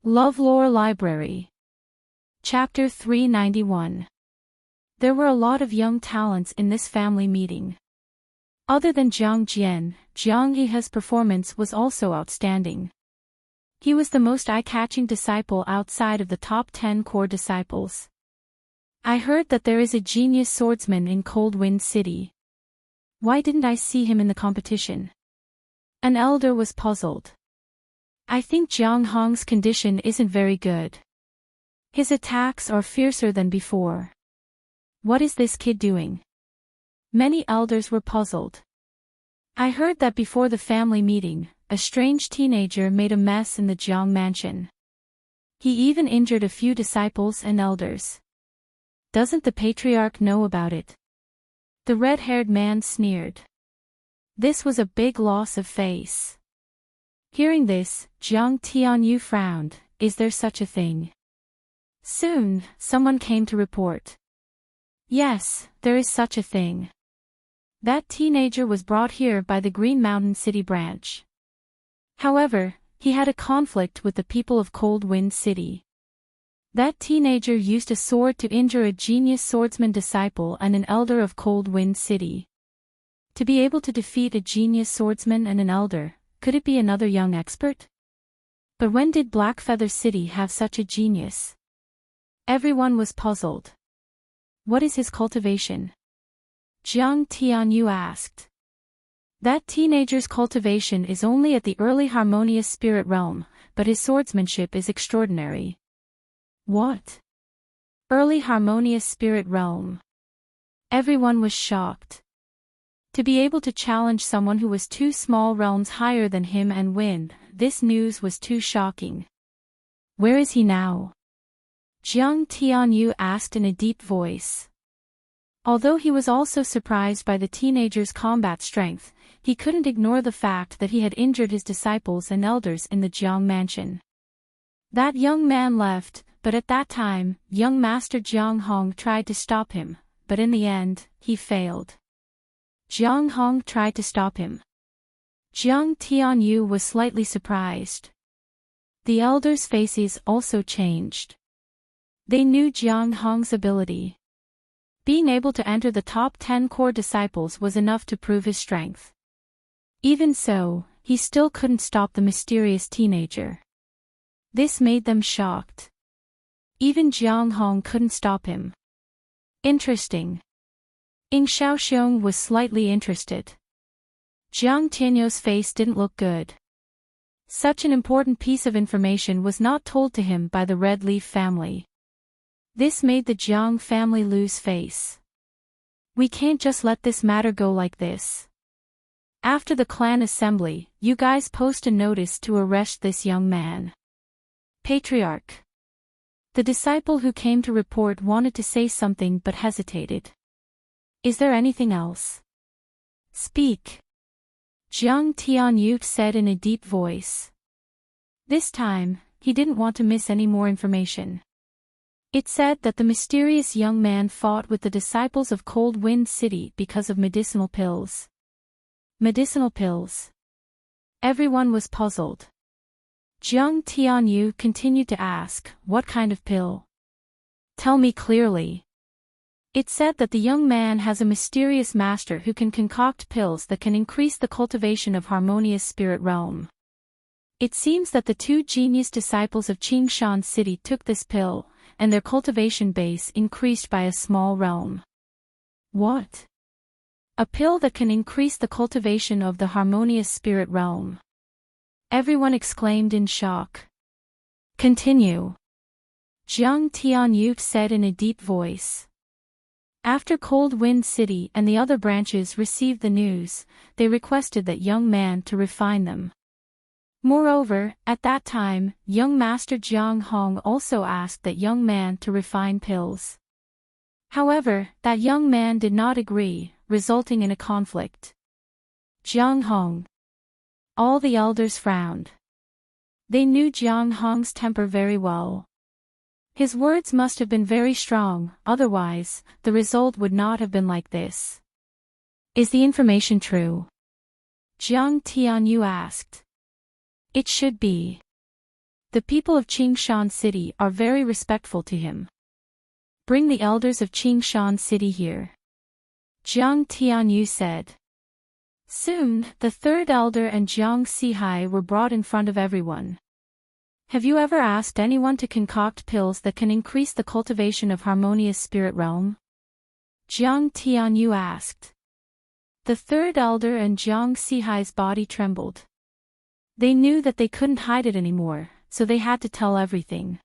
LoveLore Library. Chapter 391. There were a lot of young talents in this family meeting. Other than Jiang Jian, Jiang Yihe's performance was also outstanding. He was the most eye-catching disciple outside of the top 10 core disciples. I heard that there is a genius swordsman in Cold Wind City. Why didn't I see him in the competition? An elder was puzzled. I think Jiang Hong's condition isn't very good. His attacks are fiercer than before. What is this kid doing? Many elders were puzzled. I heard that before the family meeting, a strange teenager made a mess in the Jiang mansion. He even injured a few disciples and elders. Doesn't the patriarch know about it? The red-haired man sneered. This was a big loss of face. Hearing this, Jiang Tianyu frowned. Is there such a thing? Soon, someone came to report. Yes, there is such a thing. That teenager was brought here by the Green Mountain City branch. However, he had a conflict with the people of Cold Wind City. That teenager used a sword to injure a genius swordsman disciple and an elder of Cold Wind City. To be able to defeat a genius swordsman and an elder, could it be another young expert? But when did Blackfeather City have such a genius? Everyone was puzzled. What is his cultivation? Jiang Tianyu asked. That teenager's cultivation is only at the early harmonious spirit realm, but his swordsmanship is extraordinary. What? Early harmonious spirit realm. Everyone was shocked. To be able to challenge someone who was 2 small realms higher than him and win, this news was too shocking. Where is he now? Jiang Tianyu asked in a deep voice. Although he was also surprised by the teenager's combat strength, he couldn't ignore the fact that he had injured his disciples and elders in the Jiang mansion. That young man left, but at that time, young Master Jiang Hong tried to stop him, but in the end, he failed. Jiang Hong tried to stop him. Jiang Tianyu was slightly surprised. The elders' faces also changed. They knew Jiang Hong's ability. Being able to enter the top 10 core disciples was enough to prove his strength. Even so, he still couldn't stop the mysterious teenager. This made them shocked. Even Jiang Hong couldn't stop him. Interesting. Ying Shaoxiong was slightly interested. Jiang Tianyu's face didn't look good. Such an important piece of information was not told to him by the Red Leaf family. This made the Jiang family lose face. We can't just let this matter go like this. After the clan assembly, you guys post a notice to arrest this young man. Patriarch. The disciple who came to report wanted to say something but hesitated. Is there anything else? Speak. Jiang Tianyu said in a deep voice. This time, he didn't want to miss any more information. It said that the mysterious young man fought with the disciples of Cold Wind City because of medicinal pills. Medicinal pills. Everyone was puzzled. Jiang Tianyu continued to ask, what kind of pill? Tell me clearly. It said that the young man has a mysterious master who can concoct pills that can increase the cultivation of harmonious spirit realm. It seems that the 2 genius disciples of Qingshan City took this pill, and their cultivation base increased by a small realm. What? A pill that can increase the cultivation of the harmonious spirit realm. Everyone exclaimed in shock. Continue. Jiang Tianyu said in a deep voice. After Cold Wind City and the other branches received the news, they requested that young man to refine them. Moreover, at that time, young Master Jiang Hong also asked that young man to refine pills. However, that young man did not agree, resulting in a conflict. Jiang Hong. All the elders frowned. They knew Jiang Hong's temper very well. His words must have been very strong, otherwise, the result would not have been like this. Is the information true? Jiang Tianyu asked. It should be. The people of Qingshan City are very respectful to him. Bring the elders of Qingshan City here. Jiang Tianyu said. Soon, the third elder and Jiang Sihai were brought in front of everyone. Have you ever asked anyone to concoct pills that can increase the cultivation of harmonious spirit realm? Jiang Tianyu asked. The third elder and Jiang Sihai's body trembled. They knew that they couldn't hide it anymore, so they had to tell everything.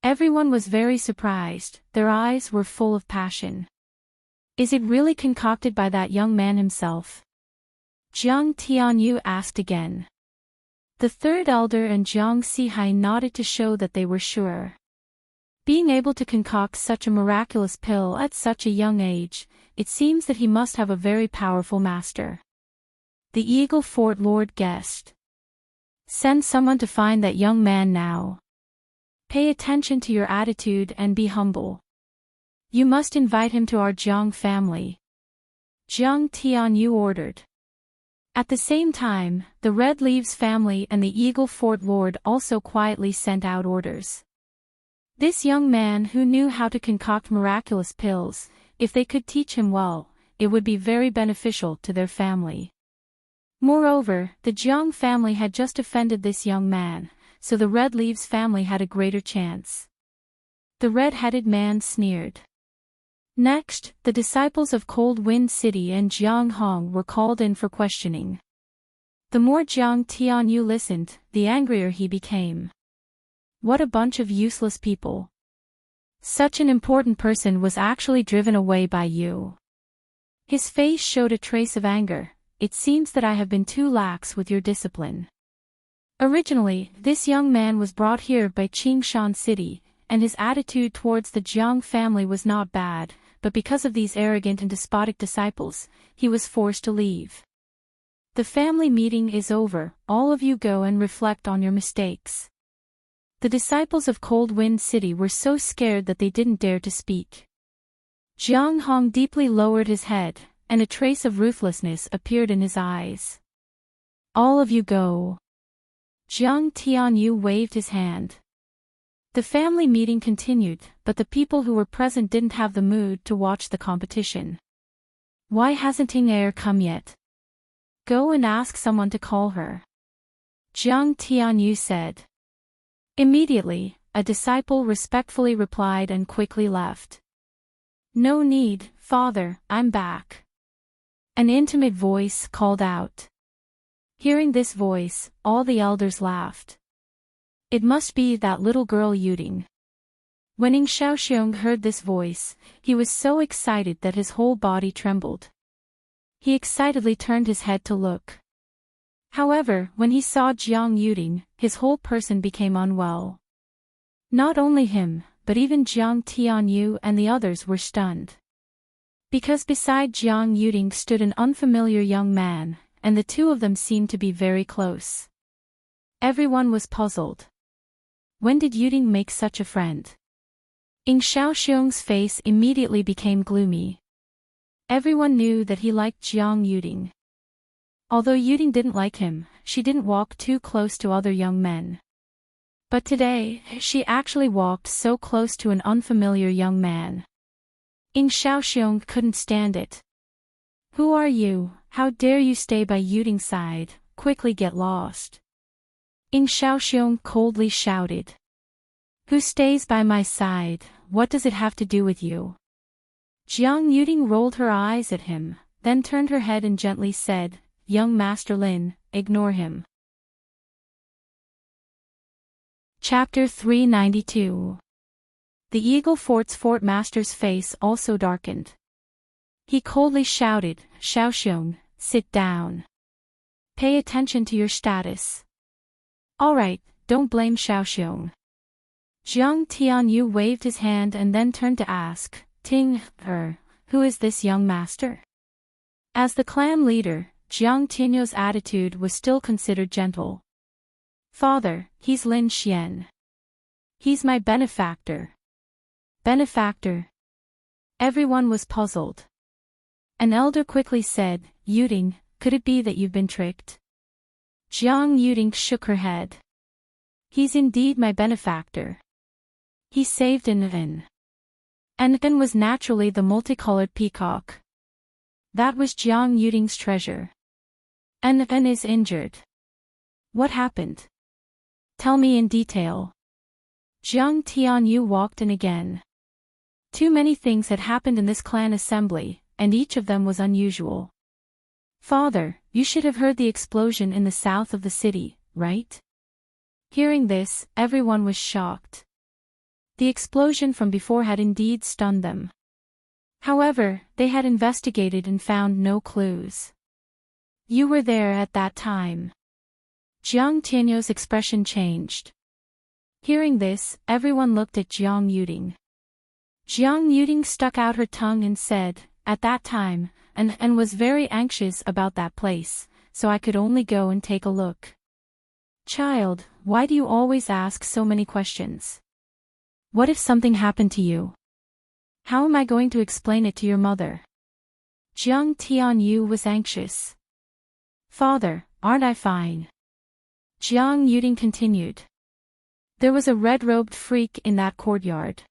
Everyone was very surprised, their eyes were full of passion. Is it really concocted by that young man himself? Jiang Tianyu asked again. The third elder and Jiang Sihai nodded to show that they were sure. Being able to concoct such a miraculous pill at such a young age, it seems that he must have a very powerful master. The Eagle Fort Lord guessed. Send someone to find that young man now. Pay attention to your attitude and be humble. You must invite him to our Jiang family. Jiang Tianyu ordered. At the same time, the Red Leaves family and the Eagle Fort Lord also quietly sent out orders. This young man who knew how to concoct miraculous pills, if they could teach him well, it would be very beneficial to their family. Moreover, the Jiang family had just offended this young man, so the Red Leaves family had a greater chance. The red-headed man sneered. Next, the disciples of Cold Wind City and Jiang Hong were called in for questioning. The more Jiang Tianyu listened, the angrier he became. What a bunch of useless people. Such an important person was actually driven away by you. His face showed a trace of anger. It seems that I have been too lax with your discipline. Originally, this young man was brought here by Qingshan City, and his attitude towards the Jiang family was not bad, but because of these arrogant and despotic disciples, he was forced to leave. The family meeting is over, all of you go and reflect on your mistakes. The disciples of Cold Wind City were so scared that they didn't dare to speak. Jiang Hong deeply lowered his head, and a trace of ruthlessness appeared in his eyes. All of you go. Jiang Tianyu waved his hand. The family meeting continued, but the people who were present didn't have the mood to watch the competition. Why hasn't Ting Er come yet? Go and ask someone to call her. Jiang Tianyu said. Immediately, a disciple respectfully replied and quickly left. No need, father, I'm back. An intimate voice called out. Hearing this voice, all the elders laughed. It must be that little girl Yuding. When Ing Shaoxiong heard this voice, he was so excited that his whole body trembled. He excitedly turned his head to look. However, when he saw Jiang Yuding, his whole person became unwell. Not only him, but even Jiang Tianyu and the others were stunned. Because beside Jiang Yuding stood an unfamiliar young man, and the two of them seemed to be very close. Everyone was puzzled. When did Yuding make such a friend? Ing Shaoxiong's face immediately became gloomy. Everyone knew that he liked Jiang Yuding. Although Yuding didn't like him, she didn't walk too close to other young men. But today, she actually walked so close to an unfamiliar young man. Ing Shaoxiong couldn't stand it. Who are you? How dare you stay by Yuding's side? Quickly get lost. Ing Shaoxiong coldly shouted. Who stays by my side? What does it have to do with you? Jiang Yuding rolled her eyes at him, then turned her head and gently said, Young Master Lin, ignore him. Chapter 392. The Eagle Fort's Fort Master's face also darkened. He coldly shouted, Shaoxiong, sit down. Pay attention to your status. Alright, don't blame Shaoxiong. Jiang Tianyu waved his hand and then turned to ask, Ting Er, who is this young master? As the clan leader, Jiang Tianyu's attitude was still considered gentle. Father, he's Lin Xian. He's my benefactor. Benefactor? Everyone was puzzled. An elder quickly said, Yuding, could it be that you've been tricked? Jiang Yuding shook her head. He's indeed my benefactor. He saved An. An was naturally the multicolored peacock. That was Jiang Yuting's treasure. An is injured. What happened? Tell me in detail. Jiang Tianyu walked in again. Too many things had happened in this clan assembly, and each of them was unusual. Father, you should have heard the explosion in the south of the city, right? Hearing this, everyone was shocked. The explosion from before had indeed stunned them. However, they had investigated and found no clues. You were there at that time. Jiang Tianyu's expression changed. Hearing this, everyone looked at Jiang Yuting. Jiang Yuting stuck out her tongue and said, at that time, and was very anxious about that place, so I could only go and take a look. Child, why do you always ask so many questions? What if something happened to you? How am I going to explain it to your mother? Jiang Tianyu was anxious. Father, aren't I fine? Jiang Yuting continued. There was a red-robed freak in that courtyard.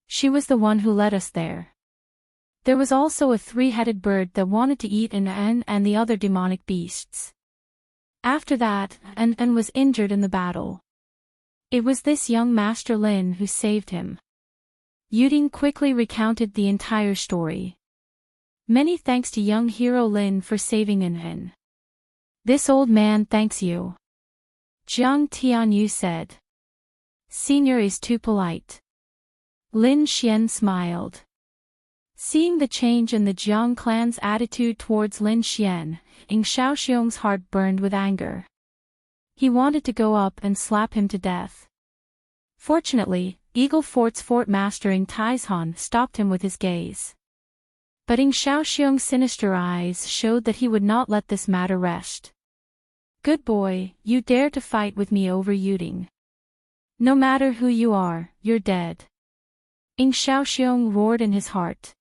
She was the one who led us there. There was also a three-headed bird that wanted to eat An and the other demonic beasts. After that, An was injured in the battle. It was this young Master Lin who saved him. Yuting quickly recounted the entire story. Many thanks to young hero Lin for saving An. This old man thanks you. Jiang Tianyu said. Senior is too polite. Lin Xian smiled. Seeing the change in the Jiang clan's attitude towards Lin Xian, Ing Shaoxiong's heart burned with anger. He wanted to go up and slap him to death. Fortunately, Eagle Fort's fort master Ing Taizhan stopped him with his gaze. But Ing Shaoxiong's sinister eyes showed that he would not let this matter rest. Good boy, you dare to fight with me over Yuting. No matter who you are, you're dead. Ing Shaoxiong roared in his heart.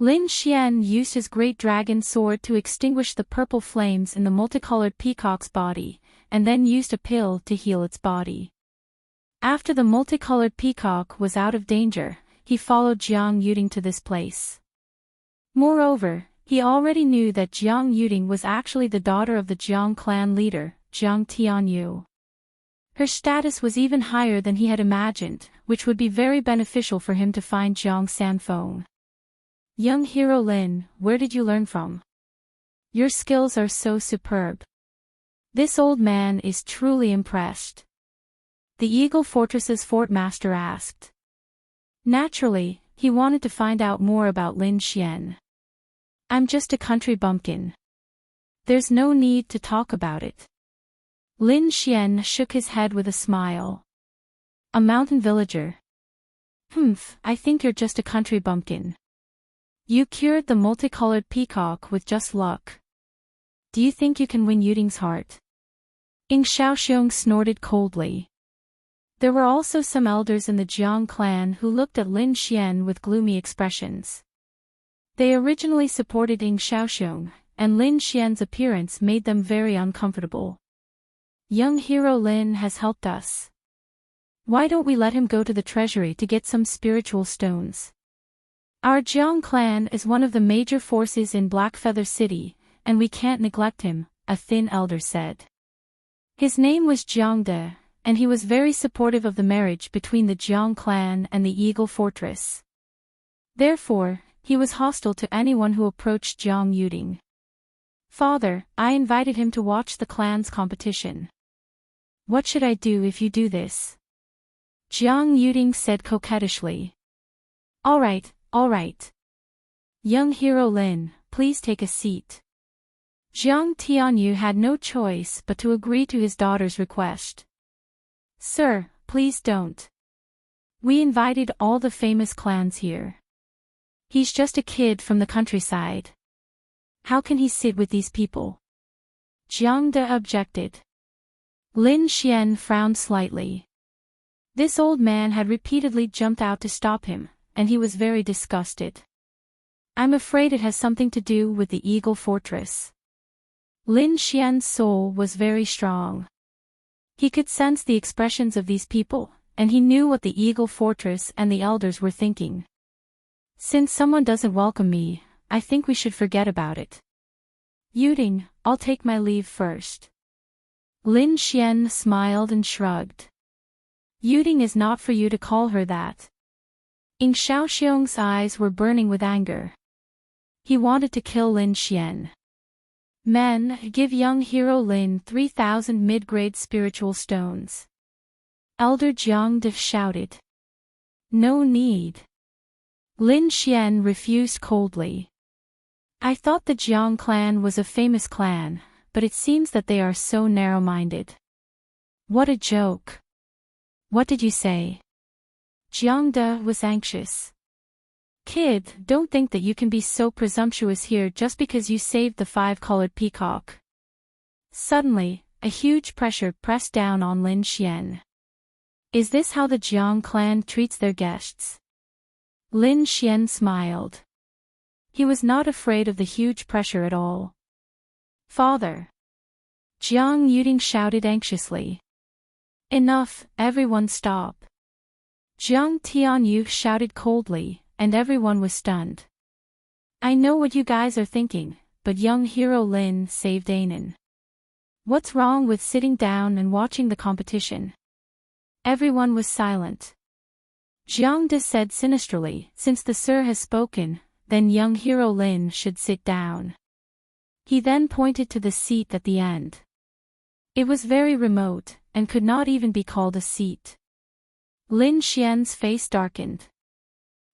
Lin Xian used his great dragon sword to extinguish the purple flames in the multicolored peacock's body, and then used a pill to heal its body. After the multicolored peacock was out of danger, he followed Jiang Yuting to this place. Moreover, he already knew that Jiang Yuting was actually the daughter of the Jiang clan leader, Jiang Tianyu. Her status was even higher than he had imagined, which would be very beneficial for him to find Jiang Sanfeng. Young hero Lin, where did you learn from? Your skills are so superb. This old man is truly impressed. The Eagle Fortress's fort master asked. Naturally, he wanted to find out more about Lin Xian. I'm just a country bumpkin. There's no need to talk about it. Lin Xian shook his head with a smile. A mountain villager. I think you're just a country bumpkin. You cured the multicolored peacock with just luck. Do you think you can win Yuting's heart? Ing Shaoxiong snorted coldly. There were also some elders in the Jiang clan who looked at Lin Xian with gloomy expressions. They originally supported Ing Shaoxiong, and Lin Xian's appearance made them very uncomfortable. Young hero Lin has helped us. Why don't we let him go to the treasury to get some spiritual stones? Our Jiang clan is one of the major forces in Blackfeather City, and we can't neglect him, a thin elder said. His name was Jiang De, and he was very supportive of the marriage between the Jiang clan and the Eagle Fortress. Therefore, he was hostile to anyone who approached Jiang Yuting. Father, I invited him to watch the clan's competition. What should I do if you do this? Jiang Yuting said coquettishly. All right. Young hero Lin, please take a seat. Jiang Tianyu had no choice but to agree to his daughter's request. Sir, please don't. We invited all the famous clans here. He's just a kid from the countryside. How can he sit with these people? Jiang De objected. Lin Xian frowned slightly. This old man had repeatedly jumped out to stop him, and he was very disgusted. I'm afraid it has something to do with the Eagle Fortress. Lin Xian's soul was very strong. He could sense the expressions of these people, and he knew what the Eagle Fortress and the elders were thinking. Since someone doesn't welcome me, I think we should forget about it. Yuding, I'll take my leave first. Lin Xian smiled and shrugged. Yuding is not for you to call her that. Ing Xiaoxiong's eyes were burning with anger. He wanted to kill Lin Xian. Men, give young hero Lin 3,000 mid-grade spiritual stones. Elder Jiang De shouted. No need. Lin Xian refused coldly. I thought the Jiang clan was a famous clan, but it seems that they are so narrow-minded. What a joke. What did you say? Jiang De was anxious. Kid, don't think that you can be so presumptuous here just because you saved the 5-colored peacock. Suddenly, a huge pressure pressed down on Lin Xian. Is this how the Jiang clan treats their guests? Lin Xian smiled. He was not afraid of the huge pressure at all. Father! Jiang Yuding shouted anxiously. Enough, everyone stop. Jiang Tianyu shouted coldly, and everyone was stunned. I know what you guys are thinking, but young hero Lin saved Anan. What's wrong with sitting down and watching the competition? Everyone was silent. Jiang De said sinisterly, since the sir has spoken, then young hero Lin should sit down. He then pointed to the seat at the end. It was very remote, and could not even be called a seat. Lin Xian's face darkened.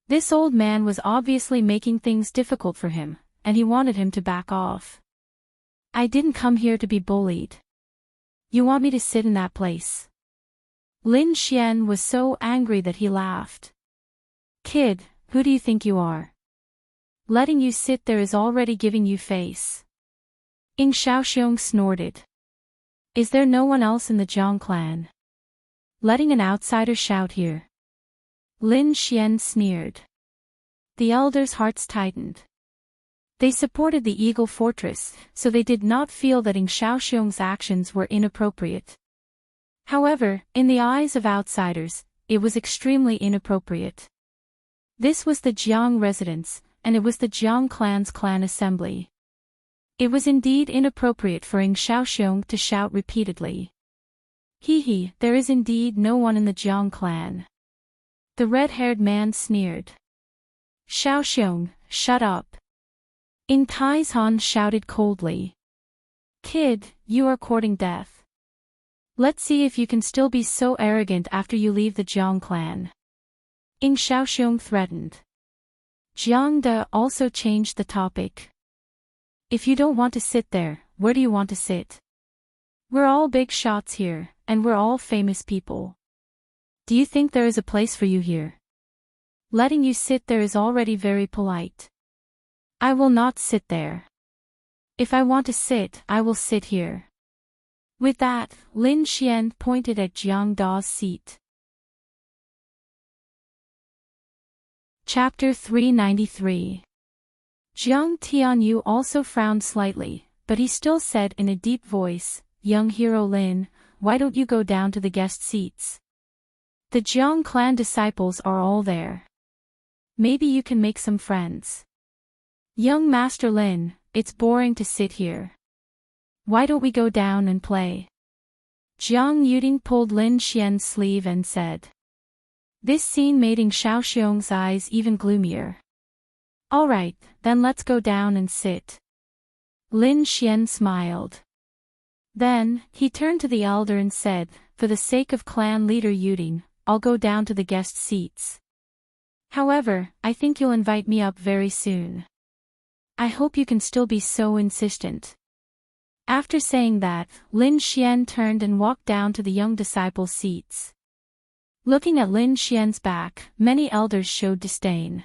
This old man was obviously making things difficult for him, and he wanted him to back off. I didn't come here to be bullied. You want me to sit in that place? Lin Xian was so angry that he laughed. Kid, who do you think you are? Letting you sit there is already giving you face. Ing Xiaoxiong snorted. Is there no one else in the Jiang clan? Letting an outsider shout here. Lin Xian sneered. The elders' hearts tightened. They supported the Eagle Fortress, so they did not feel that Ing Xiaoxiong's actions were inappropriate. However, in the eyes of outsiders, it was extremely inappropriate. This was the Jiang residence, and it was the Jiang clan's clan assembly. It was indeed inappropriate for Ing Xiaoxiong to shout repeatedly. Hee, there is indeed no one in the Jiang clan. The red-haired man sneered. Xiaoxiong, shut up. Ing Taizhan shouted coldly. Kid, you are courting death. Let's see if you can still be so arrogant after you leave the Jiang clan. Ing Xiaoxiong threatened. Jiang De also changed the topic. If you don't want to sit there, where do you want to sit? We're all big shots here, and we're all famous people. Do you think there is a place for you here? Letting you sit there is already very polite. I will not sit there. If I want to sit, I will sit here. With that, Lin Xian pointed at Jiang Da's seat. Chapter 393. Jiang Tianyu also frowned slightly, but he still said in a deep voice, Young hero Lin, why don't you go down to the guest seats? The Jiang clan disciples are all there. Maybe you can make some friends. Young Master Lin, it's boring to sit here. Why don't we go down and play? Jiang Yuding pulled Lin Xian's sleeve and said. This scene made Ing Xiaoxiong's eyes even gloomier. Alright, then let's go down and sit. Lin Xian smiled. Then, he turned to the elder and said, for the sake of clan leader Yuding, I'll go down to the guest seats. However, I think you'll invite me up very soon. I hope you can still be so insistent. After saying that, Lin Xian turned and walked down to the young disciples' seats. Looking at Lin Xian's back, many elders showed disdain.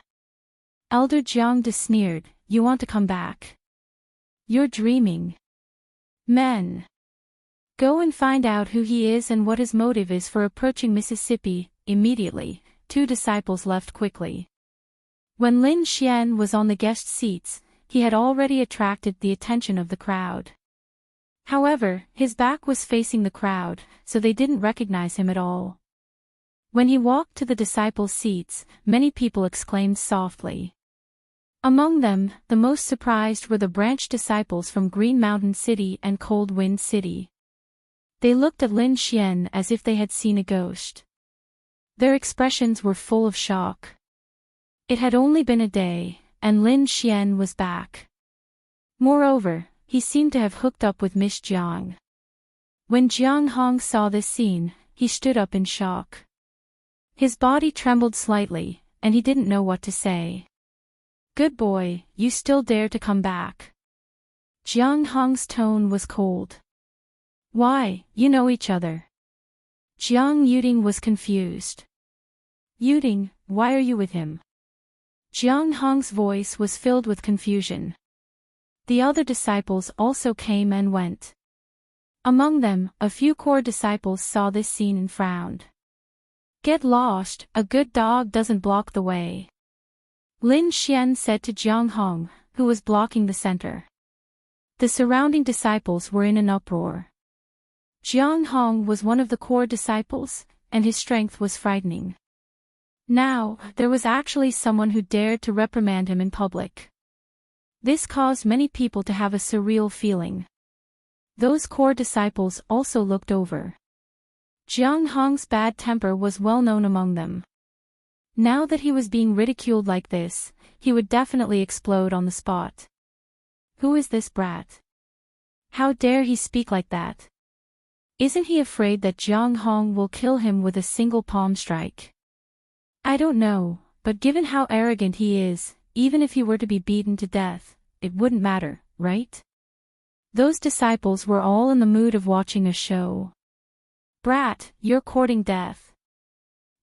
Elder Jiang De sneered, you want to come back? You're dreaming. Men. Go and find out who he is and what his motive is for approaching Mississippi. Immediately, two disciples left quickly. When Lin Xian was on the guest seats, he had already attracted the attention of the crowd. However, his back was facing the crowd, so they didn't recognize him at all. When he walked to the disciples' seats, many people exclaimed softly. Among them, the most surprised were the branch disciples from Green Mountain City and Cold Wind City. They looked at Lin Xian as if they had seen a ghost. Their expressions were full of shock. It had only been a day, and Lin Xian was back. Moreover, he seemed to have hooked up with Miss Jiang. When Jiang Hong saw this scene, he stood up in shock. His body trembled slightly, and he didn't know what to say. "Good boy, you still dare to come back." Jiang Hong's tone was cold. "Why, you know each other." Jiang Yuding was confused. "Yuding, why are you with him?" Jiang Hong's voice was filled with confusion. The other disciples also came and went. Among them, a few core disciples saw this scene and frowned. "Get lost, a good dog doesn't block the way," Lin Xian said to Jiang Hong, who was blocking the center. The surrounding disciples were in an uproar. Jiang Hong was one of the core disciples, and his strength was frightening. Now, there was actually someone who dared to reprimand him in public. This caused many people to have a surreal feeling. Those core disciples also looked over. Jiang Hong's bad temper was well known among them. Now that he was being ridiculed like this, he would definitely explode on the spot. Who is this brat? How dare he speak like that? Isn't he afraid that Jiang Hong will kill him with a single palm strike? I don't know, but given how arrogant he is, even if he were to be beaten to death, it wouldn't matter, right? Those disciples were all in the mood of watching a show. "Brat, you're courting death."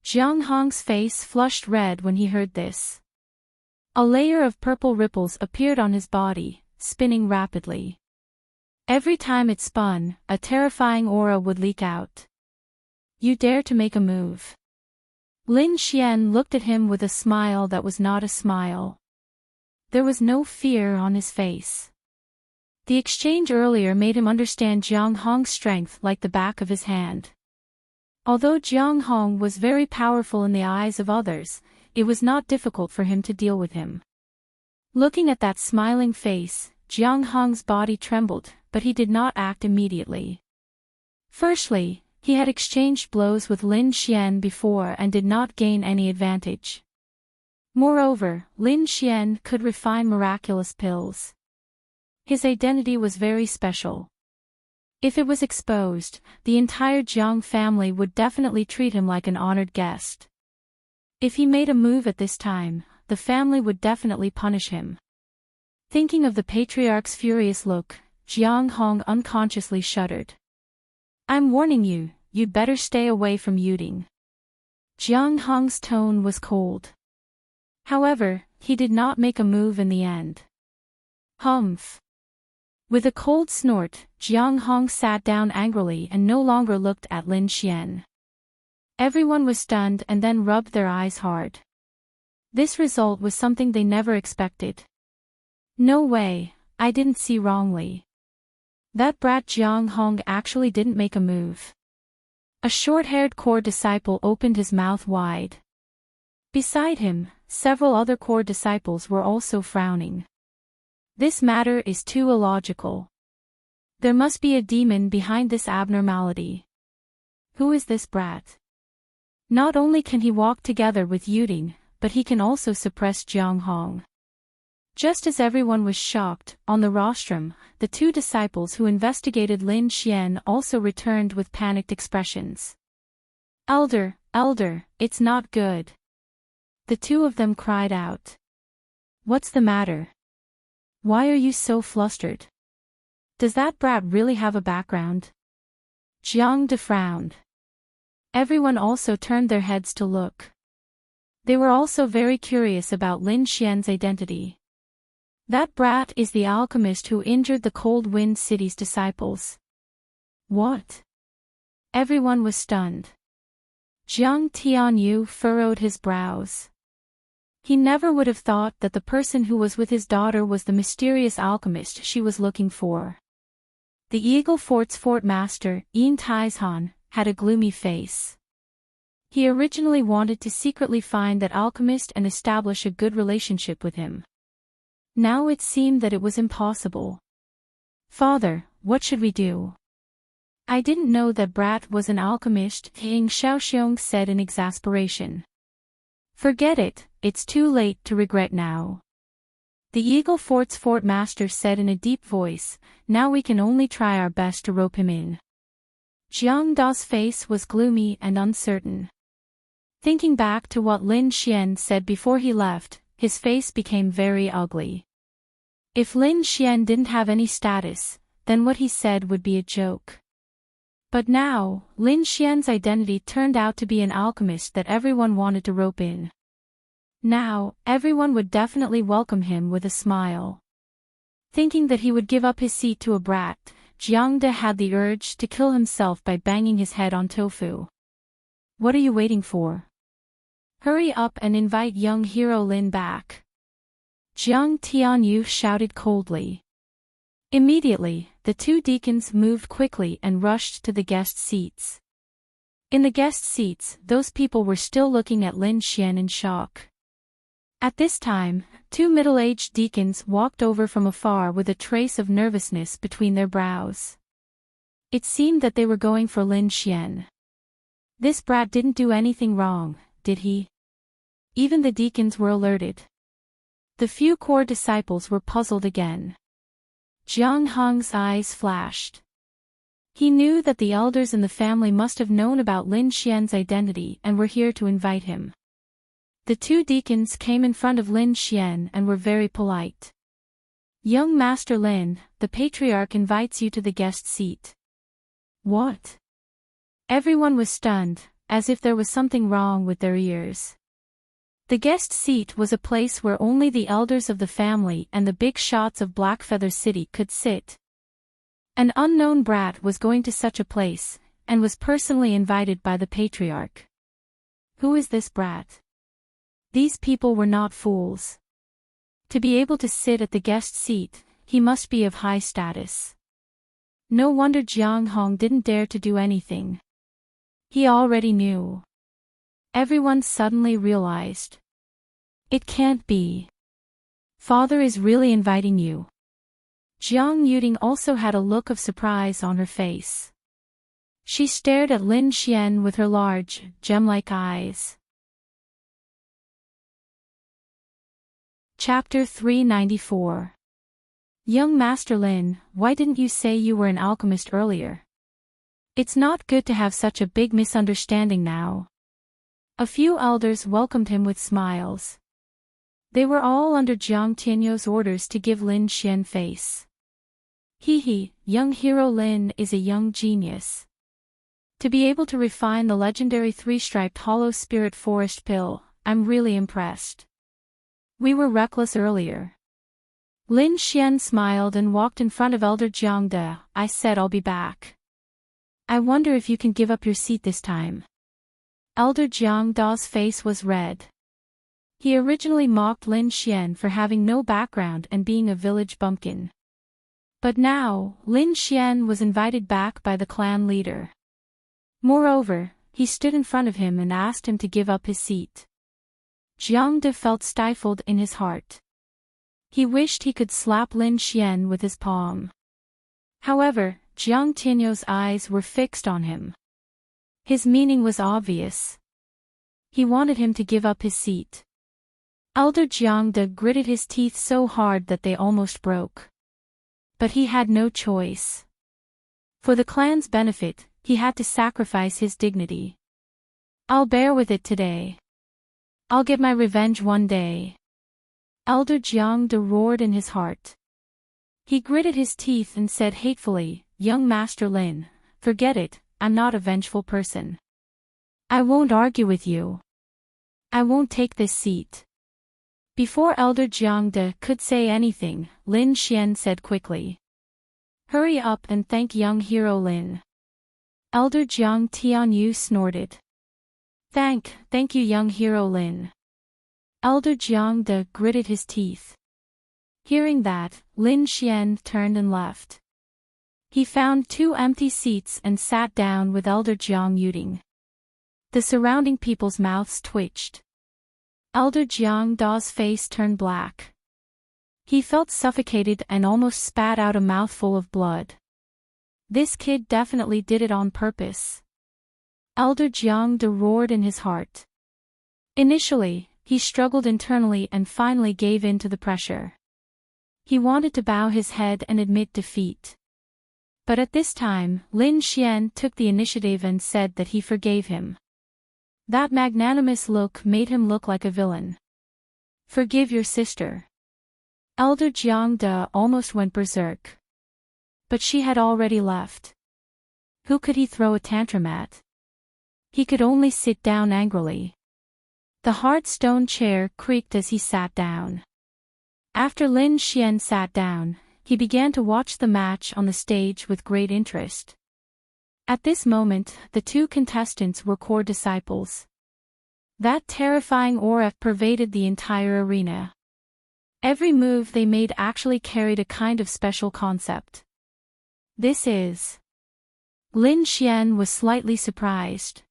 Jiang Hong's face flushed red when he heard this. A layer of purple ripples appeared on his body, spinning rapidly. Every time it spun, a terrifying aura would leak out. "You dare to make a move?" Lin Xian looked at him with a smile that was not a smile. There was no fear on his face. The exchange earlier made him understand Jiang Hong's strength like the back of his hand. Although Jiang Hong was very powerful in the eyes of others, it was not difficult for him to deal with him. Looking at that smiling face, Jiang Hong's body trembled, but he did not act immediately. Firstly, he had exchanged blows with Lin Xian before and did not gain any advantage. Moreover, Lin Xian could refine miraculous pills. His identity was very special. If it was exposed, the entire Jiang family would definitely treat him like an honored guest. If he made a move at this time, the family would definitely punish him. Thinking of the patriarch's furious look, Jiang Hong unconsciously shuddered. "I'm warning you, you'd better stay away from Yuding." Jiang Hong's tone was cold. However, he did not make a move in the end. Humph. With a cold snort, Jiang Hong sat down angrily and no longer looked at Lin Xian. Everyone was stunned and then rubbed their eyes hard. This result was something they never expected. "No way, I didn't see wrongly. That brat Jiang Hong actually didn't make a move." A short-haired core disciple opened his mouth wide. Beside him, several other core disciples were also frowning. This matter is too illogical. There must be a demon behind this abnormality. Who is this brat? Not only can he walk together with Yuding, but he can also suppress Jiang Hong. Just as everyone was shocked, on the rostrum, the two disciples who investigated Lin Xian also returned with panicked expressions. Elder, it's not good." The two of them cried out. "What's the matter? Why are you so flustered? Does that brat really have a background?" Jiang De frowned. Everyone also turned their heads to look. They were also very curious about Lin Xian's identity. "That brat is the alchemist who injured the Cold Wind City's disciples." "What?" Everyone was stunned. Jiang Tianyu furrowed his brows. He never would have thought that the person who was with his daughter was the mysterious alchemist she was looking for. The Eagle Fort's fort master, Ian Taizhan, had a gloomy face. He originally wanted to secretly find that alchemist and establish a good relationship with him. Now it seemed that it was impossible. "Father, what should we do?" "I didn't know that Brat was an alchemist," King Xiaoxiong said in exasperation. "Forget it, it's too late to regret now." The Eagle Fort's fort master said in a deep voice, "Now we can only try our best to rope him in." Jiang Da's face was gloomy and uncertain. Thinking back to what Lin Xian said before he left, his face became very ugly. If Lin Xian didn't have any status, then what he said would be a joke. But now, Lin Xian's identity turned out to be an alchemist that everyone wanted to rope in. Now, everyone would definitely welcome him with a smile. Thinking that he would give up his seat to a brat, Jiang De had the urge to kill himself by banging his head on tofu. "What are you waiting for? Hurry up and invite young hero Lin back." Jiang Tianyu shouted coldly. Immediately, the two deacons moved quickly and rushed to the guest seats. In the guest seats, those people were still looking at Lin Xian in shock. At this time, two middle-aged deacons walked over from afar with a trace of nervousness between their brows. It seemed that they were going for Lin Xian. This brat didn't do anything wrong, did he? Even the deacons were alerted. The few core disciples were puzzled again. Jiang Hong's eyes flashed. He knew that the elders in the family must have known about Lin Xian's identity and were here to invite him. The two deacons came in front of Lin Xian and were very polite. "Young Master Lin, the patriarch invites you to the guest seat." What? Everyone was stunned, as if there was something wrong with their ears. The guest seat was a place where only the elders of the family and the big shots of Blackfeather City could sit. An unknown brat was going to such a place, and was personally invited by the patriarch. Who is this brat? These people were not fools. To be able to sit at the guest seat, he must be of high status. No wonder Jiang Hong didn't dare to do anything. He already knew. Everyone suddenly realized. It can't be. Father is really inviting you. Jiang Yuding also had a look of surprise on her face. She stared at Lin Xian with her large, gem-like eyes. Chapter 394. Young Master Lin, why didn't you say you were an alchemist earlier? It's not good to have such a big misunderstanding now. A few elders welcomed him with smiles. They were all under Jiang Tianyou's orders to give Lin Xian face. He, young hero Lin is a young genius. To be able to refine the legendary three-striped hollow spirit forest pill, I'm really impressed. We were reckless earlier. Lin Xian smiled and walked in front of Elder Jiang De. "I said I'll be back. I wonder if you can give up your seat this time." Elder Jiang Da's face was red. He originally mocked Lin Xian for having no background and being a village bumpkin. But now, Lin Xian was invited back by the clan leader. Moreover, he stood in front of him and asked him to give up his seat. Jiang De felt stifled in his heart. He wished he could slap Lin Xian with his palm. However, Jiang Tianyou's eyes were fixed on him. His meaning was obvious. He wanted him to give up his seat. Elder Jiang De gritted his teeth so hard that they almost broke. But he had no choice. For the clan's benefit, he had to sacrifice his dignity. "I'll bear with it today. I'll get my revenge one day." Elder Jiang De roared in his heart. He gritted his teeth and said hatefully, "Young Master Lin, forget it, I'm not a vengeful person. I won't argue with you. I won't take this seat." Before Elder Jiang De could say anything, Lin Xian said quickly. "Hurry up and thank young hero Lin." Elder Jiang Tianyu snorted. Thank you young hero Lin." Elder Jiang De gritted his teeth. Hearing that, Lin Xian turned and left. He found 2 empty seats and sat down with Elder Jiang Yuding. The surrounding people's mouths twitched. Elder Jiang Da's face turned black. He felt suffocated and almost spat out a mouthful of blood. This kid definitely did it on purpose. Elder Jiang Da roared in his heart. Initially, he struggled internally and finally gave in to the pressure. He wanted to bow his head and admit defeat. But at this time, Lin Xian took the initiative and said that he forgave him. That magnanimous look made him look like a villain. Forgive your sister. Elder Jiang Da almost went berserk. But she had already left. Who could he throw a tantrum at? He could only sit down angrily. The hard stone chair creaked as he sat down. After Lin Xian sat down, he began to watch the match on the stage with great interest. At this moment, the 2 contestants were core disciples. That terrifying aura pervaded the entire arena. Every move they made actually carried a kind of special concept. This is... Lin Xian was slightly surprised.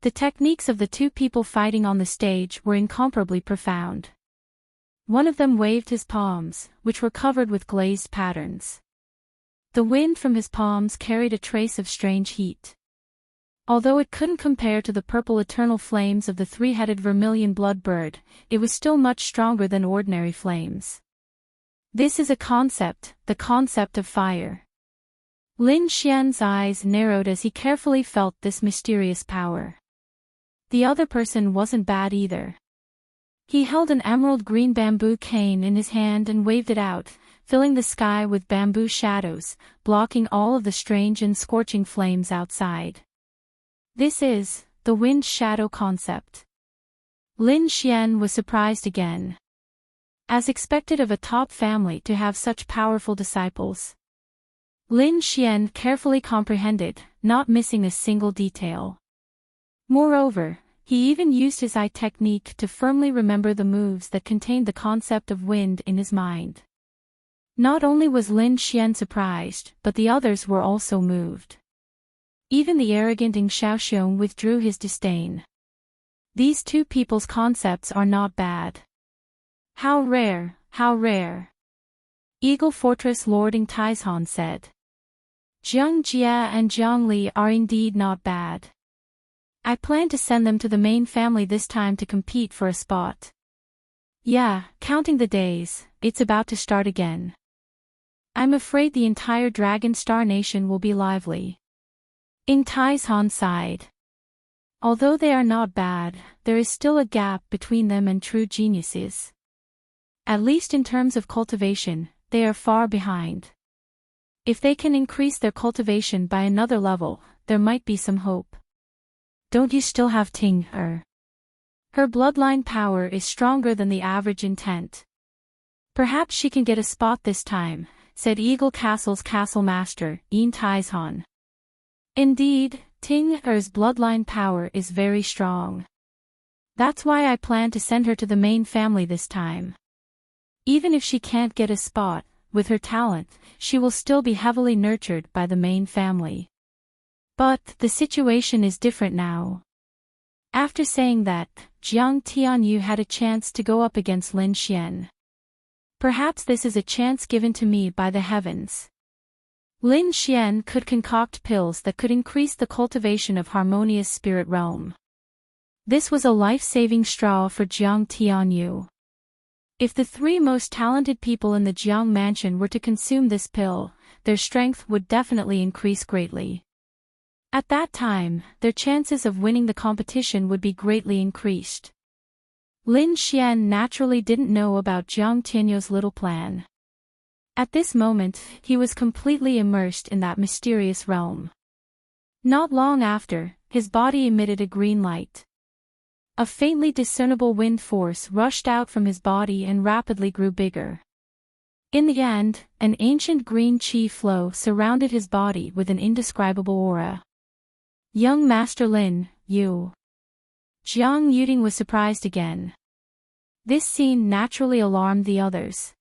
The techniques of the 2 people fighting on the stage were incomparably profound. One of them waved his palms, which were covered with glazed patterns. The wind from his palms carried a trace of strange heat. Although it couldn't compare to the purple eternal flames of the 3-headed vermilion blood bird, it was still much stronger than ordinary flames. This is a concept, the concept of fire. Lin Xian's eyes narrowed as he carefully felt this mysterious power. The other person wasn't bad either. He held an emerald green bamboo cane in his hand and waved it out, filling the sky with bamboo shadows, blocking all of the strange and scorching flames outside. This is the wind shadow concept. Lin Xian was surprised again. As expected of a top family to have such powerful disciples. Lin Xian carefully comprehended, not missing a single detail. Moreover, he even used his eye technique to firmly remember the moves that contained the concept of wind in his mind. Not only was Lin Xian surprised, but the others were also moved. Even the arrogant Ing Xiaoxiong withdrew his disdain. These 2 people's concepts are not bad. How rare, how rare. Eagle Fortress Lord Ing Taizhan said. Jiang Jia and Jiang Li are indeed not bad. I plan to send them to the main family this time to compete for a spot. Yeah, counting the days, it's about to start again. I'm afraid the entire Dragon Star Nation will be lively. Ing Taizhan sighed. Although they are not bad, there is still a gap between them and true geniuses. At least in terms of cultivation, they are far behind. If they can increase their cultivation by another level, there might be some hope. Don't you still have Ting Er? Her bloodline power is stronger than the average intent. Perhaps she can get a spot this time, said Eagle Castle's castle master, Ing Taizhan. Indeed, Ting Er's bloodline power is very strong. That's why I plan to send her to the main family this time. Even if she can't get a spot, with her talent, she will still be heavily nurtured by the main family. But the situation is different now. After saying that, Jiang Tianyu had a chance to go up against Lin Xian. Perhaps this is a chance given to me by the heavens. Lin Xian could concoct pills that could increase the cultivation of harmonious spirit realm. This was a life-saving straw for Jiang Tianyu. If the 3 most talented people in the Jiang mansion were to consume this pill, their strength would definitely increase greatly. At that time, their chances of winning the competition would be greatly increased. Lin Xian naturally didn't know about Jiang Tianyu's little plan. At this moment, he was completely immersed in that mysterious realm. Not long after, his body emitted a green light. A faintly discernible wind force rushed out from his body and rapidly grew bigger. In the end, an ancient green qi flow surrounded his body with an indescribable aura. Young Master Lin, you. Jiang Yuding was surprised again. This scene naturally alarmed the others.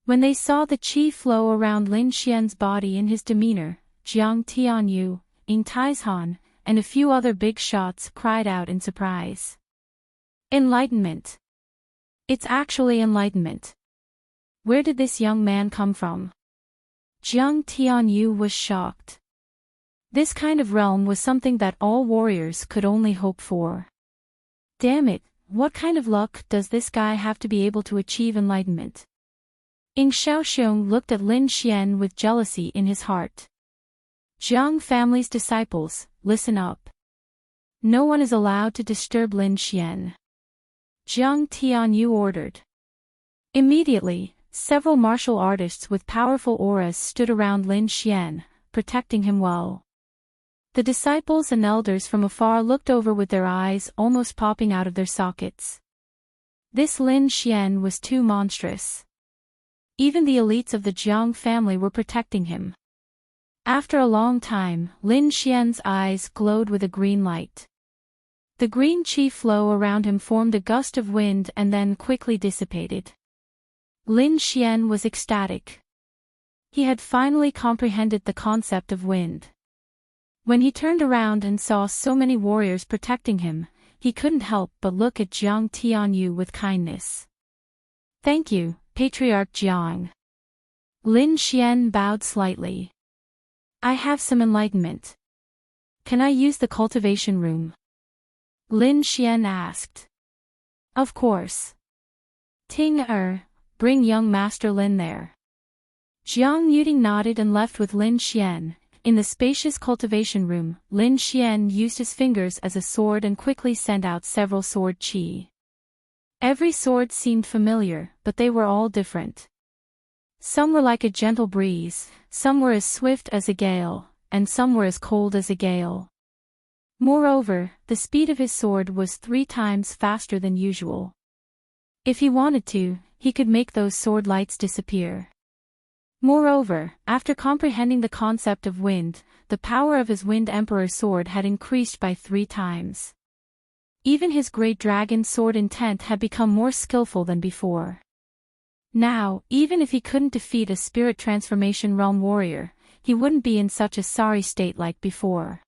When they saw the qi flow around Lin Xian's body and his demeanor, Jiang Tianyu, Ying Taizhan, and a few other big shots cried out in surprise. Enlightenment. It's actually enlightenment. Where did this young man come from? Jiang Tianyu was shocked. This kind of realm was something that all warriors could only hope for. Damn it, what kind of luck does this guy have to be able to achieve enlightenment? Ying Shaoxiong looked at Lin Xian with jealousy in his heart. Jiang family's disciples, listen up. No one is allowed to disturb Lin Xian. Jiang Tianyu ordered. Immediately, several martial artists with powerful auras stood around Lin Xian, protecting him well. The disciples and elders from afar looked over with their eyes almost popping out of their sockets. This Lin Xian was too monstrous. Even the elites of the Jiang family were protecting him. After a long time, Lin Xian's eyes glowed with a green light. The green qi flow around him formed a gust of wind and then quickly dissipated. Lin Xian was ecstatic. He had finally comprehended the concept of wind. When he turned around and saw so many warriors protecting him, he couldn't help but look at Jiang Tianyu with kindness. Thank you, Patriarch Jiang. Lin Xian bowed slightly. I have some enlightenment. Can I use the cultivation room? Lin Xian asked. Of course. Ting bring young Master Lin there. Jiang Yuding nodded and left with Lin Xian. In the spacious cultivation room, Lin Xian used his fingers as a sword and quickly sent out several sword qi. Every sword seemed familiar, but they were all different. Some were like a gentle breeze, some were as swift as a gale, and some were as cold as a gale. Moreover, the speed of his sword was 3 times faster than usual. If he wanted to, he could make those sword lights disappear. Moreover, after comprehending the concept of wind, the power of his Wind Emperor sword had increased by 3 times. Even his great dragon sword intent had become more skillful than before. Now, even if he couldn't defeat a spirit transformation realm warrior, he wouldn't be in such a sorry state like before.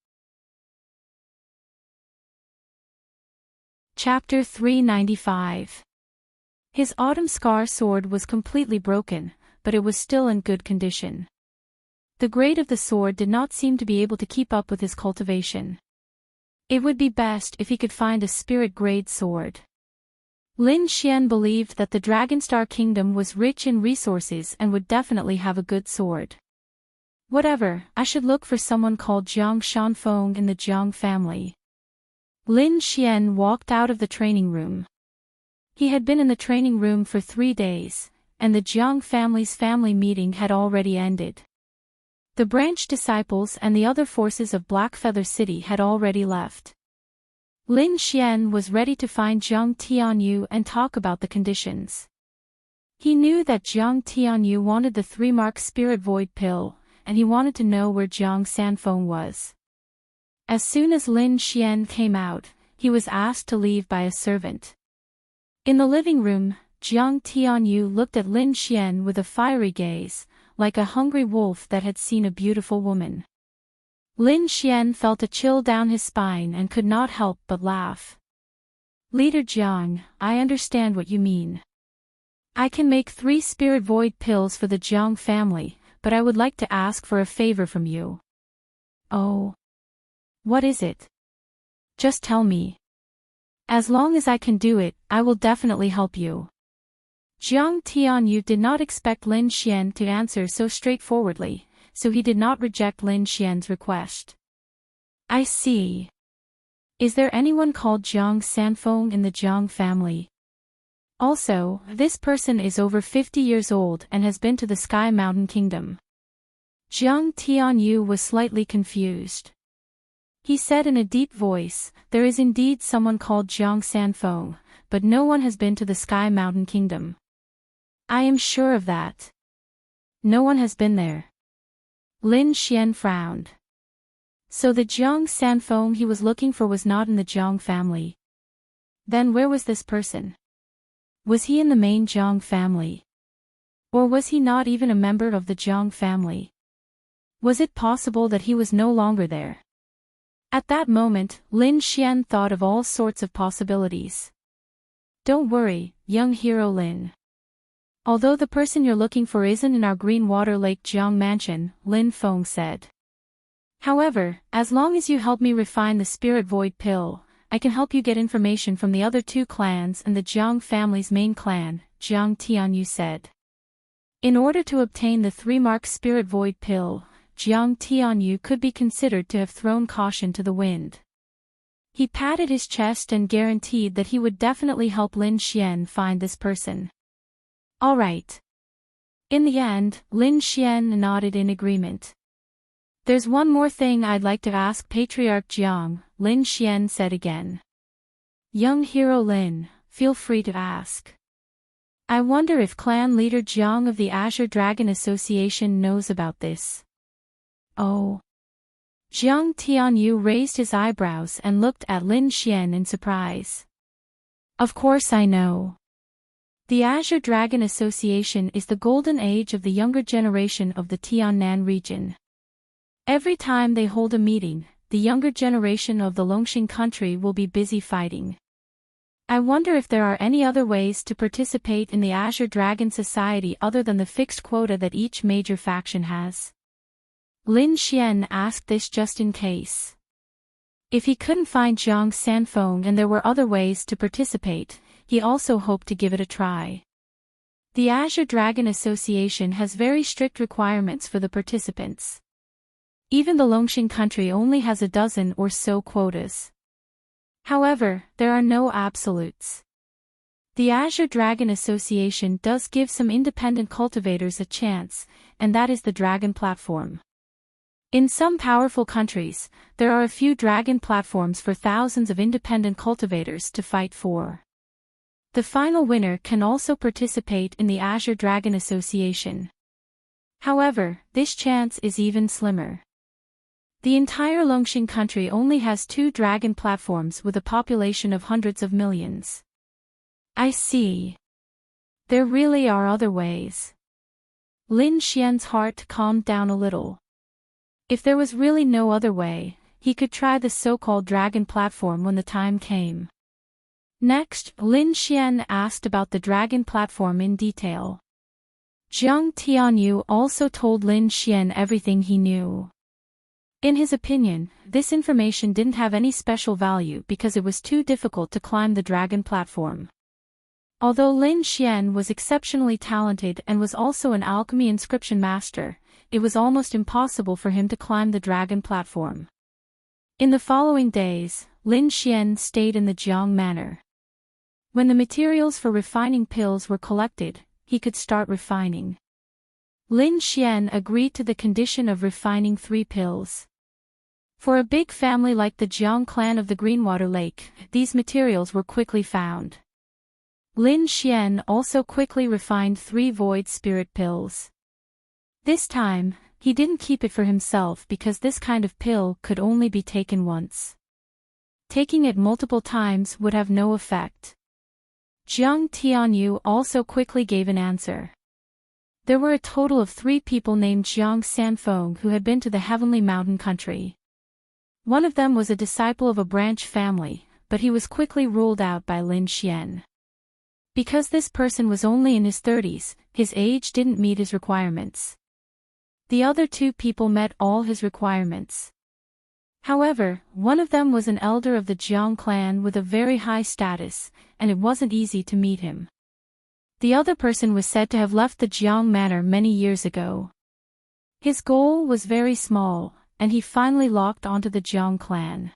Chapter 395. His Autumn Scar sword was completely broken, but it was still in good condition. The grade of the sword did not seem to be able to keep up with his cultivation. It would be best if he could find a spirit-grade sword. Lin Xian believed that the Dragonstar Kingdom was rich in resources and would definitely have a good sword. Whatever, I should look for someone called Jiang Shanfeng in the Jiang family. Lin Xian walked out of the training room. He had been in the training room for 3 days, and the Jiang family's family meeting had already ended. The branch disciples and the other forces of Blackfeather City had already left. Lin Xian was ready to find Jiang Tianyu and talk about the conditions. He knew that Jiang Tianyu wanted the 3-mark Spirit Void pill, and he wanted to know where Jiang Sanfeng was. As soon as Lin Xian came out, he was asked to leave by a servant. In the living room, Jiang Tianyu looked at Lin Xian with a fiery gaze, like a hungry wolf that had seen a beautiful woman. Lin Xian felt a chill down his spine and could not help but laugh. Leader Jiang, I understand what you mean. I can make 3 Spirit Void pills for the Jiang family, but I would like to ask for a favor from you. Oh. What is it? Just tell me. As long as I can do it, I will definitely help you. Jiang Tianyu did not expect Lin Xian to answer so straightforwardly, so he did not reject Lin Xian's request. I see. Is there anyone called Jiang Sanfeng in the Jiang family? Also, this person is over 50 years old and has been to the Sky Mountain Kingdom. Jiang Tianyu was slightly confused. He said in a deep voice, there is indeed someone called Jiang Sanfeng, but no one has been to the Sky Mountain Kingdom. I am sure of that. No one has been there. Lin Xian frowned. So the Jiang Sanfeng he was looking for was not in the Jiang family. Then where was this person? Was he in the main Jiang family? Or was he not even a member of the Jiang family? Was it possible that he was no longer there? At that moment, Lin Xian thought of all sorts of possibilities. Don't worry, young hero Lin. Although the person you're looking for isn't in our Green Water Lake Jiang mansion, Lin Feng said. However, as long as you help me refine the Spirit Void Pill, I can help you get information from the other two clans and the Jiang family's main clan, Jiang Tianyu said. In order to obtain the 3-mark Spirit Void Pill, Jiang Tianyu could be considered to have thrown caution to the wind. He patted his chest and guaranteed that he would definitely help Lin Xian find this person. All right. In the end, Lin Xian nodded in agreement. There's one more thing I'd like to ask Patriarch Jiang, Lin Xian said again. Young hero Lin, feel free to ask. I wonder if clan leader Jiang of the Azure Dragon Association knows about this. Oh. Jiang Tianyu raised his eyebrows and looked at Lin Xian in surprise. Of course I know. The Azure Dragon Association is the golden age of the younger generation of the Tiannan region. Every time they hold a meeting, the younger generation of the Longxing country will be busy fighting. I wonder if there are any other ways to participate in the Azure Dragon Society other than the fixed quota that each major faction has. Lin Xian asked this just in case. If he couldn't find Zhang Sanfeng and there were other ways to participate, he also hoped to give it a try. The Azure Dragon Association has very strict requirements for the participants. Even the Longxing country only has a dozen or so quotas. However, there are no absolutes. The Azure Dragon Association does give some independent cultivators a chance, and that is the Dragon Platform. In some powerful countries, there are a few dragon platforms for thousands of independent cultivators to fight for. The final winner can also participate in the Azure Dragon Association. However, this chance is even slimmer. The entire Longxing country only has 2 dragon platforms with a population of hundreds of millions. I see. There really are other ways. Lin Xian's heart calmed down a little. If there was really no other way, he could try the so-called dragon platform when the time came. Next, Lin Xian asked about the dragon platform in detail. Jiang Tianyu also told Lin Xian everything he knew. In his opinion, this information didn't have any special value because it was too difficult to climb the dragon platform. Although Lin Xian was exceptionally talented and was also an alchemy inscription master, it was almost impossible for him to climb the dragon platform. In the following days, Lin Xian stayed in the Jiang Manor. When the materials for refining pills were collected, he could start refining. Lin Xian agreed to the condition of refining 3 pills. For a big family like the Jiang clan of the Greenwater Lake, these materials were quickly found. Lin Xian also quickly refined 3 void spirit pills. This time, he didn't keep it for himself because this kind of pill could only be taken once. Taking it multiple times would have no effect. Jiang Tianyu also quickly gave an answer. There were a total of 3 people named Zhang Sanfeng who had been to the Heavenly Mountain country. One of them was a disciple of a branch family, but he was quickly ruled out by Lin Xian. Because this person was only in his 30s, his age didn't meet his requirements. The other 2 people met all his requirements. However, one of them was an elder of the Jiang clan with a very high status, and it wasn't easy to meet him. The other person was said to have left the Jiang manor many years ago. His goal was very small, and he finally locked onto the Jiang clan.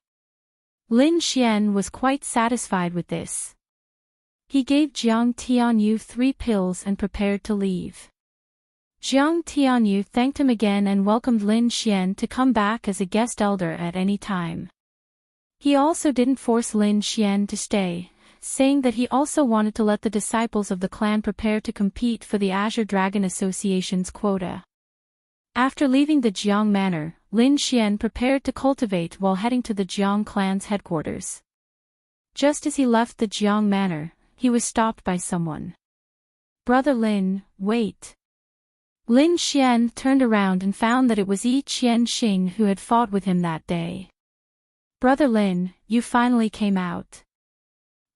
Lin Xian was quite satisfied with this. He gave Jiang Tianyu 3 pills and prepared to leave. Jiang Tianyu thanked him again and welcomed Lin Xian to come back as a guest elder at any time. He also didn't force Lin Xian to stay, saying that he also wanted to let the disciples of the clan prepare to compete for the Azure Dragon Association's quota. After leaving the Jiang manor, Lin Xian prepared to cultivate while heading to the Jiang clan's headquarters. Just as he left the Jiang manor, he was stopped by someone. "Brother Lin, wait." Lin Xian turned around and found that it was Yi Qianxing who had fought with him that day. "Brother Lin, you finally came out.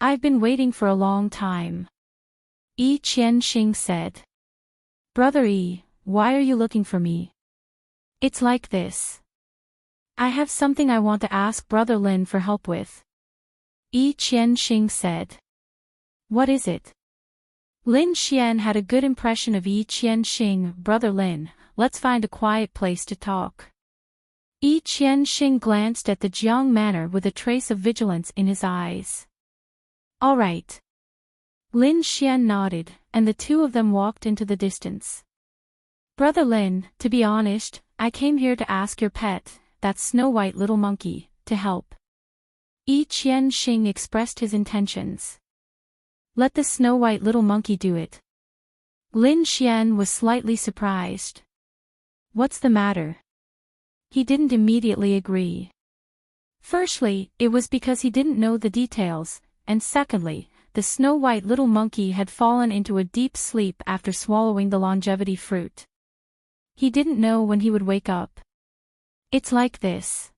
I've been waiting for a long time," Yi Qianxing said. "Brother Yi, why are you looking for me?" "It's like this. I have something I want to ask Brother Lin for help with," Yi Qianxing said. "What is it?" Lin Xian had a good impression of Yi Qianxing. "Brother Lin, let's find a quiet place to talk." Yi Qianxing glanced at the Jiang manor with a trace of vigilance in his eyes. "All right." Lin Xian nodded, and the two of them walked into the distance. "Brother Lin, to be honest, I came here to ask your pet, that snow-white little monkey, to help." Yi Qianxing expressed his intentions. "Let the snow-white little monkey do it." Lin Xian was slightly surprised. "What's the matter?" He didn't immediately agree. Firstly, it was because he didn't know the details, and secondly, the snow-white little monkey had fallen into a deep sleep after swallowing the longevity fruit. He didn't know when he would wake up. "It's like this.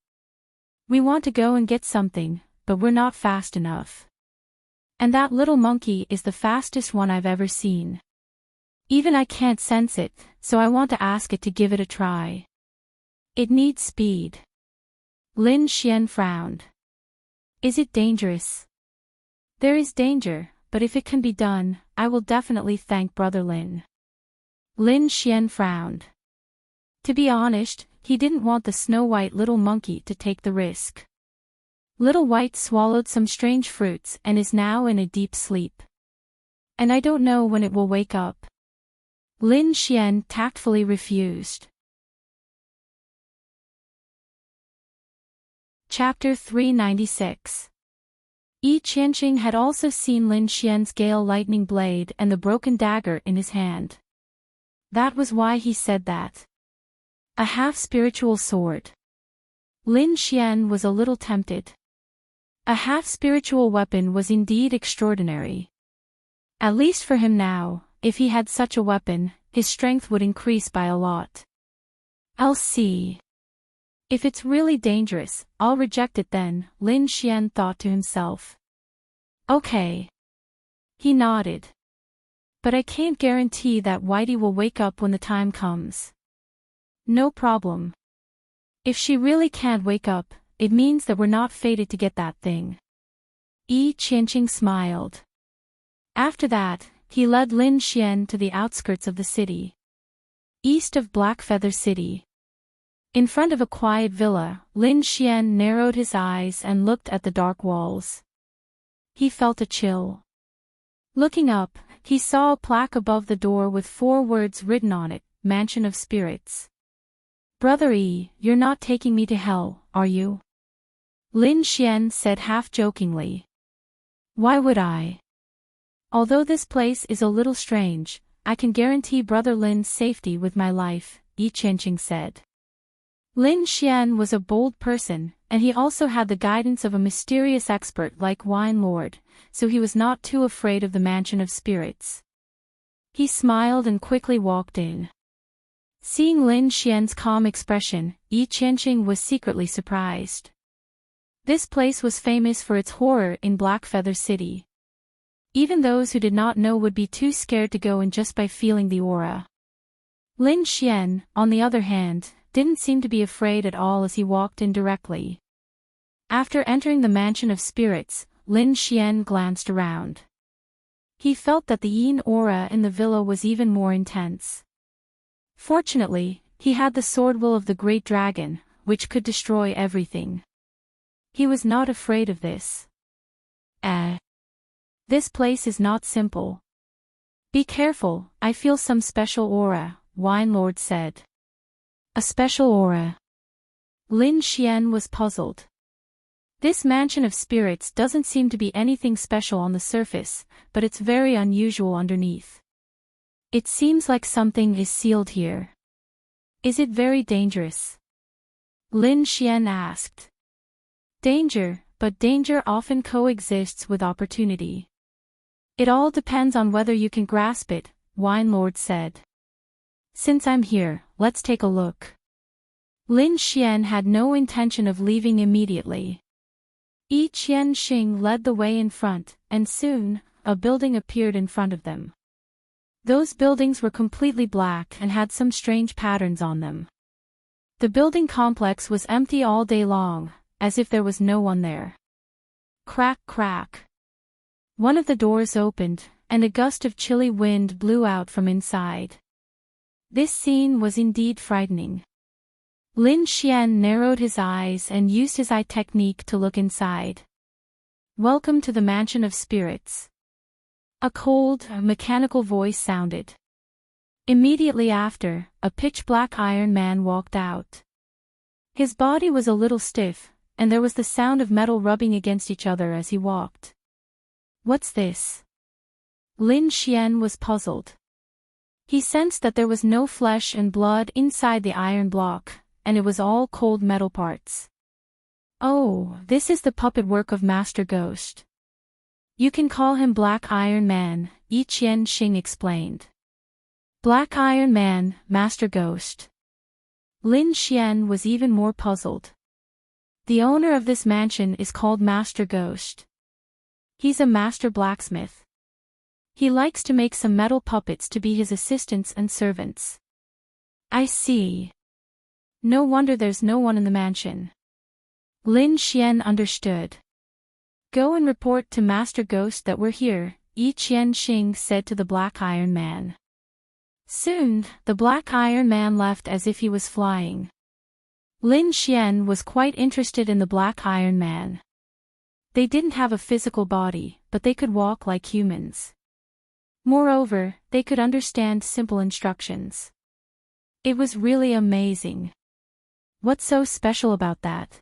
We want to go and get something, but we're not fast enough. And that little monkey is the fastest one I've ever seen. Even I can't sense it, so I want to ask it to give it a try. It needs speed." Lin Xian frowned. "Is it dangerous?" "There is danger, but if it can be done, I will definitely thank Brother Lin." Lin Xian frowned. To be honest, he didn't want the snow-white little monkey to take the risk. Little White swallowed some strange fruits and is now in a deep sleep. And I don't know when it will wake up. Lin Xian tactfully refused. Chapter 396. Yi Qianxing had also seen Lin Xian's gale lightning blade and the broken dagger in his hand. That was why he said that. A half-spiritual sword. Lin Xian was a little tempted. A half-spiritual weapon was indeed extraordinary. At least for him now, if he had such a weapon, his strength would increase by a lot. "I'll see. If it's really dangerous, I'll reject it then," Lin Xian thought to himself. "Okay." He nodded. "But I can't guarantee that Whitey will wake up when the time comes." "No problem. If she really can't wake up, it means that we're not fated to get that thing." Yi Qianxing smiled. After that, he led Lin Xian to the outskirts of the city. East of Blackfeather City. In front of a quiet villa, Lin Xian narrowed his eyes and looked at the dark walls. He felt a chill. Looking up, he saw a plaque above the door with 4 words written on it, Mansion of Spirits. "Brother Yi, you're not taking me to hell, are you?" Lin Xian said half-jokingly. "Why would I? Although this place is a little strange, I can guarantee Brother Lin's safety with my life," Yi Qianxing said. Lin Xian was a bold person, and he also had the guidance of a mysterious expert like Wine Lord, so he was not too afraid of the Mansion of Spirits. He smiled and quickly walked in. Seeing Lin Xian's calm expression, Yi Qianxing was secretly surprised. This place was famous for its horror in Blackfeather City. Even those who did not know would be too scared to go in just by feeling the aura. Lin Xian, on the other hand, didn't seem to be afraid at all as he walked in directly. After entering the Mansion of Spirits, Lin Xian glanced around. He felt that the yin aura in the villa was even more intense. Fortunately, he had the sword will of the great dragon, which could destroy everything. He was not afraid of this. This place is not simple. Be careful, I feel some special aura, Wine Lord said. A special aura. Lin Xian was puzzled. This Mansion of Spirits doesn't seem to be anything special on the surface, but it's very unusual underneath. It seems like something is sealed here. Is it very dangerous? Lin Xian asked. Danger, but danger often coexists with opportunity. It all depends on whether you can grasp it, Wine Lord said. Since I'm here, let's take a look. Lin Xian had no intention of leaving immediately. Yi Qianxing led the way in front, and soon, a building appeared in front of them. Those buildings were completely black and had some strange patterns on them. The building complex was empty all day long, as if there was no one there. Crack, crack. One of the doors opened, and a gust of chilly wind blew out from inside. This scene was indeed frightening. Lin Xian narrowed his eyes and used his eye technique to look inside. Welcome to the Mansion of Spirits. A cold, mechanical voice sounded. Immediately after, a pitch-black Iron Man walked out. His body was a little stiff, and there was the sound of metal rubbing against each other as he walked. What's this? Lin Xian was puzzled. He sensed that there was no flesh and blood inside the iron block, and it was all cold metal parts. Oh, this is the puppet work of Master Ghost. You can call him Black Iron Man, Yi Qianxing explained. Black Iron Man, Master Ghost. Lin Xian was even more puzzled. The owner of this mansion is called Master Ghost. He's a master blacksmith. He likes to make some metal puppets to be his assistants and servants. I see. No wonder there's no one in the mansion. Lin Xian understood. Go and report to Master Ghost that we're here, Yi Qianxing said to the Black Iron Man. Soon, the Black Iron Man left as if he was flying. Lin Xian was quite interested in the Black Iron Man. They didn't have a physical body, but they could walk like humans. Moreover, they could understand simple instructions. It was really amazing. What's so special about that?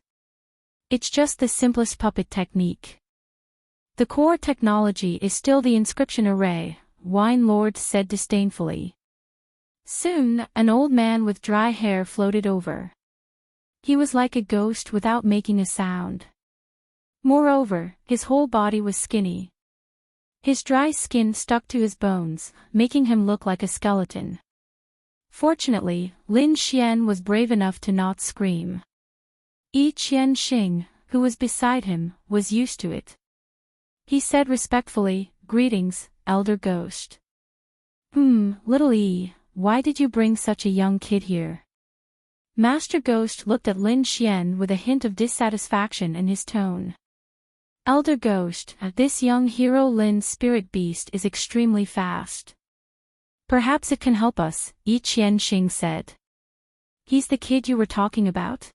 It's just the simplest puppet technique. The core technology is still the inscription array, Wine Lord said disdainfully. Soon, an old man with dry hair floated over. He was like a ghost without making a sound. Moreover, his whole body was skinny. His dry skin stuck to his bones, making him look like a skeleton. Fortunately, Lin Xian was brave enough to not scream. Yi Qianxing, who was beside him, was used to it. He said respectfully, Greetings, Elder Ghost. Little Yi, why did you bring such a young kid here? Master Ghost looked at Lin Xian with a hint of dissatisfaction in his tone. Elder Ghost, this young hero Lin's spirit beast is extremely fast. Perhaps it can help us, Yi Qianxing said. He's the kid you were talking about?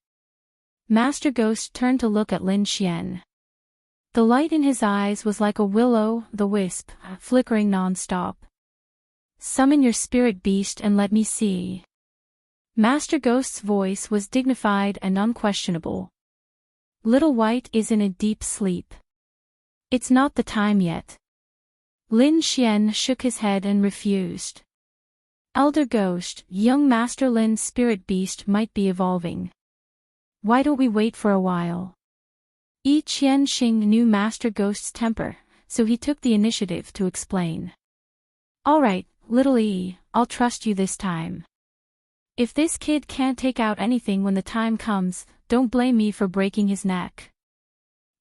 Master Ghost turned to look at Lin Xian. The light in his eyes was like a will-o'-the-wisp, flickering non-stop. Summon your spirit beast and let me see. Master Ghost's voice was dignified and unquestionable. Little White is in a deep sleep. It's not the time yet. Lin Xian shook his head and refused. Elder Ghost, young Master Lin's spirit beast might be evolving. Why don't we wait for a while? Yi Qianxing knew Master Ghost's temper, so he took the initiative to explain. Alright, little Yi, I'll trust you this time. If this kid can't take out anything when the time comes, don't blame me for breaking his neck.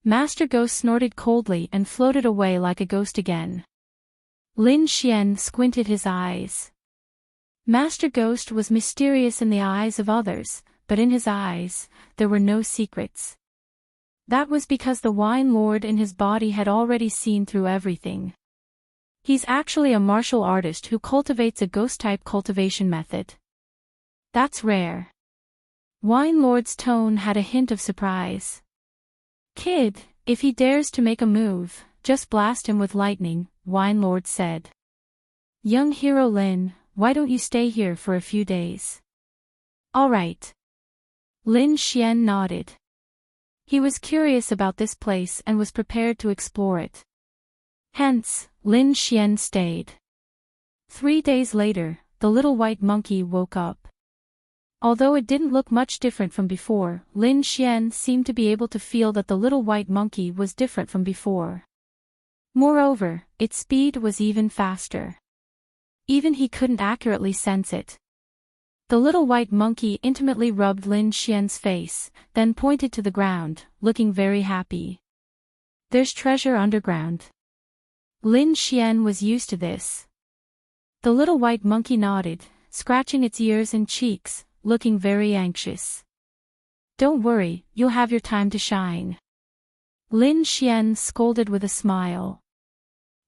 Master Ghost snorted coldly and floated away like a ghost again. Lin Xian squinted his eyes. Master Ghost was mysterious in the eyes of others, but in his eyes, there were no secrets. That was because the Wine Lord in his body had already seen through everything. He's actually a martial artist who cultivates a ghost-type cultivation method. That's rare. Wine Lord's tone had a hint of surprise. Kid, if he dares to make a move, just blast him with lightning, Wine Lord said. Young hero Lin, why don't you stay here for a few days? All right. Lin Xian nodded. He was curious about this place and was prepared to explore it. Hence, Lin Xian stayed. 3 days later, the little white monkey woke up. Although it didn't look much different from before, Lin Xian seemed to be able to feel that the little white monkey was different from before. Moreover, its speed was even faster. Even he couldn't accurately sense it. The little white monkey intimately rubbed Lin Xian's face, then pointed to the ground, looking very happy. There's treasure underground. Lin Xian was used to this. The little white monkey nodded, scratching its ears and cheeks, looking very anxious. Don't worry, you'll have your time to shine. Lin Xian scolded with a smile.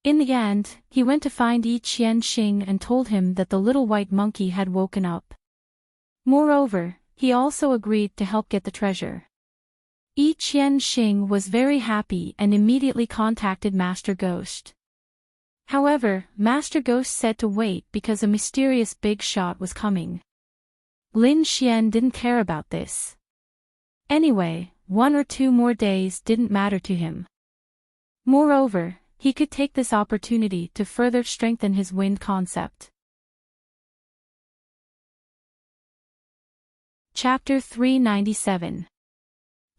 In the end, he went to find Yi Qianxing and told him that the little white monkey had woken up. Moreover, he also agreed to help get the treasure. Yi Qianxing was very happy and immediately contacted Master Ghost. However, Master Ghost said to wait because a mysterious big shot was coming. Lin Xian didn't care about this. Anyway, 1 or 2 more days didn't matter to him. Moreover, he could take this opportunity to further strengthen his wind concept. Chapter 397.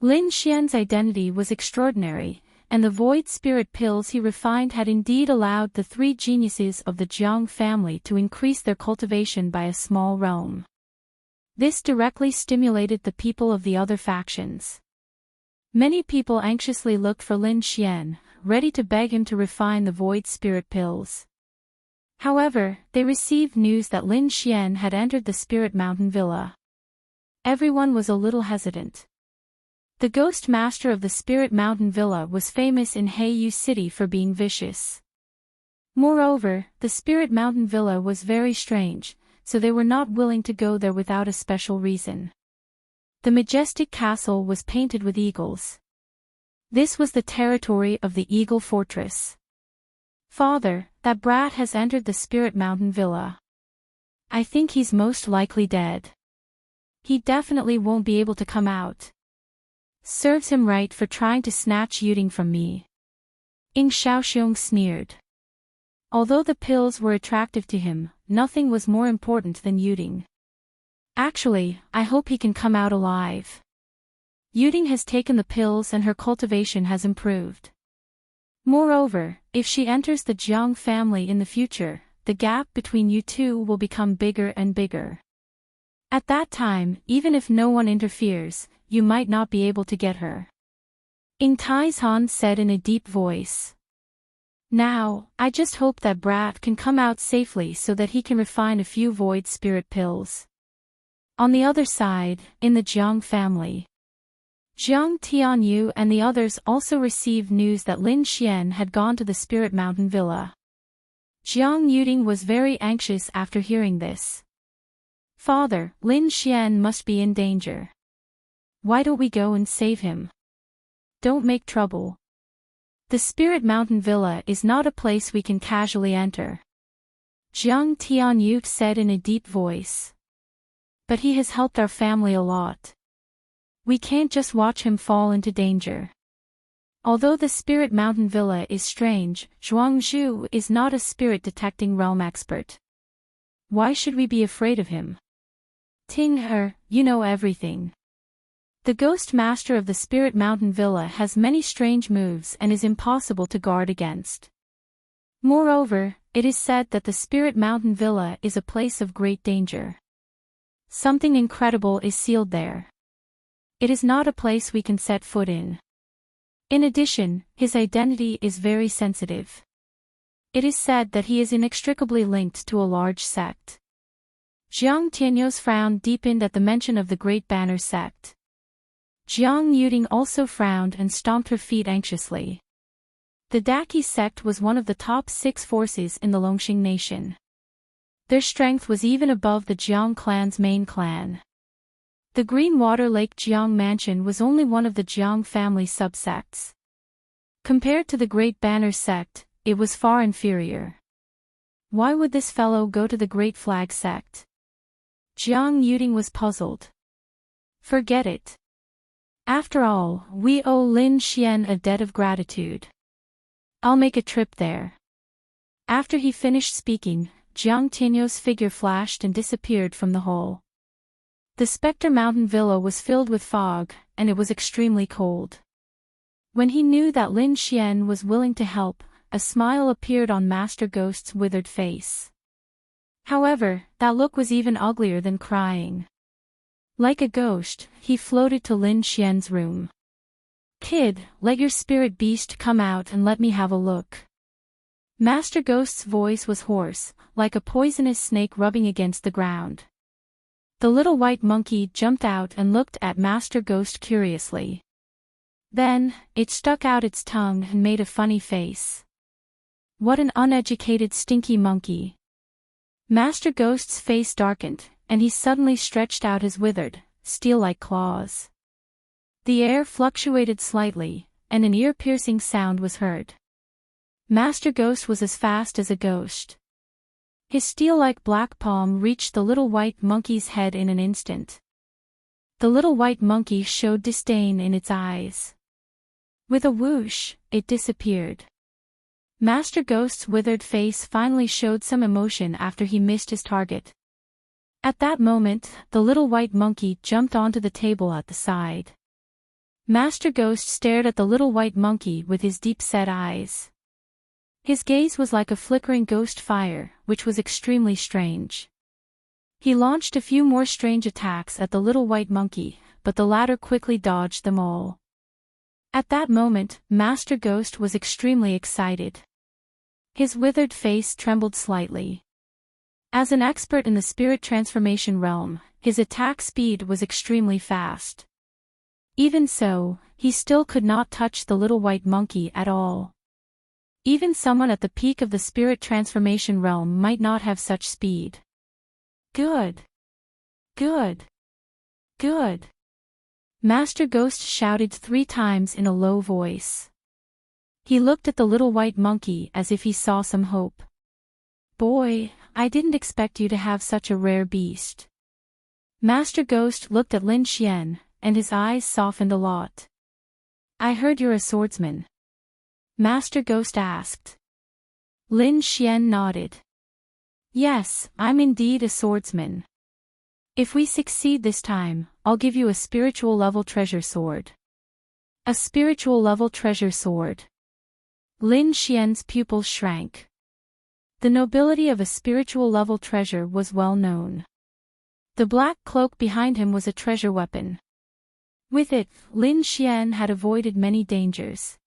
Lin Xian's identity was extraordinary, and the void spirit pills he refined had indeed allowed the 3 geniuses of the Jiang family to increase their cultivation by a small realm. This directly stimulated the people of the other factions. Many people anxiously looked for Lin Xian, ready to beg him to refine the void spirit pills. However, they received news that Lin Xian had entered the Spirit Mountain Villa. Everyone was a little hesitant. The ghost master of the Spirit Mountain Villa was famous in Heiyu City for being vicious. Moreover, the Spirit Mountain Villa was very strange, so they were not willing to go there without a special reason. The majestic castle was painted with eagles. This was the territory of the Eagle Fortress. Father, that brat has entered the Spirit Mountain Villa. I think he's most likely dead. He definitely won't be able to come out. Serves him right for trying to snatch Yuding from me. Ing Shaoxiong sneered. Although the pills were attractive to him, nothing was more important than Yuding. Actually, I hope he can come out alive. Yuding has taken the pills and her cultivation has improved. Moreover, if she enters the Jiang family in the future, the gap between you two will become bigger and bigger. At that time, even if no one interferes, you might not be able to get her. Ing Taizhan said in a deep voice. Now, I just hope that brat can come out safely so that he can refine a few void spirit pills. On the other side, in the Jiang family, Jiang Tianyu and the others also received news that Lin Xian had gone to the Spirit Mountain Villa. Jiang Yuding was very anxious after hearing this. Father, Lin Xian must be in danger. Why don't we go and save him? Don't make trouble. The Spirit Mountain Villa is not a place we can casually enter. Jiang Tianyu said in a deep voice. But he has helped our family a lot. We can't just watch him fall into danger. Although the Spirit Mountain Villa is strange, Zhuangzhu is not a spirit detecting realm expert. Why should we be afraid of him? Ting He, you know everything. The Ghost Master of the Spirit Mountain Villa has many strange moves and is impossible to guard against. Moreover, it is said that the Spirit Mountain Villa is a place of great danger. Something incredible is sealed there. It is not a place we can set foot in. In addition, his identity is very sensitive. It is said that he is inextricably linked to a large sect. Jiang Tianyu's frown deepened at the mention of the Great Banner sect. Jiang Yuding also frowned and stomped her feet anxiously. The Daki sect was one of the top 6 forces in the Longxing nation. Their strength was even above the Jiang clan's main clan. The Green Water Lake Jiang Mansion was only one of the Jiang family subsects. Compared to the Great Banner sect, it was far inferior. Why would this fellow go to the Great Flag sect? Jiang Yuding was puzzled. Forget it. After all, we owe Lin Xian a debt of gratitude. I'll make a trip there. After he finished speaking, Jiang Tianyu's figure flashed and disappeared from the hole. The Spectre Mountain Villa was filled with fog, and it was extremely cold. When he knew that Lin Xian was willing to help, a smile appeared on Master Ghost's withered face. However, that look was even uglier than crying. Like a ghost, he floated to Lin Xian's room. "Kid, let your spirit beast come out and let me have a look." Master Ghost's voice was hoarse, like a poisonous snake rubbing against the ground. The little white monkey jumped out and looked at Master Ghost curiously. Then, it stuck out its tongue and made a funny face. What an uneducated stinky monkey. Master Ghost's face darkened, and he suddenly stretched out his withered, steel-like claws. The air fluctuated slightly, and an ear-piercing sound was heard. Master Ghost was as fast as a ghost. His steel-like black palm reached the little white monkey's head in an instant. The little white monkey showed disdain in its eyes. With a whoosh, it disappeared. Master Ghost's withered face finally showed some emotion after he missed his target. At that moment, the little white monkey jumped onto the table at the side. Master Ghost stared at the little white monkey with his deep-set eyes. His gaze was like a flickering ghost fire, which was extremely strange. He launched a few more strange attacks at the little white monkey, but the latter quickly dodged them all. At that moment, Master Ghost was extremely excited. His withered face trembled slightly. As an expert in the spirit transformation realm, his attack speed was extremely fast. Even so, he still could not touch the little white monkey at all. Even someone at the peak of the spirit transformation realm might not have such speed. Good. Good. Good. Master Ghost shouted 3 times in a low voice. He looked at the little white monkey as if he saw some hope. "Boy, I didn't expect you to have such a rare beast." Master Ghost looked at Lin Xian, and his eyes softened a lot. "I heard you're a swordsman?" Master Ghost asked. Lin Xian nodded. "Yes, I'm indeed a swordsman. If we succeed this time, I'll give you a spiritual level treasure sword." A spiritual level treasure sword. Lin Xian's pupils shrank. The nobility of a spiritual level treasure was well known. The black cloak behind him was a treasure weapon. With it, Lin Xian had avoided many dangers.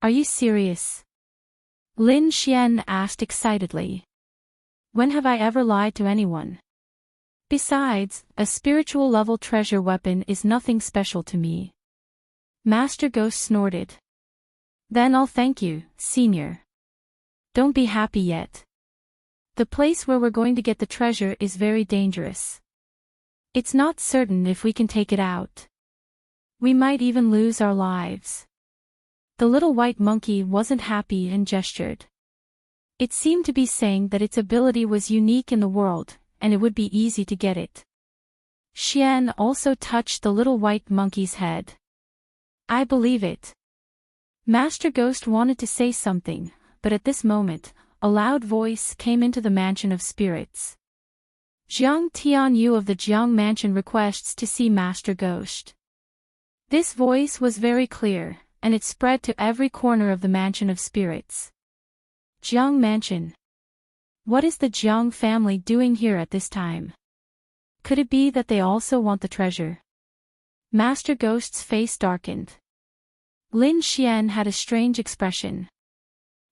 "Are you serious?" Lin Xian asked excitedly. "When have I ever lied to anyone? Besides, a spiritual level treasure weapon is nothing special to me." Master Ghost snorted. "Then I'll thank you, Senior. Don't be happy yet. The place where we're going to get the treasure is very dangerous. It's not certain if we can take it out. We might even lose our lives." The little white monkey wasn't happy and gestured. It seemed to be saying that its ability was unique in the world, and it would be easy to get it. Xian also touched the little white monkey's head. "I believe it." Master Ghost wanted to say something, but at this moment, a loud voice came into the Mansion of Spirits. "Jiang Tianyu of the Jiang Mansion requests to see Master Ghost." This voice was very clear, and it spread to every corner of the Mansion of Spirits. Jiang Mansion. What is the Jiang family doing here at this time? Could it be that they also want the treasure? Master Ghost's face darkened. Lin Xian had a strange expression.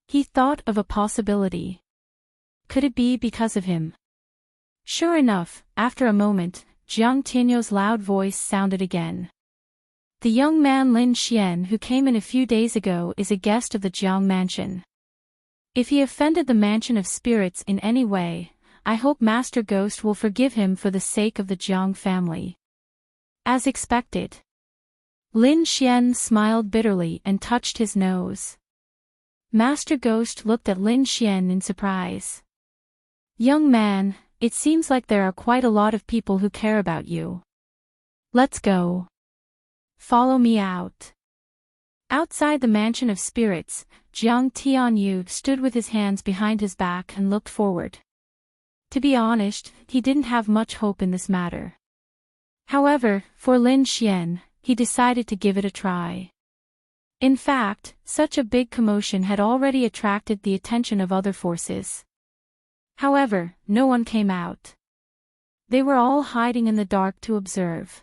He thought of a possibility. Could it be because of him? Sure enough, after a moment, Jiang Tianyu's loud voice sounded again. "The young man Lin Xian who came in a few days ago is a guest of the Jiang Mansion. If he offended the Mansion of Spirits in any way, I hope Master Ghost will forgive him for the sake of the Jiang family." As expected. Lin Xian smiled bitterly and touched his nose. Master Ghost looked at Lin Xian in surprise. "Young man, it seems like there are quite a lot of people who care about you. Let's go. Follow me out." Outside the Mansion of Spirits, Jiang Tianyu stood with his hands behind his back and looked forward. To be honest, he didn't have much hope in this matter. However, for Lin Xian, he decided to give it a try. In fact, such a big commotion had already attracted the attention of other forces. However, no one came out. They were all hiding in the dark to observe.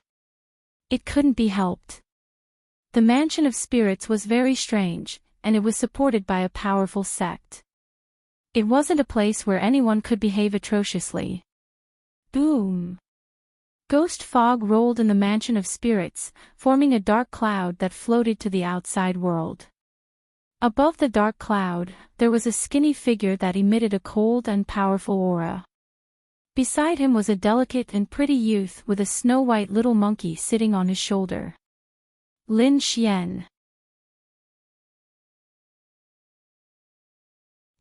It couldn't be helped. The mansion of spirits was very strange, and it was supported by a powerful sect. It wasn't a place where anyone could behave atrociously. Boom! Ghost fog rolled in the mansion of spirits, forming a dark cloud that floated to the outside world. Above the dark cloud, there was a skinny figure that emitted a cold and powerful aura. Beside him was a delicate and pretty youth with a snow-white little monkey sitting on his shoulder. Lin Xian.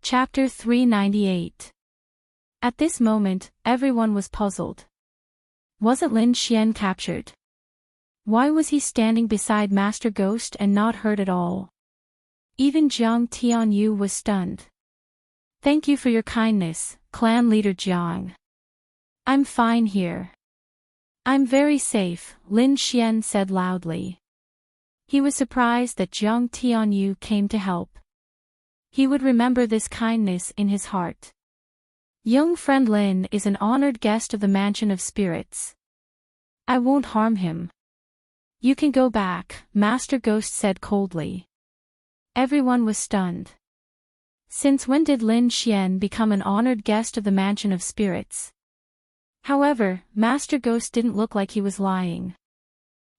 Chapter 398. At this moment, everyone was puzzled. Wasn't Lin Xian captured? Why was he standing beside Master Ghost and not hurt at all? Even Jiang Tianyu was stunned. Thank you for your kindness, clan leader Jiang. I'm fine here. I'm very safe, Lin Xian said loudly. He was surprised that Jiang Tianyu came to help. He would remember this kindness in his heart. Young friend Lin is an honored guest of the Mansion of Spirits. I won't harm him. You can go back, Master Ghost said coldly. Everyone was stunned. Since when did Lin Xian become an honored guest of the Mansion of Spirits? However, Master Ghost didn't look like he was lying.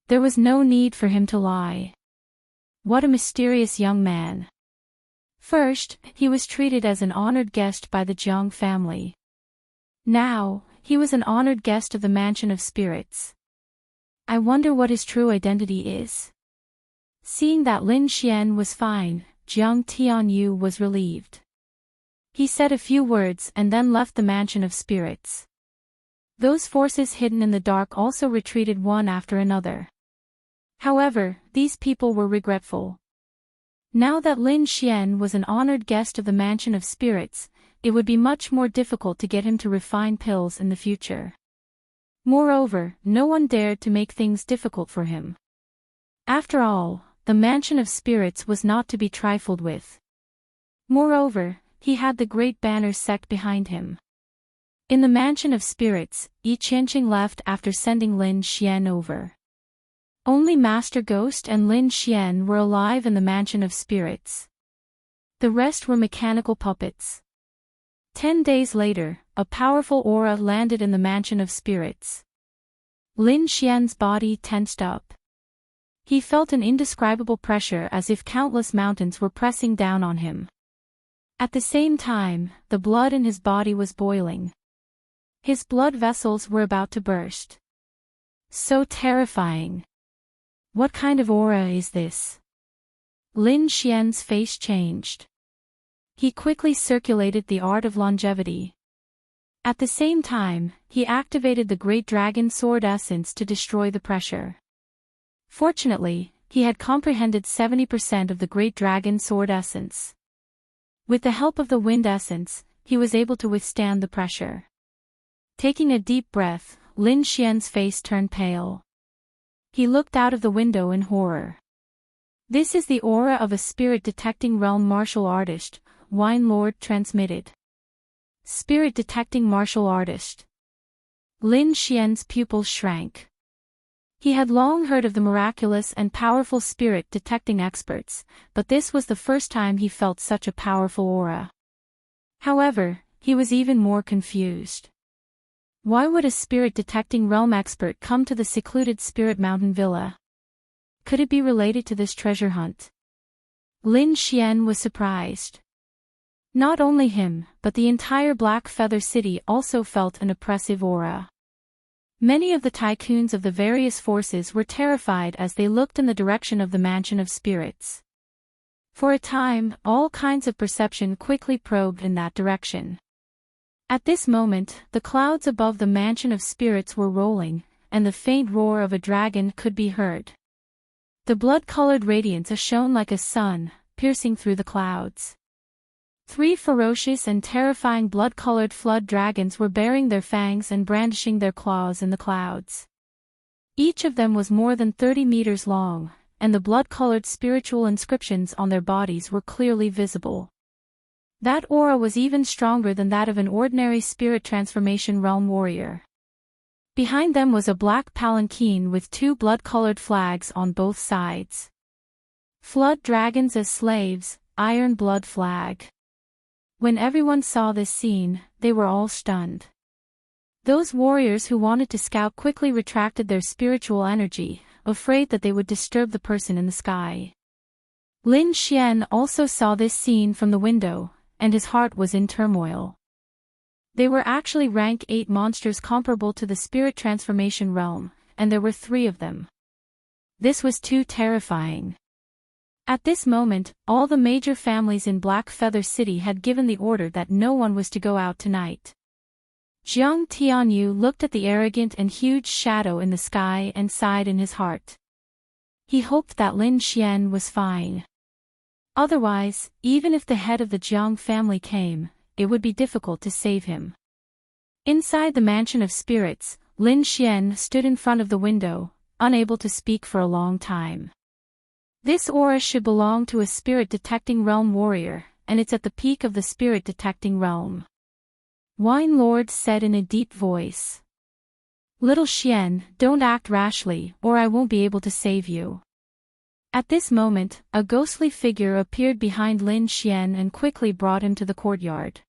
There was no need for him to lie. What a mysterious young man. First, he was treated as an honored guest by the Jiang family. Now, he was an honored guest of the Mansion of Spirits. I wonder what his true identity is. Seeing that Lin Xian was fine, Jiang Tianyu was relieved. He said a few words and then left the Mansion of Spirits. Those forces hidden in the dark also retreated one after another. However, these people were regretful. Now that Lin Xian was an honored guest of the Mansion of Spirits, it would be much more difficult to get him to refine pills in the future. Moreover, no one dared to make things difficult for him. After all, the Mansion of Spirits was not to be trifled with. Moreover, he had the Great Banner sect behind him. In the Mansion of Spirits, Enchanting left after sending Lin Xian over. Only Master Ghost and Lin Xian were alive in the Mansion of Spirits. The rest were mechanical puppets. 10 days later, a powerful aura landed in the Mansion of Spirits. Lin Xian's body tensed up. He felt an indescribable pressure as if countless mountains were pressing down on him. At the same time, the blood in his body was boiling. His blood vessels were about to burst. So terrifying. What kind of aura is this? Lin Xian's face changed. He quickly circulated the art of longevity. At the same time, he activated the Great Dragon Sword Essence to destroy the pressure. Fortunately, he had comprehended 70% of the Great Dragon Sword Essence. With the help of the Wind Essence, he was able to withstand the pressure. Taking a deep breath, Lin Xian's face turned pale. He looked out of the window in horror. This is the aura of a spirit-detecting realm martial artist, Wine Lord transmitted. Spirit-detecting martial artist. Lin Xian's pupils shrank. He had long heard of the miraculous and powerful spirit-detecting experts, but this was the first time he felt such a powerful aura. However, he was even more confused. Why would a spirit-detecting realm expert come to the secluded Spirit Mountain Villa? Could it be related to this treasure hunt? Lin Xian was surprised. Not only him, but the entire Black Feather City also felt an oppressive aura. Many of the tycoons of the various forces were terrified as they looked in the direction of the Mansion of Spirits. For a time, all kinds of perception quickly probed in that direction. At this moment, the clouds above the Mansion of Spirits were rolling, and the faint roar of a dragon could be heard. The blood-colored radiance shone like a sun, piercing through the clouds. 3 ferocious and terrifying blood-colored flood dragons were baring their fangs and brandishing their claws in the clouds. Each of them was more than 30 meters long, and the blood-colored spiritual inscriptions on their bodies were clearly visible. That aura was even stronger than that of an ordinary spirit transformation realm warrior. Behind them was a black palanquin with 2 blood-colored flags on both sides. Flood dragons as slaves, iron blood flag. When everyone saw this scene, they were all stunned. Those warriors who wanted to scout quickly retracted their spiritual energy, afraid that they would disturb the person in the sky. Lin Xian also saw this scene from the window, and his heart was in turmoil. They were actually rank 8 monsters comparable to the spirit transformation realm, and there were 3 of them. This was too terrifying. At this moment, all the major families in Black Feather City had given the order that no one was to go out tonight. Jiang Tianyu looked at the arrogant and huge shadow in the sky and sighed in his heart. He hoped that Lin Xian was fine. Otherwise, even if the head of the Jiang family came, it would be difficult to save him. Inside the Mansion of Spirits, Lin Xian stood in front of the window, unable to speak for a long time. This aura should belong to a spirit-detecting realm warrior, and it's at the peak of the spirit-detecting realm. Wine Lord said in a deep voice. Little Xian, don't act rashly, or I won't be able to save you. At this moment, a ghostly figure appeared behind Lin Xian and quickly brought him to the courtyard.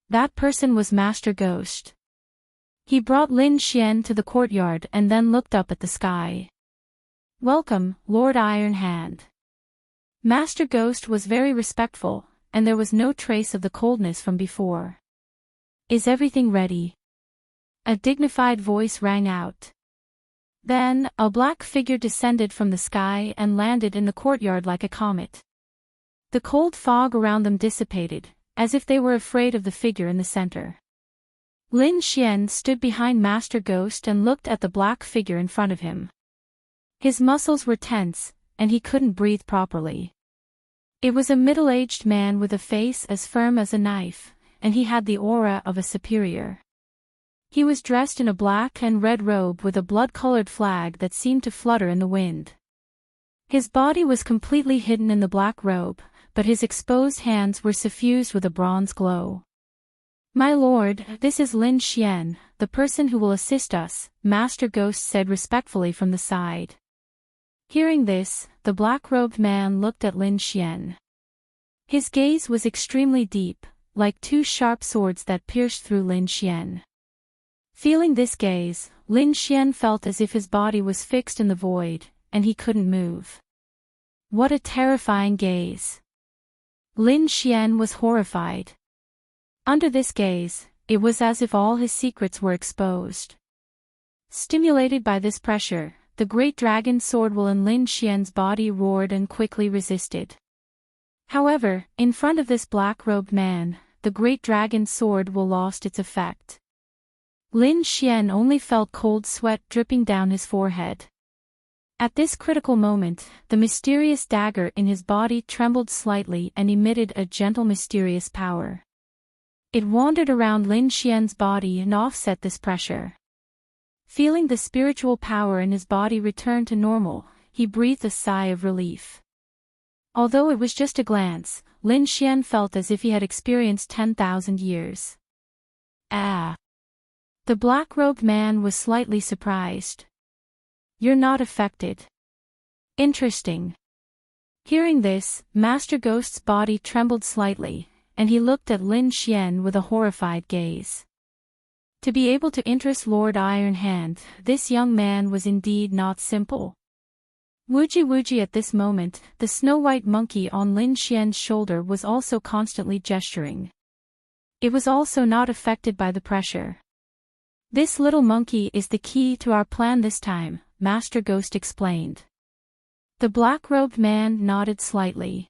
That person was Master Ghost. He brought Lin Xian to the courtyard and then looked up at the sky. Welcome, Lord Iron Hand. Master Ghost was very respectful, and there was no trace of the coldness from before. Is everything ready? A dignified voice rang out. Then, a black figure descended from the sky and landed in the courtyard like a comet. The cold fog around them dissipated, as if they were afraid of the figure in the center. Lin Xian stood behind Master Ghost and looked at the black figure in front of him. His muscles were tense, and he couldn't breathe properly. It was a middle-aged man with a face as firm as a knife, and he had the aura of a superior. He was dressed in a black and red robe with a blood-colored flag that seemed to flutter in the wind. His body was completely hidden in the black robe, but his exposed hands were suffused with a bronze glow. My lord, this is Lin Xian, the person who will assist us, Master Ghost said respectfully from the side. Hearing this, the black-robed man looked at Lin Xian. His gaze was extremely deep, like 2 sharp swords that pierced through Lin Xian. Feeling this gaze, Lin Xian felt as if his body was fixed in the void, and he couldn't move. What a terrifying gaze! Lin Xian was horrified. Under this gaze, it was as if all his secrets were exposed. Stimulated by this pressure, the great dragon sword will in Lin Xian's body roared and quickly resisted. However, in front of this black-robed man, the great dragon sword will lost its effect. Lin Xian only felt cold sweat dripping down his forehead. At this critical moment, the mysterious dagger in his body trembled slightly and emitted a gentle mysterious power. It wandered around Lin Xian's body and offset this pressure. Feeling the spiritual power in his body return to normal, he breathed a sigh of relief. Although it was just a glance, Lin Xian felt as if he had experienced 10,000 years. Ah! The black-robed man was slightly surprised. You're not affected. Interesting. Hearing this, Master Ghost's body trembled slightly, and he looked at Lin Xian with a horrified gaze. To be able to interest Lord Iron Hand, this young man was indeed not simple. Wooji at this moment, the snow-white monkey on Lin Xian's shoulder was also constantly gesturing. It was also not affected by the pressure. This little monkey is the key to our plan this time, Master Ghost explained. The black-robed man nodded slightly.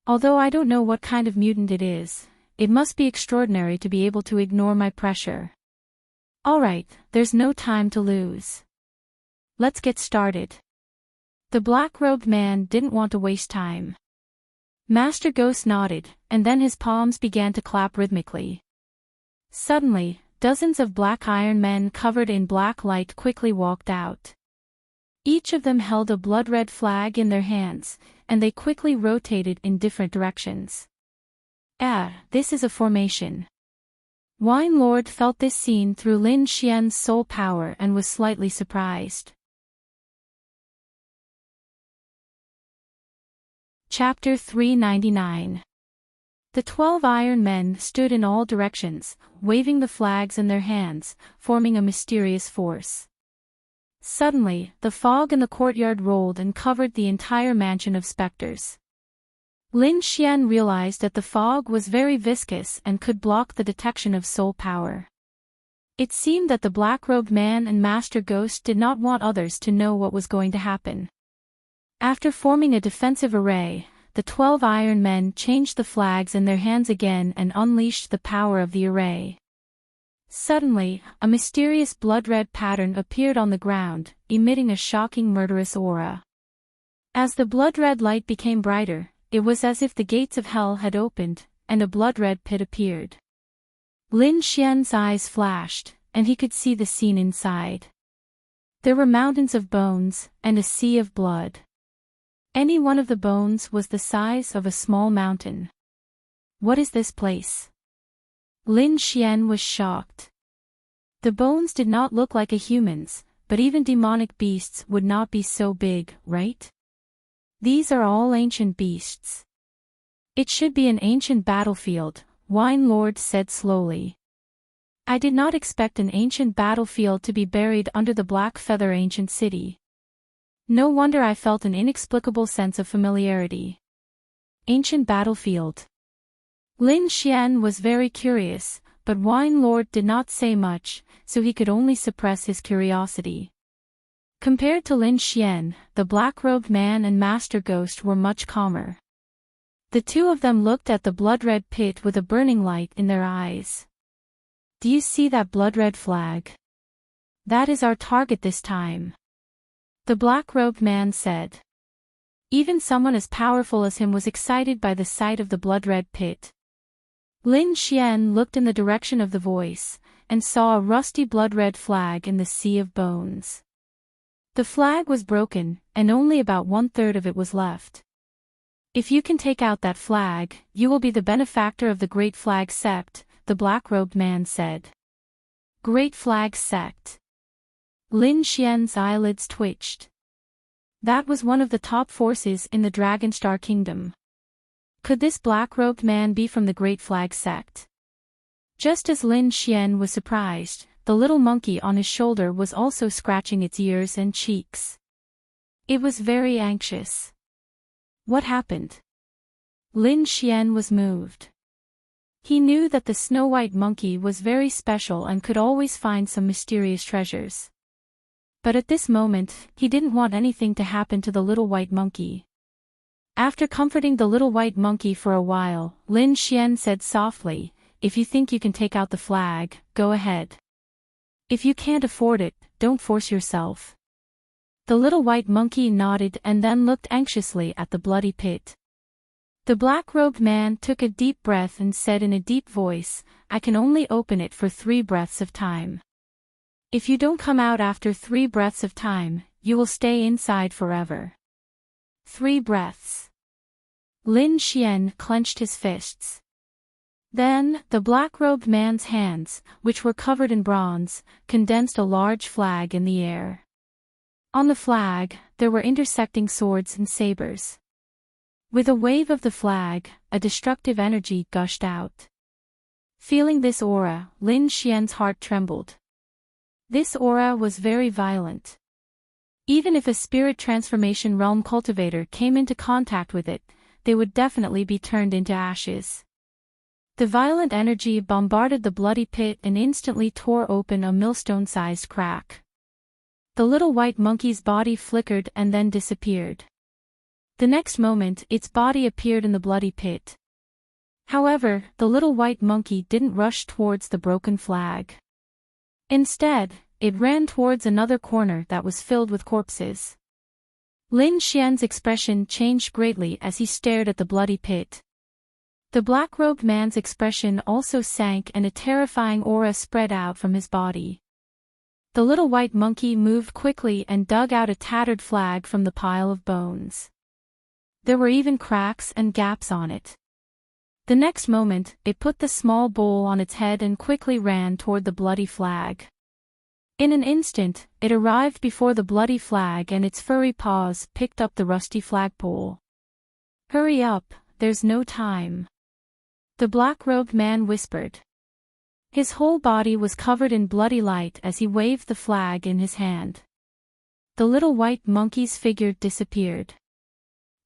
Although I don't know what kind of mutant it is, it must be extraordinary to be able to ignore my pressure. Alright, there's no time to lose. Let's get started. The black-robed man didn't want to waste time. Master Ghost nodded, and then his palms began to clap rhythmically. Suddenly, dozens of black iron men covered in black light quickly walked out. Each of them held a blood-red flag in their hands, and they quickly rotated in different directions. Ah, this is a formation. Wine Lord felt this scene through Lin Xian's soul power and was slightly surprised. Chapter 399. The 12 Iron Men stood in all directions, waving the flags in their hands, forming a mysterious force. Suddenly, the fog in the courtyard rolled and covered the entire mansion of specters. Lin Xian realized that the fog was very viscous and could block the detection of soul power. It seemed that the black-robed man and Master Ghost did not want others to know what was going to happen. After forming a defensive array, the 12 Iron Men changed the flags in their hands again and unleashed the power of the array. Suddenly, a mysterious blood-red pattern appeared on the ground, emitting a shocking murderous aura. As the blood-red light became brighter, it was as if the gates of hell had opened, and a blood-red pit appeared. Lin Xian's eyes flashed, and he could see the scene inside. There were mountains of bones, and a sea of blood. Any one of the bones was the size of a small mountain. What is this place? Lin Xian was shocked. The bones did not look like a human's, but even demonic beasts would not be so big, right? These are all ancient beasts. It should be an ancient battlefield, Wine Lord said slowly. I did not expect an ancient battlefield to be buried under the Black Feather ancient city. No wonder I felt an inexplicable sense of familiarity. Ancient battlefield. Lin Xian was very curious, but Wine Lord did not say much, so he could only suppress his curiosity. Compared to Lin Xian, the black-robed man and Master Ghost were much calmer. The two of them looked at the blood-red pit with a burning light in their eyes. Do you see that blood-red flag? That is our target this time. The black-robed man said. Even someone as powerful as him was excited by the sight of the blood-red pit. Lin Xian looked in the direction of the voice, and saw a rusty blood-red flag in the sea of bones. The flag was broken, and only about 1/3 of it was left. If you can take out that flag, you will be the benefactor of the Great Flag Sect, the black-robed man said. Great Flag Sect. Lin Xian's eyelids twitched. That was one of the top forces in the Dragonstar Kingdom. Could this black-robed man be from the Great Flag Sect? Just as Lin Xian was surprised, the little monkey on his shoulder was also scratching its ears and cheeks. It was very anxious. What happened? Lin Xian was moved. He knew that the snow-white monkey was very special and could always find some mysterious treasures. But at this moment, he didn't want anything to happen to the little white monkey. After comforting the little white monkey for a while, Lin Xian said softly, "If you think you can take out the flag, go ahead. If you can't afford it, don't force yourself." The little white monkey nodded and then looked anxiously at the bloody pit. The black-robed man took a deep breath and said in a deep voice, "I can only open it for 3 breaths of time. If you don't come out after 3 breaths of time, you will stay inside forever." 3 breaths. Lin Xian clenched his fists. Then, the black-robed man's hands, which were covered in bronze, condensed a large flag in the air. On the flag, there were intersecting swords and sabers. With a wave of the flag, a destructive energy gushed out. Feeling this aura, Lin Xian's heart trembled. This aura was very violent. Even if a spirit transformation realm cultivator came into contact with it, they would definitely be turned into ashes. The violent energy bombarded the bloody pit and instantly tore open a millstone-sized crack. The little white monkey's body flickered and then disappeared. The next moment, its body appeared in the bloody pit. However, the little white monkey didn't rush towards the broken flag. Instead, it ran towards another corner that was filled with corpses. Lin Xian's expression changed greatly as he stared at the bloody pit. The black-robed man's expression also sank and a terrifying aura spread out from his body. The little white monkey moved quickly and dug out a tattered flag from the pile of bones. There were even cracks and gaps on it. The next moment, it put the small bowl on its head and quickly ran toward the bloody flag. In an instant, it arrived before the bloody flag and its furry paws picked up the rusty flagpole. "Hurry up, there's no time," the black-robed man whispered. His whole body was covered in bloody light as he waved the flag in his hand. The little white monkey's figure disappeared.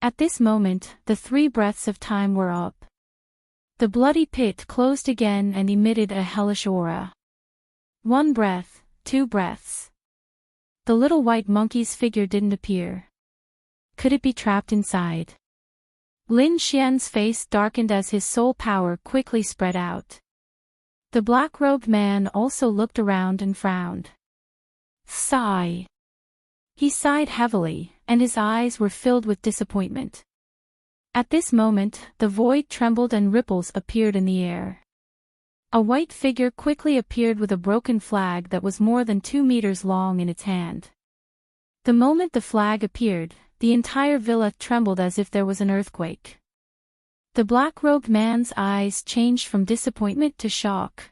At this moment, the 3 breaths of time were up. The bloody pit closed again and emitted a hellish aura. 1 breath, 2 breaths. The little white monkey's figure didn't appear. Could it be trapped inside? Lin Xian's face darkened as his soul power quickly spread out. The black-robed man also looked around and frowned. Sigh. He sighed heavily, and his eyes were filled with disappointment. At this moment, the void trembled and ripples appeared in the air. A white figure quickly appeared with a broken flag that was more than 2 meters long in its hand. The moment the flag appeared, the entire villa trembled as if there was an earthquake. The black-robed man's eyes changed from disappointment to shock.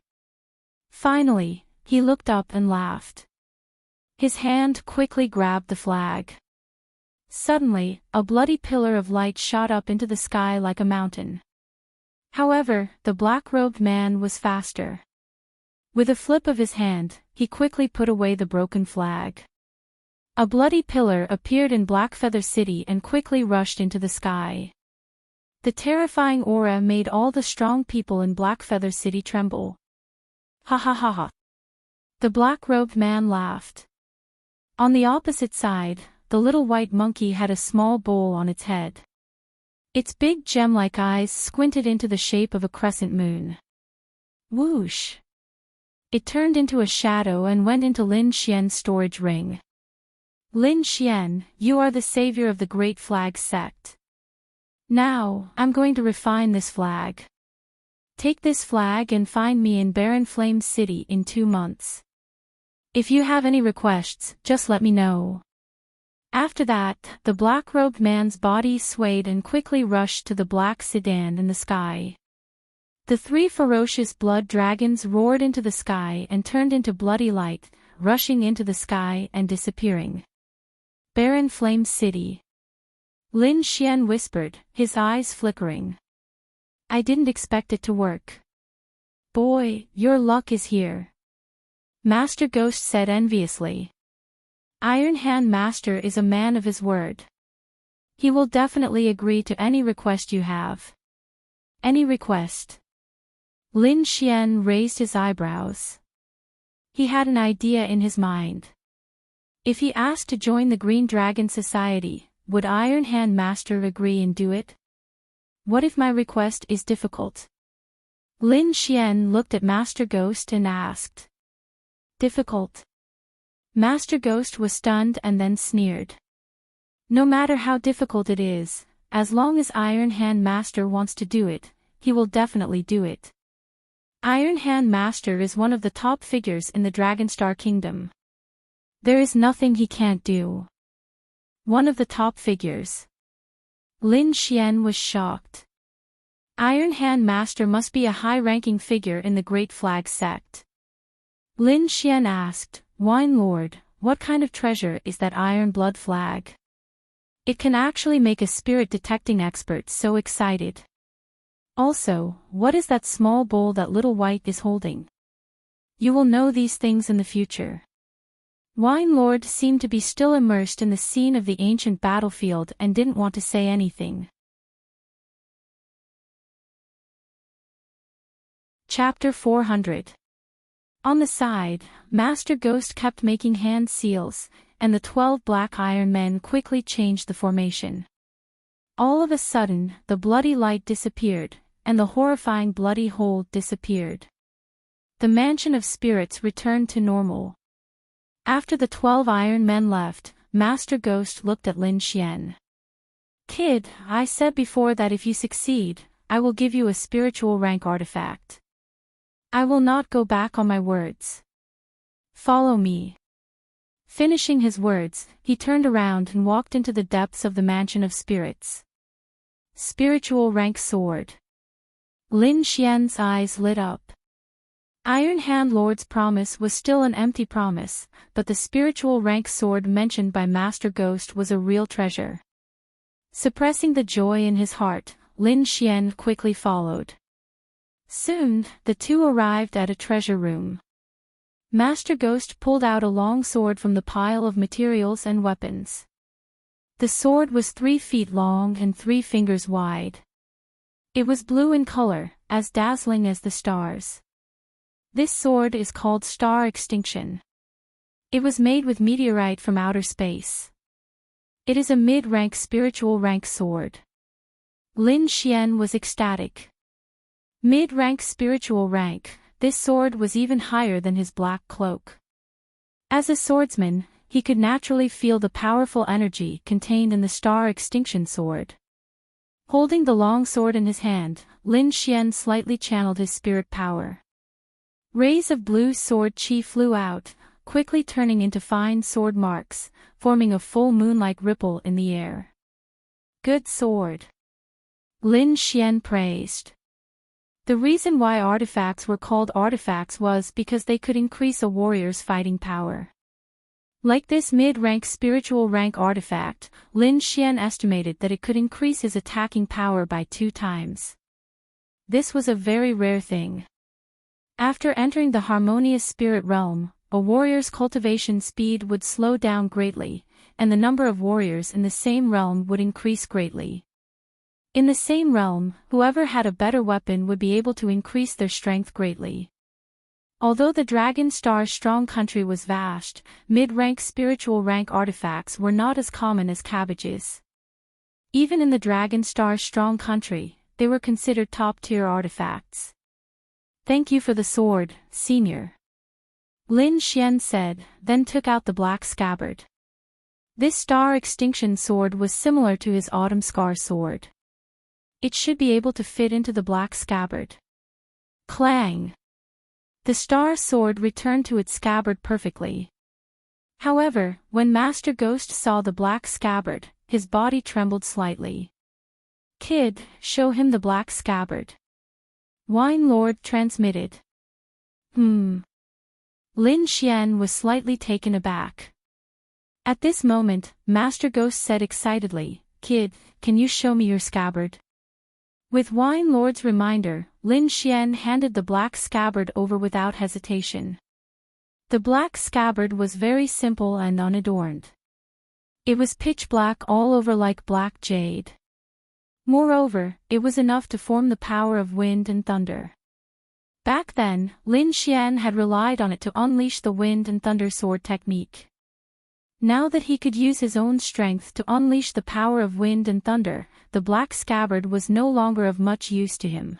Finally, he looked up and laughed. His hand quickly grabbed the flag. Suddenly, a bloody pillar of light shot up into the sky like a mountain. However, the black-robed man was faster. With a flip of his hand, he quickly put away the broken flag. A bloody pillar appeared in Blackfeather City and quickly rushed into the sky. The terrifying aura made all the strong people in Blackfeather City tremble. Ha ha ha ha. The black-robed man laughed. On the opposite side, the little white monkey had a small bowl on its head. Its big gem-like eyes squinted into the shape of a crescent moon. Whoosh! It turned into a shadow and went into Lin Xian's storage ring. Lin Xian, you are the savior of the Great Flag sect. Now, I'm going to refine this flag. Take this flag and find me in Barren Flame City in 2 months. If you have any requests, just let me know. After that, the black-robed man's body swayed and quickly rushed to the black sedan in the sky. The 3 ferocious blood dragons roared into the sky and turned into bloody light, rushing into the sky and disappearing. Barren Flame City. Lin Xian whispered, his eyes flickering. I didn't expect it to work. Boy, your luck is here. Master Ghost said enviously. Iron Hand Master is a man of his word. He will definitely agree to any request you have. Any request? Lin Xian raised his eyebrows. He had an idea in his mind. If he asked to join the Green Dragon Society, would Iron Hand Master agree and do it? What if my request is difficult? Lin Xian looked at Master Ghost and asked. Difficult? Master Ghost was stunned and then sneered. No matter how difficult it is, as long as Iron Hand Master wants to do it, he will definitely do it. Iron Hand Master is one of the top figures in the Dragonstar Kingdom. There is nothing he can't do. One of the top figures. Lin Xian was shocked. Iron Hand Master must be a high-ranking figure in the Great Flag sect. Lin Xian asked, Wine Lord, what kind of treasure is that iron blood flag? It can actually make a spirit detecting expert so excited. Also, what is that small bowl that Little White is holding? You will know these things in the future. Wine Lord seemed to be still immersed in the scene of the ancient battlefield and didn't want to say anything. Chapter 400. On the side, Master Ghost kept making hand seals, and the 12 black iron men quickly changed the formation. All of a sudden, the bloody light disappeared, and the horrifying bloody hole disappeared. The mansion of spirits returned to normal. After the 12 iron men left, Master Ghost looked at Lin Xian. Kid, I said before that if you succeed, I will give you a spiritual rank artifact. I will not go back on my words. Follow me. Finishing his words, he turned around and walked into the depths of the Mansion of Spirits. Spiritual rank sword. Lin Xian's eyes lit up. Iron Hand Lord's promise was still an empty promise, but the spiritual rank sword mentioned by Master Ghost was a real treasure. Suppressing the joy in his heart, Lin Xian quickly followed. Soon, the two arrived at a treasure room. Master Ghost pulled out a long sword from the pile of materials and weapons. The sword was 3 feet long and 3 fingers wide. It was blue in color, as dazzling as the stars. This sword is called Star Extinction. It was made with meteorite from outer space. It is a mid-rank spiritual rank sword. Lin Xian was ecstatic. Mid-rank spiritual rank, this sword was even higher than his black cloak. As a swordsman, he could naturally feel the powerful energy contained in the Star Extinction sword. Holding the long sword in his hand, Lin Xian slightly channeled his spirit power. Rays of blue sword chi flew out, quickly turning into fine sword marks, forming a full moon-like ripple in the air. Good sword. Lin Xian praised. The reason why artifacts were called artifacts was because they could increase a warrior's fighting power. Like this mid-rank spiritual rank artifact, Lin Xian estimated that it could increase his attacking power by 2 times. This was a very rare thing. After entering the harmonious spirit realm, a warrior's cultivation speed would slow down greatly, and the number of warriors in the same realm would increase greatly. In the same realm, whoever had a better weapon would be able to increase their strength greatly. Although the Dragon Star Strong country was vast, mid-rank spiritual rank artifacts were not as common as cabbages. Even in the Dragon Star Strong country, they were considered top-tier artifacts. Thank you for the sword, Senior. Lin Xian said, then took out the black scabbard. This Star Extinction sword was similar to his Autumn Scar sword. It should be able to fit into the black scabbard. Clang! The star sword returned to its scabbard perfectly. However, when Master Ghost saw the black scabbard, his body trembled slightly. Kid, show him the black scabbard. Wine Lord transmitted. Lin Xian was slightly taken aback. At this moment, Master Ghost said excitedly, Kid, can you show me your scabbard? With Wine Lord's reminder, Lin Xian handed the black scabbard over without hesitation. The black scabbard was very simple and unadorned. It was pitch black all over like black jade. Moreover, it was enough to form the power of wind and thunder. Back then, Lin Xian had relied on it to unleash the wind and thunder sword technique. Now that he could use his own strength to unleash the power of wind and thunder, the black scabbard was no longer of much use to him.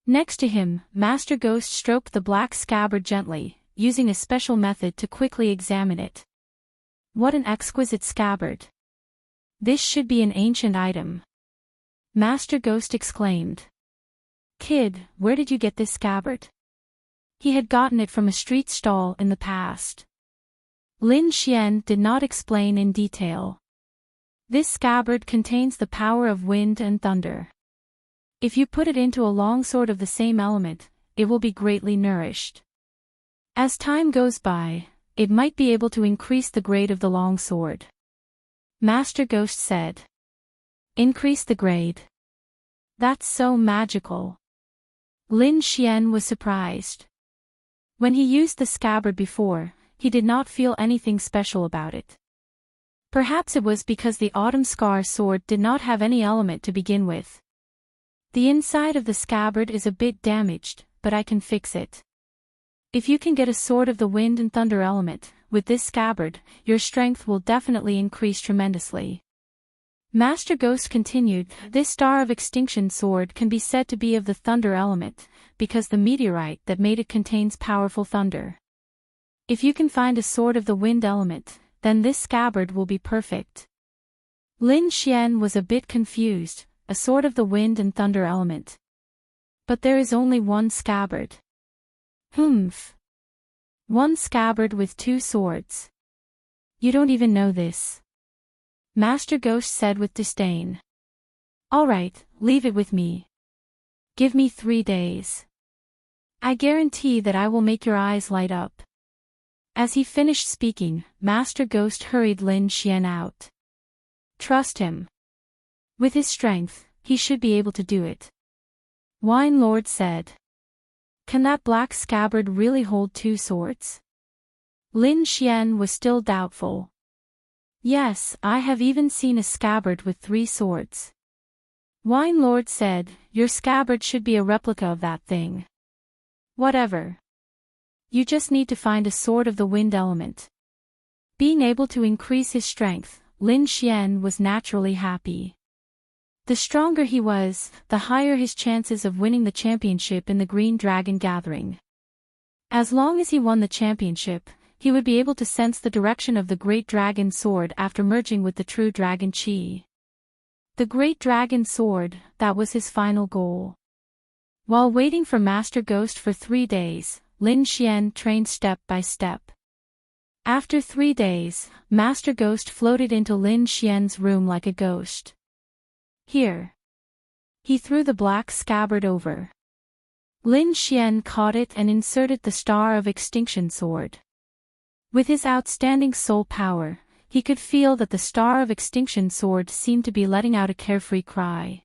Next to him, Master Ghost stroked the black scabbard gently, using a special method to quickly examine it. What an exquisite scabbard! This should be an ancient item. Master Ghost exclaimed. Kid, where did you get this scabbard? He had gotten it from a street stall in the past. Lin Xian did not explain in detail. This scabbard contains the power of wind and thunder. If you put it into a longsword of the same element, it will be greatly nourished. As time goes by, it might be able to increase the grade of the longsword. Master Ghost said. Increase the grade. That's so magical. Lin Xian was surprised. When he used the scabbard before, he did not feel anything special about it. Perhaps it was because the Autumn Scar sword did not have any element to begin with. The inside of the scabbard is a bit damaged, but I can fix it. If you can get a sword of the wind and thunder element, with this scabbard, your strength will definitely increase tremendously. Master Ghost continued, this Star of Extinction sword can be said to be of the thunder element, because the meteorite that made it contains powerful thunder. If you can find a sword of the wind element, then this scabbard will be perfect. Lin Xian was a bit confused, a sword of the wind and thunder element. But there is only one scabbard. One scabbard with 2 swords. You don't even know this. Master Ghost said with disdain. Alright, leave it with me. Give me 3 days. I guarantee that I will make your eyes light up. As he finished speaking, Master Ghost hurried Lin Xian out. Trust him. With his strength, he should be able to do it. Wine Lord said. Can that black scabbard really hold 2 swords? Lin Xian was still doubtful. Yes, I have even seen a scabbard with 3 swords. Wine Lord said, your scabbard should be a replica of that thing. Whatever. You just need to find a sword of the wind element. Being able to increase his strength, Lin Xian was naturally happy. The stronger he was, the higher his chances of winning the championship in the Green Dragon Gathering. As long as he won the championship, he would be able to sense the direction of the Great Dragon Sword after merging with the True Dragon Chi. The Great Dragon Sword, that was his final goal. While waiting for Master Ghost for 3 days, Lin Xian trained step by step. After 3 days, Master Ghost floated into Lin Xian's room like a ghost. Here. He threw the black scabbard over. Lin Xian caught it and inserted the Star of Extinction sword. With his outstanding soul power, he could feel that the Star of Extinction sword seemed to be letting out a carefree cry.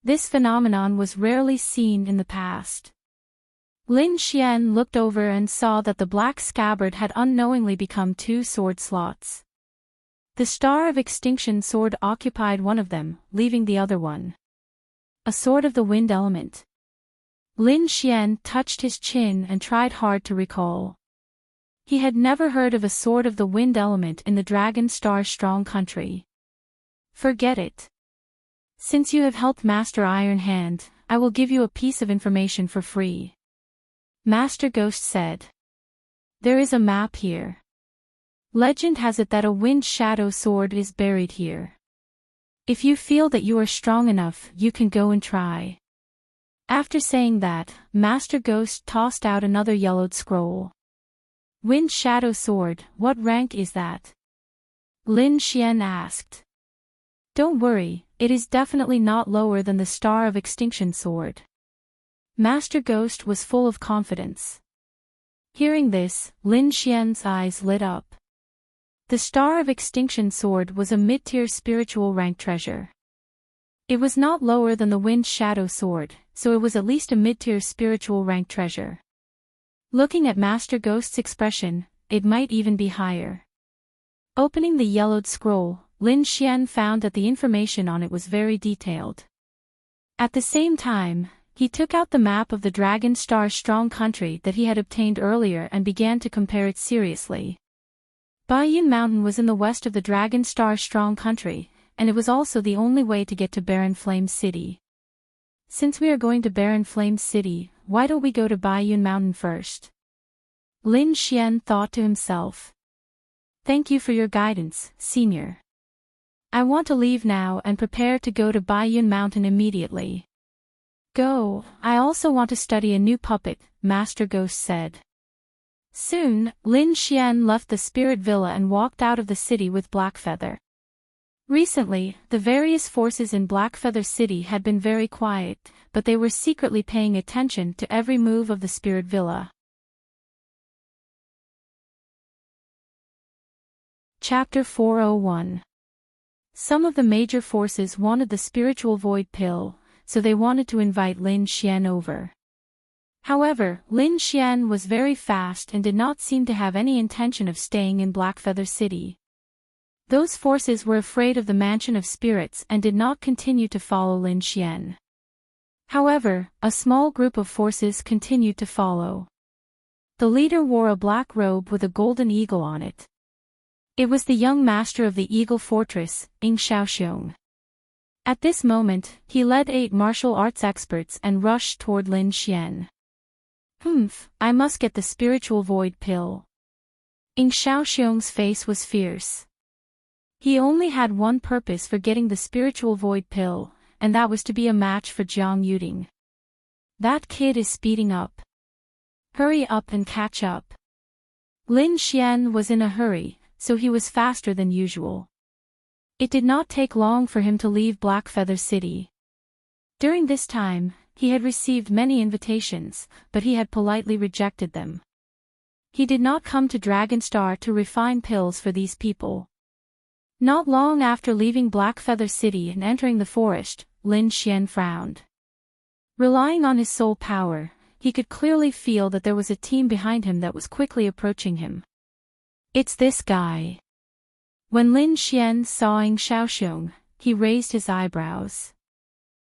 This phenomenon was rarely seen in the past. Lin Xian looked over and saw that the black scabbard had unknowingly become 2 sword slots. The Star of Extinction sword occupied one of them, leaving the other one. A sword of the wind element. Lin Xian touched his chin and tried hard to recall. He had never heard of a sword of the wind element in the Dragon Star Strong country. Forget it. Since you have helped Master Iron Hand, I will give you a piece of information for free. Master Ghost said. There is a map here. Legend has it that a wind shadow sword is buried here. If you feel that you are strong enough, you can go and try. After saying that, Master Ghost tossed out another yellowed scroll. Wind shadow sword, what rank is that? Lin Xian asked. Don't worry, it is definitely not lower than the Star of Extinction sword. Master Ghost was full of confidence. Hearing this, Lin Xian's eyes lit up. The Star of Extinction sword was a mid-tier spiritual rank treasure. It was not lower than the Wind Shadow sword, so it was at least a mid-tier spiritual rank treasure. Looking at Master Ghost's expression, it might even be higher. Opening the yellowed scroll, Lin Xian found that the information on it was very detailed. At the same time, he took out the map of the Dragon Star Strong country that he had obtained earlier and began to compare it seriously. Baiyun Mountain was in the west of the Dragon Star Strong country, and it was also the only way to get to Barren Flame City. Since we are going to Barren Flame City, why don't we go to Baiyun Mountain first? Lin Xian thought to himself. Thank you for your guidance, Senior. I want to leave now and prepare to go to Baiyun Mountain immediately. Go, I also want to study a new puppet, Master Ghost said. Soon, Lin Xian left the Spirit Villa and walked out of the city with Blackfeather. Recently, the various forces in Blackfeather City had been very quiet, but they were secretly paying attention to every move of the Spirit Villa. Chapter 401. Some of the major forces wanted the Spiritual Void Pill, so they wanted to invite Lin Xian over. However, Lin Xian was very fast and did not seem to have any intention of staying in Blackfeather City. Those forces were afraid of the Mansion of Spirits and did not continue to follow Lin Xian. However, a small group of forces continued to follow. The leader wore a black robe with a golden eagle on it. It was the young master of the Eagle Fortress, Xiaoxiong. At this moment, he led 8 martial arts experts and rushed toward Lin Xian. I must get the Spiritual Void Pill. Xiaoxiong's face was fierce. He only had one purpose for getting the Spiritual Void Pill, and that was to be a match for Jiang Yuding. That kid is speeding up. Hurry up and catch up. Lin Xian was in a hurry, so he was faster than usual. It did not take long for him to leave Blackfeather City. During this time, he had received many invitations, but he had politely rejected them. He did not come to Dragonstar to refine pills for these people. Not long after leaving Blackfeather City and entering the forest, Lin Xian frowned. Relying on his soul power, he could clearly feel that there was a team behind him that was quickly approaching him. It's this guy. When Lin Xian saw Ying Xiaoxiong, he raised his eyebrows.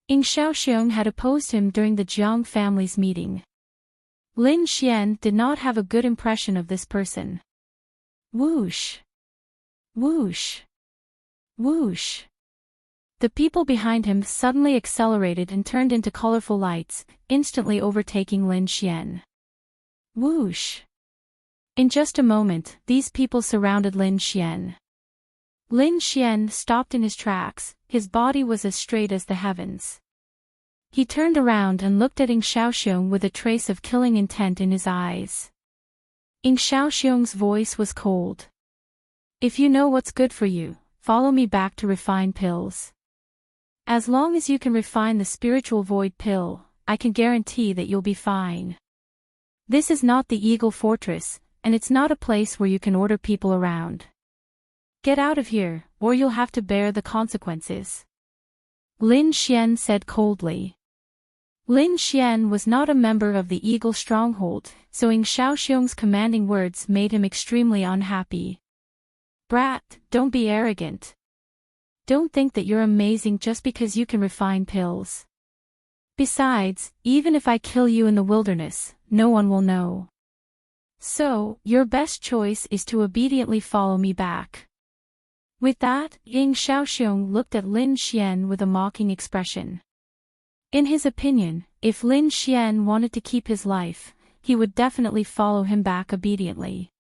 Ying Xiaoxiong had opposed him during the Jiang family's meeting. Lin Xian did not have a good impression of this person. Whoosh! Whoosh! Whoosh! The people behind him suddenly accelerated and turned into colorful lights, instantly overtaking Lin Xian. Whoosh! In just a moment, these people surrounded Lin Xian. Lin Xian stopped in his tracks, his body was as straight as the heavens. He turned around and looked at Ying Xiaoxiong with a trace of killing intent in his eyes. Ying Xiaoxiong's voice was cold. If you know what's good for you, follow me back to refine pills. As long as you can refine the spiritual void pill, I can guarantee that you'll be fine. This is not the Eagle Fortress, and it's not a place where you can order people around. Get out of here, or you'll have to bear the consequences. Lin Xian said coldly. Lin Xian was not a member of the Eagle Stronghold, so Ying Xiaoxiong's commanding words made him extremely unhappy. Brat, don't be arrogant. Don't think that you're amazing just because you can refine pills. Besides, even if I kill you in the wilderness, no one will know. So, your best choice is to obediently follow me back. With that, Ying Xiaoxiong looked at Lin Xian with a mocking expression. In his opinion, if Lin Xian wanted to keep his life, he would definitely follow him back obediently.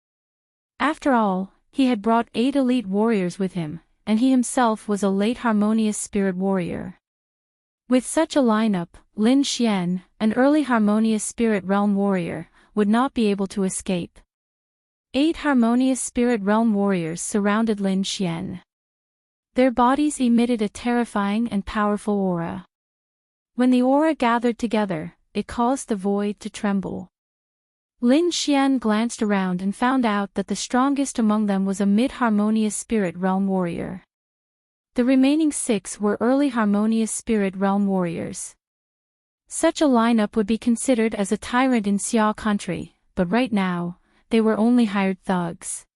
After all, he had brought 8 elite warriors with him, and he himself was a late harmonious spirit warrior. With such a lineup, Lin Xian, an early harmonious spirit realm warrior, would not be able to escape. 8 harmonious spirit realm warriors surrounded Lin Xian. Their bodies emitted a terrifying and powerful aura. When the aura gathered together, it caused the void to tremble. Lin Xian glanced around and found out that the strongest among them was a mid-harmonious spirit realm warrior. The remaining 6 were early harmonious spirit realm warriors. Such a lineup would be considered as a tyrant in Xia country, but right now, they were only hired thugs.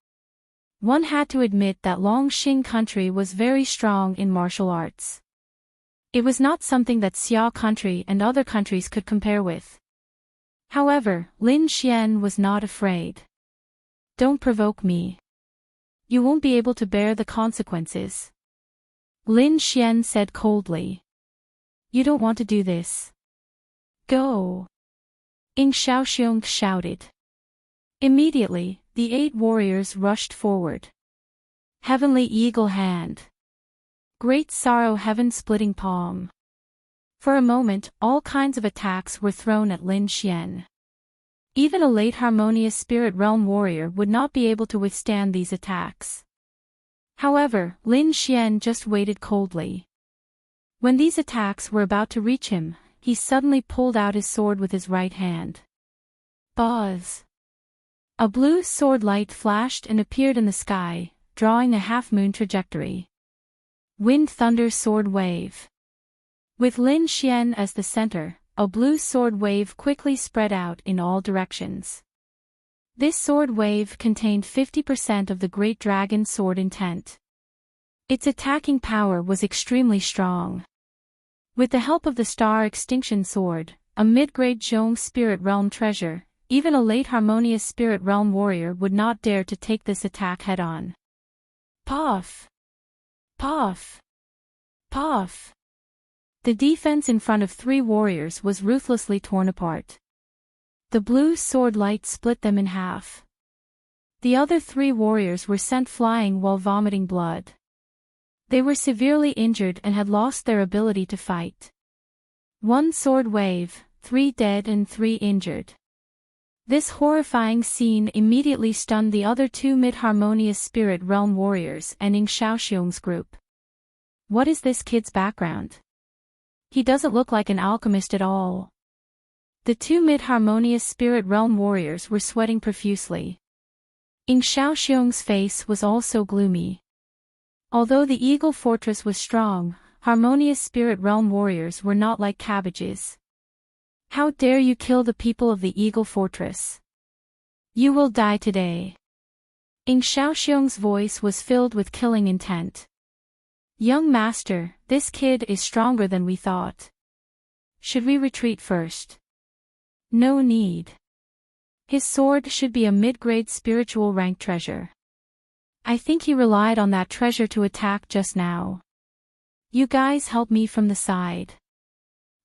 One had to admit that Longxing country was very strong in martial arts. It was not something that Xia country and other countries could compare with. However, Lin Xian was not afraid. Don't provoke me. You won't be able to bear the consequences. Lin Xian said coldly. You don't want to do this. Go. Ying Xiaoxiong shouted. Immediately, the 8 warriors rushed forward. Heavenly Eagle Hand. Great Sorrow Heaven-splitting Palm. For a moment, all kinds of attacks were thrown at Lin Xian. Even a late harmonious spirit realm warrior would not be able to withstand these attacks. However, Lin Xian just waited coldly. When these attacks were about to reach him, he suddenly pulled out his sword with his right hand. Buzz! A blue sword light flashed and appeared in the sky, drawing a half-moon trajectory. Wind Thunder Sword Wave. With Lin Xian as the center, a blue sword wave quickly spread out in all directions. This sword wave contained 50% of the Great Dragon Sword intent. Its attacking power was extremely strong. With the help of the Star Extinction Sword, a mid-grade Zhong Spirit Realm treasure, even a late harmonious Spirit Realm warrior would not dare to take this attack head-on. Puff! Puff! Puff! The defense in front of 3 warriors was ruthlessly torn apart. The blue sword light split them in half. The other 3 warriors were sent flying while vomiting blood. They were severely injured and had lost their ability to fight. 1 sword wave, 3 dead and 3 injured. This horrifying scene immediately stunned the other 2 mid-harmonious spirit realm warriors and Ying Xiaoxiong's group. What is this kid's background? He doesn't look like an alchemist at all. The two mid-harmonious spirit realm warriors were sweating profusely. Ing Xiaoxiong's face was also gloomy. Although the Eagle Fortress was strong, harmonious spirit realm warriors were not like cabbages. How dare you kill the people of the Eagle Fortress? You will die today. Ing Xiaoxiong's voice was filled with killing intent. Young master, this kid is stronger than we thought. Should we retreat first? No need. His sword should be a mid-grade spiritual rank treasure. I think he relied on that treasure to attack just now. You guys help me from the side.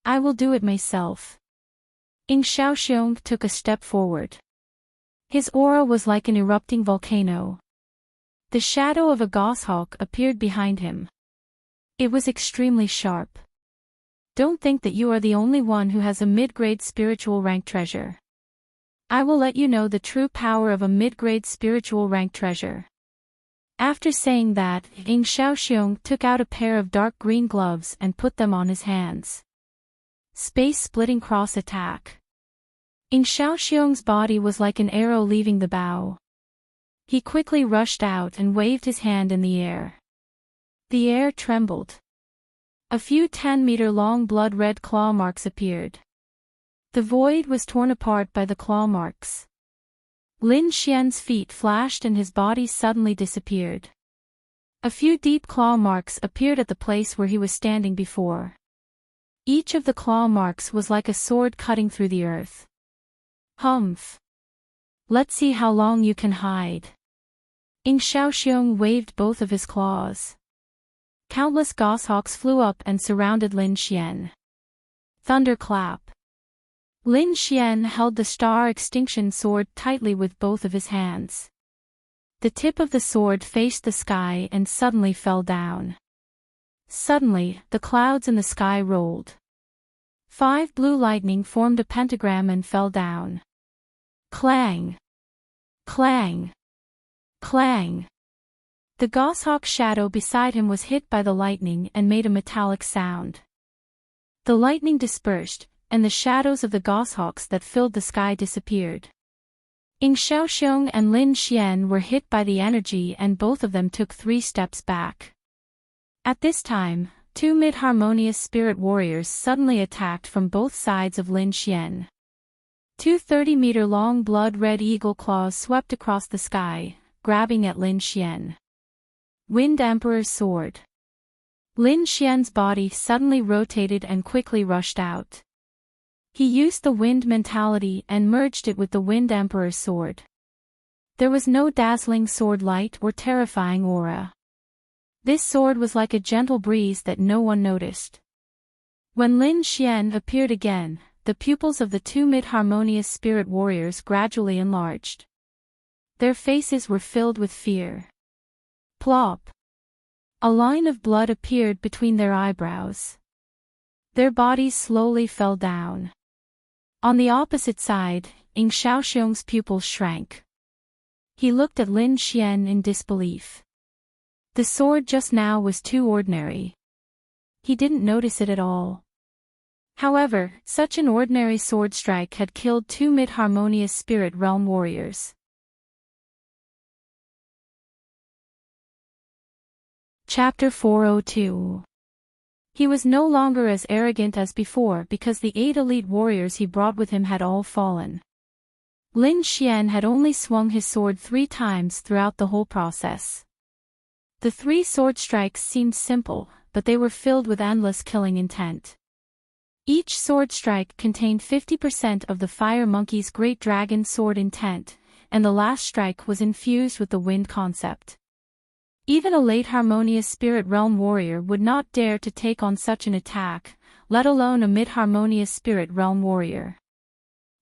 I will do it myself. Ing Xiaoxiong took a step forward. His aura was like an erupting volcano. The shadow of a goshawk appeared behind him. It was extremely sharp. Don't think that you are the only one who has a mid-grade spiritual rank treasure. I will let you know the true power of a mid-grade spiritual rank treasure. After saying that, Ing Xiaoxiong took out a pair of dark green gloves and put them on his hands. Space-splitting cross attack. Ing Xiaoxiong's body was like an arrow leaving the bow. He quickly rushed out and waved his hand in the air. The air trembled. A few 10-meter-long blood-red claw marks appeared. The void was torn apart by the claw marks. Lin Xian's feet flashed and his body suddenly disappeared. A few deep claw marks appeared at the place where he was standing before. Each of the claw marks was like a sword cutting through the earth. Humph. Let's see how long you can hide. Ing Xiaoxiong waved both of his claws. Countless goshawks flew up and surrounded Lin Xian. Thunderclap. Lin Xian held the star extinction sword tightly with both of his hands. The tip of the sword faced the sky and suddenly fell down. Suddenly, the clouds in the sky rolled. 5 blue lightning formed a pentagram and fell down. Clang! Clang! Clang! The goshawk shadow beside him was hit by the lightning and made a metallic sound. The lightning dispersed, and the shadows of the goshawks that filled the sky disappeared. Ing Xiaoxiong and Lin Xian were hit by the energy and both of them took 3 steps back. At this time, 2 mid-harmonious spirit warriors suddenly attacked from both sides of Lin Xian. 2 30-meter-long blood-red eagle claws swept across the sky, grabbing at Lin Xian. Wind Emperor's sword. Lin Xian's body suddenly rotated and quickly rushed out. He used the wind mentality and merged it with the Wind Emperor's sword. There was no dazzling sword light or terrifying aura. This sword was like a gentle breeze that no one noticed. When Lin Xian appeared again, the pupils of the 2 mid-harmonious spirit warriors gradually enlarged. Their faces were filled with fear. Plop! A line of blood appeared between their eyebrows. Their bodies slowly fell down. On the opposite side, Ing Xiaoxiong's pupils shrank. He looked at Lin Xian in disbelief. The sword just now was too ordinary. He didn't notice it at all. However, such an ordinary sword strike had killed 2 mid-harmonious spirit realm warriors. Chapter 402. He was no longer as arrogant as before because the 8 elite warriors he brought with him had all fallen. Lin Xian had only swung his sword 3 times throughout the whole process. The 3 sword strikes seemed simple, but they were filled with endless killing intent. Each sword strike contained 50% of the fire monkey's great dragon sword intent, and the last strike was infused with the wind concept. Even a late harmonious spirit realm warrior would not dare to take on such an attack, let alone a mid-harmonious spirit realm warrior.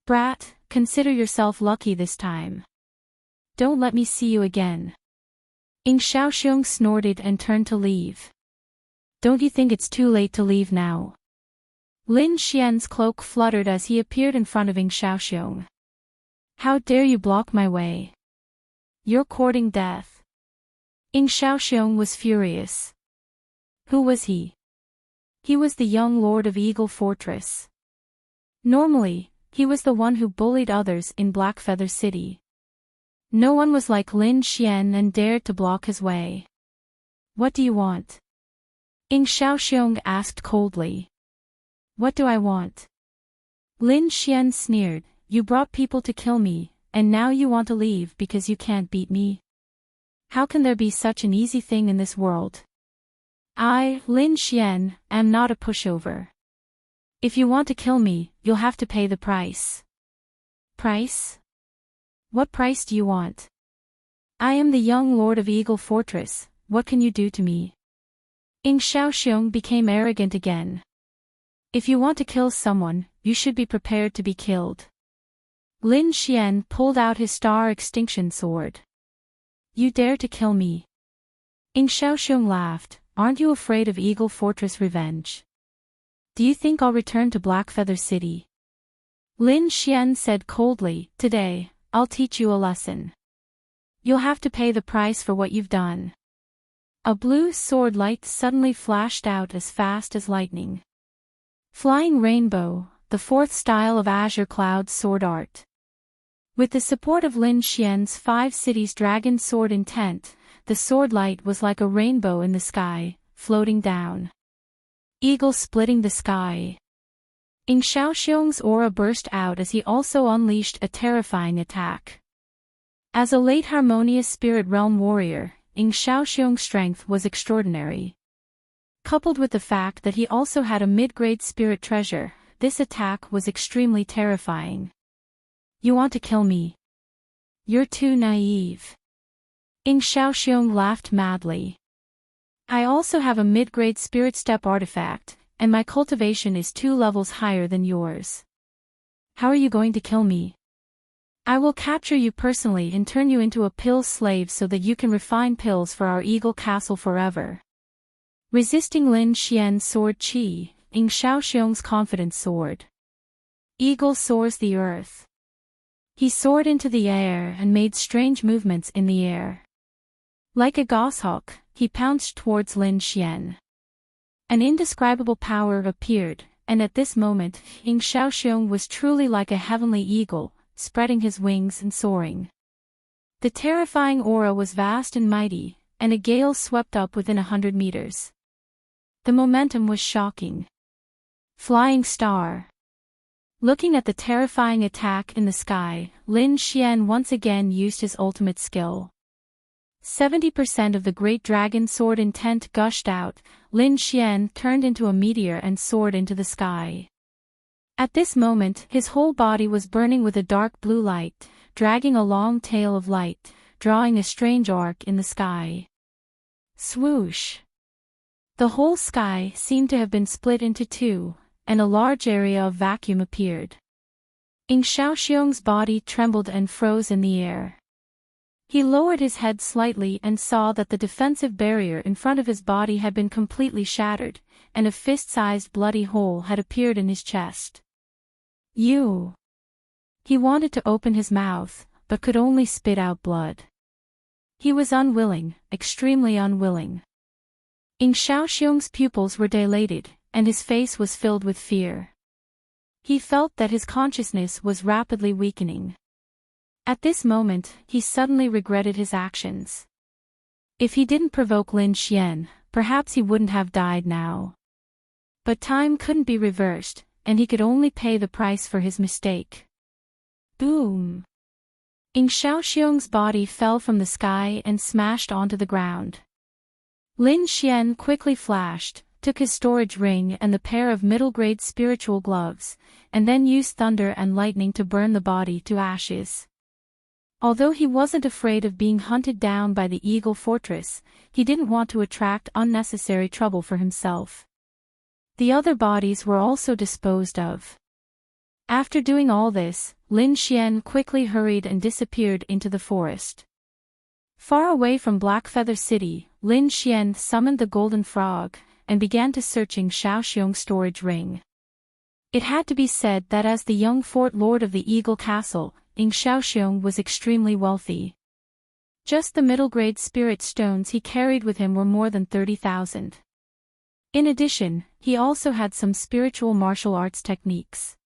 Brat, consider yourself lucky this time. Don't let me see you again. Ing Xiaoxiong snorted and turned to leave. Don't you think it's too late to leave now? Lin Xian's cloak fluttered as he appeared in front of Ing Xiaoxiong. How dare you block my way? You're courting death. Ing Xiaoxiong was furious. Who was he? He was the young lord of Eagle Fortress. Normally, he was the one who bullied others in Blackfeather City. No one was like Lin Xian and dared to block his way. What do you want? Ing Xiaoxiong asked coldly. What do I want? Lin Xian sneered, you brought people to kill me, and now you want to leave because you can't beat me? How can there be such an easy thing in this world? I, Lin Xian, am not a pushover. If you want to kill me, you'll have to pay the price. Price? What price do you want? I am the young lord of Eagle Fortress, what can you do to me? Ing Xiaoxiong became arrogant again. If you want to kill someone, you should be prepared to be killed. Lin Xian pulled out his star extinction sword. You dare to kill me? Ing Xiaoxiong laughed, aren't you afraid of Eagle Fortress revenge? Do you think I'll return to Blackfeather City? Lin Xian said coldly, today, I'll teach you a lesson. You'll have to pay the price for what you've done. A blue sword light suddenly flashed out as fast as lightning. Flying Rainbow, the fourth style of Azure Cloud sword art. With the support of Lin Xian's 5 cities dragon sword intent, the sword light was like a rainbow in the sky, floating down. Eagle splitting the sky. Ing Xiaoxiong's aura burst out as he also unleashed a terrifying attack. As a late harmonious spirit realm warrior, Ing Xiaoxiong's strength was extraordinary. Coupled with the fact that he also had a mid-grade spirit treasure, this attack was extremely terrifying. You want to kill me? You're too naive. Ing Xiaoxiong laughed madly. I also have a mid-grade spirit step artifact, and my cultivation is 2 levels higher than yours. How are you going to kill me? I will capture you personally and turn you into a pill slave so that you can refine pills for our Eagle Castle forever. Resisting Lin Xian's sword qi, Ing Xiaoxiong's confidence soared. Eagle soars the earth. He soared into the air and made strange movements in the air. Like a goshawk, he pounced towards Lin Xian. An indescribable power appeared, and at this moment, Ing Xiaoxiong was truly like a heavenly eagle, spreading his wings and soaring. The terrifying aura was vast and mighty, and a gale swept up within 100 meters. The momentum was shocking. Flying star. Looking at the terrifying attack in the sky, Lin Xian once again used his ultimate skill. 70% of the great dragon sword intent gushed out, Lin Xian turned into a meteor and soared into the sky. At this moment, his whole body was burning with a dark blue light, dragging a long tail of light, drawing a strange arc in the sky. Swoosh! The whole sky seemed to have been split into 2, and a large area of vacuum appeared. Ing Xiaoxiong's body trembled and froze in the air. He lowered his head slightly and saw that the defensive barrier in front of his body had been completely shattered, and a fist-sized bloody hole had appeared in his chest. You! He wanted to open his mouth, but could only spit out blood. He was unwilling, extremely unwilling. Ing Xiaoxiong's pupils were dilated, and his face was filled with fear. He felt that his consciousness was rapidly weakening. At this moment, he suddenly regretted his actions. If he didn't provoke Lin Xian, perhaps he wouldn't have died now. But time couldn't be reversed, and he could only pay the price for his mistake. Boom! Ing Xiaoxiong's body fell from the sky and smashed onto the ground. Lin Xian quickly flashed, took his storage ring and the pair of middle-grade spiritual gloves, and then used thunder and lightning to burn the body to ashes. Although he wasn't afraid of being hunted down by the Eagle Fortress, he didn't want to attract unnecessary trouble for himself. The other bodies were also disposed of. After doing all this, Lin Xian quickly hurried and disappeared into the forest. Far away from Blackfeather City, Lin Xian summoned the golden frog, and began to searching Xiaoxiong's storage ring. It had to be said that as the young fort lord of the Eagle Castle, Ing Xiaoxiong was extremely wealthy. Just the middle-grade spirit stones he carried with him were more than 30,000. In addition, he also had some spiritual martial arts techniques.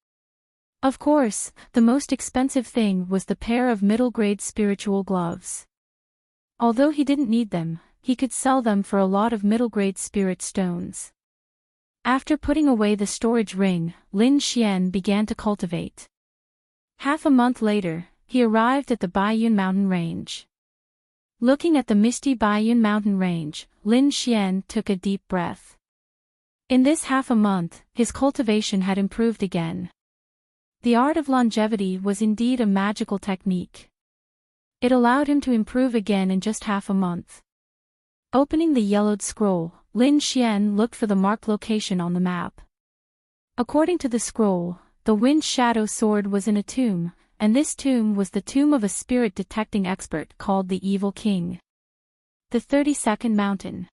Of course, the most expensive thing was the pair of middle-grade spiritual gloves. Although he didn't need them, he could sell them for a lot of middle-grade spirit stones. After putting away the storage ring, Lin Xian began to cultivate. Half a month later, he arrived at the Baiyun mountain range. Looking at the misty Baiyun mountain range, Lin Xian took a deep breath. In this half a month, his cultivation had improved again. The art of longevity was indeed a magical technique. It allowed him to improve again in just half a month. Opening the yellowed scroll, Lin Xian looked for the marked location on the map. According to the scroll, the wind shadow sword was in a tomb, and this tomb was the tomb of a spirit detecting expert called the Evil King. The 32nd Mountain.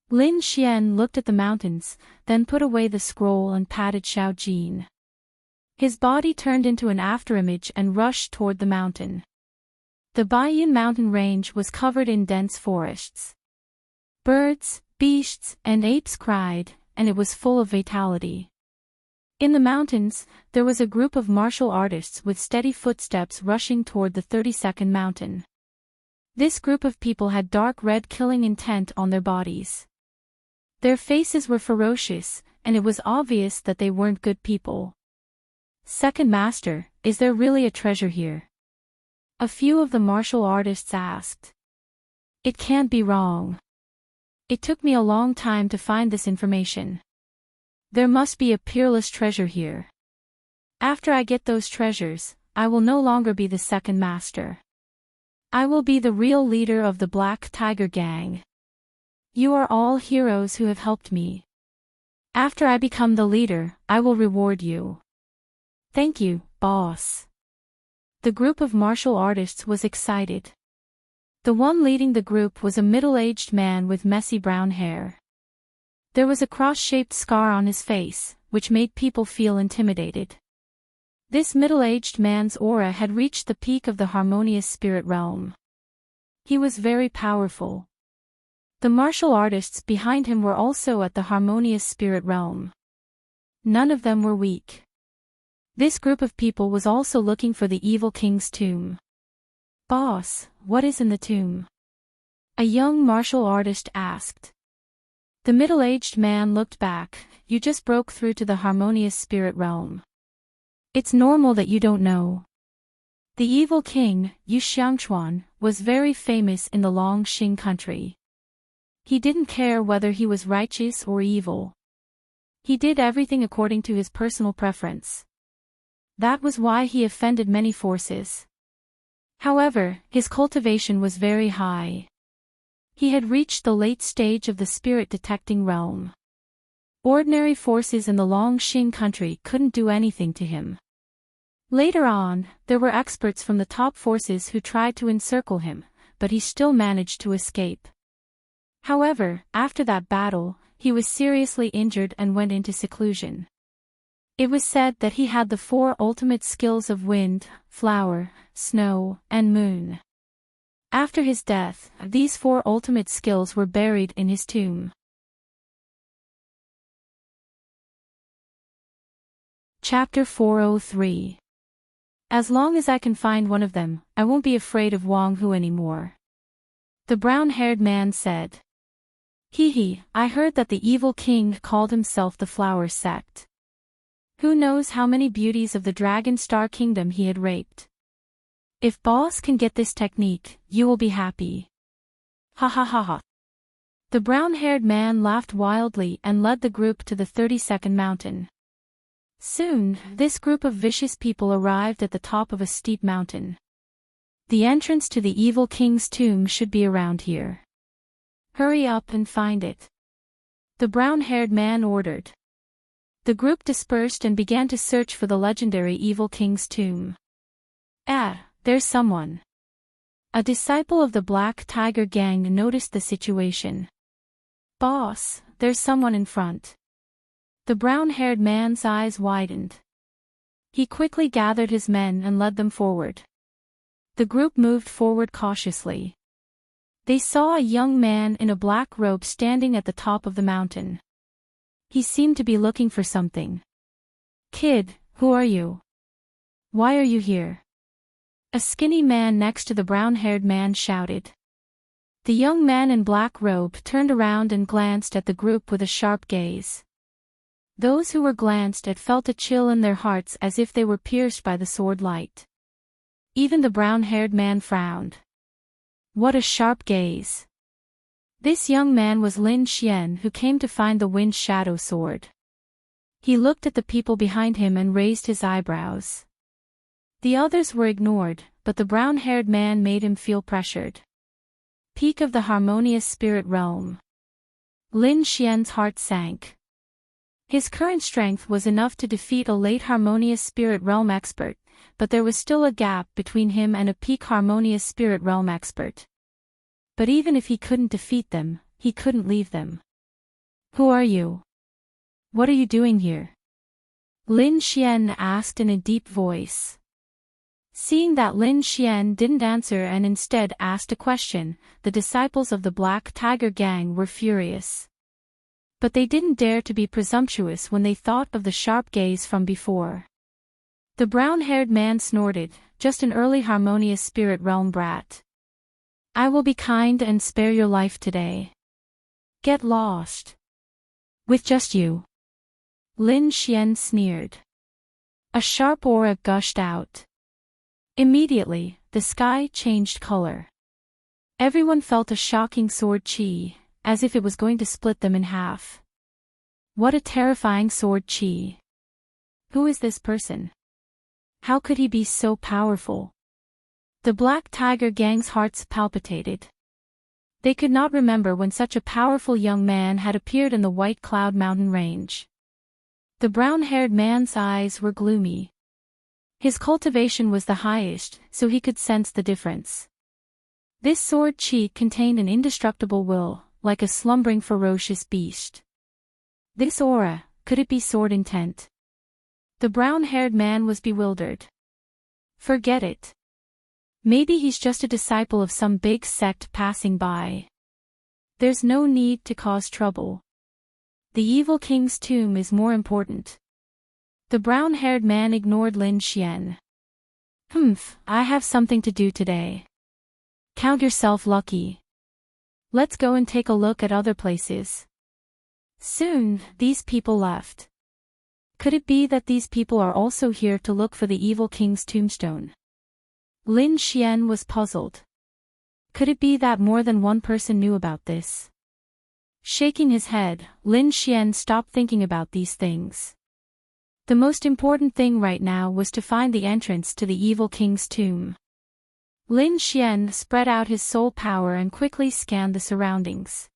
Lin Xian looked at the mountains, then put away the scroll and patted Xiao Jin. His body turned into an afterimage and rushed toward the mountain. The Baiyun mountain range was covered in dense forests. Birds, beasts, and apes cried, and it was full of vitality. In the mountains, there was a group of martial artists with steady footsteps rushing toward the 32nd mountain. This group of people had dark red killing intent on their bodies. Their faces were ferocious, and it was obvious that they weren't good people. Second Master, is there really a treasure here? A few of the martial artists asked. It can't be wrong. It took me a long time to find this information. There must be a peerless treasure here. After I get those treasures, I will no longer be the Second Master. I will be the real leader of the Black Tiger Gang. You are all heroes who have helped me. After I become the leader, I will reward you. Thank you, boss. The group of martial artists was excited. The one leading the group was a middle-aged man with messy brown hair. There was a cross-shaped scar on his face, which made people feel intimidated. This middle-aged man's aura had reached the peak of the harmonious spirit realm. He was very powerful. The martial artists behind him were also at the harmonious spirit realm. None of them were weak. This group of people was also looking for the Evil King's tomb. Boss, what is in the tomb? A young martial artist asked. The middle-aged man looked back. You just broke through to the harmonious spirit realm. It's normal that you don't know. The Evil King, Yu Xiangchuan, was very famous in the Longxing country. He didn't care whether he was righteous or evil. He did everything according to his personal preference. That was why he offended many forces. However, his cultivation was very high. He had reached the late stage of the spirit-detecting realm. Ordinary forces in the Longxing country couldn't do anything to him. Later on, there were experts from the top forces who tried to encircle him, but he still managed to escape. However, after that battle, he was seriously injured and went into seclusion. It was said that he had the 4 ultimate skills of wind, flower, snow, and moon. After his death, these 4 ultimate skills were buried in his tomb. Chapter 403. As long as I can find one of them, I won't be afraid of Wang Hu anymore. The brown-haired man said. Hee, I heard that the Evil King called himself the Flower Sect. Who knows how many beauties of the Dragon Star Kingdom he had raped. If boss can get this technique, you will be happy. Ha ha ha ha. The brown-haired man laughed wildly and led the group to the 32nd mountain. Soon, this group of vicious people arrived at the top of a steep mountain. The entrance to the Evil King's tomb should be around here. Hurry up and find it. The brown-haired man ordered. The group dispersed and began to search for the legendary Evil King's tomb. There's someone. A disciple of the Black Tiger Gang noticed the situation. Boss, there's someone in front. The brown-haired man's eyes widened. He quickly gathered his men and led them forward. The group moved forward cautiously. They saw a young man in a black robe standing at the top of the mountain. He seemed to be looking for something. Kid, who are you? Why are you here? A skinny man next to the brown-haired man shouted. The young man in black robe turned around and glanced at the group with a sharp gaze. Those who were glanced at felt a chill in their hearts as if they were pierced by the sword light. Even the brown-haired man frowned. What a sharp gaze. This young man was Lin Xian, who came to find the Wind Shadow Sword. He looked at the people behind him and raised his eyebrows. The others were ignored, but the brown-haired man made him feel pressured. Peak of the harmonious spirit realm. Lin Xian's heart sank. His current strength was enough to defeat a late harmonious spirit realm expert, but there was still a gap between him and a peak harmonious spirit realm expert. But even if he couldn't defeat them, he couldn't leave them. Who are you? What are you doing here? Lin Xian asked in a deep voice. Seeing that Lin Xian didn't answer and instead asked a question, the disciples of the Black Tiger Gang were furious. But they didn't dare to be presumptuous when they thought of the sharp gaze from before. The brown-haired man snorted, just an early harmonious spirit realm brat. I will be kind and spare your life today. Get lost. With just you. Lin Xian sneered. A sharp aura gushed out. Immediately, the sky changed color. Everyone felt a shocking sword chi, as if it was going to split them in half. What a terrifying sword chi. Who is this person? How could he be so powerful? The Black Tiger Gang's hearts palpitated. They could not remember when such a powerful young man had appeared in the White Cloud Mountain range. The brown-haired man's eyes were gloomy. His cultivation was the highest, so he could sense the difference. This sword chi contained an indestructible will, like a slumbering ferocious beast. This aura, could it be sword intent? The brown-haired man was bewildered. Forget it. Maybe he's just a disciple of some big sect passing by. There's no need to cause trouble. The evil king's tomb is more important. The brown-haired man ignored Lin Xian. I have something to do today. Count yourself lucky. Let's go and take a look at other places. Soon, these people left. Could it be that these people are also here to look for the evil king's tombstone? Lin Xian was puzzled. Could it be that more than one person knew about this? Shaking his head, Lin Xian stopped thinking about these things. The most important thing right now was to find the entrance to the evil king's tomb. Lin Xian spread out his soul power and quickly scanned the surroundings.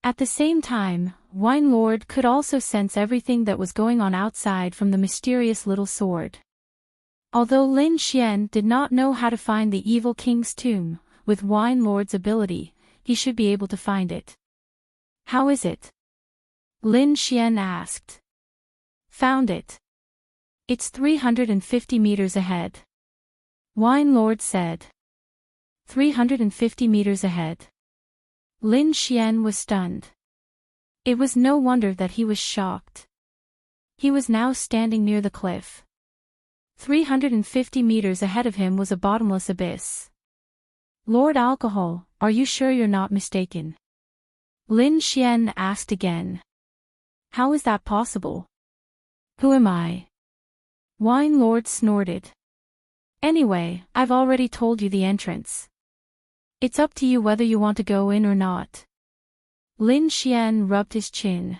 At the same time, Wine Lord could also sense everything that was going on outside from the mysterious little sword. Although Lin Xian did not know how to find the evil king's tomb, with Wine Lord's ability, he should be able to find it. How is it? Lin Xian asked. Found it. It's 350 meters ahead. Wine Lord said. 350 meters ahead. Lin Xian was stunned. It was no wonder that he was shocked. He was now standing near the cliff. 350 meters ahead of him was a bottomless abyss. Lord Alcohol, are you sure you're not mistaken? Lin Xian asked again. How is that possible? Who am I? Wine Lord snorted. Anyway, I've already told you the entrance. It's up to you whether you want to go in or not. Lin Xian rubbed his chin.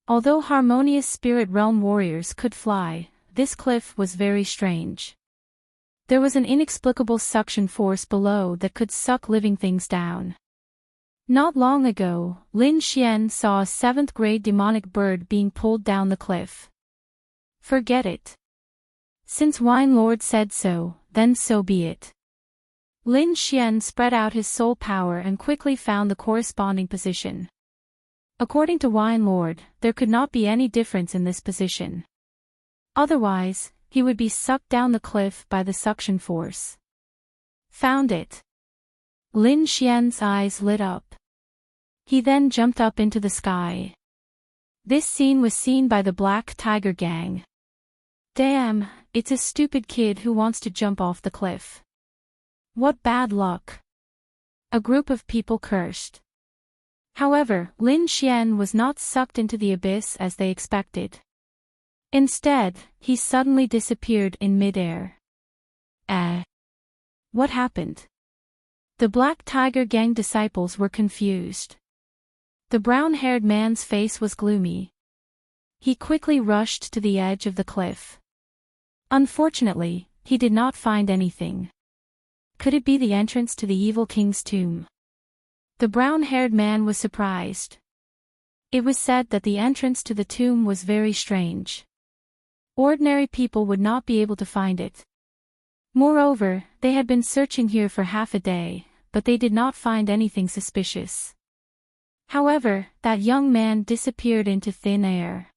Although harmonious spirit realm warriors could fly, this cliff was very strange. There was an inexplicable suction force below that could suck living things down. Not long ago, Lin Xian saw a 7th-grade demonic bird being pulled down the cliff. Forget it. Since Wine Lord said so, then so be it. Lin Xian spread out his soul power and quickly found the corresponding position. According to Wine Lord, there could not be any difference in this position. Otherwise, he would be sucked down the cliff by the suction force. Found it. Lin Xian's eyes lit up. He then jumped up into the sky. This scene was seen by the Black Tiger Gang. Damn, it's a stupid kid who wants to jump off the cliff. What bad luck. A group of people cursed. However, Lin Xian was not sucked into the abyss as they expected. Instead, he suddenly disappeared in midair. What happened? The Black Tiger Gang disciples were confused. The brown-haired man's face was gloomy. He quickly rushed to the edge of the cliff. Unfortunately, he did not find anything. Could it be the entrance to the evil king's tomb? The brown-haired man was surprised. It was said that the entrance to the tomb was very strange. Ordinary people would not be able to find it. Moreover, they had been searching here for half a day, but they did not find anything suspicious. However, that young man disappeared into thin air.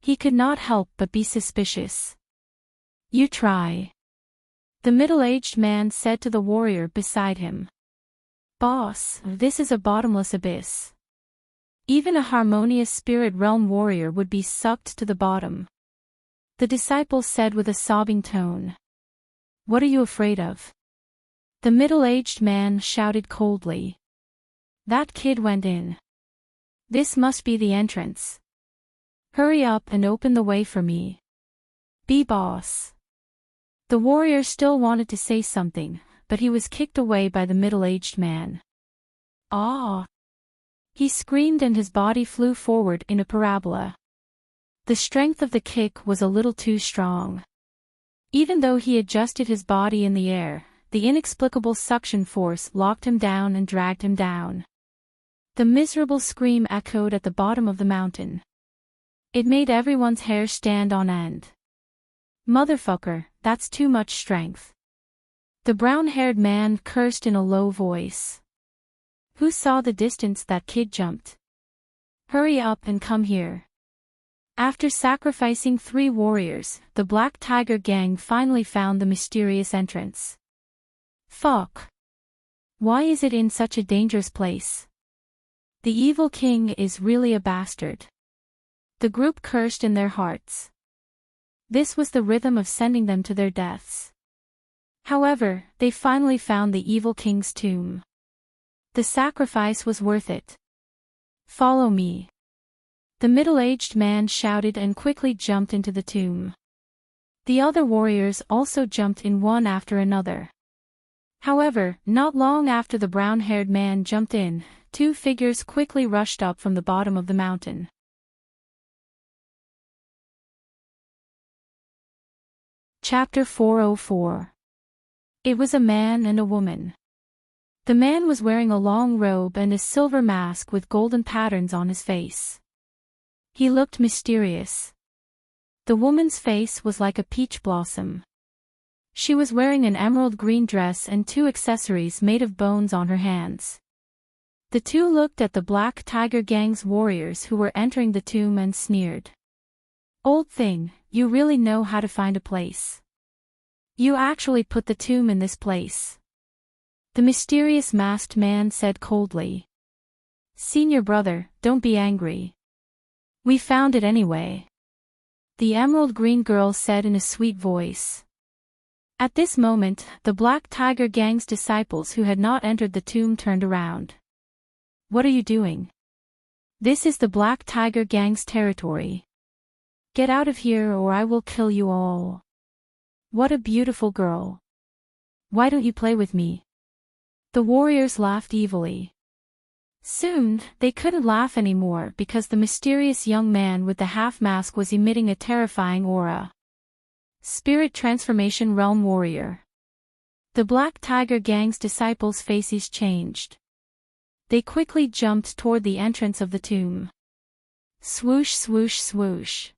He could not help but be suspicious. You try. The middle-aged man said to the warrior beside him. Boss, this is a bottomless abyss. Even a harmonious spirit realm warrior would be sucked to the bottom. The disciple said with a sobbing tone. What are you afraid of? The middle-aged man shouted coldly. That kid went in. This must be the entrance. Hurry up and open the way for me. Be boss. The warrior still wanted to say something, but he was kicked away by the middle-aged man. Ah! He screamed and his body flew forward in a parabola. The strength of the kick was a little too strong. Even though he adjusted his body in the air, the inexplicable suction force locked him down and dragged him down. The miserable scream echoed at the bottom of the mountain. It made everyone's hair stand on end. Motherfucker, that's too much strength. The brown-haired man cursed in a low voice. Who saw the distance that kid jumped? Hurry up and come here. After sacrificing 3 warriors, the Black Tiger Gang finally found the mysterious entrance. Fuck. Why is it in such a dangerous place? The evil king is really a bastard. The group cursed in their hearts. This was the rhythm of sending them to their deaths. However, they finally found the evil king's tomb. The sacrifice was worth it. Follow me. The middle-aged man shouted and quickly jumped into the tomb. The other warriors also jumped in one after another. However, not long after the brown-haired man jumped in, 2 figures quickly rushed up from the bottom of the mountain. Chapter 404. It was a man and a woman. The man was wearing a long robe and a silver mask with golden patterns on his face. He looked mysterious. The woman's face was like a peach blossom. She was wearing an emerald green dress and 2 accessories made of bones on her hands. The 2 looked at the Black Tiger Gang's warriors who were entering the tomb and sneered. Old thing, you really know how to find a place. You actually put the tomb in this place. The mysterious masked man said coldly. Senior brother, don't be angry. We found it anyway. The emerald green girl said in a sweet voice. At this moment, the Black Tiger Gang's disciples who had not entered the tomb turned around. What are you doing? This is the Black Tiger Gang's territory. Get out of here or I will kill you all. What a beautiful girl. Why don't you play with me? The warriors laughed evilly. Soon, they couldn't laugh anymore because the mysterious young man with the half-mask was emitting a terrifying aura. Spirit Transformation Realm Warrior. The Black Tiger Gang's disciples' faces changed. They quickly jumped toward the entrance of the tomb. Swoosh swoosh swoosh.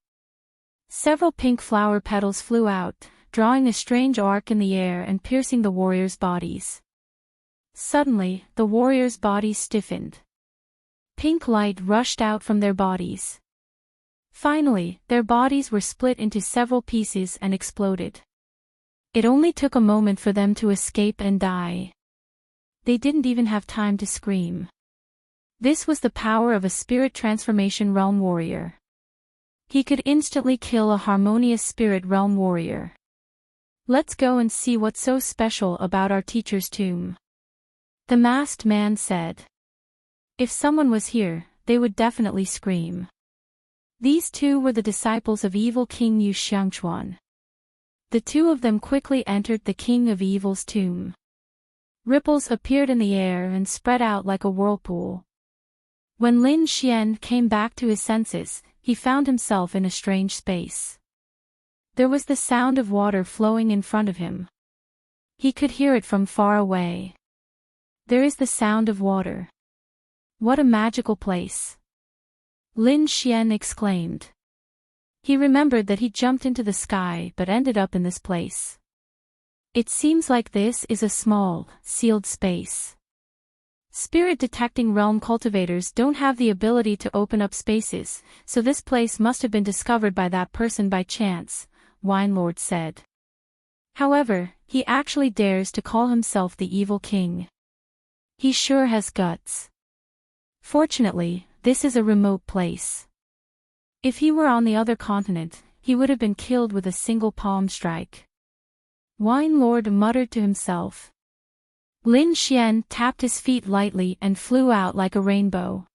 Several pink flower petals flew out, drawing a strange arc in the air and piercing the warriors' bodies. Suddenly, the warriors' bodies stiffened. Pink light rushed out from their bodies. Finally, their bodies were split into several pieces and exploded. It only took a moment for them to escape and die. They didn't even have time to scream. This was the power of a spirit transformation realm warrior. He could instantly kill a harmonious spirit realm warrior. Let's go and see what's so special about our teacher's tomb, the masked man said. If someone was here, they would definitely scream. These two were the disciples of evil King Yu Xiangchuan. The two of them quickly entered the King of Evil's tomb. Ripples appeared in the air and spread out like a whirlpool. When Lin Xian came back to his senses, he found himself in a strange space. There was the sound of water flowing in front of him. He could hear it from far away. There is the sound of water. What a magical place! Lin Xian exclaimed. He remembered that he jumped into the sky but ended up in this place. It seems like this is a small, sealed space. Spirit-detecting realm cultivators don't have the ability to open up spaces, so this place must have been discovered by that person by chance, Wine Lord said. However, he actually dares to call himself the Evil King. He sure has guts. Fortunately, this is a remote place. If he were on the other continent, he would have been killed with a single palm strike. Wine Lord muttered to himself. Lin Xian tapped his feet lightly and flew out like a rainbow.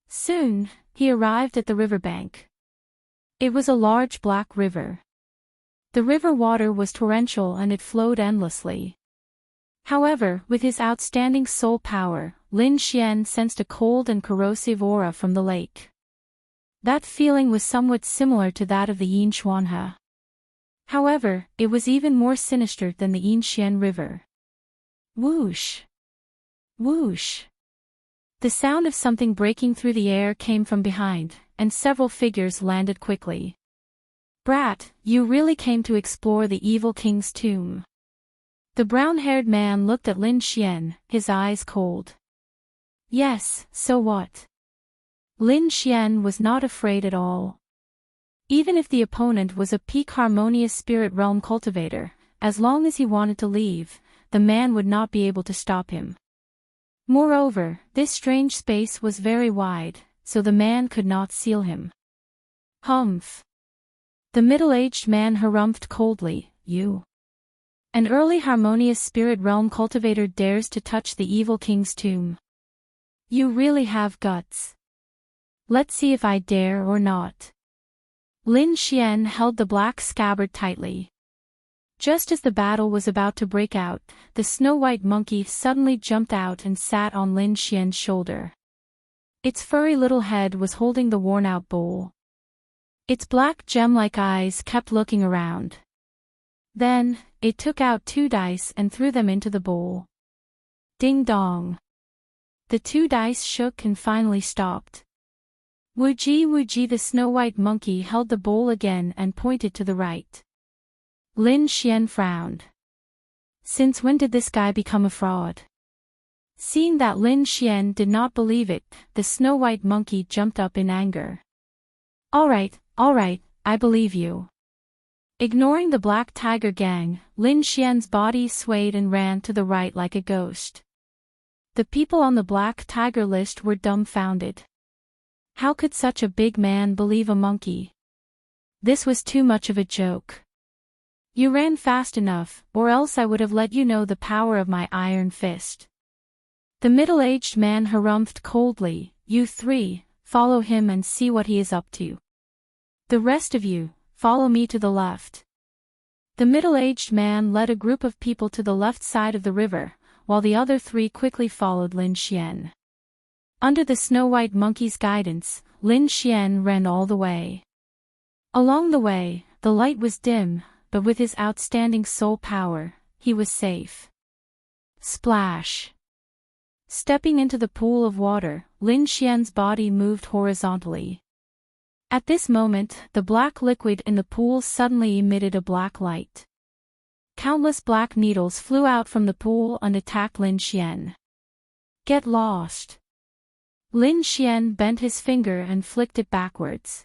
Soon, he arrived at the riverbank. It was a large black river. The river water was torrential and it flowed endlessly. However, with his outstanding soul power, Lin Xian sensed a cold and corrosive aura from the lake. That feeling was somewhat similar to that of the Yin Xuanhe. However, it was even more sinister than the Yin Xian River. Whoosh! Whoosh! The sound of something breaking through the air came from behind, and several figures landed quickly. Brat, you really came to explore the evil king's tomb. The brown-haired man looked at Lin Xian, his eyes cold. Yes, so what? Lin Xian was not afraid at all. Even if the opponent was a peak harmonious spirit realm cultivator, as long as he wanted to leave, the man would not be able to stop him. Moreover, this strange space was very wide, so the man could not seal him. Humph! The middle-aged man harumphed coldly, You. An early harmonious spirit realm cultivator dares to touch the evil king's tomb. You really have guts. Let's see if I dare or not. Lin Xian held the black scabbard tightly. Just as the battle was about to break out, the snow-white monkey suddenly jumped out and sat on Lin Xian's shoulder. Its furry little head was holding the worn-out bowl. Its black gem-like eyes kept looking around. Then, it took out 2 dice and threw them into the bowl. Ding-dong. The 2 dice shook and finally stopped. Wuji Wuji, the snow-white monkey held the bowl again and pointed to the right. Lin Xian frowned. Since when did this guy become a fraud? Seeing that Lin Xian did not believe it, the snow-white monkey jumped up in anger. All right, I believe you. Ignoring the black tiger gang, Lin Xian's body swayed and ran to the right like a ghost. The people on the black tiger list were dumbfounded. How could such a big man believe a monkey? This was too much of a joke. You ran fast enough, or else I would have let you know the power of my iron fist. The middle-aged man harumphed coldly, You 3, follow him and see what he is up to. The rest of you, follow me to the left. The middle-aged man led a group of people to the left side of the river, while the other 3 quickly followed Lin Xian. Under the snow-white monkey's guidance, Lin Xian ran all the way. Along the way, the light was dim, but with his outstanding soul power, he was safe. Splash! Stepping into the pool of water, Lin Xian's body moved horizontally. At this moment, the black liquid in the pool suddenly emitted a black light. Countless black needles flew out from the pool and attacked Lin Xian. Get lost! Lin Xian bent his finger and flicked it backwards.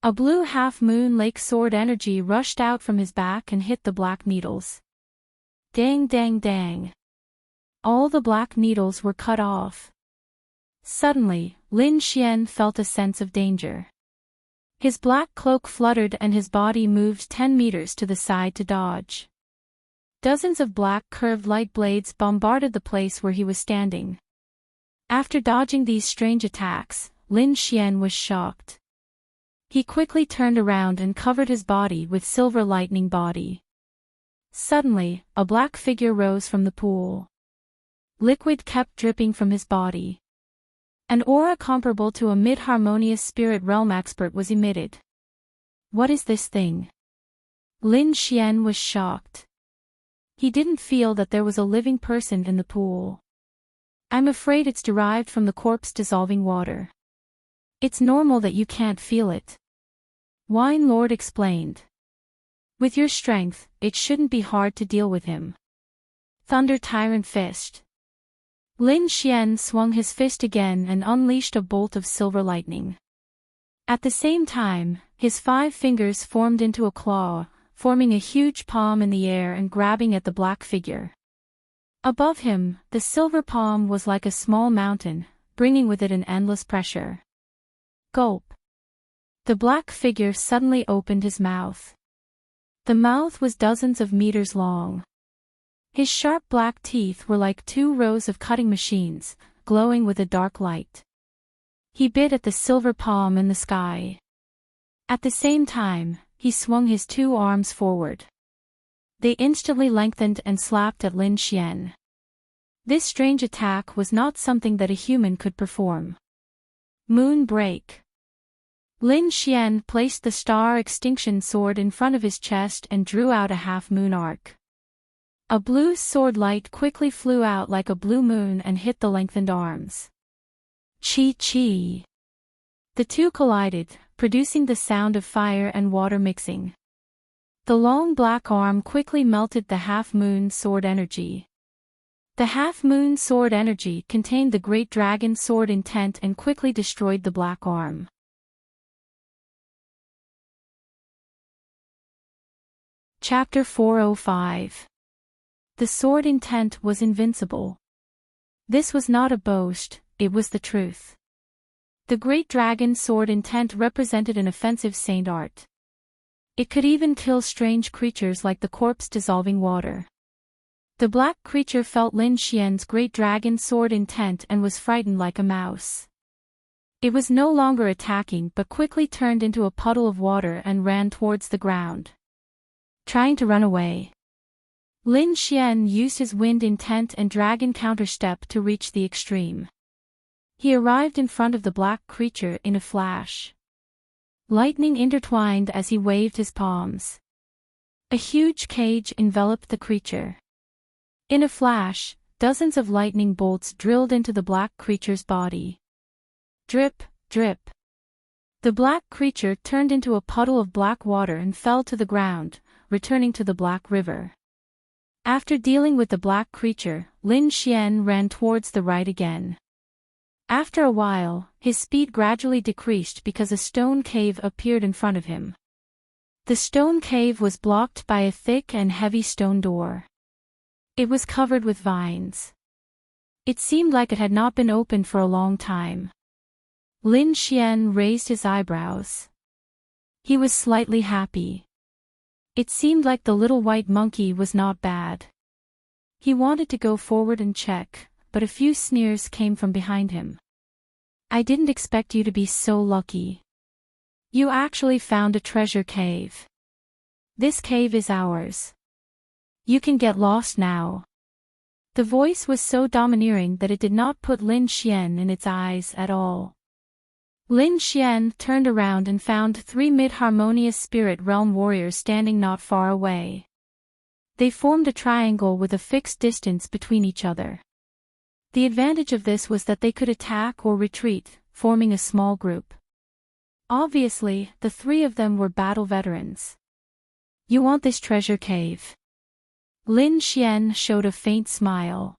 A blue half-moon lake sword energy rushed out from his back and hit the black needles. Dang dang dang. All the black needles were cut off. Suddenly, Lin Xian felt a sense of danger. His black cloak fluttered and his body moved 10 meters to the side to dodge. Dozens of black curved light blades bombarded the place where he was standing. After dodging these strange attacks, Lin Xian was shocked. He quickly turned around and covered his body with silver lightning body. Suddenly, a black figure rose from the pool. Liquid kept dripping from his body. An aura comparable to a mid-harmonious spirit realm expert was emitted. What is this thing? Lin Xian was shocked. He didn't feel that there was a living person in the pool. I'm afraid it's derived from the corpse dissolving water. It's normal that you can't feel it. Wine Lord explained. With your strength, it shouldn't be hard to deal with him. Thunder Tyrant Fist. Lin Xian swung his fist again and unleashed a bolt of silver lightning. At the same time, his 5 fingers formed into a claw, forming a huge palm in the air and grabbing at the black figure. Above him, the silver palm was like a small mountain, bringing with it an endless pressure. Gulp. The black figure suddenly opened his mouth. The mouth was dozens of meters long. His sharp black teeth were like 2 rows of cutting machines, glowing with a dark light. He bit at the silver palm in the sky. At the same time, he swung his 2 arms forward. They instantly lengthened and slapped at Lin Xian. This strange attack was not something that a human could perform. Moon Break. Lin Xian placed the star extinction sword in front of his chest and drew out a half-moon arc. A blue sword light quickly flew out like a blue moon and hit the lengthened arms. Chi-chi. The two collided, producing the sound of fire and water mixing. The long black arm quickly melted the half-moon sword energy. The half-moon sword energy contained the great dragon sword intent and quickly destroyed the black arm. Chapter 405. The sword intent was invincible. This was not a boast, it was the truth. The great dragon sword intent represented an offensive saint art. It could even kill strange creatures like the corpse dissolving water. The black creature felt Lin Xian's great dragon sword intent and was frightened like a mouse. It was no longer attacking but quickly turned into a puddle of water and ran towards the ground. Trying to run away. Lin Xian used his wind intent and dragon counterstep to reach the extreme. He arrived in front of the black creature in a flash. Lightning intertwined as he waved his palms. A huge cage enveloped the creature. In a flash, dozens of lightning bolts drilled into the black creature's body. Drip, drip. The black creature turned into a puddle of black water and fell to the ground, returning to the black river. After dealing with the black creature, Lin Xian ran towards the right again. After a while, his speed gradually decreased because a stone cave appeared in front of him. The stone cave was blocked by a thick and heavy stone door. It was covered with vines. It seemed like it had not been opened for a long time. Lin Xian raised his eyebrows. He was slightly happy. It seemed like the little white monkey was not bad. He wanted to go forward and check, but a few sneers came from behind him. I didn't expect you to be so lucky. You actually found a treasure cave. This cave is ours. You can get lost now. The voice was so domineering that it did not put Lin Xian in its eyes at all. Lin Xian turned around and found 3 mid-harmonious spirit realm warriors standing not far away. They formed a triangle with a fixed distance between each other. The advantage of this was that they could attack or retreat, forming a small group. Obviously, the 3 of them were battle veterans. You want this treasure cave? Lin Xian showed a faint smile.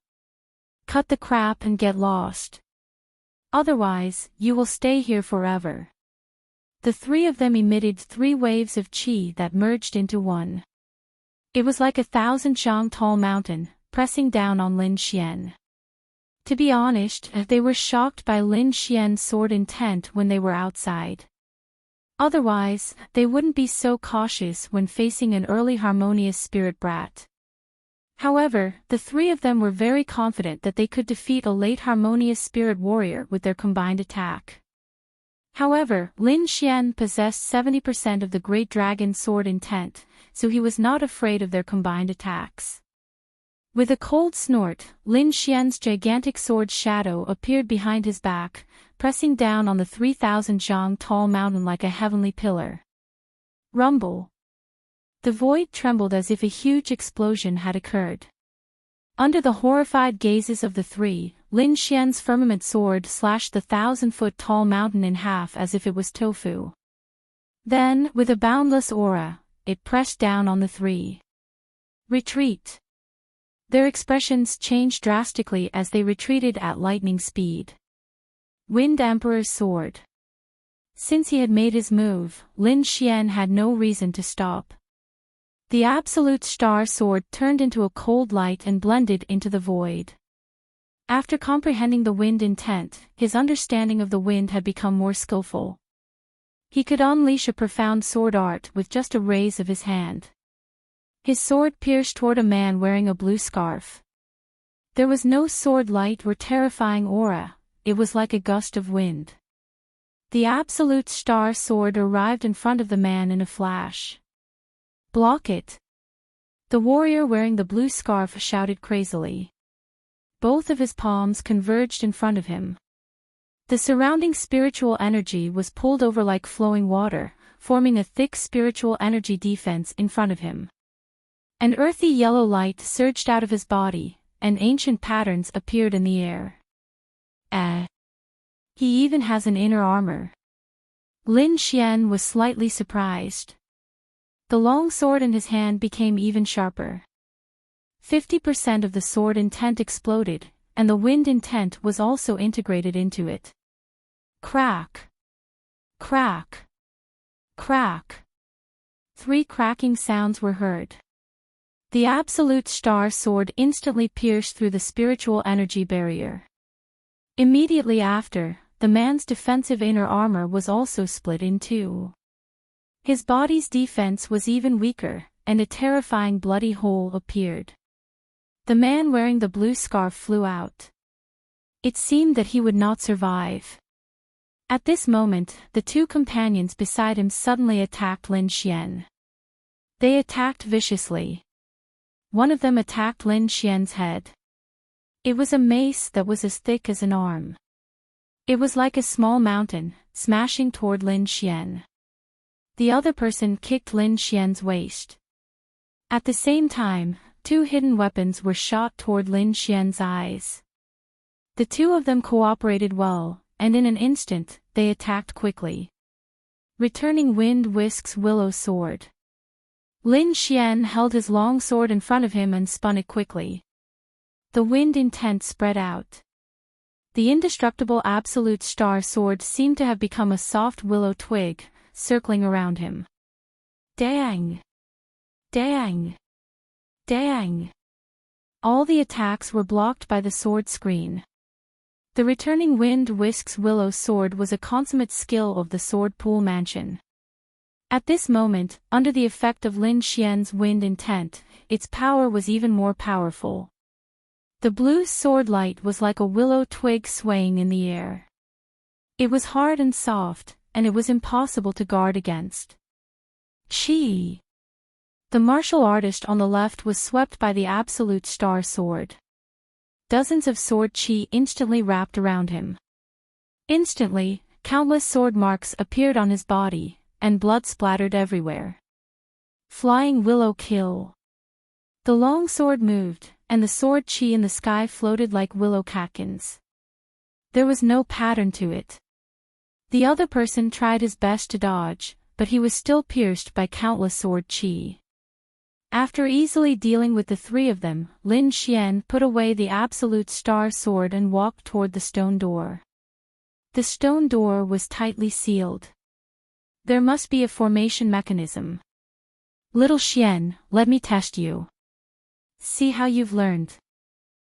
Cut the crap and get lost. Otherwise, you will stay here forever. The 3 of them emitted 3 waves of qi that merged into one. It was like 1,000 zhang tall mountain, pressing down on Lin Xian. To be honest, they were shocked by Lin Xian's sword intent when they were outside. Otherwise, they wouldn't be so cautious when facing an early harmonious spirit brat. However, the three of them were very confident that they could defeat a late harmonious spirit warrior with their combined attack. However, Lin Xian possessed 70% of the Great Dragon's sword intent, so he was not afraid of their combined attacks. With a cold snort, Lin Xian's gigantic sword shadow appeared behind his back, pressing down on the 3,000 zhang tall mountain like a heavenly pillar. Rumble. The void trembled as if a huge explosion had occurred. Under the horrified gazes of the three, Lin Xian's firmament sword slashed the 1,000-foot-tall mountain in half as if it was tofu. Then, with a boundless aura, it pressed down on the three. Retreat. Their expressions changed drastically as they retreated at lightning speed. Wind Emperor's sword. Since he had made his move, Lin Xian had no reason to stop. The absolute star sword turned into a cold light and blended into the void. After comprehending the wind intent, his understanding of the wind had become more skillful. He could unleash a profound sword art with just a raise of his hand. His sword pierced toward a man wearing a blue scarf. There was no sword light or terrifying aura, it was like a gust of wind. The absolute star sword arrived in front of the man in a flash. Block it! The warrior wearing the blue scarf shouted crazily. Both of his palms converged in front of him. The surrounding spiritual energy was pulled over like flowing water, forming a thick spiritual energy defense in front of him. An earthy yellow light surged out of his body, and ancient patterns appeared in the air. He even has an inner armor. Lin Xian was slightly surprised. The long sword in his hand became even sharper. 50% of the sword intent exploded, and the wind intent was also integrated into it. Crack! Crack! Crack! 3 cracking sounds were heard. The absolute star sword instantly pierced through the spiritual energy barrier. Immediately after, the man's defensive inner armor was also split in two. His body's defense was even weaker, and a terrifying bloody hole appeared. The man wearing the blue scarf flew out. It seemed that he would not survive. At this moment, the 2 companions beside him suddenly attacked Lin Xian. They attacked viciously. One of them attacked Lin Xian's head. It was a mace that was as thick as an arm. It was like a small mountain, smashing toward Lin Xian. The other person kicked Lin Xian's waist. At the same time, 2 hidden weapons were shot toward Lin Xian's eyes. The 2 of them cooperated well, and in an instant, they attacked quickly. Returning Wind Whisk's willow sword. Lin Xian held his long sword in front of him and spun it quickly. The wind intent spread out. The indestructible absolute star sword seemed to have become a soft willow twig, circling around him. Dang! Dang! Dang! All the attacks were blocked by the sword screen. The returning Wind Whisk's willow sword was a consummate skill of the sword pool mansion. At this moment, under the effect of Lin Xian's wind intent, its power was even more powerful. The blue sword light was like a willow twig swaying in the air. It was hard and soft, and it was impossible to guard against. Chi! The martial artist on the left was swept by the absolute star sword. Dozens of sword chi instantly wrapped around him. Instantly, countless sword marks appeared on his body, and blood splattered everywhere. Flying willow kill. The long sword moved, and the sword chi in the sky floated like willow catkins. There was no pattern to it. The other person tried his best to dodge, but he was still pierced by countless sword chi. After easily dealing with the 3 of them, Lin Xian put away the absolute star sword and walked toward the stone door. The stone door was tightly sealed. There must be a formation mechanism. Little Xian, let me test you. See how you've learned.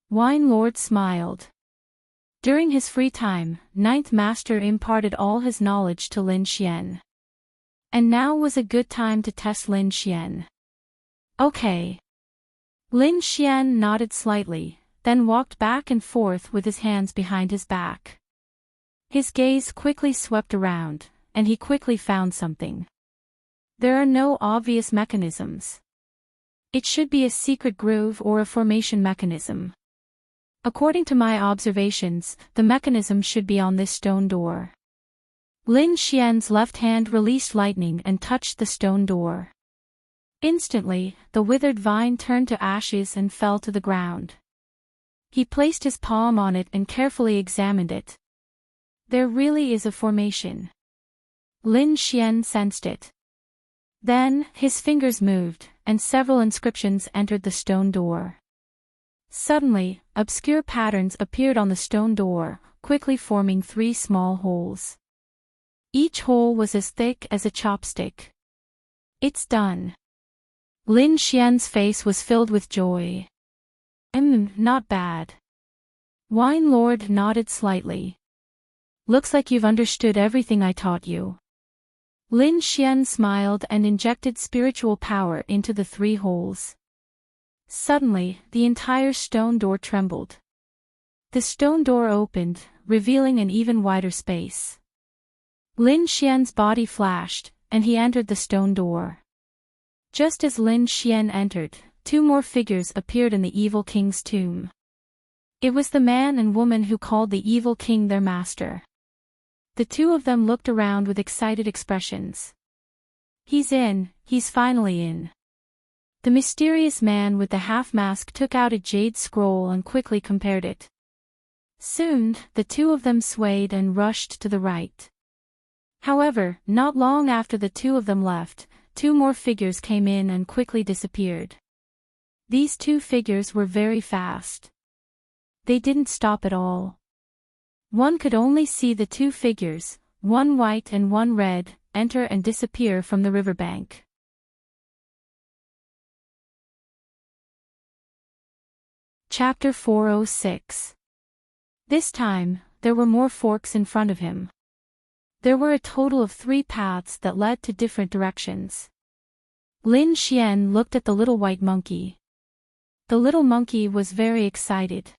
Wine Lord smiled. During his free time, Ninth Master imparted all his knowledge to Lin Xian. And now was a good time to test Lin Xian. Okay. Lin Xian nodded slightly, then walked back and forth with his hands behind his back. His gaze quickly swept around, and he quickly found something. There are no obvious mechanisms. It should be a secret groove or a formation mechanism. According to my observations, the mechanism should be on this stone door. Lin Xian's left hand released lightning and touched the stone door. Instantly, the withered vine turned to ashes and fell to the ground. He placed his palm on it and carefully examined it. There really is a formation. Lin Xian sensed it. Then, his fingers moved, and several inscriptions entered the stone door. Suddenly, obscure patterns appeared on the stone door, quickly forming 3 small holes. Each hole was as thick as a chopstick. It's done. Lin Xian's face was filled with joy. Not bad. Wine Lord nodded slightly. Looks like you've understood everything I taught you. Lin Xian smiled and injected spiritual power into the 3 holes. Suddenly, the entire stone door trembled. The stone door opened, revealing an even wider space. Lin Xian's body flashed, and he entered the stone door. Just as Lin Xian entered, 2 more figures appeared in the evil king's tomb. It was the man and woman who called the evil king their master. The 2 of them looked around with excited expressions. He's in, he's finally in. The mysterious man with the half-mask took out a jade scroll and quickly compared it. Soon, the 2 of them swayed and rushed to the right. However, not long after the 2 of them left, 2 more figures came in and quickly disappeared. These 2 figures were very fast. They didn't stop at all. One could only see the 2 figures, one white and one red, enter and disappear from the riverbank. Chapter 406. This time, there were more forks in front of him. There were a total of 3 paths that led to different directions. Lin Xian looked at the little white monkey. The little monkey was very excited.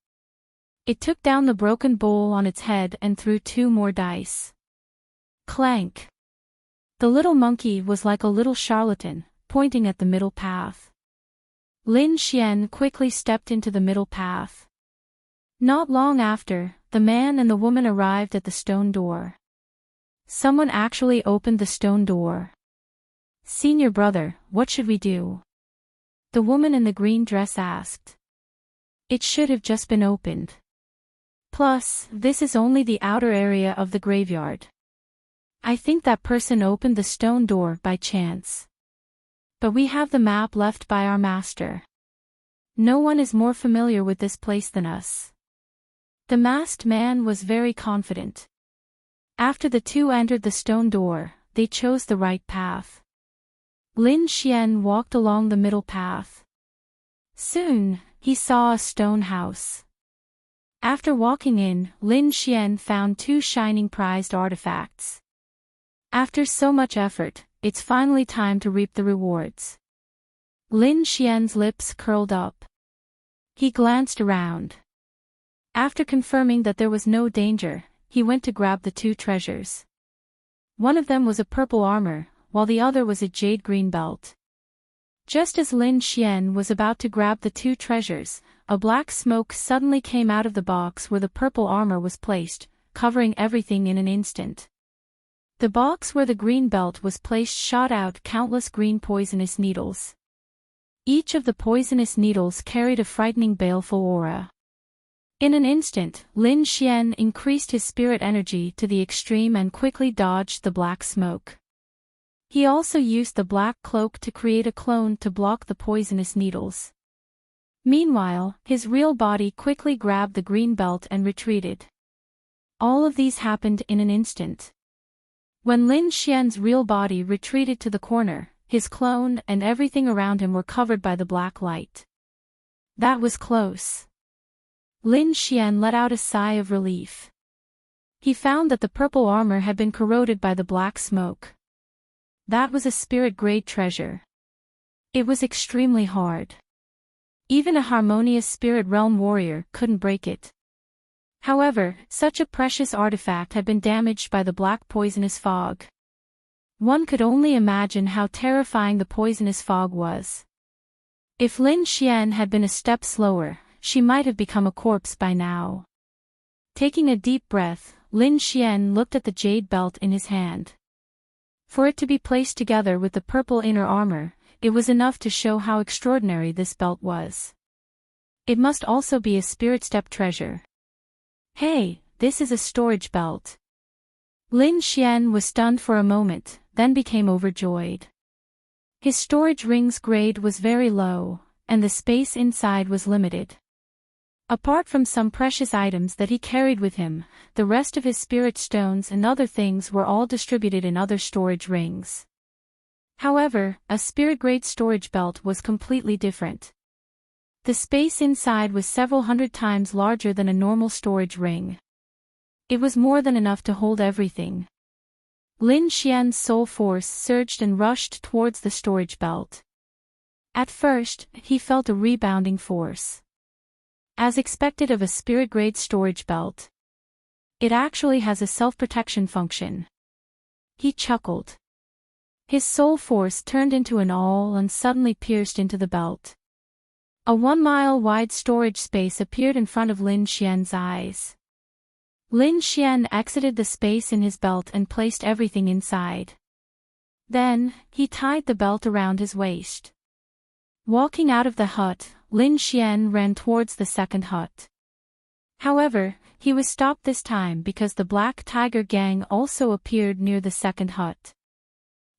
It took down the broken bowl on its head and threw 2 more dice. Clank! The little monkey was like a little charlatan, pointing at the middle path. Lin Xian quickly stepped into the middle path. Not long after, the man and the woman arrived at the stone door. Someone actually opened the stone door. Senior brother, what should we do? The woman in the green dress asked. It should have just been opened. Plus, this is only the outer area of the graveyard. I think that person opened the stone door by chance. But we have the map left by our master. No one is more familiar with this place than us. The masked man was very confident. After the 2 entered the stone door, they chose the right path. Lin Xian walked along the middle path. Soon, he saw a stone house. After walking in, Lin Xian found 2 shining prized artifacts. After so much effort, it's finally time to reap the rewards. Lin Xian's lips curled up. He glanced around. After confirming that there was no danger, he went to grab the 2 treasures. One of them was a purple armor, while the other was a jade green belt. Just as Lin Xian was about to grab the 2 treasures, a black smoke suddenly came out of the box where the purple armor was placed, covering everything in an instant. The box where the green belt was placed shot out countless green poisonous needles. Each of the poisonous needles carried a frightening baleful aura. In an instant, Lin Xian increased his spirit energy to the extreme and quickly dodged the black smoke. He also used the black cloak to create a clone to block the poisonous needles. Meanwhile, his real body quickly grabbed the green belt and retreated. All of these happened in an instant. When Lin Xian's real body retreated to the corner, his clone and everything around him were covered by the black light. That was close. Lin Xian let out a sigh of relief. He found that the purple armor had been corroded by the black smoke. That was a spirit-grade treasure. It was extremely hard. Even a harmonious spirit realm warrior couldn't break it. However, such a precious artifact had been damaged by the black poisonous fog. One could only imagine how terrifying the poisonous fog was. If Lin Xian had been a step slower, she might have become a corpse by now. Taking a deep breath, Lin Xian looked at the jade belt in his hand. For it to be placed together with the purple inner armor, it was enough to show how extraordinary this belt was. It must also be a spirit step treasure. Hey, this is a storage belt. Lin Xian was stunned for a moment, then became overjoyed. His storage ring's grade was very low, and the space inside was limited. Apart from some precious items that he carried with him, the rest of his spirit stones and other things were all distributed in other storage rings. However, a spirit-grade storage belt was completely different. The space inside was several hundred times larger than a normal storage ring. It was more than enough to hold everything. Lin Xian's soul force surged and rushed towards the storage belt. At first, he felt a rebounding force. As expected of a spirit-grade storage belt. It actually has a self-protection function. He chuckled. His soul force turned into an awl and suddenly pierced into the belt. A 1-mile-wide storage space appeared in front of Lin Xian's eyes. Lin Xian exited the space in his belt and placed everything inside. Then, he tied the belt around his waist. Walking out of the hut, Lin Xian ran towards the second hut. However, he was stopped this time because the Black Tiger gang also appeared near the second hut.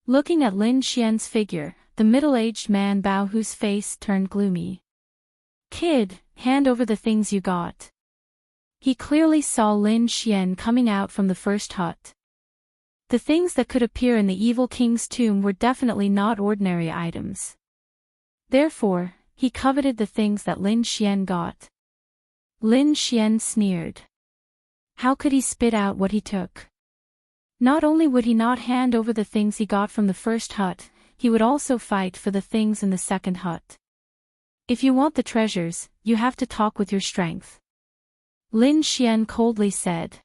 Looking at Lin Xian's figure, the middle-aged man Bao Hu's face turned gloomy. "Kid, hand over the things you got." He clearly saw Lin Xian coming out from the first hut. The things that could appear in the evil king's tomb were definitely not ordinary items. Therefore, he coveted the things that Lin Xian got. Lin Xian sneered. How could he spit out what he took? Not only would he not hand over the things he got from the first hut, he would also fight for the things in the second hut. If you want the treasures, you have to talk with your strength. Lin Xian coldly said.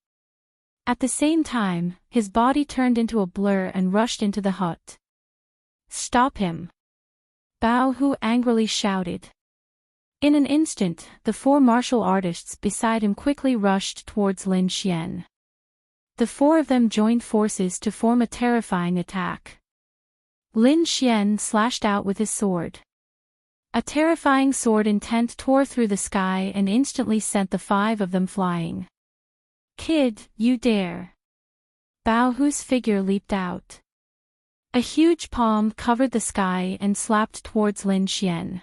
At the same time, his body turned into a blur and rushed into the hut. Stop him! Bao Hu angrily shouted. In an instant, the 4 martial artists beside him quickly rushed towards Lin Xian. The 4 of them joined forces to form a terrifying attack. Lin Xian slashed out with his sword. A terrifying sword intent tore through the sky and instantly sent the 5 of them flying. Kid, you dare! Bao Hu's figure leaped out. A huge palm covered the sky and slapped towards Lin Xian.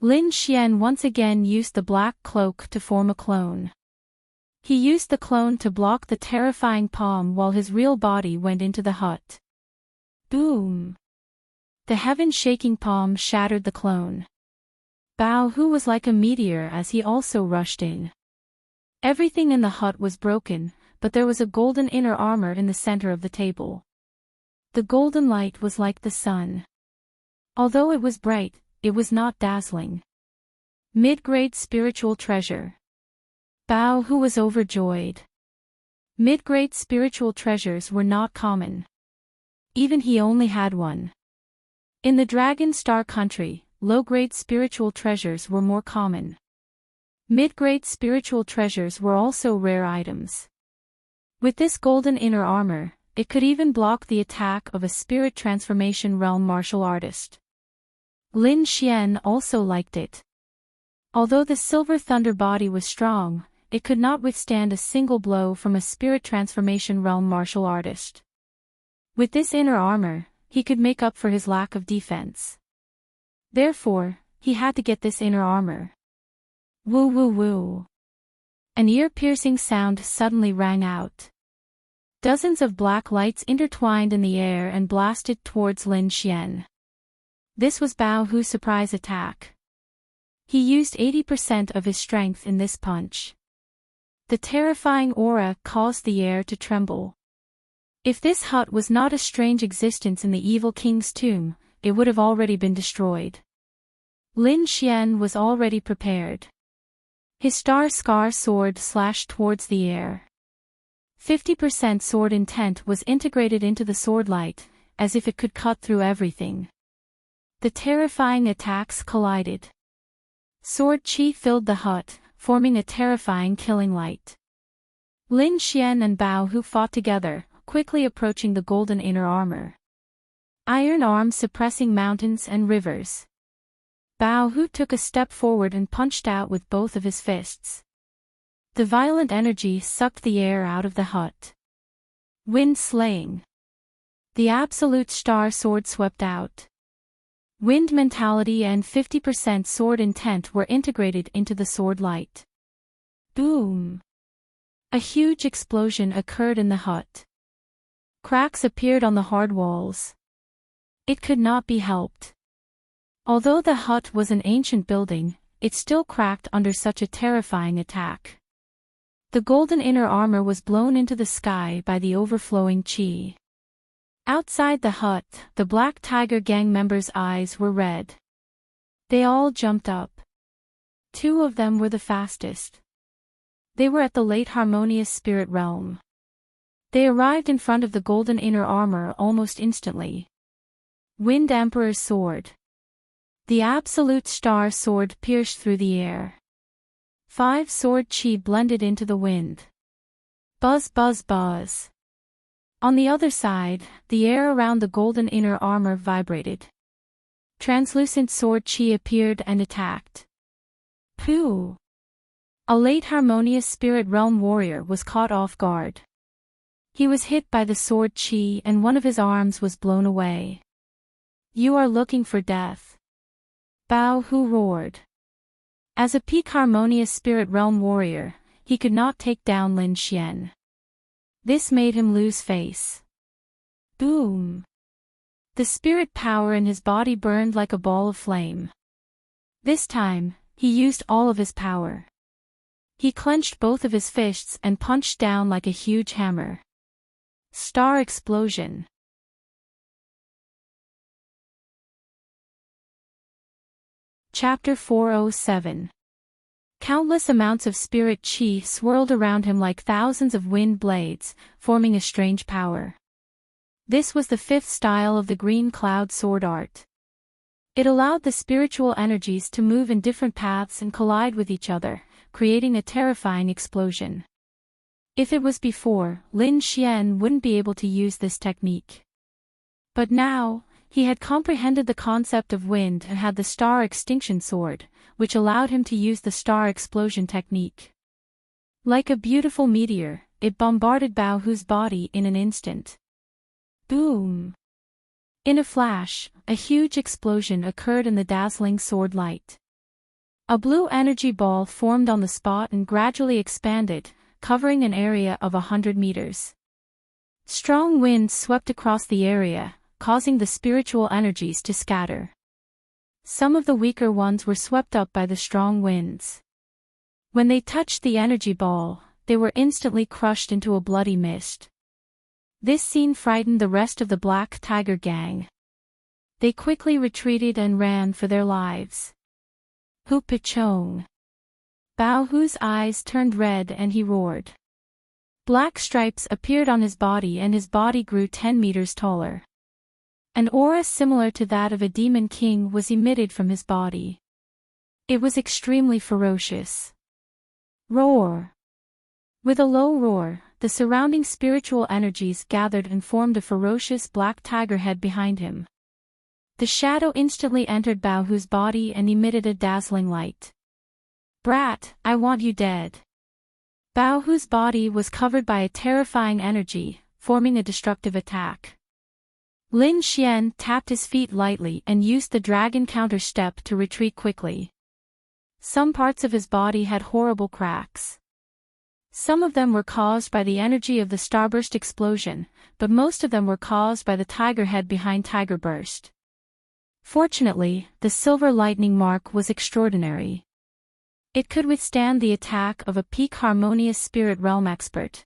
Lin Xian once again used the black cloak to form a clone. He used the clone to block the terrifying palm while his real body went into the hut. Boom! The heaven-shaking palm shattered the clone. Bao Hu was like a meteor as he also rushed in. Everything in the hut was broken, but there was a golden inner armor in the center of the table. The golden light was like the sun. Although it was bright, it was not dazzling. Mid-grade spiritual treasure. Bao Hu was overjoyed. Mid-grade spiritual treasures were not common. Even he only had one. In the Dragon Star country, low-grade spiritual treasures were more common. Mid-grade spiritual treasures were also rare items. With this golden inner armor, it could even block the attack of a spirit transformation realm martial artist. Lin Xian also liked it. Although the silver thunder body was strong, it could not withstand a single blow from a spirit transformation realm martial artist. With this inner armor, he could make up for his lack of defense. Therefore, he had to get this inner armor. Woo woo woo. An ear-piercing sound suddenly rang out. Dozens of black lights intertwined in the air and blasted towards Lin Xian. This was Bao Hu's surprise attack. He used 80% of his strength in this punch. The terrifying aura caused the air to tremble. If this hut was not a strange existence in the evil king's tomb, it would have already been destroyed. Lin Xian was already prepared. His star-scar sword slashed towards the air. 50% sword intent was integrated into the sword light, as if it could cut through everything. The terrifying attacks collided. Sword chi filled the hut, forming a terrifying killing light. Lin Xian and Bao Hu fought together, quickly approaching the golden inner armor. Iron arms suppressing mountains and rivers. Bao Hu took a step forward and punched out with both of his fists. The violent energy sucked the air out of the hut. Wind slaying. The absolute star sword swept out. Wind mentality and 50% sword intent were integrated into the sword light. Boom! A huge explosion occurred in the hut. Cracks appeared on the hard walls. It could not be helped. Although the hut was an ancient building, it still cracked under such a terrifying attack. The golden inner armor was blown into the sky by the overflowing chi. Outside the hut, the Black Tiger gang members' eyes were red. They all jumped up. 2 of them were the fastest. They were at the late harmonious spirit realm. They arrived in front of the golden inner armor almost instantly. Wind Emperor's sword. The absolute star sword pierced through the air. 5 sword chi blended into the wind. Buzz buzz buzz. On the other side, the air around the golden inner armor vibrated. Translucent sword chi appeared and attacked. Pooh! A late harmonious spirit realm warrior was caught off guard. He was hit by the sword chi and one of his arms was blown away. You are looking for death. Bao Hu roared. As a peak harmonious spirit realm warrior, he could not take down Lin Xian. This made him lose face. Boom! The spirit power in his body burned like a ball of flame. This time, he used all of his power. He clenched both of his fists and punched down like a huge hammer. Star explosion. Chapter 407. Countless amounts of spirit chi swirled around him like thousands of wind blades, forming a strange power. This was the 5th style of the green cloud sword art. It allowed the spiritual energies to move in different paths and collide with each other, creating a terrifying explosion. If it was before, Lin Xian wouldn't be able to use this technique. But now, he had comprehended the concept of wind and had the star extinction sword, which allowed him to use the star explosion technique. Like a beautiful meteor, it bombarded Bao Hu's body in an instant. Boom! In a flash, a huge explosion occurred in the dazzling sword light. A blue energy ball formed on the spot and gradually expanded, covering an area of 100 meters. Strong winds swept across the area, causing the spiritual energies to scatter. Some of the weaker ones were swept up by the strong winds. When they touched the energy ball, they were instantly crushed into a bloody mist. This scene frightened the rest of the Black Tiger gang. They quickly retreated and ran for their lives. Hu Pichong. Bao Hu's eyes turned red and he roared. Black stripes appeared on his body and his body grew 10 meters taller. An aura similar to that of a demon king was emitted from his body. It was extremely ferocious. Roar! With a low roar, the surrounding spiritual energies gathered and formed a ferocious black tiger head behind him. The shadow instantly entered Bao Hu's body and emitted a dazzling light. Brat, I want you dead. Bao Hu's body was covered by a terrifying energy, forming a destructive attack. Lin Xian tapped his feet lightly and used the dragon counter step to retreat quickly. Some parts of his body had horrible cracks. Some of them were caused by the energy of the starburst explosion, but most of them were caused by the tiger head behind Tiger Burst. Fortunately, the silver lightning mark was extraordinary. It could withstand the attack of a peak harmonious spirit realm expert.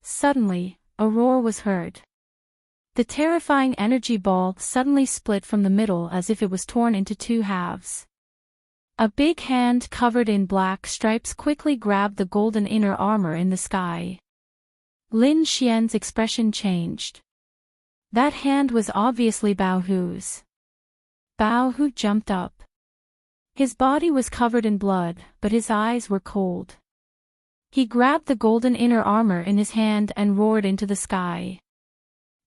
Suddenly, a roar was heard. The terrifying energy ball suddenly split from the middle as if it was torn into two halves. A big hand covered in black stripes quickly grabbed the golden inner armor in the sky. Lin Xian's expression changed. That hand was obviously Bao Hu's. Bao Hu jumped up. His body was covered in blood, but his eyes were cold. He grabbed the golden inner armor in his hand and roared into the sky.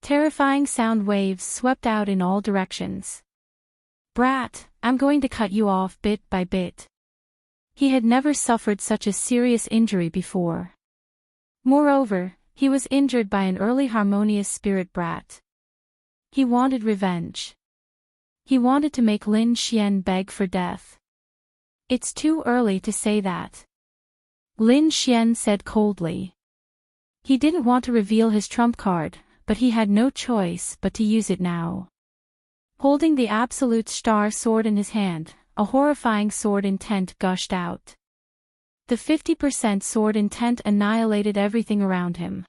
Terrifying sound waves swept out in all directions. "Brat, I'm going to cut you off bit by bit." He had never suffered such a serious injury before. Moreover, he was injured by an early harmonious spirit brat. He wanted revenge. He wanted to make Lin Xian beg for death. "It's too early to say that," Lin Xian said coldly. He didn't want to reveal his trump card, but he had no choice but to use it now. Holding the absolute star sword in his hand, a horrifying sword intent gushed out. The 50% sword intent annihilated everything around him.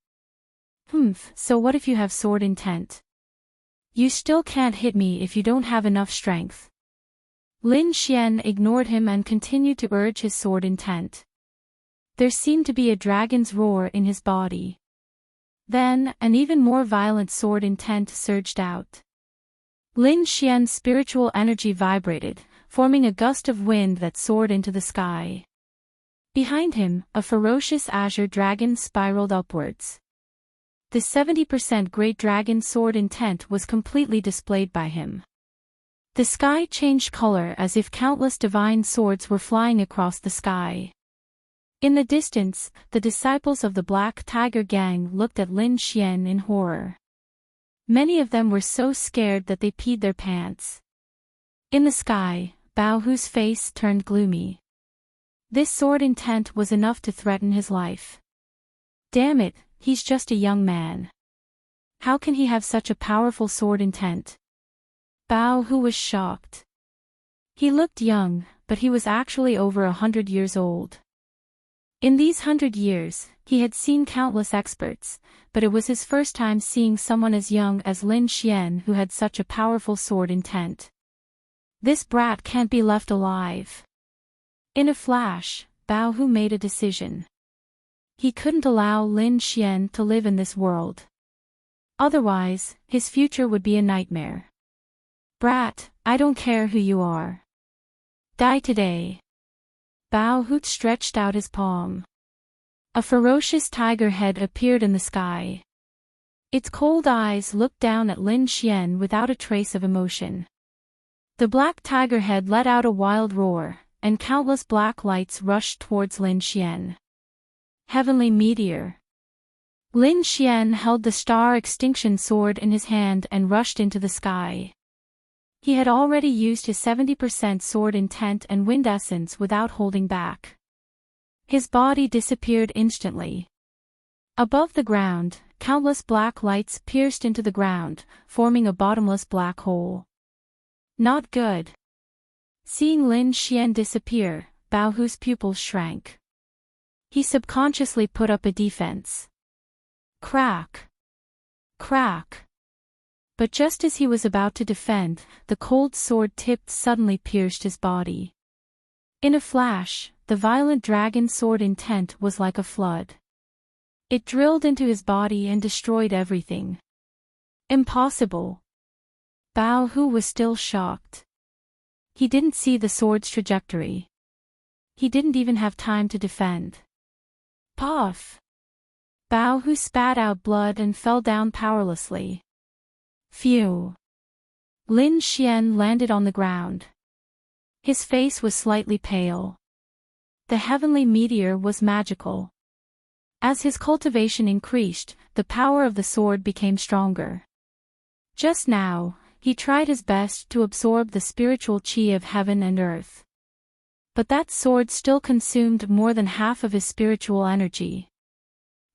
So what if you have sword intent? You still can't hit me if you don't have enough strength." Lin Xian ignored him and continued to urge his sword intent. There seemed to be a dragon's roar in his body. Then, an even more violent sword intent surged out. Lin Xian's spiritual energy vibrated, forming a gust of wind that soared into the sky. Behind him, a ferocious azure dragon spiraled upwards. The 70% Great Dragon sword intent was completely displayed by him. The sky changed color as if countless divine swords were flying across the sky. In the distance, the disciples of the Black Tiger Gang looked at Lin Xian in horror. Many of them were so scared that they peed their pants. In the sky, Bao Hu's face turned gloomy. This sword intent was enough to threaten his life. Damn it, he's just a young man. How can he have such a powerful sword intent? Bao Hu was shocked. He looked young, but he was actually over 100 years old. In these 100 years, he had seen countless experts, but it was his first time seeing someone as young as Lin Xian who had such a powerful sword intent. This brat can't be left alive. In a flash, Bao Hu made a decision. He couldn't allow Lin Xian to live in this world. Otherwise, his future would be a nightmare. "Brat, I don't care who you are. Die today." Bao Hu stretched out his palm. A ferocious tiger head appeared in the sky. Its cold eyes looked down at Lin Xian without a trace of emotion. The black tiger head let out a wild roar, and countless black lights rushed towards Lin Xian. Heavenly meteor. Lin Xian held the star extinction sword in his hand and rushed into the sky. He had already used his 70% sword intent and wind essence without holding back. His body disappeared instantly. Above the ground, countless black lights pierced into the ground, forming a bottomless black hole. Not good. Seeing Lin Xian disappear, Bao Hu's pupils shrank. He subconsciously put up a defense. Crack! Crack! But just as he was about to defend, the cold sword tipped suddenly pierced his body. In a flash, the violent dragon sword intent was like a flood. It drilled into his body and destroyed everything. Impossible! Bao Hu was still shocked. He didn't see the sword's trajectory. He didn't even have time to defend. Puff! Bao Hu spat out blood and fell down powerlessly. Phew! Lin Xian landed on the ground. His face was slightly pale. The heavenly meteor was magical. As his cultivation increased, the power of the sword became stronger. Just now, he tried his best to absorb the spiritual chi of heaven and earth. But that sword still consumed more than half of his spiritual energy.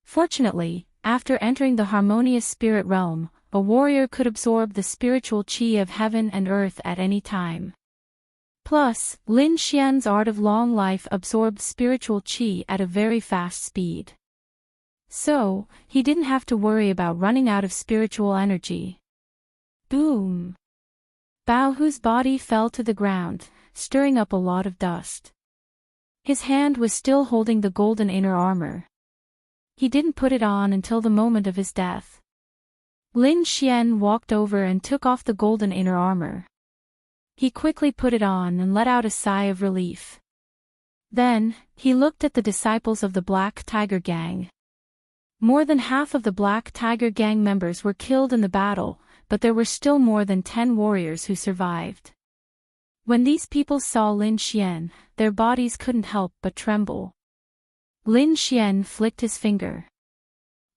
Fortunately, after entering the harmonious spirit realm, a warrior could absorb the spiritual qi of heaven and earth at any time. Plus, Lin Xian's art of long life absorbed spiritual qi at a very fast speed. So, he didn't have to worry about running out of spiritual energy. Boom! Bao Hu's body fell to the ground, stirring up a lot of dust. His hand was still holding the golden inner armor. He didn't put it on until the moment of his death. Lin Xian walked over and took off the golden inner armor. He quickly put it on and let out a sigh of relief. Then, he looked at the disciples of the Black Tiger Gang. More than half of the Black Tiger Gang members were killed in the battle, but there were still more than 10 warriors who survived. When these people saw Lin Xian, their bodies couldn't help but tremble. Lin Xian flicked his finger.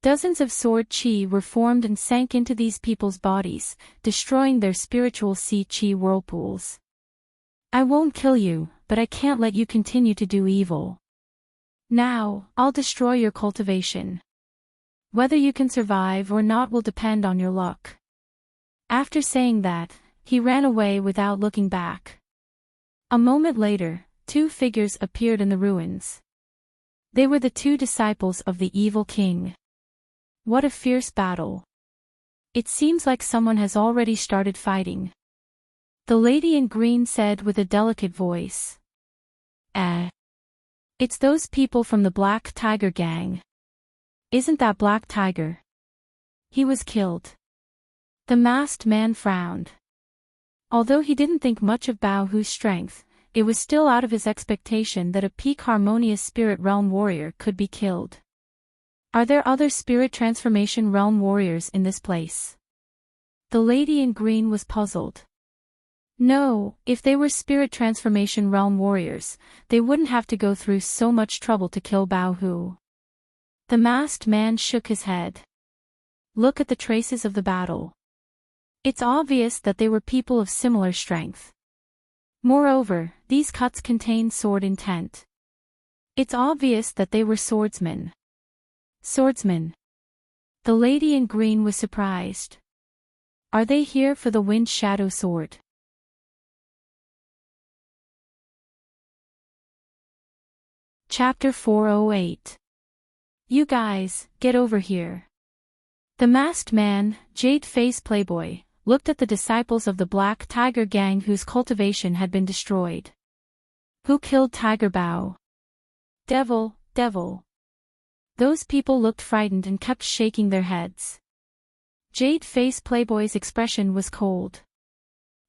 Dozens of sword qi were formed and sank into these people's bodies, destroying their spiritual qi whirlpools. I won't kill you, but I can't let you continue to do evil. Now, I'll destroy your cultivation. Whether you can survive or not will depend on your luck. After saying that, he ran away without looking back. A moment later, 2 figures appeared in the ruins. They were the 2 disciples of the evil king. What a fierce battle. It seems like someone has already started fighting. The lady in green said with a delicate voice. It's those people from the Black Tiger Gang. Isn't that Black Tiger? He was killed. The masked man frowned. Although he didn't think much of Bao Hu's strength, it was still out of his expectation that a peak harmonious spirit realm warrior could be killed. Are there other spirit transformation realm warriors in this place? The lady in green was puzzled. No, if they were spirit transformation realm warriors, they wouldn't have to go through so much trouble to kill Bao Hu. The masked man shook his head. Look at the traces of the battle. It's obvious that they were people of similar strength. Moreover, these cuts contain sword intent. It's obvious that they were swordsmen. Swordsmen. The lady in green was surprised. Are they here for the Wind Shadow Sword? Chapter 408. You guys, get over here. The masked man, jade-face playboy, looked at the disciples of the Black Tiger Gang whose cultivation had been destroyed. Who killed Tiger Bao? Devil, devil. Those people looked frightened and kept shaking their heads. Jade-face playboy's expression was cold.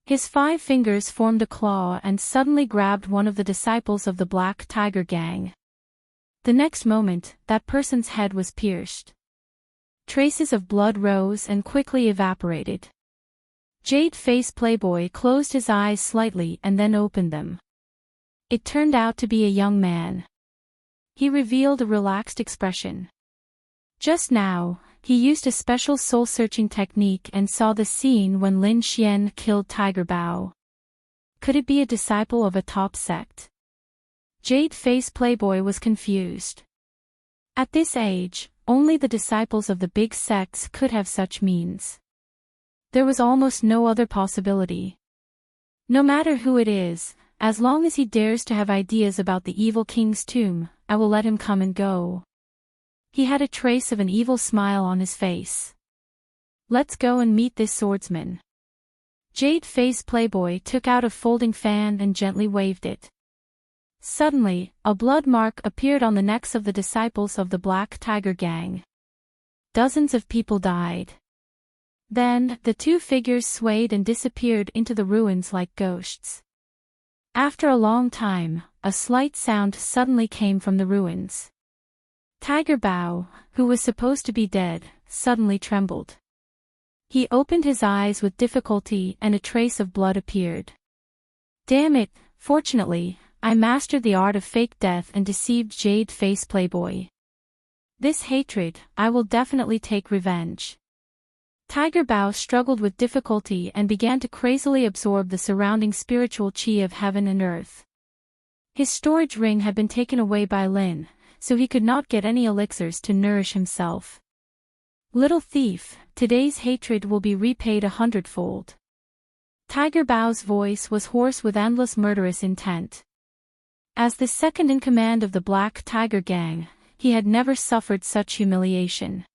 His 5 fingers formed a claw and suddenly grabbed one of the disciples of the Black Tiger Gang. The next moment, that person's head was pierced. Traces of blood rose and quickly evaporated. Jade-face playboy closed his eyes slightly and then opened them. It turned out to be a young man. He revealed a relaxed expression. Just now, he used a special soul-searching technique and saw the scene when Lin Xian killed Tiger Bao. Could it be a disciple of a top sect? Jade-face playboy was confused. At this age, only the disciples of the big sects could have such means. There was almost no other possibility. No matter who it is, as long as he dares to have ideas about the evil king's tomb, I will let him come and go. He had a trace of an evil smile on his face. Let's go and meet this swordsman. Jade-face playboy took out a folding fan and gently waved it. Suddenly, a blood mark appeared on the necks of the disciples of the Black Tiger Gang. Dozens of people died. Then, the 2 figures swayed and disappeared into the ruins like ghosts. After a long time, a slight sound suddenly came from the ruins. Tiger Bao, who was supposed to be dead, suddenly trembled. He opened his eyes with difficulty and a trace of blood appeared. Damn it, fortunately, I mastered the art of fake death and deceived Jade-face playboy. This hatred, I will definitely take revenge. Tiger Bao struggled with difficulty and began to crazily absorb the surrounding spiritual qi of heaven and earth. His storage ring had been taken away by Lin, so he could not get any elixirs to nourish himself. Little thief, today's hatred will be repaid 100-fold. Tiger Bao's voice was hoarse with endless murderous intent. As the second in command of the Black Tiger Gang, he had never suffered such humiliation.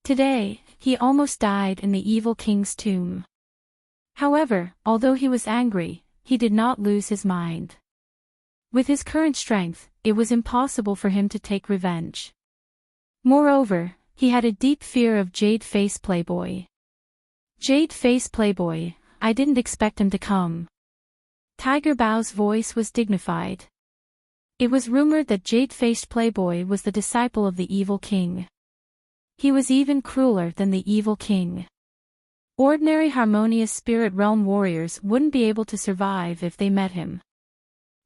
Today, he almost died in the evil king's tomb. However, although he was angry, he did not lose his mind. With his current strength, it was impossible for him to take revenge. Moreover, he had a deep fear of Jade-Face Playboy. Jade-Face Playboy, I didn't expect him to come. Tiger Bao's voice was dignified. It was rumored that Jade-Faced Playboy was the disciple of the evil king. He was even crueler than the evil king. Ordinary harmonious spirit realm warriors wouldn't be able to survive if they met him.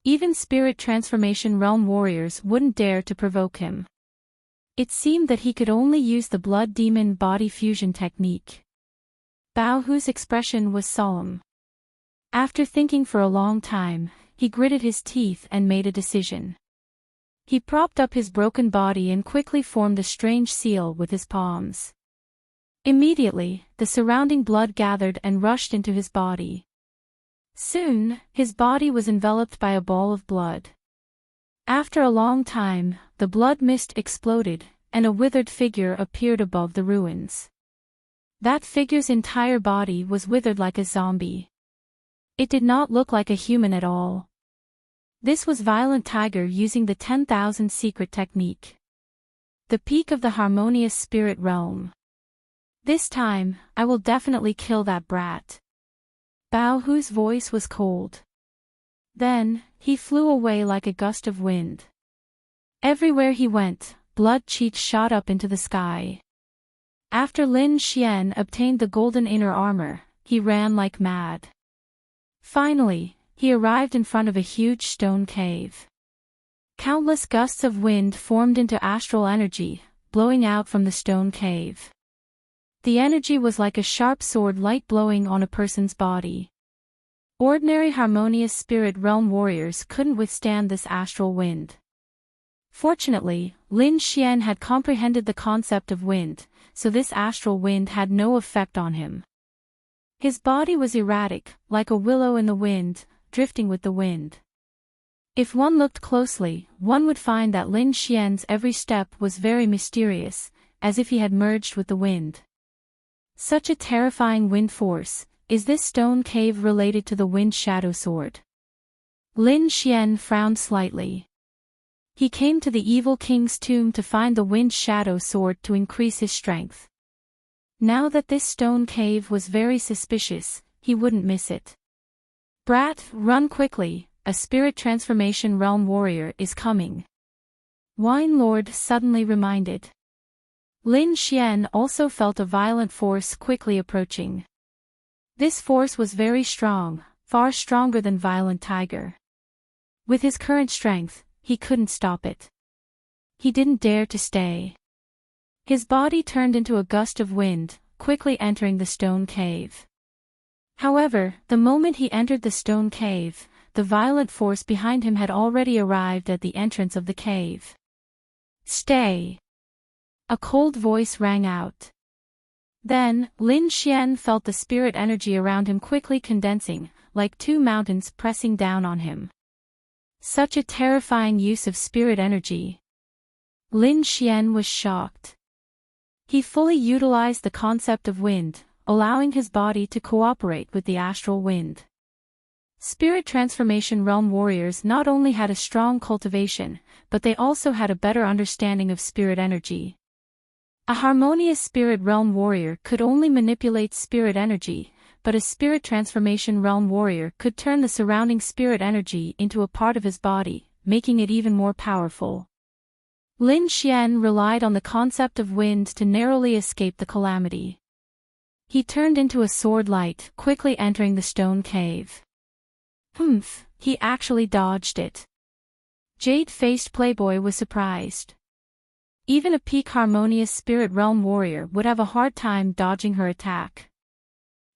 Even spirit transformation realm warriors wouldn't dare to provoke him. It seemed that he could only use the blood demon body fusion technique. Bao Hu's expression was solemn. After thinking for a long time, he gritted his teeth and made a decision. He propped up his broken body and quickly formed a strange seal with his palms. Immediately, the surrounding blood gathered and rushed into his body. Soon, his body was enveloped by a ball of blood. After a long time, the blood mist exploded, and a withered figure appeared above the ruins. That figure's entire body was withered like a zombie. It did not look like a human at all. This was Violent Tiger using the 10,000 secret technique. The peak of the harmonious spirit realm. This time, I will definitely kill that brat. Bao Hu's voice was cold. Then, he flew away like a gust of wind. Everywhere he went, blood cheeks shot up into the sky. After Lin Xian obtained the golden inner armor, he ran like mad. Finally, he arrived in front of a huge stone cave. Countless gusts of wind formed into astral energy, blowing out from the stone cave. The energy was like a sharp sword light blowing on a person's body. Ordinary harmonious spirit realm warriors couldn't withstand this astral wind. Fortunately, Lin Xian had comprehended the concept of wind, so this astral wind had no effect on him. His body was erratic, like a willow in the wind, drifting with the wind. If one looked closely, one would find that Lin Xian's every step was very mysterious, as if he had merged with the wind. Such a terrifying wind force. Is this stone cave related to the wind shadow sword? Lin Xian frowned slightly. He came to the evil king's tomb to find the wind shadow sword to increase his strength. Now that this stone cave was very suspicious, he wouldn't miss it. Brat, run quickly, a spirit transformation realm warrior is coming. Wine Lord suddenly reminded. Lin Xian also felt a violent force quickly approaching. This force was very strong, far stronger than Violent Tiger. With his current strength, he couldn't stop it. He didn't dare to stay. His body turned into a gust of wind, quickly entering the stone cave. However, the moment he entered the stone cave, the violent force behind him had already arrived at the entrance of the cave. Stay! A cold voice rang out. Then, Lin Xian felt the spirit energy around him quickly condensing, like two mountains pressing down on him. Such a terrifying use of spirit energy. Lin Xian was shocked. He fully utilized the concept of wind, allowing his body to cooperate with the astral wind. Spirit transformation realm warriors not only had a strong cultivation, but they also had a better understanding of spirit energy. A harmonious spirit realm warrior could only manipulate spirit energy, but a spirit transformation realm warrior could turn the surrounding spirit energy into a part of his body, making it even more powerful. Lin Xian relied on the concept of wind to narrowly escape the calamity. He turned into a sword light, quickly entering the stone cave. Humph, he actually dodged it. Jade-Faced Playboy was surprised. Even a peak harmonious spirit realm warrior would have a hard time dodging her attack.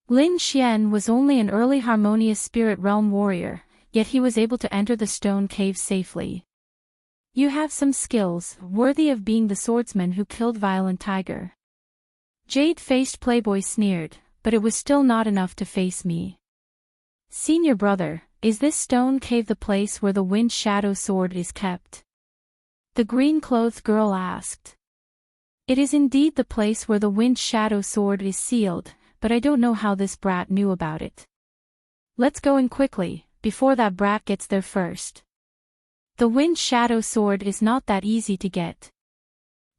Lin Xian was only an early harmonious spirit realm warrior, yet he was able to enter the stone cave safely. You have some skills, worthy of being the swordsman who killed Violent Tiger. Jade-faced playboy sneered, but it was still not enough to face me. Senior brother, is this stone cave the place where the wind shadow sword is kept? The green-clothed girl asked. It is indeed the place where the wind shadow sword is sealed, but I don't know how this brat knew about it. Let's go in quickly, before that brat gets there first. The wind shadow sword is not that easy to get.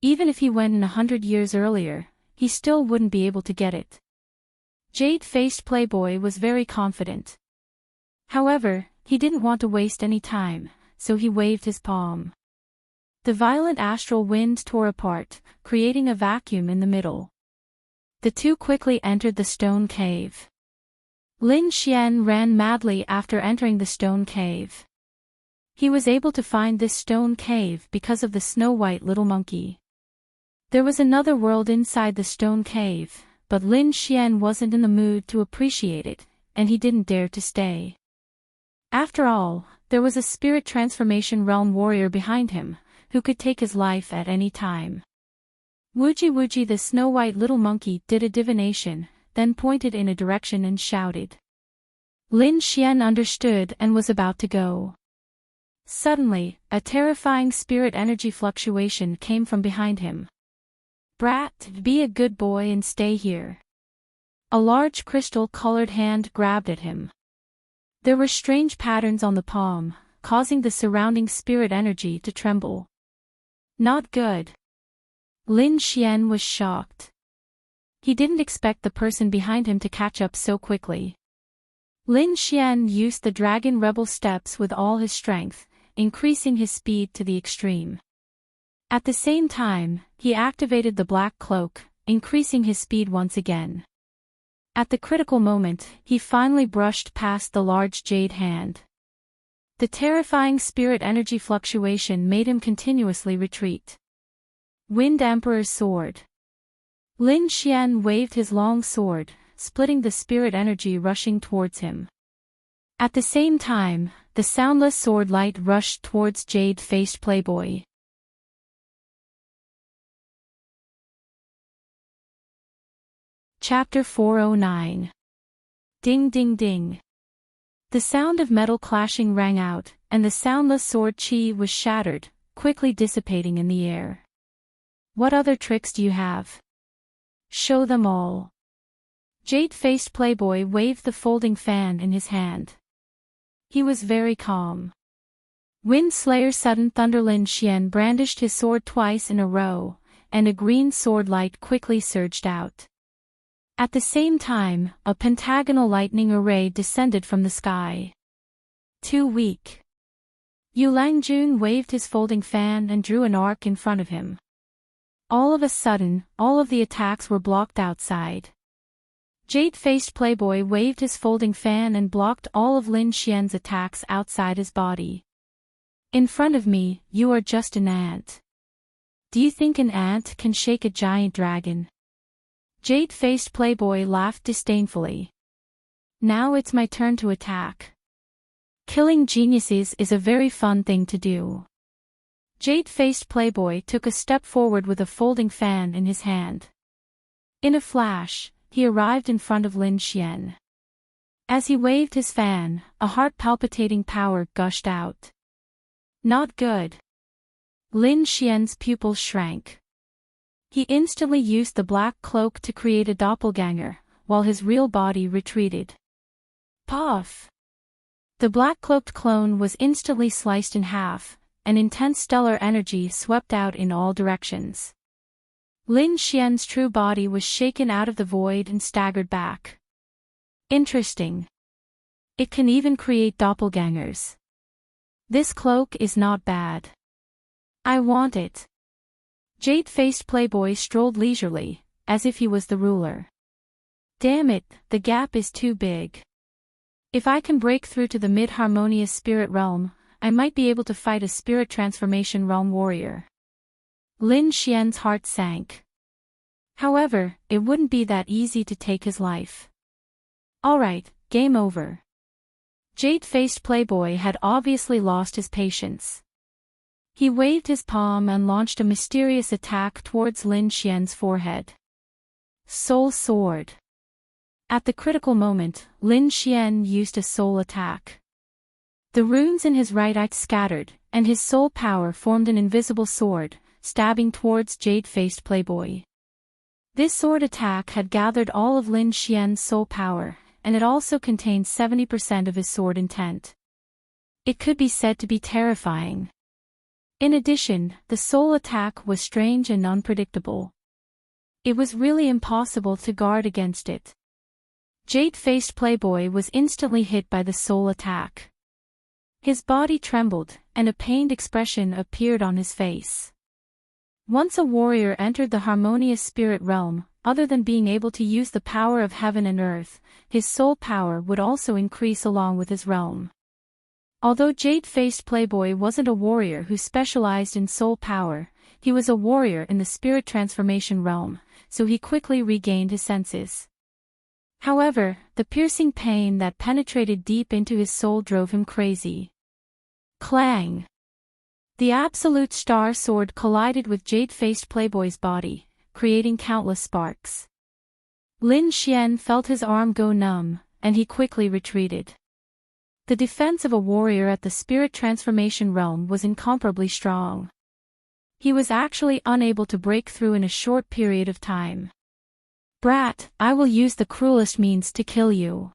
Even if he went in 100 years earlier, he still wouldn't be able to get it. Jade-faced playboy was very confident. However, he didn't want to waste any time, so he waved his palm. The violent astral wind tore apart, creating a vacuum in the middle. The two quickly entered the stone cave. Lin Xian ran madly after entering the stone cave. He was able to find this stone cave because of the snow-white little monkey. There was another world inside the stone cave, but Lin Xian wasn't in the mood to appreciate it, and he didn't dare to stay. After all, there was a spirit transformation realm warrior behind him, who could take his life at any time. Wooji the snow-white little monkey did a divination, then pointed in a direction and shouted. Lin Xian understood and was about to go. Suddenly, a terrifying spirit energy fluctuation came from behind him. Brat, be a good boy and stay here. A large crystal-colored hand grabbed at him. There were strange patterns on the palm, causing the surrounding spirit energy to tremble. Not good. Lin Xian was shocked. He didn't expect the person behind him to catch up so quickly. Lin Xian used the dragon rebel steps with all his strength, increasing his speed to the extreme. At the same time, he activated the black cloak, increasing his speed once again. At the critical moment, he finally brushed past the large jade hand. The terrifying spirit energy fluctuation made him continuously retreat. Wind Emperor's Sword. Lin Xian waved his long sword, splitting the spirit energy rushing towards him. At the same time, the soundless sword light rushed towards jade-faced playboy. Chapter 409. Ding ding ding. The sound of metal clashing rang out, and the soundless sword chi was shattered, quickly dissipating in the air. What other tricks do you have? Show them all. Jade-faced playboy waved the folding fan in his hand. He was very calm. Wind Slayer Sudden Thunder Lin Xian brandished his sword twice in a row, and a green sword light quickly surged out. At the same time, a pentagonal lightning array descended from the sky. Too weak. Yu Langjun waved his folding fan and drew an arc in front of him. All of a sudden, all of the attacks were blocked outside. Jade-faced playboy waved his folding fan and blocked all of Lin Xian's attacks outside his body. In front of me, you are just an ant. Do you think an ant can shake a giant dragon? Jade-faced playboy laughed disdainfully. Now it's my turn to attack. Killing geniuses is a very fun thing to do. Jade-faced playboy took a step forward with a folding fan in his hand. In a flash, he arrived in front of Lin Xian. As he waved his fan, a heart-palpitating power gushed out. Not good. Lin Xian's pupils shrank. He instantly used the black cloak to create a doppelganger, while his real body retreated. Puff! The black-cloaked clone was instantly sliced in half, and intense stellar energy swept out in all directions. Lin Xian's true body was shaken out of the void and staggered back. Interesting. It can even create doppelgangers. This cloak is not bad. I want it. Jade-faced playboy strolled leisurely, as if he was the ruler. Damn it, the gap is too big. If I can break through to the mid-harmonious spirit realm, I might be able to fight a spirit transformation realm warrior. Lin Xian's heart sank. However, it wouldn't be that easy to take his life. Alright, game over. Jade-faced playboy had obviously lost his patience. He waved his palm and launched a mysterious attack towards Lin Xian's forehead. Soul Sword. At the critical moment, Lin Xian used a soul attack. The runes in his right eye scattered, and his soul power formed an invisible sword, stabbing towards jade-faced playboy. This sword attack had gathered all of Lin Xian's soul power, and it also contained 70% of his sword intent. It could be said to be terrifying. In addition, the soul attack was strange and unpredictable. It was really impossible to guard against it. Jade-faced playboy was instantly hit by the soul attack. His body trembled, and a pained expression appeared on his face. Once a warrior entered the harmonious spirit realm, other than being able to use the power of heaven and earth, his soul power would also increase along with his realm. Although jade-faced playboy wasn't a warrior who specialized in soul power, he was a warrior in the spirit transformation realm, so he quickly regained his senses. However, the piercing pain that penetrated deep into his soul drove him crazy. Clang! The absolute star sword collided with jade-faced playboy's body, creating countless sparks. Lin Xian felt his arm go numb, and he quickly retreated. The defense of a warrior at the spirit transformation realm was incomparably strong. He was actually unable to break through in a short period of time. Brat, I will use the cruelest means to kill you.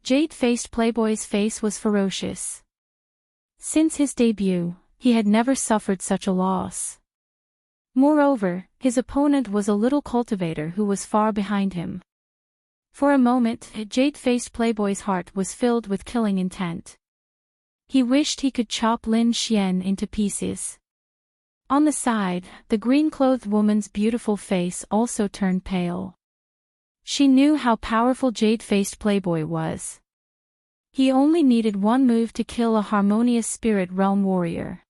Jade-faced playboy's face was ferocious. Since his debut, he had never suffered such a loss. Moreover, his opponent was a little cultivator who was far behind him. For a moment, jade-faced playboy's heart was filled with killing intent. He wished he could chop Lin Xian into pieces. On the side, the green-clothed woman's beautiful face also turned pale. She knew how powerful jade-faced playboy was. He only needed one move to kill a harmonious spirit realm warrior.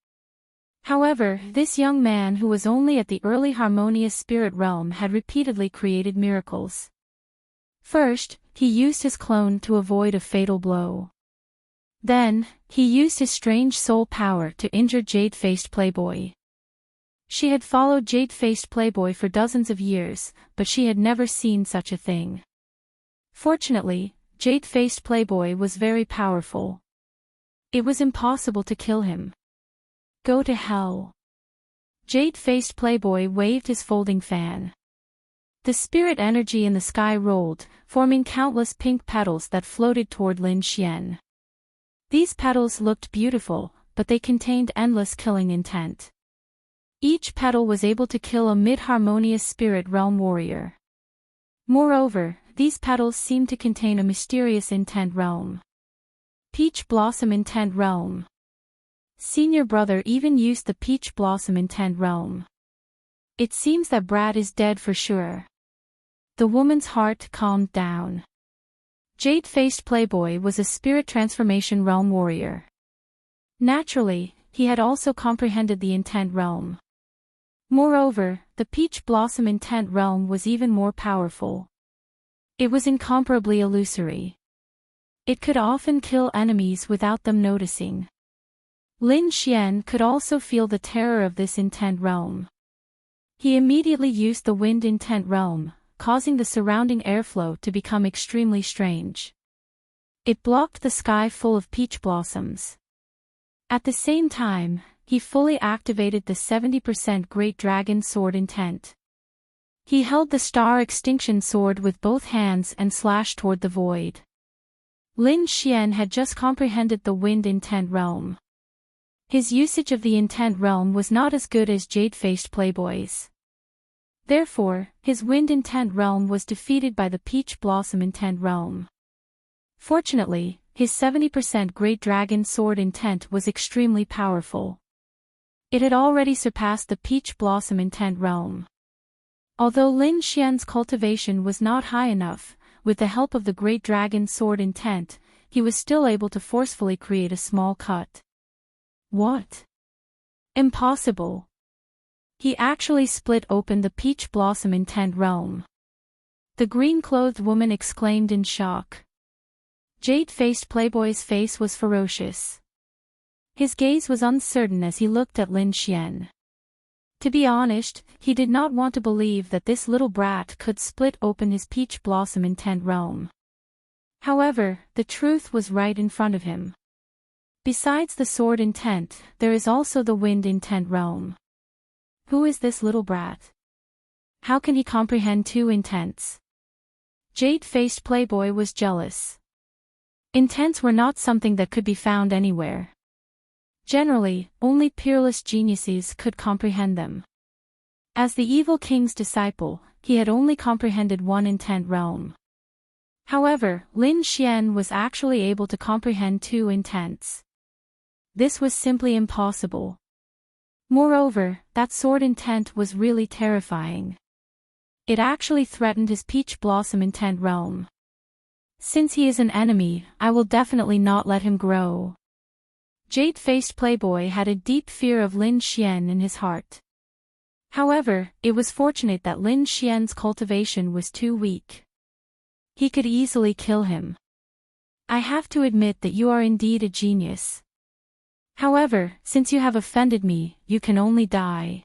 However, this young man who was only at the early harmonious spirit realm had repeatedly created miracles. First, he used his clone to avoid a fatal blow. Then, he used his strange soul power to injure jade-faced playboy. She had followed jade-faced playboy for dozens of years, but she had never seen such a thing. Fortunately, jade-faced playboy was very powerful. It was impossible to kill him. Go to hell. Jade-faced playboy waved his folding fan. The spirit energy in the sky rolled, forming countless pink petals that floated toward Lin Xian. These petals looked beautiful, but they contained endless killing intent. Each petal was able to kill a mid-harmonious spirit realm warrior. Moreover, these petals seemed to contain a mysterious intent realm. Peach Blossom Intent Realm. Senior brother even used the Peach Blossom Intent Realm. It seems that Brad is dead for sure. The woman's heart calmed down. Jade-faced playboy was a spirit transformation realm warrior. Naturally, he had also comprehended the intent realm. Moreover, the Peach Blossom Intent Realm was even more powerful. It was incomparably illusory. It could often kill enemies without them noticing. Lin Xian could also feel the terror of this intent realm. He immediately used the Wind Intent Realm, causing the surrounding airflow to become extremely strange. It blocked the sky full of peach blossoms. At the same time, he fully activated the 70% Great Dragon Sword intent. He held the Star Extinction Sword with both hands and slashed toward the void. Lin Xian had just comprehended the Wind Intent Realm. His usage of the Intent Realm was not as good as Jade-faced playboy's. Therefore, his Wind Intent Realm was defeated by the Peach Blossom Intent Realm. Fortunately, his 70% Great Dragon Sword intent was extremely powerful. It had already surpassed the Peach Blossom Intent Realm. Although Lin Xian's cultivation was not high enough, with the help of the Great Dragon Sword intent, he was still able to forcefully create a small cut. What? Impossible. He actually split open the Peach Blossom Intent Realm. The green-clothed woman exclaimed in shock. Jade-faced playboy's face was ferocious. His gaze was uncertain as he looked at Lin Xian. To be honest, he did not want to believe that this little brat could split open his peach blossom intent realm. However, the truth was right in front of him. Besides the sword intent, there is also the wind intent realm. Who is this little brat? How can he comprehend two intents? Jade-faced playboy was jealous. Intents were not something that could be found anywhere. Generally, only peerless geniuses could comprehend them. As the evil king's disciple, he had only comprehended one intent realm. However, Lin Xian was actually able to comprehend two intents. This was simply impossible. Moreover, that sword intent was really terrifying. It actually threatened his peach blossom intent realm. Since he is an enemy, I will definitely not let him grow. Jade-faced playboy had a deep fear of Lin Xian in his heart. However, it was fortunate that Lin Xian's cultivation was too weak. He could easily kill him. I have to admit that you are indeed a genius. However, since you have offended me, you can only die.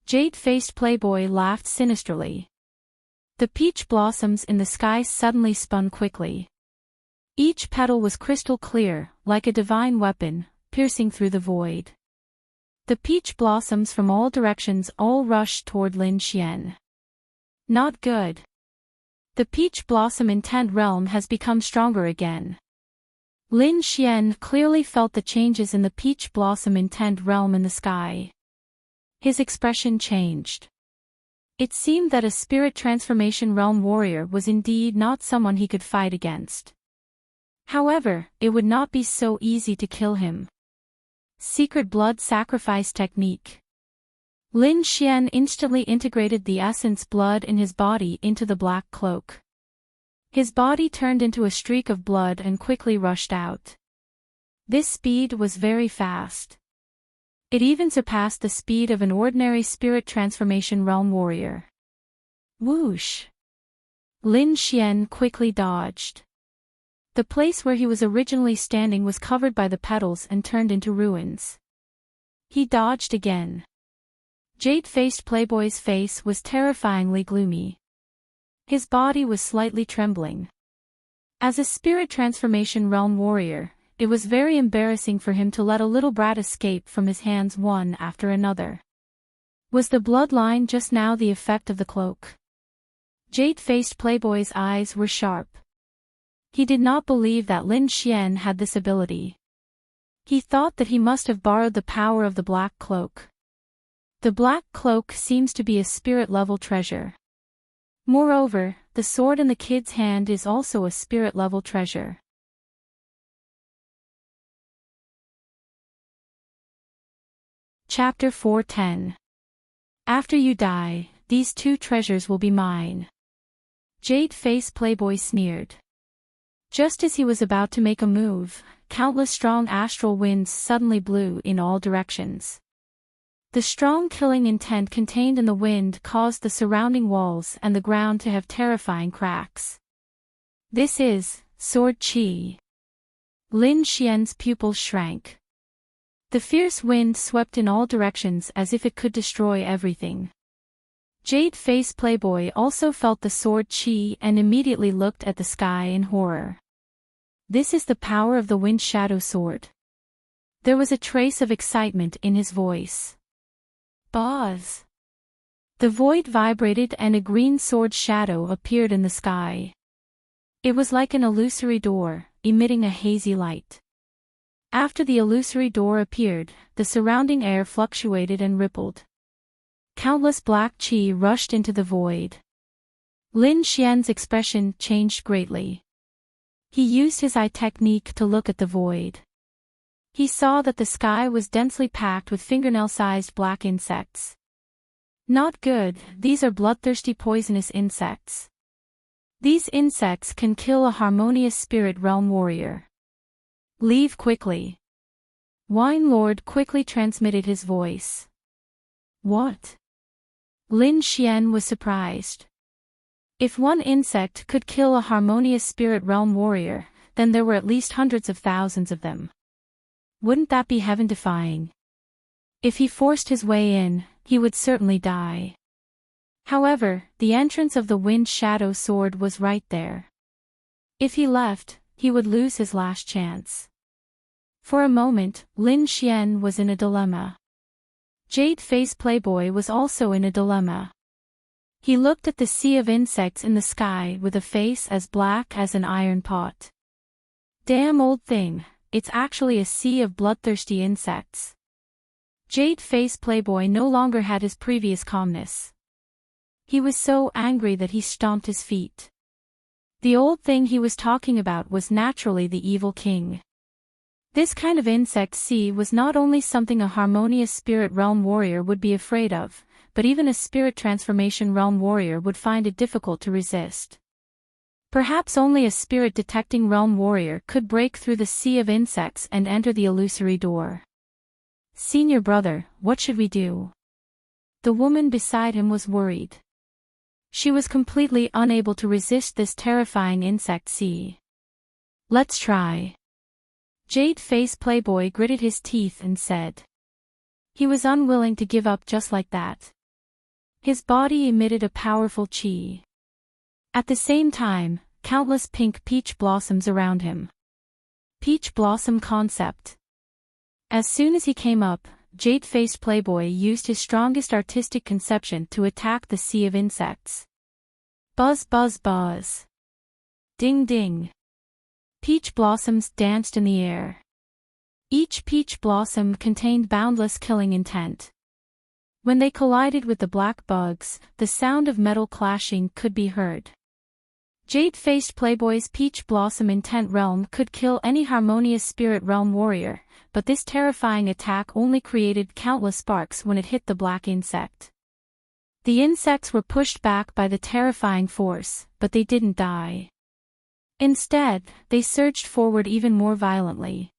Jade-faced playboy laughed sinisterly. The peach blossoms in the sky suddenly spun quickly. Each petal was crystal clear, like a divine weapon, piercing through the void. The peach blossoms from all directions all rushed toward Lin Xian. Not good. The peach blossom intent realm has become stronger again. Lin Xian clearly felt the changes in the peach blossom intent realm in the sky. His expression changed. It seemed that a spirit transformation realm warrior was indeed not someone he could fight against. However, it would not be so easy to kill him. Secret blood sacrifice technique. Lin Xian instantly integrated the essence blood in his body into the black cloak. His body turned into a streak of blood and quickly rushed out. This speed was very fast. It even surpassed the speed of an ordinary spirit transformation realm warrior. Whoosh! Lin Xian quickly dodged. The place where he was originally standing was covered by the petals and turned into ruins. He dodged again. Jade-faced playboy's face was terrifyingly gloomy. His body was slightly trembling. As a spirit transformation realm warrior, it was very embarrassing for him to let a little brat escape from his hands one after another. Was the bloodline just now the effect of the cloak? Jade-faced playboy's eyes were sharp. He did not believe that Lin Xian had this ability. He thought that he must have borrowed the power of the black cloak. The black cloak seems to be a spirit-level treasure. Moreover, the sword in the kid's hand is also a spirit-level treasure. Chapter 410. After you die, these two treasures will be mine. Jade-faced playboy sneered. Just as he was about to make a move, countless strong astral winds suddenly blew in all directions. The strong killing intent contained in the wind caused the surrounding walls and the ground to have terrifying cracks. This is sword qi. Lin Xian's pupils shrank. The fierce wind swept in all directions as if it could destroy everything. Jade-faced playboy also felt the sword qi and immediately looked at the sky in horror. This is the power of the wind shadow sword. There was a trace of excitement in his voice. Buzz! The void vibrated and a green sword shadow appeared in the sky. It was like an illusory door, emitting a hazy light. After the illusory door appeared, the surrounding air fluctuated and rippled. Countless black qi rushed into the void. Lin Xian's expression changed greatly. He used his eye technique to look at the void. He saw that the sky was densely packed with fingernail-sized black insects. Not good, these are bloodthirsty poisonous insects. These insects can kill a harmonious spirit realm warrior. Leave quickly. Wine Lord quickly transmitted his voice. What? Lin Xian was surprised. If one insect could kill a harmonious spirit realm warrior, then there were at least hundreds of thousands of them. Wouldn't that be heaven-defying? If he forced his way in, he would certainly die. However, the entrance of the Wind Shadow Sword was right there. If he left, he would lose his last chance. For a moment, Lin Xian was in a dilemma. Jade-Face Playboy was also in a dilemma. He looked at the sea of insects in the sky with a face as black as an iron pot. Damn old thing, it's actually a sea of bloodthirsty insects. Jade-Face Playboy no longer had his previous calmness. He was so angry that he stomped his feet. The old thing he was talking about was naturally the evil king. This kind of insect sea was not only something a harmonious spirit realm warrior would be afraid of, but even a spirit transformation realm warrior would find it difficult to resist. Perhaps only a spirit detecting realm warrior could break through the sea of insects and enter the illusory door. Senior brother, what should we do? The woman beside him was worried. She was completely unable to resist this terrifying insect sea. Let's try. Jade-Face Playboy gritted his teeth and said. He was unwilling to give up just like that. His body emitted a powerful chi. At the same time, countless pink peach blossoms around him. Peach blossom concept. As soon as he came up, Jade-Faced Playboy used his strongest artistic conception to attack the sea of insects. Buzz buzz buzz. Ding ding. Peach blossoms danced in the air. Each peach blossom contained boundless killing intent. When they collided with the black bugs, the sound of metal clashing could be heard. Jade-Faced Playboy's peach blossom intent realm could kill any harmonious spirit realm warrior, but this terrifying attack only created countless sparks when it hit the black insect. The insects were pushed back by the terrifying force, but they didn't die. Instead, they surged forward even more violently.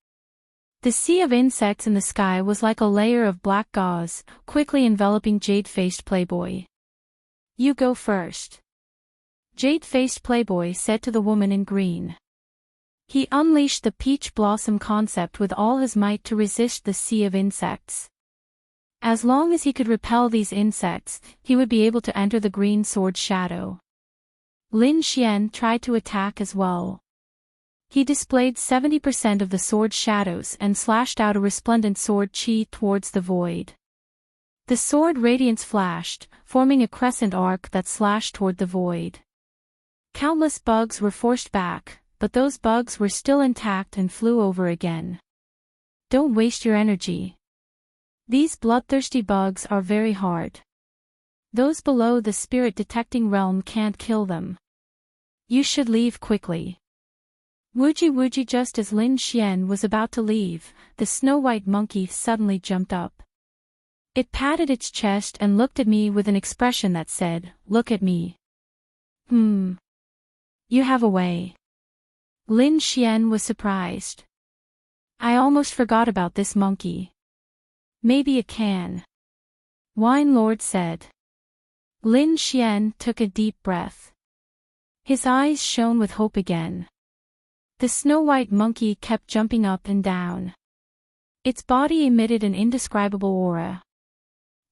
The sea of insects in the sky was like a layer of black gauze, quickly enveloping Jade-Faced Playboy. You go first. Jade-Faced Playboy said to the woman in green. He unleashed the peach blossom concept with all his might to resist the sea of insects. As long as he could repel these insects, he would be able to enter the green sword shadow. Lin Xian tried to attack as well. He displayed 70% of the sword shadows and slashed out a resplendent sword chi towards the void. The sword radiance flashed, forming a crescent arc that slashed toward the void. Countless bugs were forced back, but those bugs were still intact and flew over again. Don't waste your energy. These bloodthirsty bugs are very hard. Those below the spirit detecting realm can't kill them. You should leave quickly. Wooji just as Lin Xian was about to leave, the snow-white monkey suddenly jumped up. It patted its chest and looked at me with an expression that said, "Look at me." You have a way. Lin Xian was surprised. I almost forgot about this monkey. Maybe it can. Wine Lord said. Lin Xian took a deep breath. His eyes shone with hope again. The snow-white monkey kept jumping up and down. Its body emitted an indescribable aura.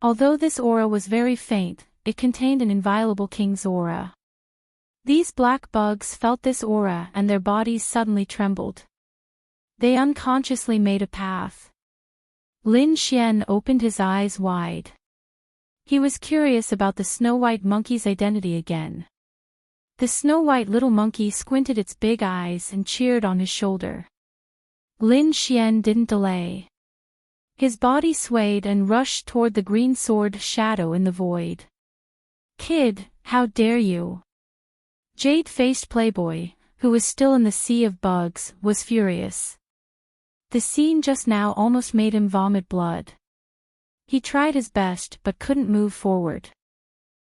Although this aura was very faint, it contained an inviolable king's aura. These black bugs felt this aura and their bodies suddenly trembled. They unconsciously made a path. Lin Xian opened his eyes wide. He was curious about the snow-white monkey's identity again. The snow-white little monkey squinted its big eyes and cheered on his shoulder. Lin Xian didn't delay. His body swayed and rushed toward the green sword shadow in the void. Kid, how dare you? Jade-Faced Playboy, who was still in the sea of bugs, was furious. The scene just now almost made him vomit blood. He tried his best but couldn't move forward.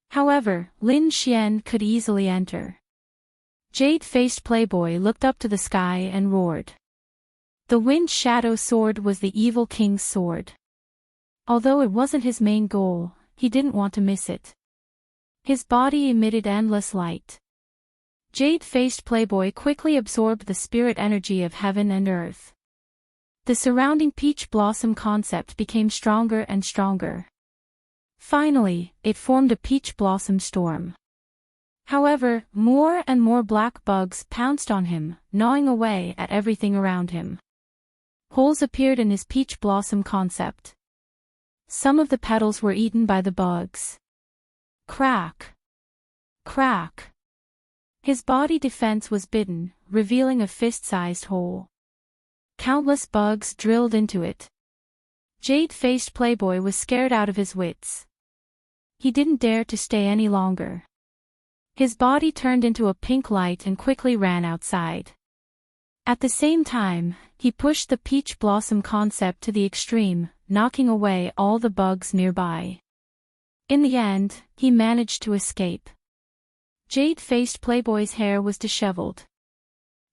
However, Lin Xian could easily enter. Jade-Faced Playboy looked up to the sky and roared. The Wind Shadow Sword was the evil king's sword. Although it wasn't his main goal, he didn't want to miss it. His body emitted endless light. Jade-Faced Playboy quickly absorbed the spirit energy of heaven and earth. The surrounding peach blossom concept became stronger and stronger. Finally, it formed a peach blossom storm. However, more and more black bugs pounced on him, gnawing away at everything around him. Holes appeared in his peach blossom concept. Some of the petals were eaten by the bugs. Crack! Crack! His body defense was bitten, revealing a fist-sized hole. Countless bugs drilled into it. Jade-faced Playboy was scared out of his wits. He didn't dare to stay any longer. His body turned into a pink light and quickly ran outside. At the same time, he pushed the peach blossom concept to the extreme, knocking away all the bugs nearby. In the end, he managed to escape. Jade-faced Playboy's hair was disheveled.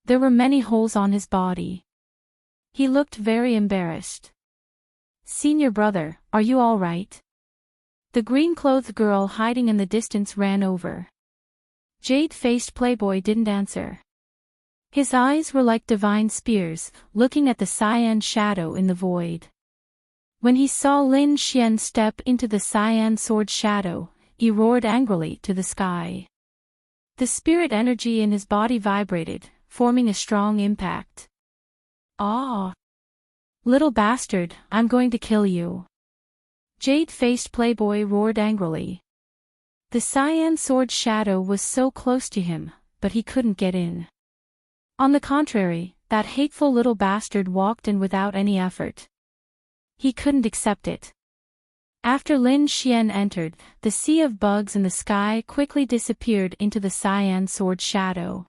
There were many holes on his body. He looked very embarrassed. "Senior brother, are you all right?" The green-clothed girl hiding in the distance ran over. Jade-faced Playboy didn't answer. His eyes were like divine spears, looking at the cyan shadow in the void. When he saw Lin Xian step into the cyan sword shadow, he roared angrily to the sky. The spirit energy in his body vibrated, forming a strong impact. "Ah! Little bastard, I'm going to kill you!" Jade-faced Playboy roared angrily. The cyan sword shadow was so close to him, but he couldn't get in. On the contrary, that hateful little bastard walked in without any effort. He couldn't accept it. After Lin Xian entered, the sea of bugs in the sky quickly disappeared into the cyan sword shadow.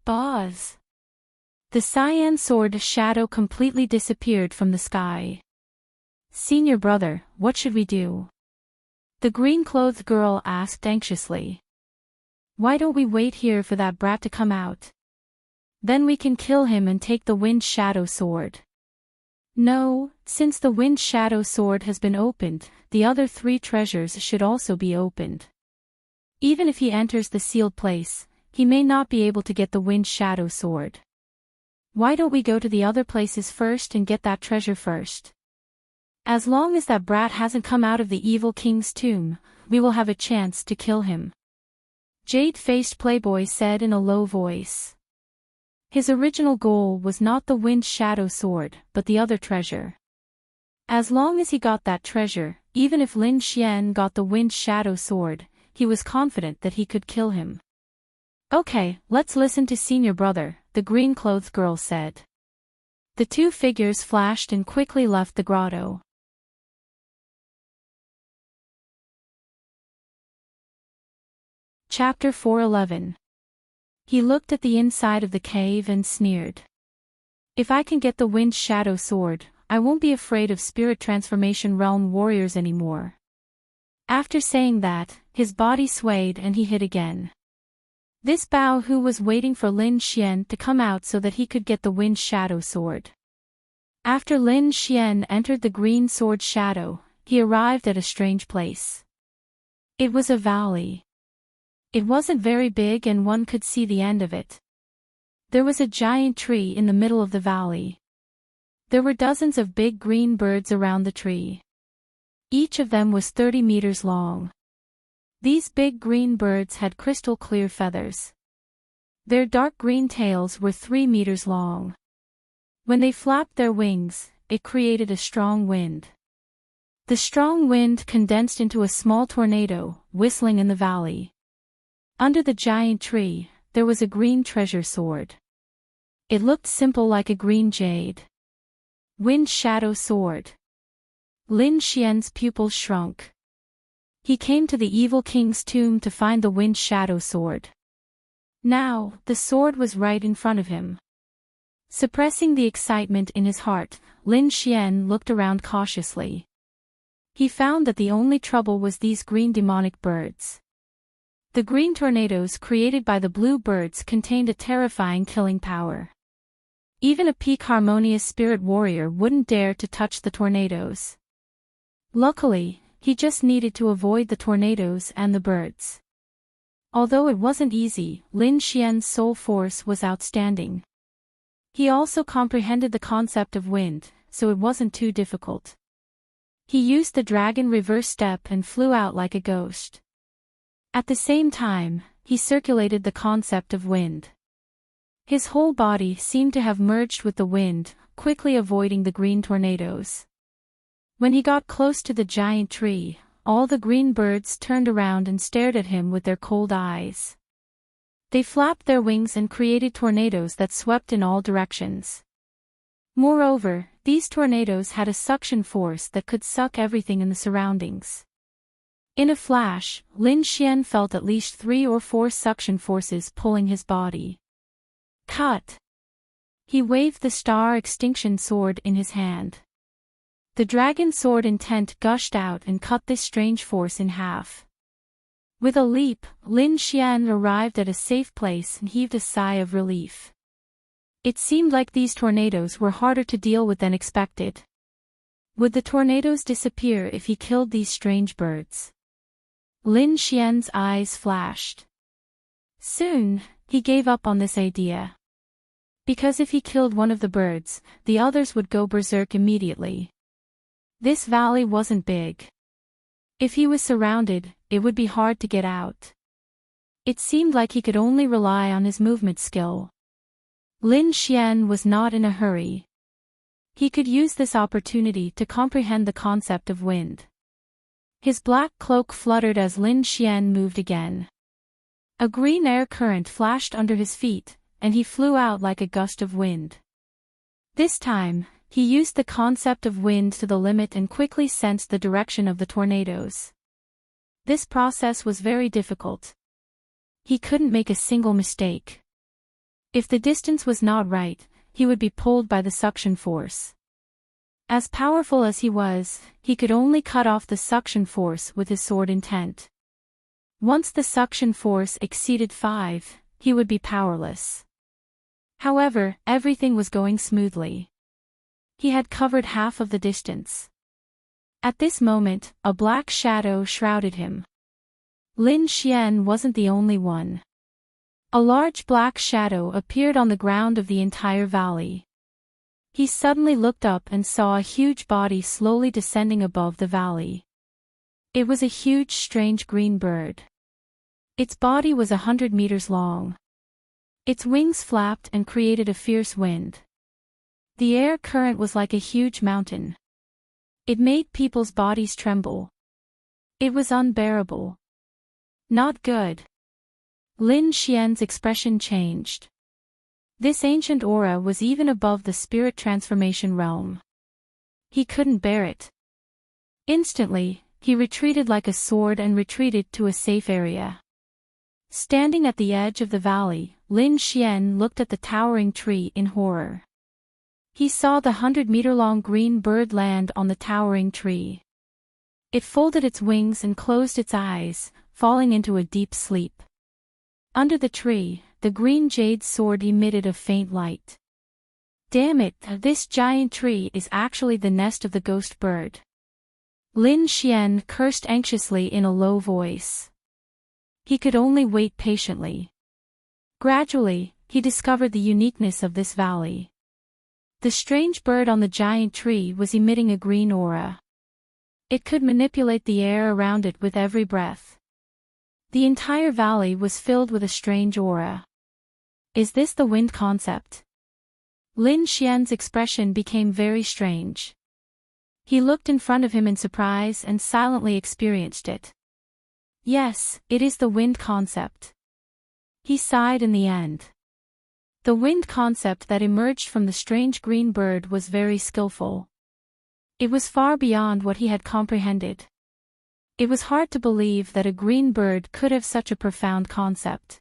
Buzz! The cyan sword shadow completely disappeared from the sky. "Senior brother, what should we do?" The green-clothed girl asked anxiously. "Why don't we wait here for that brat to come out? Then we can kill him and take the Wind Shadow Sword." "No, since the Wind Shadow Sword has been opened, the other 3 treasures should also be opened. Even if he enters the sealed place, he may not be able to get the Wind Shadow Sword. Why don't we go to the other places first and get that treasure first? As long as that brat hasn't come out of the evil king's tomb, we will have a chance to kill him," Jade-faced Playboy said in a low voice. His original goal was not the Wind Shadow Sword, but the other treasure. As long as he got that treasure, even if Lin Xian got the Wind Shadow Sword, he was confident that he could kill him. "Okay, let's listen to Senior Brother," the green-clothed girl said. The 2 figures flashed and quickly left the grotto. Chapter 411. He looked at the inside of the cave and sneered. "If I can get the Wind Shadow Sword, I won't be afraid of Spirit Transformation Realm warriors anymore." After saying that, his body swayed and he hit again. This Bao Hu was waiting for Lin Xian to come out so that he could get the Wind Shadow Sword. After Lin Xian entered the green sword shadow, he arrived at a strange place. It was a valley. It wasn't very big and one could see the end of it. There was a giant tree in the middle of the valley. There were dozens of big green birds around the tree. Each of them was 30 meters long. These big green birds had crystal clear feathers. Their dark green tails were 3 meters long. When they flapped their wings, it created a strong wind. The strong wind condensed into a small tornado, whistling in the valley. Under the giant tree, there was a green treasure sword. It looked simple like a green jade. Wind Shadow Sword. Lin Xian's pupils shrunk. He came to the evil king's tomb to find the Wind Shadow Sword. Now, the sword was right in front of him. Suppressing the excitement in his heart, Lin Xian looked around cautiously. He found that the only trouble was these green demonic birds. The green tornadoes created by the blue birds contained a terrifying killing power. Even a peak harmonious spirit warrior wouldn't dare to touch the tornadoes. Luckily, he just needed to avoid the tornadoes and the birds. Although it wasn't easy, Lin Xian's soul force was outstanding. He also comprehended the concept of wind, so it wasn't too difficult. He used the dragon reverse step and flew out like a ghost. At the same time, he circulated the concept of wind. His whole body seemed to have merged with the wind, quickly avoiding the green tornadoes. When he got close to the giant tree, all the green birds turned around and stared at him with their cold eyes. They flapped their wings and created tornadoes that swept in all directions. Moreover, these tornadoes had a suction force that could suck everything in the surroundings. In a flash, Lin Xian felt at least 3 or 4 suction forces pulling his body. Cut! He waved the star extinction sword in his hand. The dragon sword intent gushed out and cut this strange force in half. With a leap, Lin Xian arrived at a safe place and heaved a sigh of relief. It seemed like these tornadoes were harder to deal with than expected. Would the tornadoes disappear if he killed these strange birds? Lin Xian's eyes flashed. Soon, he gave up on this idea. Because if he killed one of the birds, the others would go berserk immediately. This valley wasn't big. If he was surrounded, it would be hard to get out. It seemed like he could only rely on his movement skill. Lin Xian was not in a hurry. He could use this opportunity to comprehend the concept of wind. His black cloak fluttered as Lin Xian moved again. A green air current flashed under his feet, and he flew out like a gust of wind. This time, he used the concept of wind to the limit and quickly sensed the direction of the tornadoes. This process was very difficult. He couldn't make a single mistake. If the distance was not right, he would be pulled by the suction force. As powerful as he was, he could only cut off the suction force with his sword intent. Once the suction force exceeded 5, he would be powerless. However, everything was going smoothly. He had covered half of the distance. At this moment, a black shadow shrouded him. Lin Xian wasn't the only one. A large black shadow appeared on the ground of the entire valley. He suddenly looked up and saw a huge body slowly descending above the valley. It was a huge strange green bird. Its body was 100 meters long. Its wings flapped and created a fierce wind. The air current was like a huge mountain. It made people's bodies tremble. It was unbearable. Not good. Lin Xian's expression changed. This ancient aura was even above the spirit transformation realm. He couldn't bear it. Instantly, he retreated like a sword and retreated to a safe area. Standing at the edge of the valley, Lin Xian looked at the towering tree in horror. He saw the 100-meter-long green bird land on the towering tree. It folded its wings and closed its eyes, falling into a deep sleep. Under the tree, the green jade sword emitted a faint light. Damn it, this giant tree is actually the nest of the ghost bird. Lin Xian cursed anxiously in a low voice. He could only wait patiently. Gradually, he discovered the uniqueness of this valley. The strange bird on the giant tree was emitting a green aura. It could manipulate the air around it with every breath. The entire valley was filled with a strange aura. Is this the wind concept? Lin Xian's expression became very strange. He looked in front of him in surprise and silently experienced it. Yes, it is the wind concept. He sighed in the end. The wind concept that emerged from the strange green bird was very skillful. It was far beyond what he had comprehended. It was hard to believe that a green bird could have such a profound concept.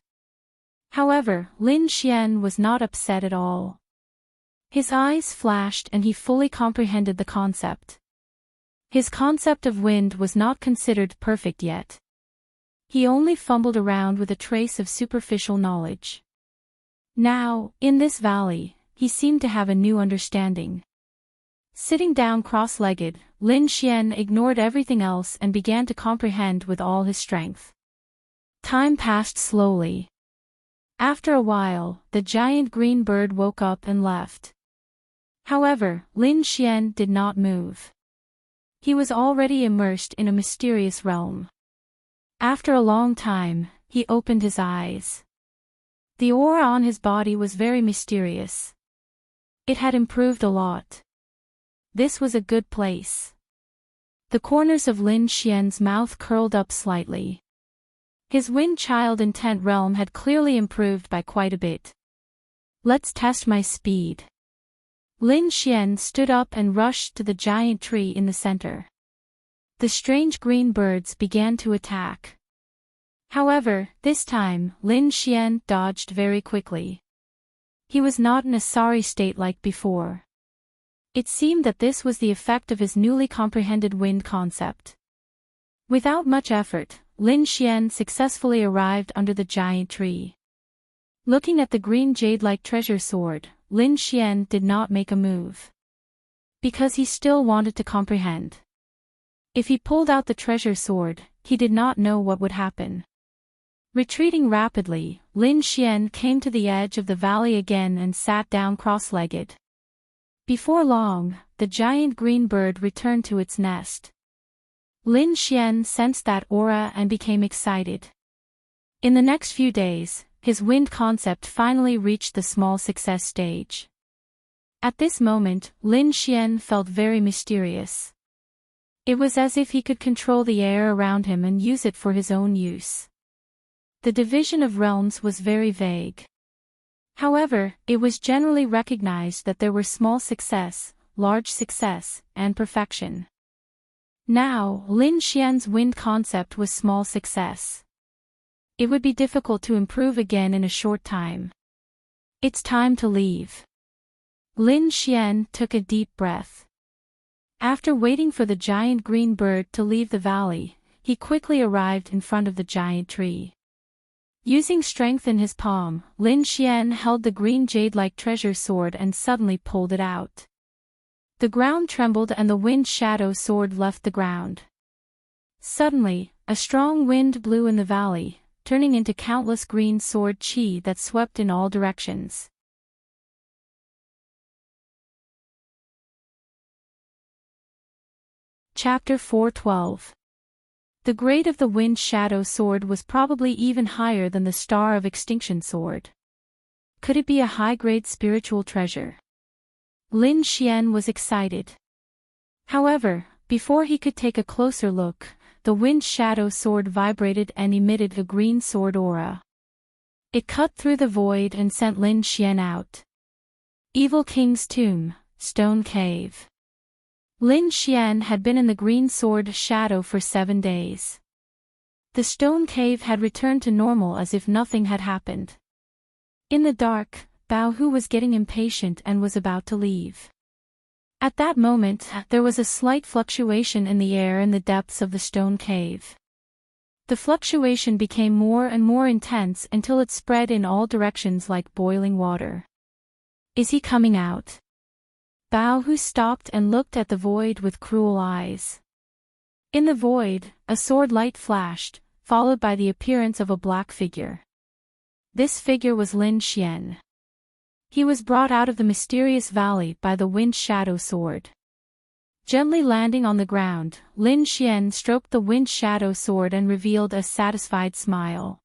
However, Lin Xian was not upset at all. His eyes flashed and he fully comprehended the concept. His concept of wind was not considered perfect yet. He only fumbled around with a trace of superficial knowledge. Now, in this valley, he seemed to have a new understanding. Sitting down cross-legged, Lin Xian ignored everything else and began to comprehend with all his strength. Time passed slowly. After a while, the giant green bird woke up and left. However, Lin Xian did not move. He was already immersed in a mysterious realm. After a long time, he opened his eyes. The aura on his body was very mysterious. It had improved a lot. This was a good place. The corners of Lin Xian's mouth curled up slightly. His wind child intent realm had clearly improved by quite a bit. Let's test my speed. Lin Xian stood up and rushed to the giant tree in the center. The strange green birds began to attack. However, this time, Lin Xian dodged very quickly. He was not in a sorry state like before. It seemed that this was the effect of his newly comprehended wind concept. Without much effort, Lin Xian successfully arrived under the giant tree. Looking at the green jade-like treasure sword, Lin Xian did not make a move. Because he still wanted to comprehend. If he pulled out the treasure sword, he did not know what would happen. Retreating rapidly, Lin Xian came to the edge of the valley again and sat down cross-legged. Before long, the giant green bird returned to its nest. Lin Xian sensed that aura and became excited. In the next few days, his wind concept finally reached the small success stage. At this moment, Lin Xian felt very mysterious. It was as if he could control the air around him and use it for his own use. The division of realms was very vague. However, it was generally recognized that there were small success, large success, and perfection. Now, Lin Xian's wind concept was small success. It would be difficult to improve again in a short time. It's time to leave. Lin Xian took a deep breath. After waiting for the giant green bird to leave the valley, he quickly arrived in front of the giant tree. Using strength in his palm, Lin Xian held the green jade-like treasure sword and suddenly pulled it out. The ground trembled and the wind shadow sword left the ground. Suddenly, a strong wind blew in the valley, turning into countless green sword chi that swept in all directions. Chapter 4:12. The grade of the wind shadow sword was probably even higher than the Star of Extinction sword. Could it be a high-grade spiritual treasure? Lin Xian was excited. However, before he could take a closer look, the wind shadow sword vibrated and emitted a green sword aura. It cut through the void and sent Lin Xian out. Evil King's Tomb, Stone Cave. Lin Xian had been in the green sword shadow for 7 days. The stone cave had returned to normal as if nothing had happened. In the dark, Bao Hu was getting impatient and was about to leave. At that moment, there was a slight fluctuation in the air in the depths of the stone cave. The fluctuation became more and more intense until it spread in all directions like boiling water. Is he coming out? Bao Hu stopped and looked at the void with cruel eyes. In the void, a sword light flashed, followed by the appearance of a black figure. This figure was Lin Xian. He was brought out of the mysterious valley by the wind shadow sword. Gently landing on the ground, Lin Xian stroked the wind shadow sword and revealed a satisfied smile.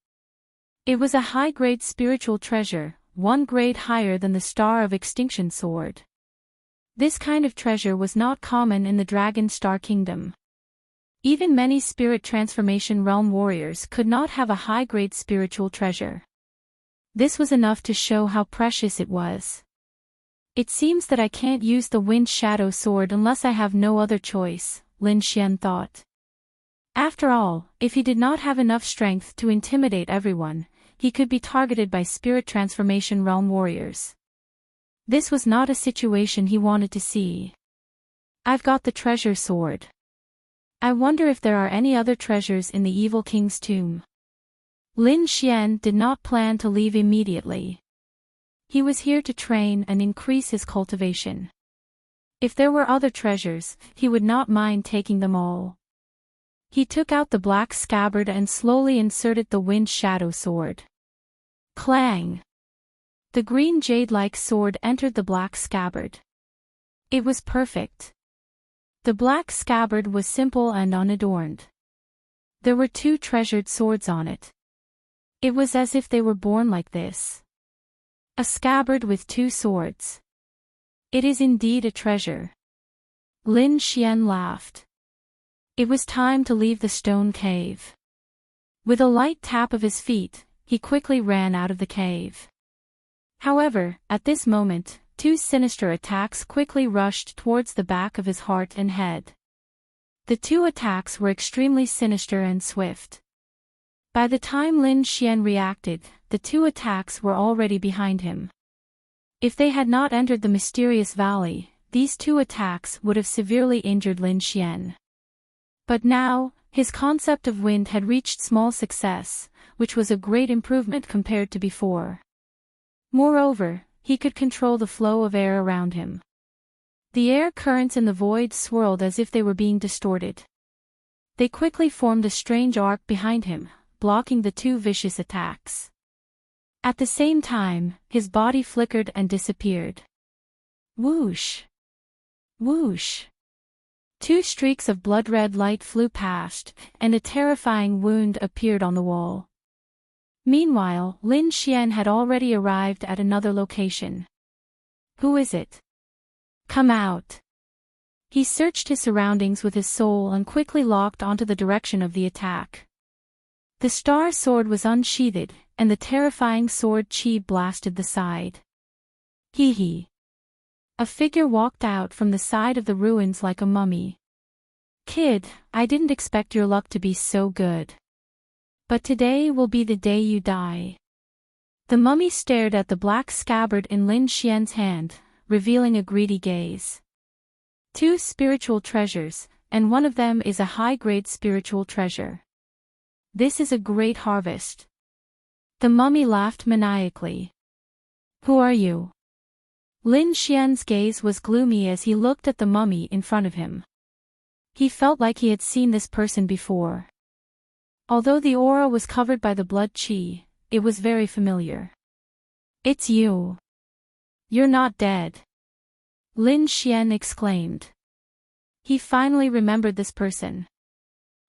It was a high-grade spiritual treasure, 1 grade higher than the Star of Extinction sword. This kind of treasure was not common in the Dragon Star Kingdom. Even many spirit transformation realm warriors could not have a high-grade spiritual treasure. This was enough to show how precious it was. It seems that I can't use the wind shadow sword unless I have no other choice, Lin Xian thought. After all, if he did not have enough strength to intimidate everyone, he could be targeted by spirit transformation realm warriors. This was not a situation he wanted to see. I've got the treasure sword. I wonder if there are any other treasures in the Evil King's tomb. Lin Xian did not plan to leave immediately. He was here to train and increase his cultivation. If there were other treasures, he would not mind taking them all. He took out the black scabbard and slowly inserted the wind shadow sword. Clang! The green jade-like sword entered the black scabbard. It was perfect. The black scabbard was simple and unadorned. There were 2 treasured swords on it. It was as if they were born like this. A scabbard with 2 swords. It is indeed a treasure. Lin Xian laughed. It was time to leave the stone cave. With a light tap of his feet, he quickly ran out of the cave. However, at this moment, 2 sinister attacks quickly rushed towards the back of his heart and head. The 2 attacks were extremely sinister and swift. By the time Lin Xian reacted, the 2 attacks were already behind him. If they had not entered the mysterious valley, these 2 attacks would have severely injured Lin Xian. But now, his concept of wind had reached small success, which was a great improvement compared to before. Moreover, he could control the flow of air around him. The air currents in the void swirled as if they were being distorted. They quickly formed a strange arc behind him, blocking the 2 vicious attacks. At the same time, his body flickered and disappeared. Whoosh! Whoosh! 2 streaks of blood-red light flew past, and a terrifying wound appeared on the wall. Meanwhile, Lin Xian had already arrived at another location. Who is it? Come out! He searched his surroundings with his soul and quickly locked onto the direction of the attack. The star sword was unsheathed, and the terrifying sword chi blasted the side. Hee hee. A figure walked out from the side of the ruins like a mummy. Kid, I didn't expect your luck to be so good. But today will be the day you die. The mummy stared at the black scabbard in Lin Xian's hand, revealing a greedy gaze. 2 spiritual treasures, and one of them is a high-grade spiritual treasure. This is a great harvest. The mummy laughed maniacally. Who are you? Lin Xian's gaze was gloomy as he looked at the mummy in front of him. He felt like he had seen this person before. Although the aura was covered by the blood chi, it was very familiar. It's you. You're not dead. Lin Xian exclaimed. He finally remembered this person.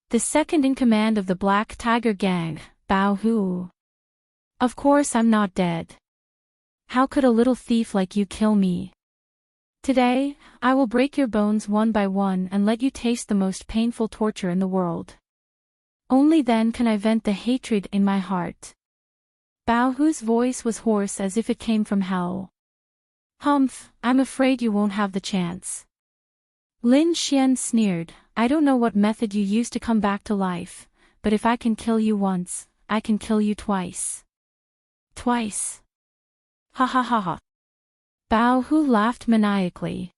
The second in command of the Black Tiger Gang, Bao Hu. Of course I'm not dead. How could a little thief like you kill me? Today, I will break your bones one by one and let you taste the most painful torture in the world. Only then can I vent the hatred in my heart. Bao Hu's voice was hoarse as if it came from hell. Humph, I'm afraid you won't have the chance. Lin Xian sneered, I don't know what method you used to come back to life, but if I can kill you once, I can kill you twice. Twice. Ha ha ha ha. Bao Hu laughed maniacally.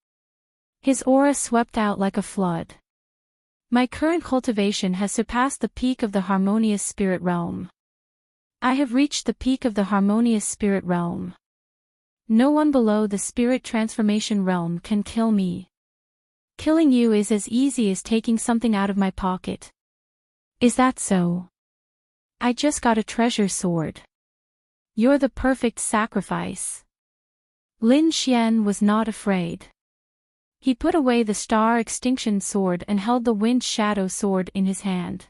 His aura swept out like a flood. My current cultivation has surpassed the peak of the harmonious spirit realm. I have reached the peak of the harmonious spirit realm. No one below the spirit transformation realm can kill me. Killing you is as easy as taking something out of my pocket. Is that so? I just got a treasure sword. You're the perfect sacrifice. Lin Xian was not afraid. He put away the Star Extinction Sword and held the Wind Shadow Sword in his hand.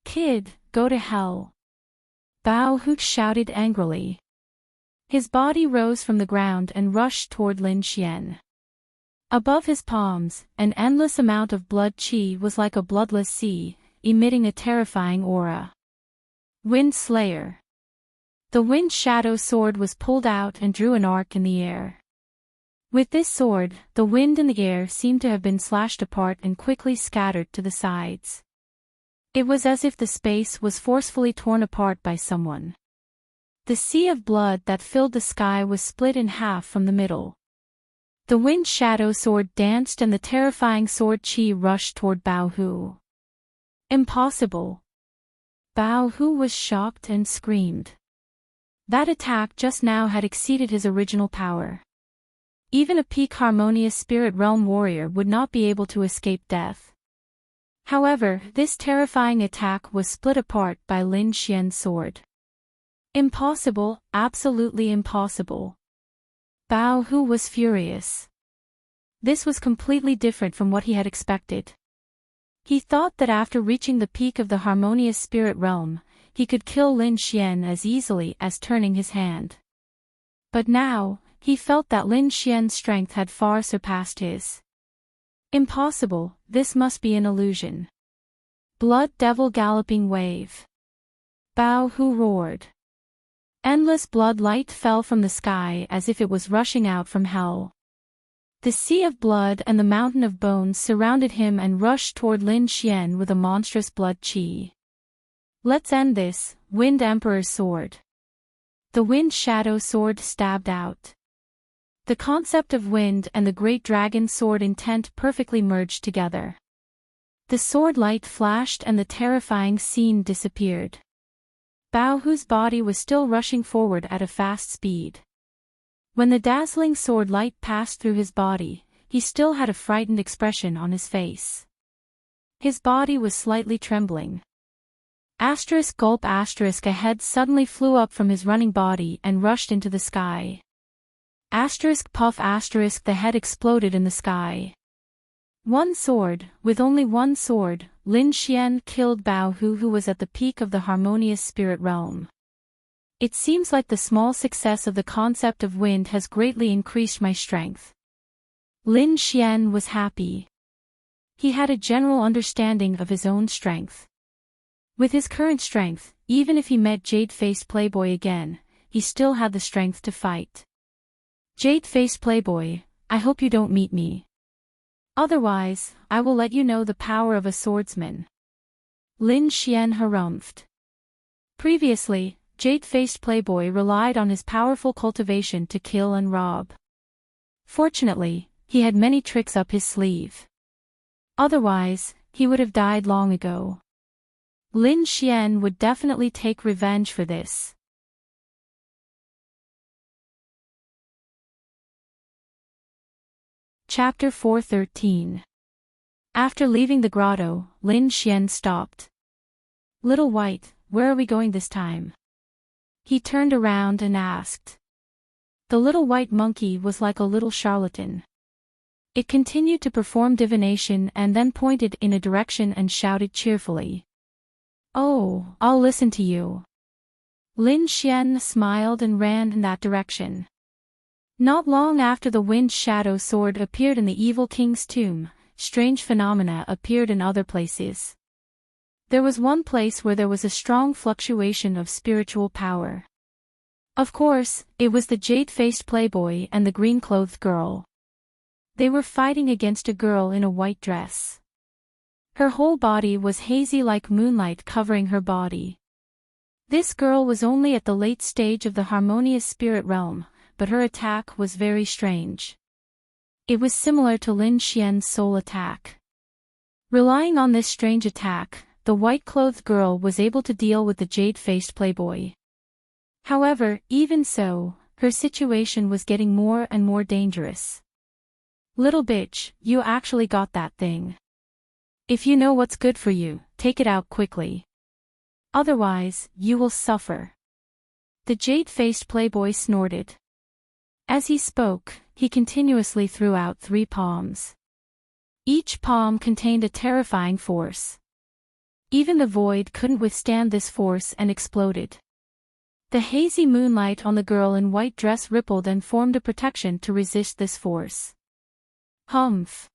Kid, go to hell. Bao Hu shouted angrily. His body rose from the ground and rushed toward Lin Xian. Above his palms, an endless amount of blood chi was like a bloodless sea, emitting a terrifying aura. Wind Slayer. The Wind Shadow Sword was pulled out and drew an arc in the air. With this sword, the wind in the air seemed to have been slashed apart and quickly scattered to the sides. It was as if the space was forcefully torn apart by someone. The sea of blood that filled the sky was split in half from the middle. The Wind Shadow Sword danced and the terrifying sword chi rushed toward Bao Hu. Impossible. Bao Hu was shocked and screamed. That attack just now had exceeded his original power. Even a peak harmonious spirit realm warrior would not be able to escape death. However, this terrifying attack was split apart by Lin Xian's sword. Impossible, absolutely impossible. Bao Hu was furious. This was completely different from what he had expected. He thought that after reaching the peak of the harmonious spirit realm, he could kill Lin Xian as easily as turning his hand. But now, he felt that Lin Xian's strength had far surpassed his. Impossible, this must be an illusion. Blood Devil Galloping Wave. Bao Hu roared. Endless blood light fell from the sky as if it was rushing out from hell. The sea of blood and the mountain of bones surrounded him and rushed toward Lin Xian with a monstrous blood chi. Let's end this, Wind Emperor's sword. The Wind Shadow sword stabbed out. The concept of wind and the great dragon sword intent perfectly merged together. The sword light flashed and the terrifying scene disappeared. Bao Hu's body was still rushing forward at a fast speed. When the dazzling sword light passed through his body, he still had a frightened expression on his face. His body was slightly trembling. Gulp *, a head suddenly flew up from his running body and rushed into the sky. Puff *, the head exploded in the sky. One sword, with only one sword, Lin Xian killed Bao Hu, who was at the peak of the harmonious spirit realm. It seems like the small success of the concept of wind has greatly increased my strength. Lin Xian was happy. He had a general understanding of his own strength. With his current strength, even if he met Jade-Faced Playboy again, he still had the strength to fight. Jade-Faced Playboy, I hope you don't meet me. Otherwise, I will let you know the power of a swordsman. Lin Xian harumphed. Previously, Jade-Faced Playboy relied on his powerful cultivation to kill and rob. Fortunately, he had many tricks up his sleeve. Otherwise, he would have died long ago. Lin Xian would definitely take revenge for this. Chapter 413. After leaving the grotto, Lin Xian stopped. Little White, where are we going this time? He turned around and asked. The little white monkey was like a little charlatan. It continued to perform divination and then pointed in a direction and shouted cheerfully. Oh, I'll listen to you. Lin Xian smiled and ran in that direction. Not long after the Wind Shadow sword appeared in the evil king's tomb, strange phenomena appeared in other places. There was one place where there was a strong fluctuation of spiritual power. Of course, it was the jade-faced playboy and the green-clothed girl. They were fighting against a girl in a white dress. Her whole body was hazy like moonlight covering her body. This girl was only at the late stage of the harmonious spirit realm, but her attack was very strange. It was similar to Lin Xian's soul attack. Relying on this strange attack, the white-clothed girl was able to deal with the jade-faced playboy. However, even so, her situation was getting more and more dangerous. Little bitch, you actually got that thing. If you know what's good for you, take it out quickly. Otherwise, you will suffer. The jade-faced playboy snorted. As he spoke, he continuously threw out 3 palms. Each palm contained a terrifying force. Even the void couldn't withstand this force and exploded. The hazy moonlight on the girl in white dress rippled and formed a protection to resist this force. Humph.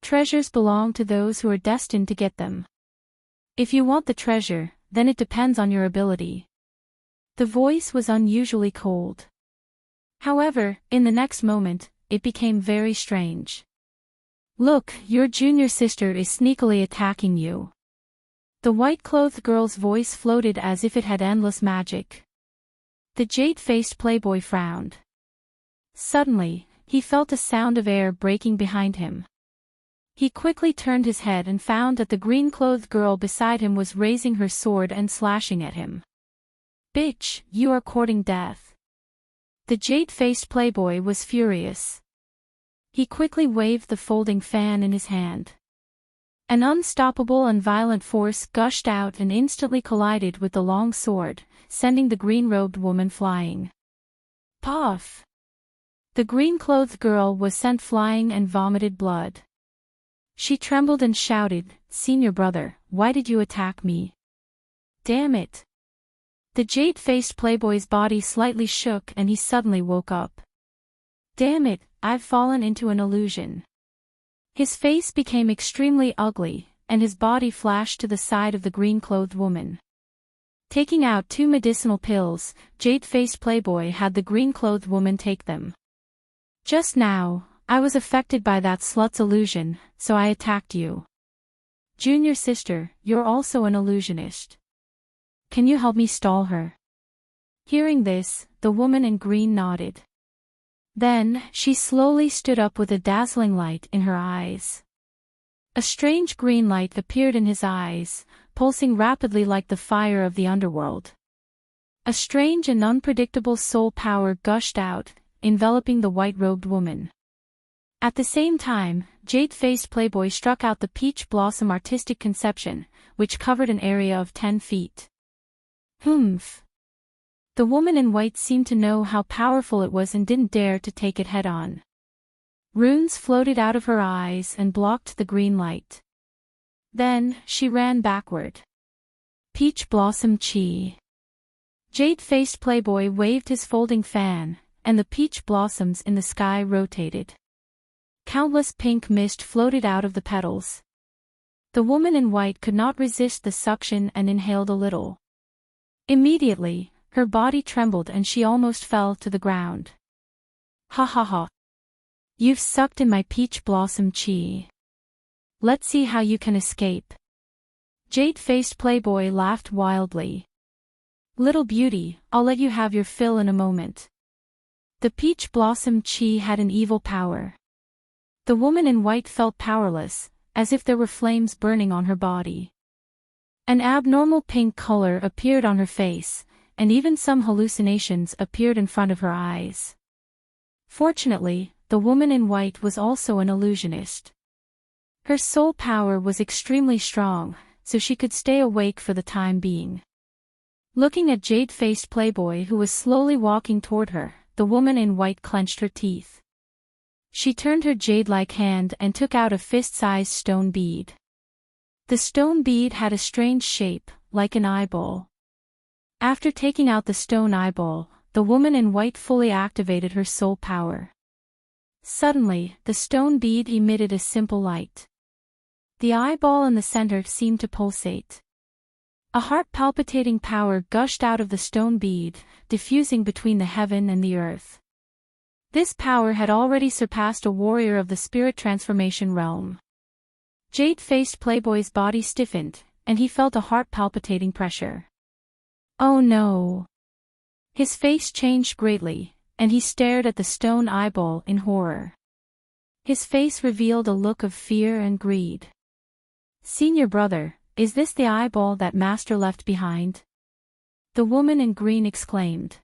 Treasures belong to those who are destined to get them. If you want the treasure, then it depends on your ability. The voice was unusually cold. However, in the next moment, it became very strange. Look, your junior sister is sneakily attacking you. The white-clothed girl's voice floated as if it had endless magic. The jade-faced playboy frowned. Suddenly, he felt a sound of air breaking behind him. He quickly turned his head and found that the green-clothed girl beside him was raising her sword and slashing at him. Bitch, you are courting death. The jade-faced playboy was furious. He quickly waved the folding fan in his hand. An unstoppable and violent force gushed out and instantly collided with the long sword, sending the green-robed woman flying. Puff! The green-clothed girl was sent flying and vomited blood. She trembled and shouted, "Senior brother, why did you attack me? Damn it!" The jade-faced playboy's body slightly shook and he suddenly woke up. "Damn it, I've fallen into an illusion." His face became extremely ugly, and his body flashed to the side of the green-clothed woman. Taking out 2 medicinal pills, jade-faced playboy had the green-clothed woman take them. "Just now, I was affected by that slut's illusion, so I attacked you. Junior sister, you're also an illusionist. Can you help me stall her?" Hearing this, the woman in green nodded. Then, she slowly stood up with a dazzling light in her eyes. A strange green light appeared in his eyes, pulsing rapidly like the fire of the underworld. A strange and unpredictable soul power gushed out, enveloping the white-robed woman. At the same time, jade-faced playboy struck out the peach blossom artistic conception, which covered an area of 10 feet. Humph. The woman in white seemed to know how powerful it was and didn't dare to take it head-on. Runes floated out of her eyes and blocked the green light. Then, she ran backward. Peach blossom chi. Jade-faced playboy waved his folding fan, and the peach blossoms in the sky rotated. Countless pink mist floated out of the petals. The woman in white could not resist the suction and inhaled a little. Immediately, her body trembled and she almost fell to the ground. "Ha ha ha. You've sucked in my peach blossom chi. Let's see how you can escape." Jade-faced playboy laughed wildly. "Little beauty, I'll let you have your fill in a moment." The peach blossom chi had an evil power. The woman in white felt powerless, as if there were flames burning on her body. An abnormal pink color appeared on her face, and even some hallucinations appeared in front of her eyes. Fortunately, the woman in white was also an illusionist. Her soul power was extremely strong, so she could stay awake for the time being. Looking at jade-faced playboy who was slowly walking toward her, the woman in white clenched her teeth. She turned her jade-like hand and took out a fist-sized stone bead. The stone bead had a strange shape, like an eyeball. After taking out the stone eyeball, the woman in white fully activated her soul power. Suddenly, the stone bead emitted a simple light. The eyeball in the center seemed to pulsate. A heart-palpitating power gushed out of the stone bead, diffusing between the heaven and the earth. This power had already surpassed a warrior of the spirit transformation realm. Jade-faced playboy's body stiffened, and he felt a heart-palpitating pressure. Oh no! His face changed greatly, and he stared at the stone eyeball in horror. His face revealed a look of fear and greed. "Senior brother, is this the eyeball that Master left behind?" The woman in green exclaimed.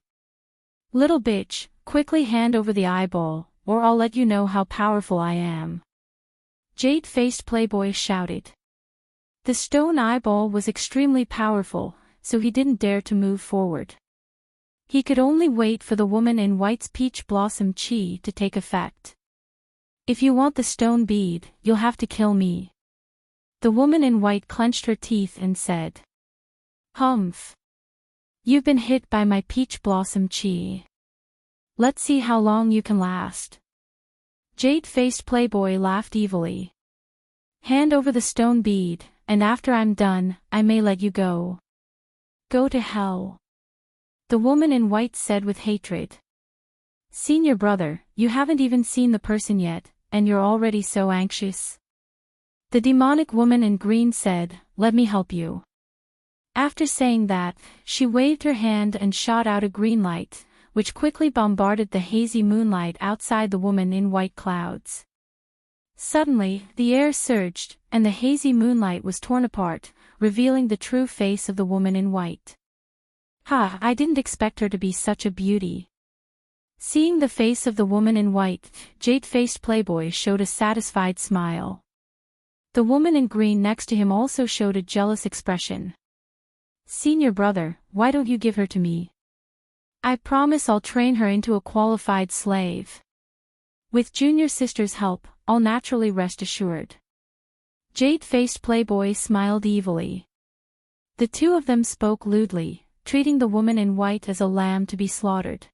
"Little bitch, quickly hand over the eyeball, or I'll let you know how powerful I am." Jade-faced playboy shouted. The stone eyeball was extremely powerful, so he didn't dare to move forward. He could only wait for the woman in white's peach blossom chi to take effect. "If you want the stone bead, you'll have to kill me." The woman in white clenched her teeth and said. "Humph. You've been hit by my peach blossom chi. Let's see how long you can last." Jade-faced playboy laughed evilly. "Hand over the stone bead, and after I'm done, I may let you go." "Go to hell," the woman in white said with hatred. "Senior brother, you haven't even seen the person yet, and you're already so anxious." The demonic woman in green said, "Let me help you." After saying that, she waved her hand and shot out a green light, which quickly bombarded the hazy moonlight outside the woman in white clouds. Suddenly, the air surged, and the hazy moonlight was torn apart, revealing the true face of the woman in white. "Ha, I didn't expect her to be such a beauty." Seeing the face of the woman in white, jade-faced playboy showed a satisfied smile. The woman in green next to him also showed a jealous expression. "Senior brother, why don't you give her to me? I promise I'll train her into a qualified slave." With junior sister's help, I'll naturally rest assured. Jade-faced playboy smiled evilly. The two of them spoke lewdly, treating the woman in white as a lamb to be slaughtered.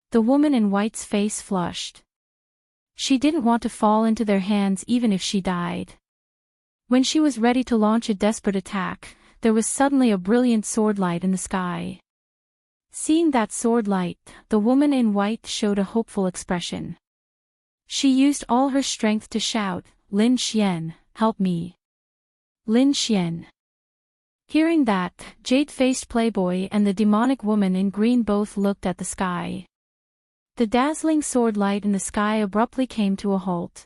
The woman in white's face flushed. She didn't want to fall into their hands even if she died. When she was ready to launch a desperate attack, there was suddenly a brilliant sword light in the sky. Seeing that sword light, the woman in white showed a hopeful expression. She used all her strength to shout, "Lin Xian, help me! Lin Xian!" Hearing that, jade-faced playboy and the demonic woman in green both looked at the sky. The dazzling sword light in the sky abruptly came to a halt.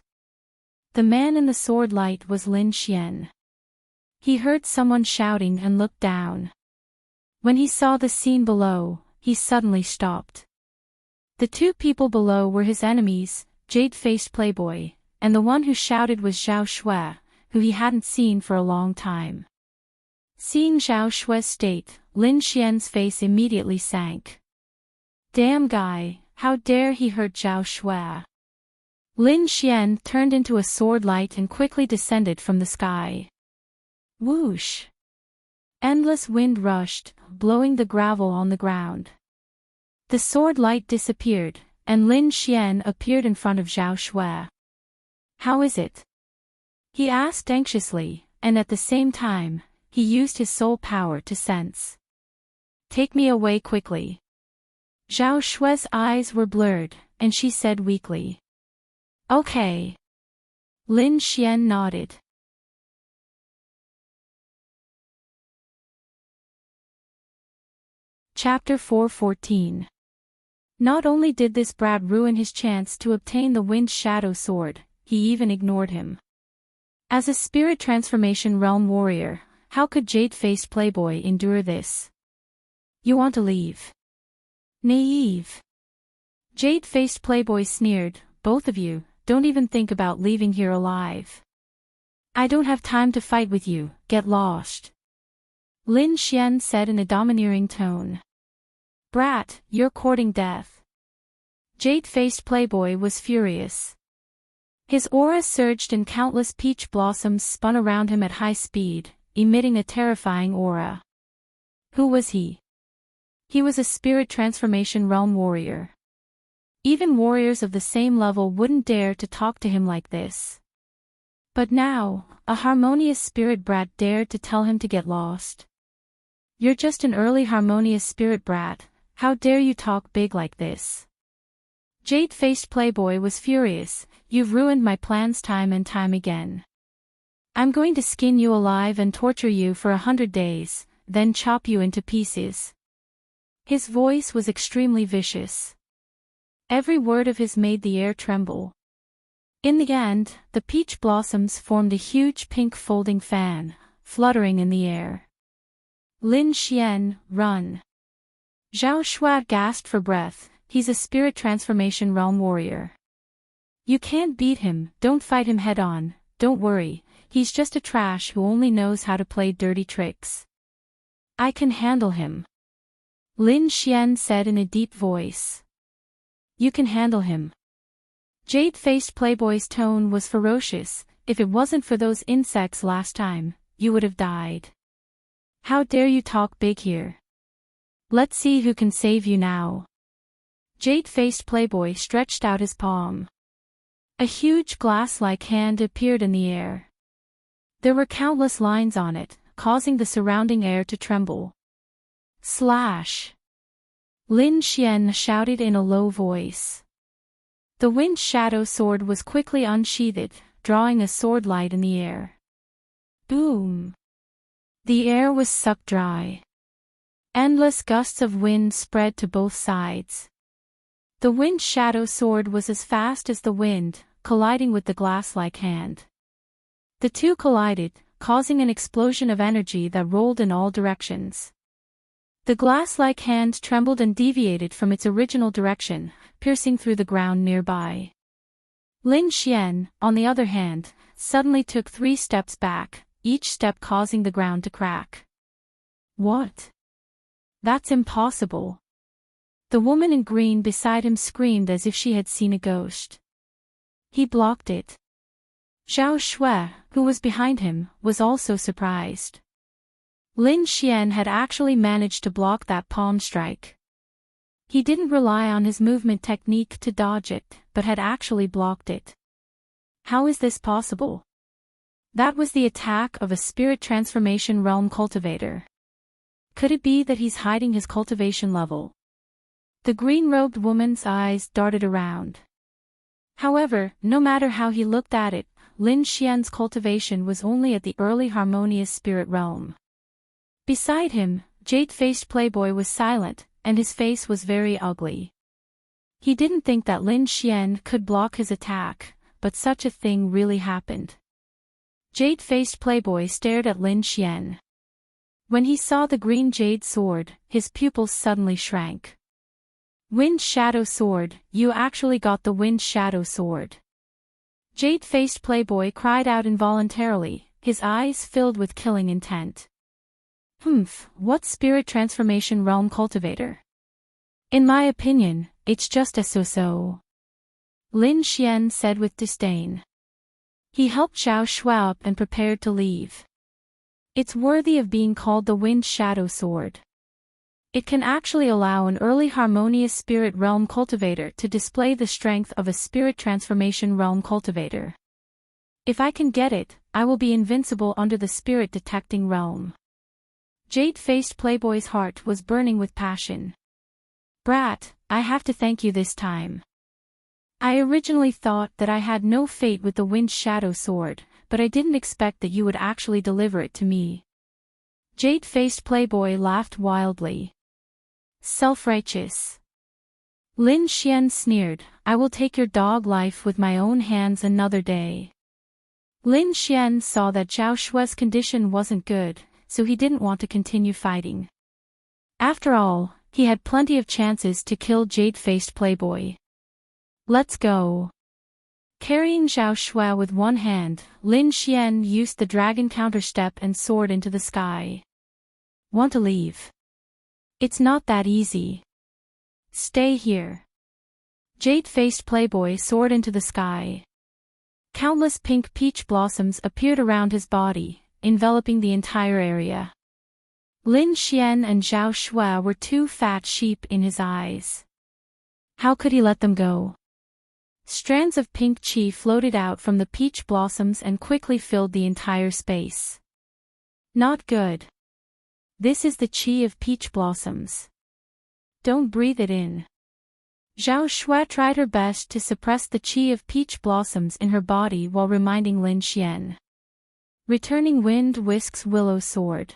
The man in the sword light was Lin Xian. He heard someone shouting and looked down. When he saw the scene below, he suddenly stopped. The two people below were his enemies, jade-faced playboy, and the one who shouted was Zhao Shui, who he hadn't seen for a long time. Seeing Zhao Shui's state, Lin Xian's face immediately sank. Damn guy, how dare he hurt Zhao Shui! Lin Xian turned into a sword light and quickly descended from the sky. Whoosh! Endless wind rushed, blowing the gravel on the ground. The sword light disappeared, and Lin Xian appeared in front of Zhao Shui. How is it? He asked anxiously, and at the same time, he used his soul power to sense. Take me away quickly. Zhao Shui's eyes were blurred, and she said weakly. Okay. Lin Xian nodded. Chapter 4:14. Not only did this brat ruin his chance to obtain the Wind Shadow Sword, he even ignored him. As a spirit transformation realm warrior, how could jade-faced playboy endure this? You want to leave? Naive. Jade-faced playboy sneered, both of you, don't even think about leaving here alive. I don't have time to fight with you, get lost. Lin Xian said in a domineering tone. Brat, you're courting death. Jade-faced playboy was furious. His aura surged and countless peach blossoms spun around him at high speed, emitting a terrifying aura. Who was he? He was a spirit transformation realm warrior. Even warriors of the same level wouldn't dare to talk to him like this. But now, a harmonious spirit brat dared to tell him to get lost. You're just an early harmonious spirit brat, how dare you talk big like this? Jade-faced playboy was furious, you've ruined my plans time and time again. I'm going to skin you alive and torture you for 100 days, then chop you into pieces. His voice was extremely vicious. Every word of his made the air tremble. In the end, the peach blossoms formed a huge pink folding fan, fluttering in the air. Lin Xian, run. Zhao Shui gasped for breath, he's a spirit transformation realm warrior. You can't beat him, don't fight him head on, don't worry, he's just a trash who only knows how to play dirty tricks. I can handle him. Lin Xian said in a deep voice. You can handle him. Jade-faced playboy's tone was ferocious, if it wasn't for those insects last time, you would have died. How dare you talk big here? Let's see who can save you now. Jade-faced playboy stretched out his palm. A huge glass-like hand appeared in the air. There were countless lines on it, causing the surrounding air to tremble. Slash! Lin Xian shouted in a low voice. The Wind Shadow Sword was quickly unsheathed, drawing a sword light in the air. Boom! The air was sucked dry. Endless gusts of wind spread to both sides. The Wind Shadow Sword was as fast as the wind, colliding with the glass-like hand. The two collided, causing an explosion of energy that rolled in all directions. The glass-like hand trembled and deviated from its original direction, piercing through the ground nearby. Lin Xian, on the other hand, suddenly took 3 steps back, each step causing the ground to crack. What? That's impossible. The woman in green beside him screamed as if she had seen a ghost. He blocked it. Zhao Shui, who was behind him, was also surprised. Lin Xian had actually managed to block that palm strike. He didn't rely on his movement technique to dodge it, but had actually blocked it. How is this possible? That was the attack of a spirit transformation realm cultivator. Could it be that he's hiding his cultivation level? The green-robed woman's eyes darted around. However, no matter how he looked at it, Lin Xian's cultivation was only at the early harmonious spirit realm. Beside him, jade-faced playboy was silent, and his face was very ugly. He didn't think that Lin Xian could block his attack, but such a thing really happened. Jade-faced playboy stared at Lin Xian. When he saw the green jade sword, his pupils suddenly shrank. Wind Shadow Sword, you actually got the Wind Shadow Sword. Jade-faced playboy cried out involuntarily, his eyes filled with killing intent. What spirit transformation realm cultivator? In my opinion, it's just a so-so. Lin Xian said with disdain. He helped Zhao Shui up and prepared to leave. It's worthy of being called the Wind Shadow Sword. It can actually allow an early harmonious spirit realm cultivator to display the strength of a spirit transformation realm cultivator. If I can get it, I will be invincible under the spirit detecting realm. Jade-faced playboy's heart was burning with passion. Brat, I have to thank you this time. I originally thought that I had no fate with the Wind Shadow Sword, but I didn't expect that you would actually deliver it to me. Jade-faced playboy laughed wildly. Self-righteous. Lin Xian sneered, I will take your dog life with my own hands another day. Lin Xian saw that Zhao Shui's condition wasn't good, so he didn't want to continue fighting. After all, he had plenty of chances to kill jade-faced playboy. Let's go. Carrying Zhao Shui with one hand, Lin Xian used the dragon counterstep and soared into the sky. Want to leave? It's not that easy. Stay here. Jade-faced playboy soared into the sky. Countless pink peach blossoms appeared around his body, enveloping the entire area. Lin Xian and Zhao Shui were two fat sheep in his eyes. How could he let them go? Strands of pink qi floated out from the peach blossoms and quickly filled the entire space. Not good. This is the qi of peach blossoms. Don't breathe it in. Zhao Shui tried her best to suppress the qi of peach blossoms in her body while reminding Lin Xian. Returning wind whisks willow sword.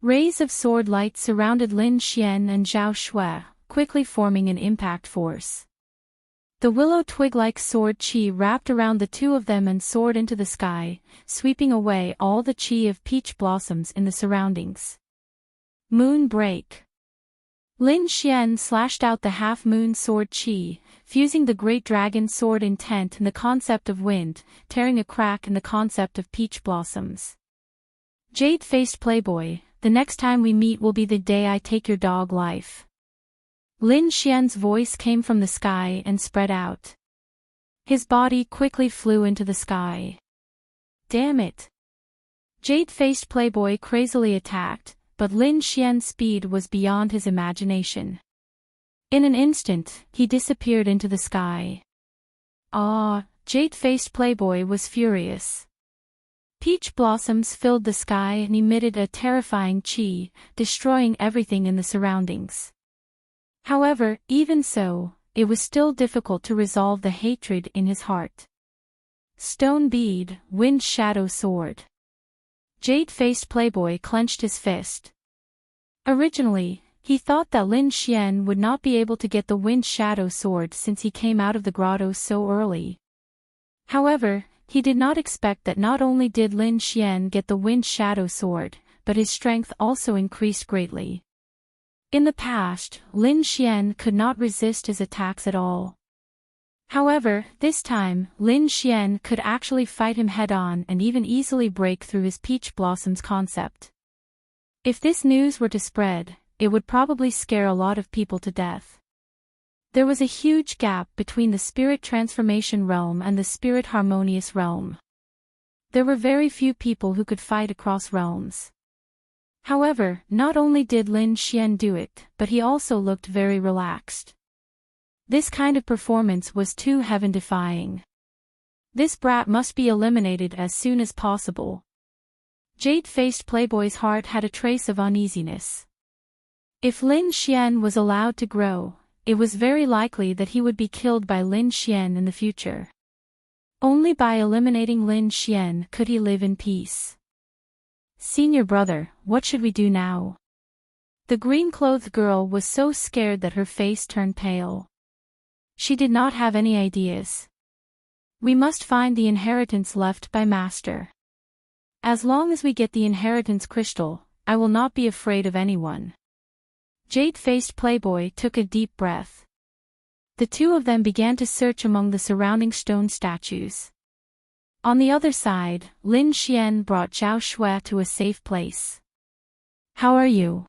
Rays of sword light surrounded Lin Xian and Zhao Shui, quickly forming an impact force. The willow twig-like sword qi wrapped around the two of them and soared into the sky, sweeping away all the qi of peach blossoms in the surroundings. Moon break. Lin Xian slashed out the half-moon sword qi, fusing the great dragon sword intent and the concept of wind, tearing a crack in the concept of peach blossoms. Jade-faced playboy, the next time we meet will be the day I take your dog life. Lin Xian's voice came from the sky and spread out. His body quickly flew into the sky. Damn it! Jade-faced playboy crazily attacked, but Lin Xian's speed was beyond his imagination. In an instant, he disappeared into the sky. Jade-faced playboy was furious. Peach blossoms filled the sky and emitted a terrifying qi, destroying everything in the surroundings. However, even so, it was still difficult to resolve the hatred in his heart. Stone bead, wind shadow sword. Jade-faced playboy clenched his fist. Originally, he thought that Lin Xian would not be able to get the wind shadow sword since he came out of the grotto so early. However, he did not expect that not only did Lin Xian get the wind shadow sword, but his strength also increased greatly. In the past, Lin Xian could not resist his attacks at all. However, this time, Lin Xian could actually fight him head-on and even easily break through his peach blossoms concept. If this news were to spread, it would probably scare a lot of people to death. There was a huge gap between the spirit transformation realm and the spirit harmonious realm. There were very few people who could fight across realms. However, not only did Lin Xian do it, but he also looked very relaxed. This kind of performance was too heaven-defying. This brat must be eliminated as soon as possible. Jade-faced Playboy's heart had a trace of uneasiness. If Lin Xian was allowed to grow, it was very likely that he would be killed by Lin Xian in the future. Only by eliminating Lin Xian could he live in peace. Senior brother, what should we do now? The green-clothed girl was so scared that her face turned pale. She did not have any ideas. We must find the inheritance left by Master. As long as we get the inheritance crystal, I will not be afraid of anyone. Jade-faced Playboy took a deep breath. The two of them began to search among the surrounding stone statues. On the other side, Lin Xian brought Zhao Shui to a safe place. How are you?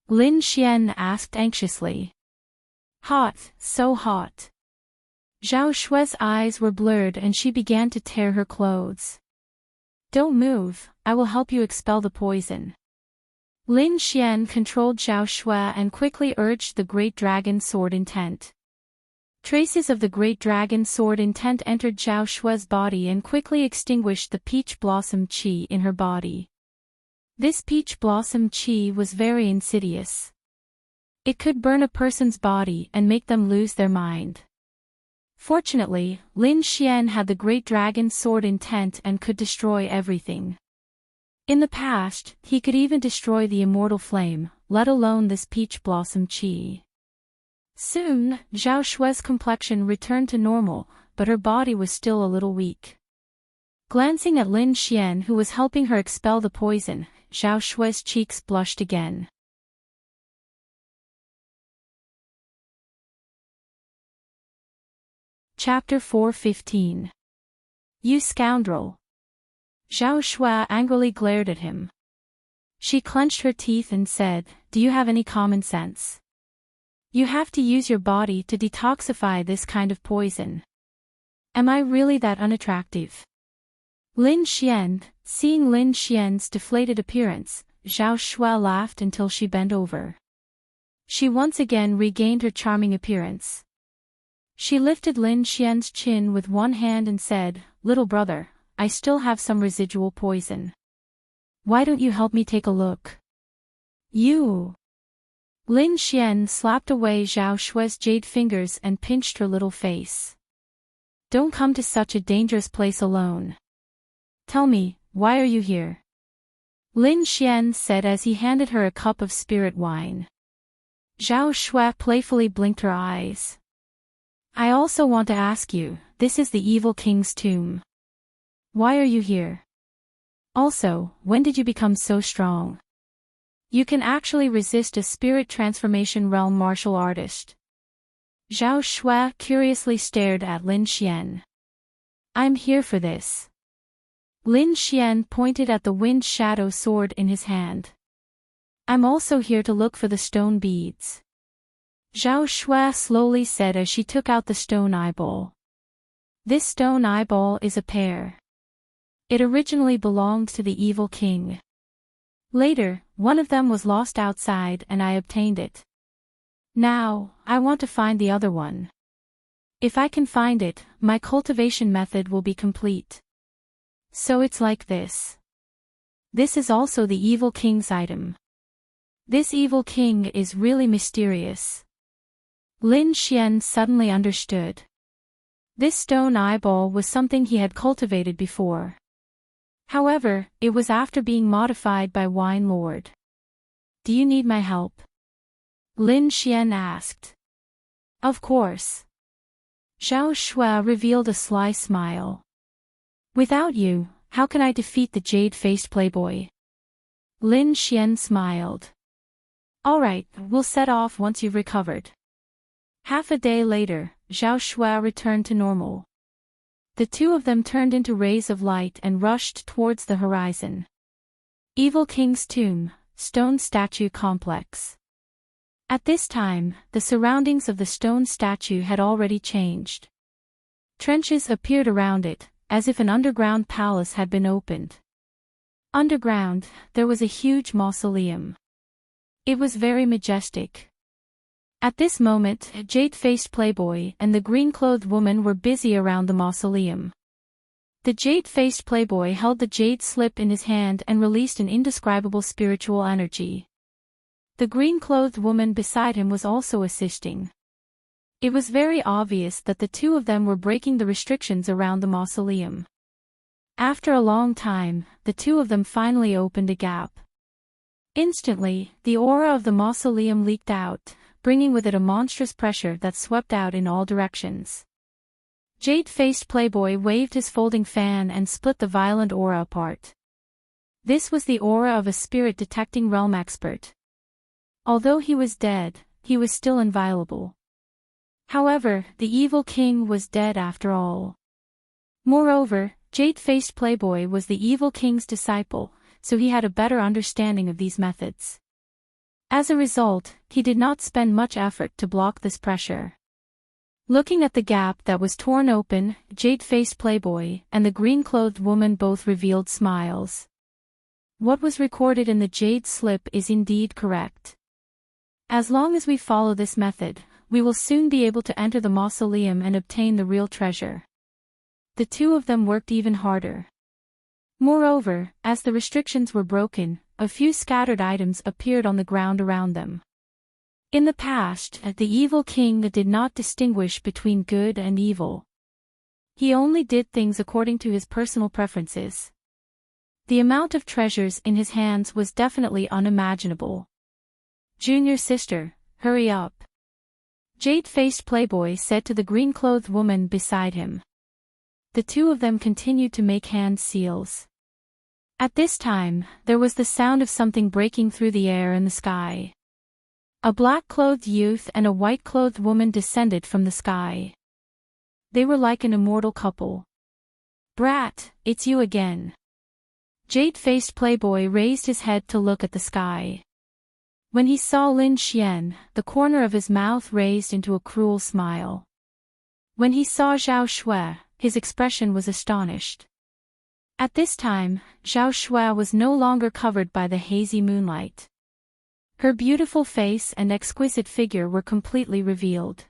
Lin Xian asked anxiously. Hot, so hot. Zhao Shui's eyes were blurred and she began to tear her clothes. Don't move, I will help you expel the poison. Lin Xian controlled Zhao Shui and quickly urged the Great Dragon Sword Intent. Traces of the Great Dragon Sword Intent entered Zhao Shui's body and quickly extinguished the Peach Blossom Qi in her body. This Peach Blossom Qi was very insidious. It could burn a person's body and make them lose their mind. Fortunately, Lin Xian had the Great Dragon Sword Intent and could destroy everything. In the past, he could even destroy the Immortal Flame, let alone this Peach Blossom Qi. Soon, Zhao Shui's complexion returned to normal, but her body was still a little weak. Glancing at Lin Xian who was helping her expel the poison, Zhao Shui's cheeks blushed again. Chapter 4:15. You scoundrel! Zhao Shui angrily glared at him. She clenched her teeth and said, Do you have any common sense? You have to use your body to detoxify this kind of poison. Am I really that unattractive? Lin Xian, seeing Lin Xian's deflated appearance, Zhao Shui laughed until she bent over. She once again regained her charming appearance. She lifted Lin Xian's chin with one hand and said, Little brother, I still have some residual poison. Why don't you help me take a look? You! Lin Xian slapped away Zhao Shui's jade fingers and pinched her little face. Don't come to such a dangerous place alone. Tell me, why are you here? Lin Xian said as he handed her a cup of spirit wine. Zhao Shui playfully blinked her eyes. I also want to ask you, this is the evil king's tomb. Why are you here? Also, when did you become so strong? You can actually resist a spirit transformation realm martial artist. Zhao Shui curiously stared at Lin Xian. I'm here for this. Lin Xian pointed at the wind shadow sword in his hand. I'm also here to look for the stone beads. Zhao Shui slowly said as she took out the stone eyeball. This stone eyeball is a pair. It originally belonged to the evil king. Later, one of them was lost outside and I obtained it. Now, I want to find the other one. If I can find it, my cultivation method will be complete. So it's like this. This is also the evil king's item. This evil king is really mysterious. Lin Xian suddenly understood. This stone eyeball was something he had cultivated before. However, it was after being modified by Wine Lord. Do you need my help? Lin Xian asked. Of course. Zhao Shui revealed a sly smile. Without you, how can I defeat the jade-faced playboy? Lin Xian smiled. Alright, we'll set off once you've recovered. Half a day later, Zhao Shui returned to normal. The two of them turned into rays of light and rushed towards the horizon. Evil King's Tomb, Stone Statue Complex. At this time, the surroundings of the stone statue had already changed. Trenches appeared around it, as if an underground palace had been opened. Underground, there was a huge mausoleum. It was very majestic. At this moment, a jade-faced playboy and the green-clothed woman were busy around the mausoleum. The jade-faced playboy held the jade slip in his hand and released an indescribable spiritual energy. The green-clothed woman beside him was also assisting. It was very obvious that the two of them were breaking the restrictions around the mausoleum. After a long time, the two of them finally opened a gap. Instantly, the aura of the mausoleum leaked out, bringing with it a monstrous pressure that swept out in all directions. Jade-faced playboy waved his folding fan and split the violent aura apart. This was the aura of a spirit-detecting realm expert. Although he was dead, he was still inviolable. However, the evil king was dead after all. Moreover, Jade-faced playboy was the evil king's disciple, so he had a better understanding of these methods. As a result, he did not spend much effort to block this pressure. Looking at the gap that was torn open, Jade-faced playboy and the green-clothed woman both revealed smiles. What was recorded in the jade slip is indeed correct. As long as we follow this method, we will soon be able to enter the mausoleum and obtain the real treasure. The two of them worked even harder. Moreover, as the restrictions were broken, a few scattered items appeared on the ground around them. In the past, the evil king did not distinguish between good and evil. He only did things according to his personal preferences. The amount of treasures in his hands was definitely unimaginable. "Junior sister, hurry up," Jade-faced playboy said to the green-clothed woman beside him. The two of them continued to make hand seals. At this time, there was the sound of something breaking through the air and the sky. A black-clothed youth and a white-clothed woman descended from the sky. They were like an immortal couple. "Brat, it's you again." Jade-faced playboy raised his head to look at the sky. When he saw Lin Xian, the corner of his mouth raised into a cruel smile. When he saw Zhao Shui, his expression was astonished. At this time, Zhao Shui was no longer covered by the hazy moonlight. Her beautiful face and exquisite figure were completely revealed.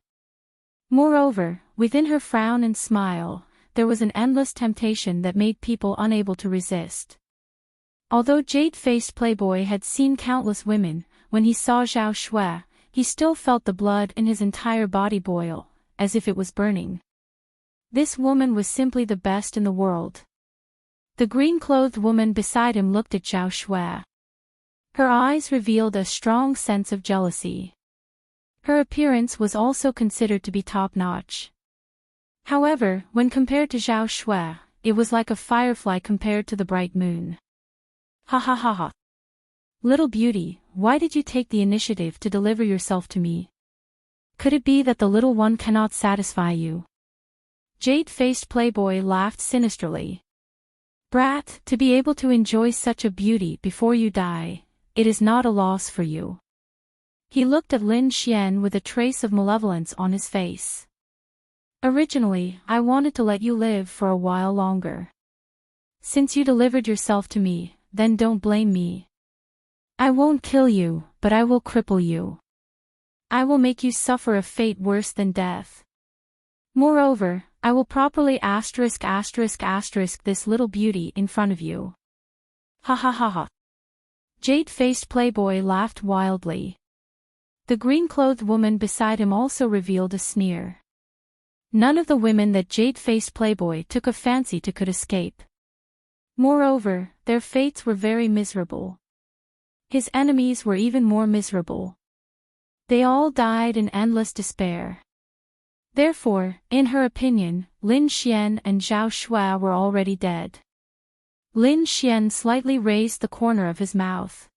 Moreover, within her frown and smile, there was an endless temptation that made people unable to resist. Although jade-faced playboy had seen countless women, when he saw Zhao Shui, he still felt the blood in his entire body boil, as if it was burning. This woman was simply the best in the world. The green-clothed woman beside him looked at Zhao Shui. Her eyes revealed a strong sense of jealousy. Her appearance was also considered to be top-notch. However, when compared to Zhao Shui, it was like a firefly compared to the bright moon. "Ha ha ha ha. Little beauty, why did you take the initiative to deliver yourself to me? Could it be that the little one cannot satisfy you?" Jade-faced playboy laughed sinisterly. "Brat, to be able to enjoy such a beauty before you die, it is not a loss for you." He looked at Lin Xian with a trace of malevolence on his face. "Originally, I wanted to let you live for a while longer. Since you delivered yourself to me, then don't blame me. I won't kill you, but I will cripple you. I will make you suffer a fate worse than death. Moreover, I will properly *** this little beauty in front of you." Ha ha ha ha. Jade-faced playboy laughed wildly. The green-clothed woman beside him also revealed a sneer. None of the women that jade-faced playboy took a fancy to could escape. Moreover, their fates were very miserable. His enemies were even more miserable. They all died in endless despair. Therefore, in her opinion, Lin Xian and Zhao Shui were already dead. Lin Xian slightly raised the corner of his mouth.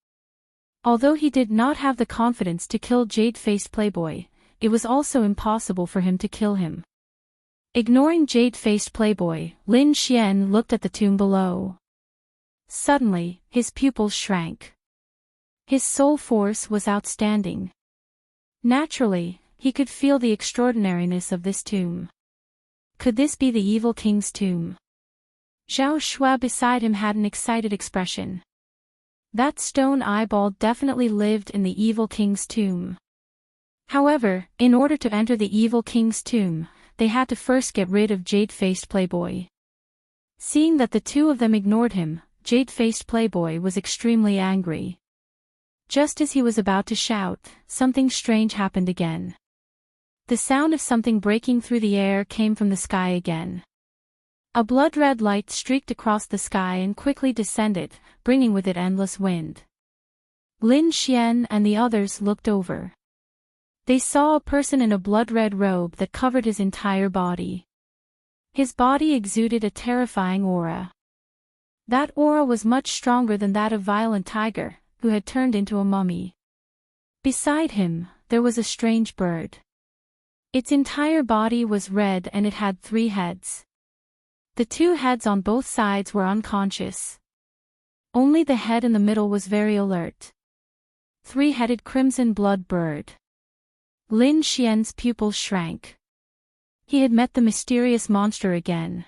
Although he did not have the confidence to kill Jade-faced playboy, it was also impossible for him to kill him. Ignoring Jade-faced playboy, Lin Xian looked at the tomb below. Suddenly, his pupils shrank. His soul force was outstanding. Naturally, he could feel the extraordinariness of this tomb. Could this be the evil king's tomb? Zhao Shui beside him had an excited expression. That stone eyeball definitely lived in the evil king's tomb. However, in order to enter the evil king's tomb, they had to first get rid of Jade-faced Playboy. Seeing that the two of them ignored him, Jade-faced Playboy was extremely angry. Just as he was about to shout, something strange happened again. The sound of something breaking through the air came from the sky again. A blood-red light streaked across the sky and quickly descended, bringing with it endless wind. Lin Xian and the others looked over. They saw a person in a blood-red robe that covered his entire body. His body exuded a terrifying aura. That aura was much stronger than that of Violent Tiger, who had turned into a mummy. Beside him, there was a strange bird. Its entire body was red and it had 3 heads. The 2 heads on both sides were unconscious. Only the head in the middle was very alert. 3-headed crimson blood bird. Lin Xian's pupils shrank. He had met the mysterious monster again.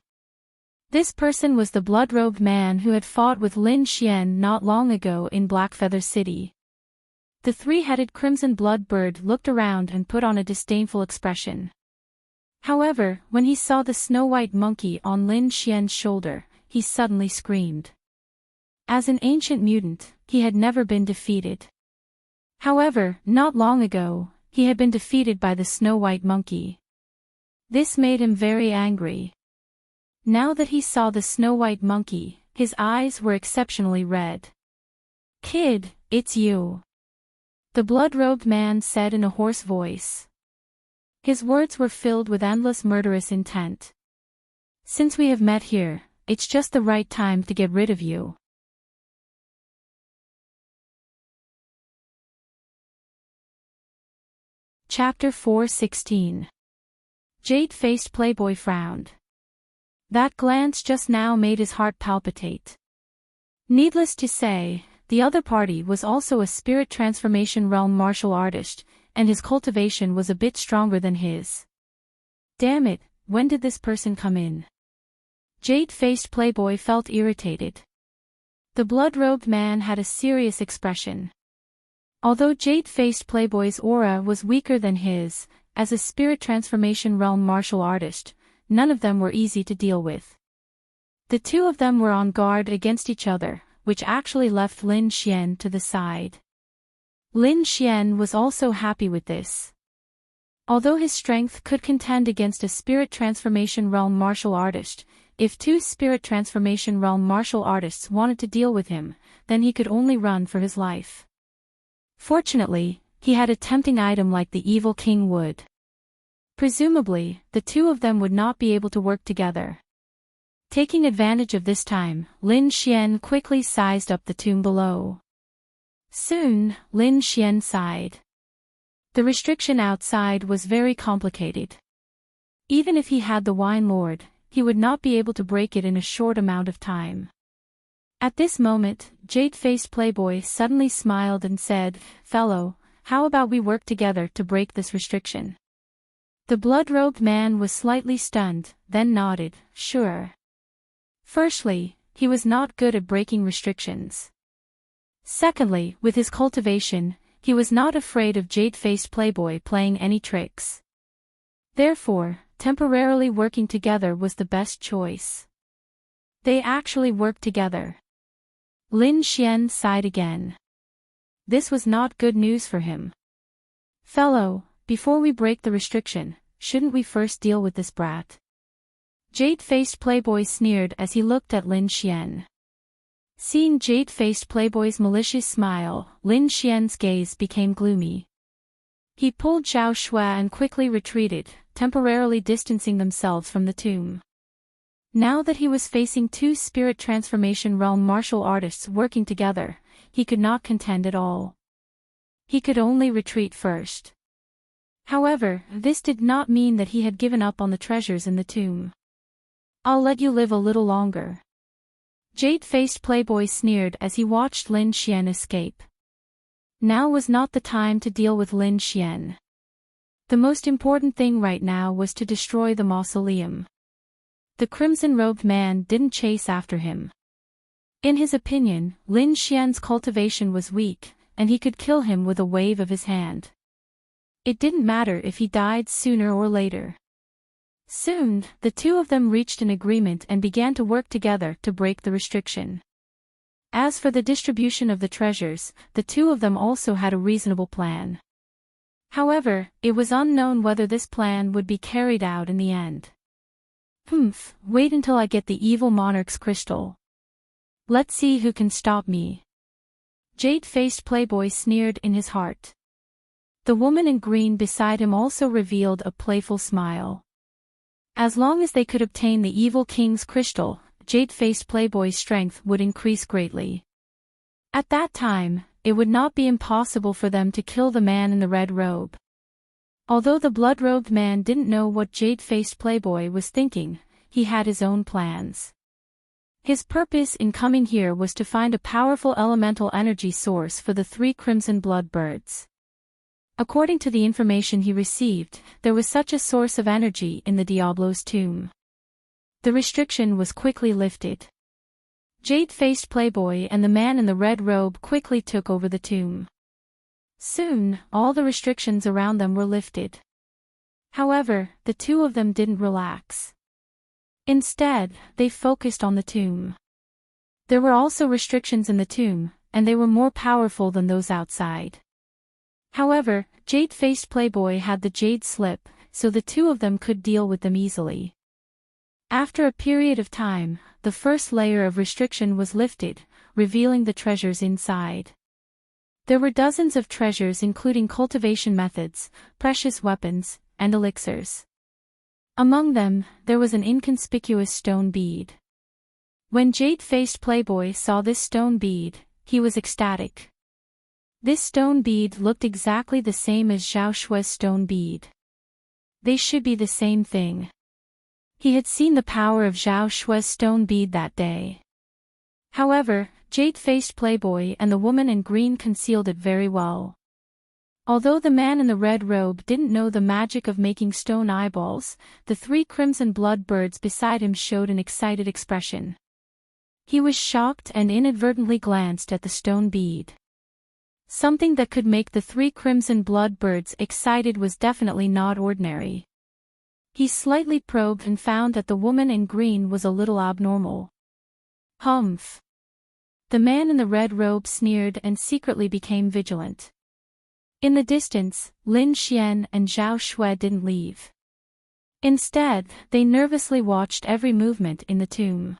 This person was the blood-robed man who had fought with Lin Xian not long ago in Blackfeather City. The 3-headed crimson blood bird looked around and put on a disdainful expression. However, when he saw the snow-white monkey on Lin Xian's shoulder, he suddenly screamed. As an ancient mutant, he had never been defeated. However, not long ago, he had been defeated by the snow-white monkey. This made him very angry. Now that he saw the snow-white monkey, his eyes were exceptionally red. "Kid, it's you," the blood-robed man said in a hoarse voice. His words were filled with endless murderous intent. "Since we have met here, it's just the right time to get rid of you." Chapter 4:16. Jade-faced Playboy frowned. That glance just now made his heart palpitate. Needless to say, the other party was also a spirit transformation realm martial artist, and his cultivation was a bit stronger than his. Damn it, when did this person come in? Jade-faced Playboy felt irritated. The blood-robed man had a serious expression. Although Jade-faced Playboy's aura was weaker than his, as a spirit transformation realm martial artist, none of them were easy to deal with. The two of them were on guard against each other, which actually left Lin Xian to the side. Lin Xian was also happy with this. Although his strength could contend against a spirit transformation realm martial artist, if 2 spirit transformation realm martial artists wanted to deal with him, then he could only run for his life. Fortunately, he had a tempting item like the evil king would. Presumably, the two of them would not be able to work together. Taking advantage of this time, Lin Xian quickly sized up the tomb below. Soon, Lin Xian sighed. The restriction outside was very complicated. Even if he had the Wine Lord, he would not be able to break it in a short amount of time. At this moment, Jade-faced Playboy suddenly smiled and said, "Fellow, how about we work together to break this restriction?" The blood-robed man was slightly stunned, then nodded, "Sure." Firstly, he was not good at breaking restrictions. Secondly, with his cultivation, he was not afraid of Jade-faced Playboy playing any tricks. Therefore, temporarily working together was the best choice. They actually worked together. Lin Xian sighed again. This was not good news for him. "Fellow, before we break the restriction, shouldn't we first deal with this brat?" Jade-faced Playboy sneered as he looked at Lin Xian. Seeing Jade-faced Playboy's malicious smile, Lin Xian's gaze became gloomy. He pulled Zhao Shui and quickly retreated, temporarily distancing themselves from the tomb. Now that he was facing 2 spirit transformation realm martial artists working together, he could not contend at all. He could only retreat first. However, this did not mean that he had given up on the treasures in the tomb. "I'll let you live a little longer." Jade-faced Playboy sneered as he watched Lin Xian escape. Now was not the time to deal with Lin Xian. The most important thing right now was to destroy the mausoleum. The crimson-robed man didn't chase after him. In his opinion, Lin Xian's cultivation was weak, and he could kill him with a wave of his hand. It didn't matter if he died sooner or later. Soon, the two of them reached an agreement and began to work together to break the restriction. As for the distribution of the treasures, the two of them also had a reasonable plan. However, it was unknown whether this plan would be carried out in the end. Wait until I get the evil monarch's crystal. Let's see who can stop me. Jade-faced playboy sneered in his heart. The woman in green beside him also revealed a playful smile. As long as they could obtain the evil king's crystal, jade-faced playboy's strength would increase greatly. At that time, it would not be impossible for them to kill the man in the red robe. Although the blood-robed man didn't know what jade-faced playboy was thinking, he had his own plans. His purpose in coming here was to find a powerful elemental energy source for the 3 crimson blood birds. According to the information he received, there was such a source of energy in the Diablo's tomb. The restriction was quickly lifted. Jade-faced playboy and the man in the red robe quickly took over the tomb. Soon, all the restrictions around them were lifted. However, the two of them didn't relax. Instead, they focused on the tomb. There were also restrictions in the tomb, and they were more powerful than those outside. However, jade-faced playboy had the jade slip, so the two of them could deal with them easily. After a period of time, the first layer of restriction was lifted, revealing the treasures inside. There were dozens of treasures including cultivation methods, precious weapons, and elixirs. Among them, there was an inconspicuous stone bead. When jade-faced playboy saw this stone bead, he was ecstatic. This stone bead looked exactly the same as Zhao Shue's stone bead. They should be the same thing. He had seen the power of Zhao Shue's stone bead that day. However, jade-faced playboy and the woman in green concealed it very well. Although the man in the red robe didn't know the magic of making stone eyeballs, the 3 crimson blood birds beside him showed an excited expression. He was shocked and inadvertently glanced at the stone bead. Something that could make the 3 crimson blood birds excited was definitely not ordinary. He slightly probed and found that the woman in green was a little abnormal. Humph! The man in the red robe sneered and secretly became vigilant. In the distance, Lin Xian and Zhao Shui didn't leave. Instead, they nervously watched every movement in the tomb.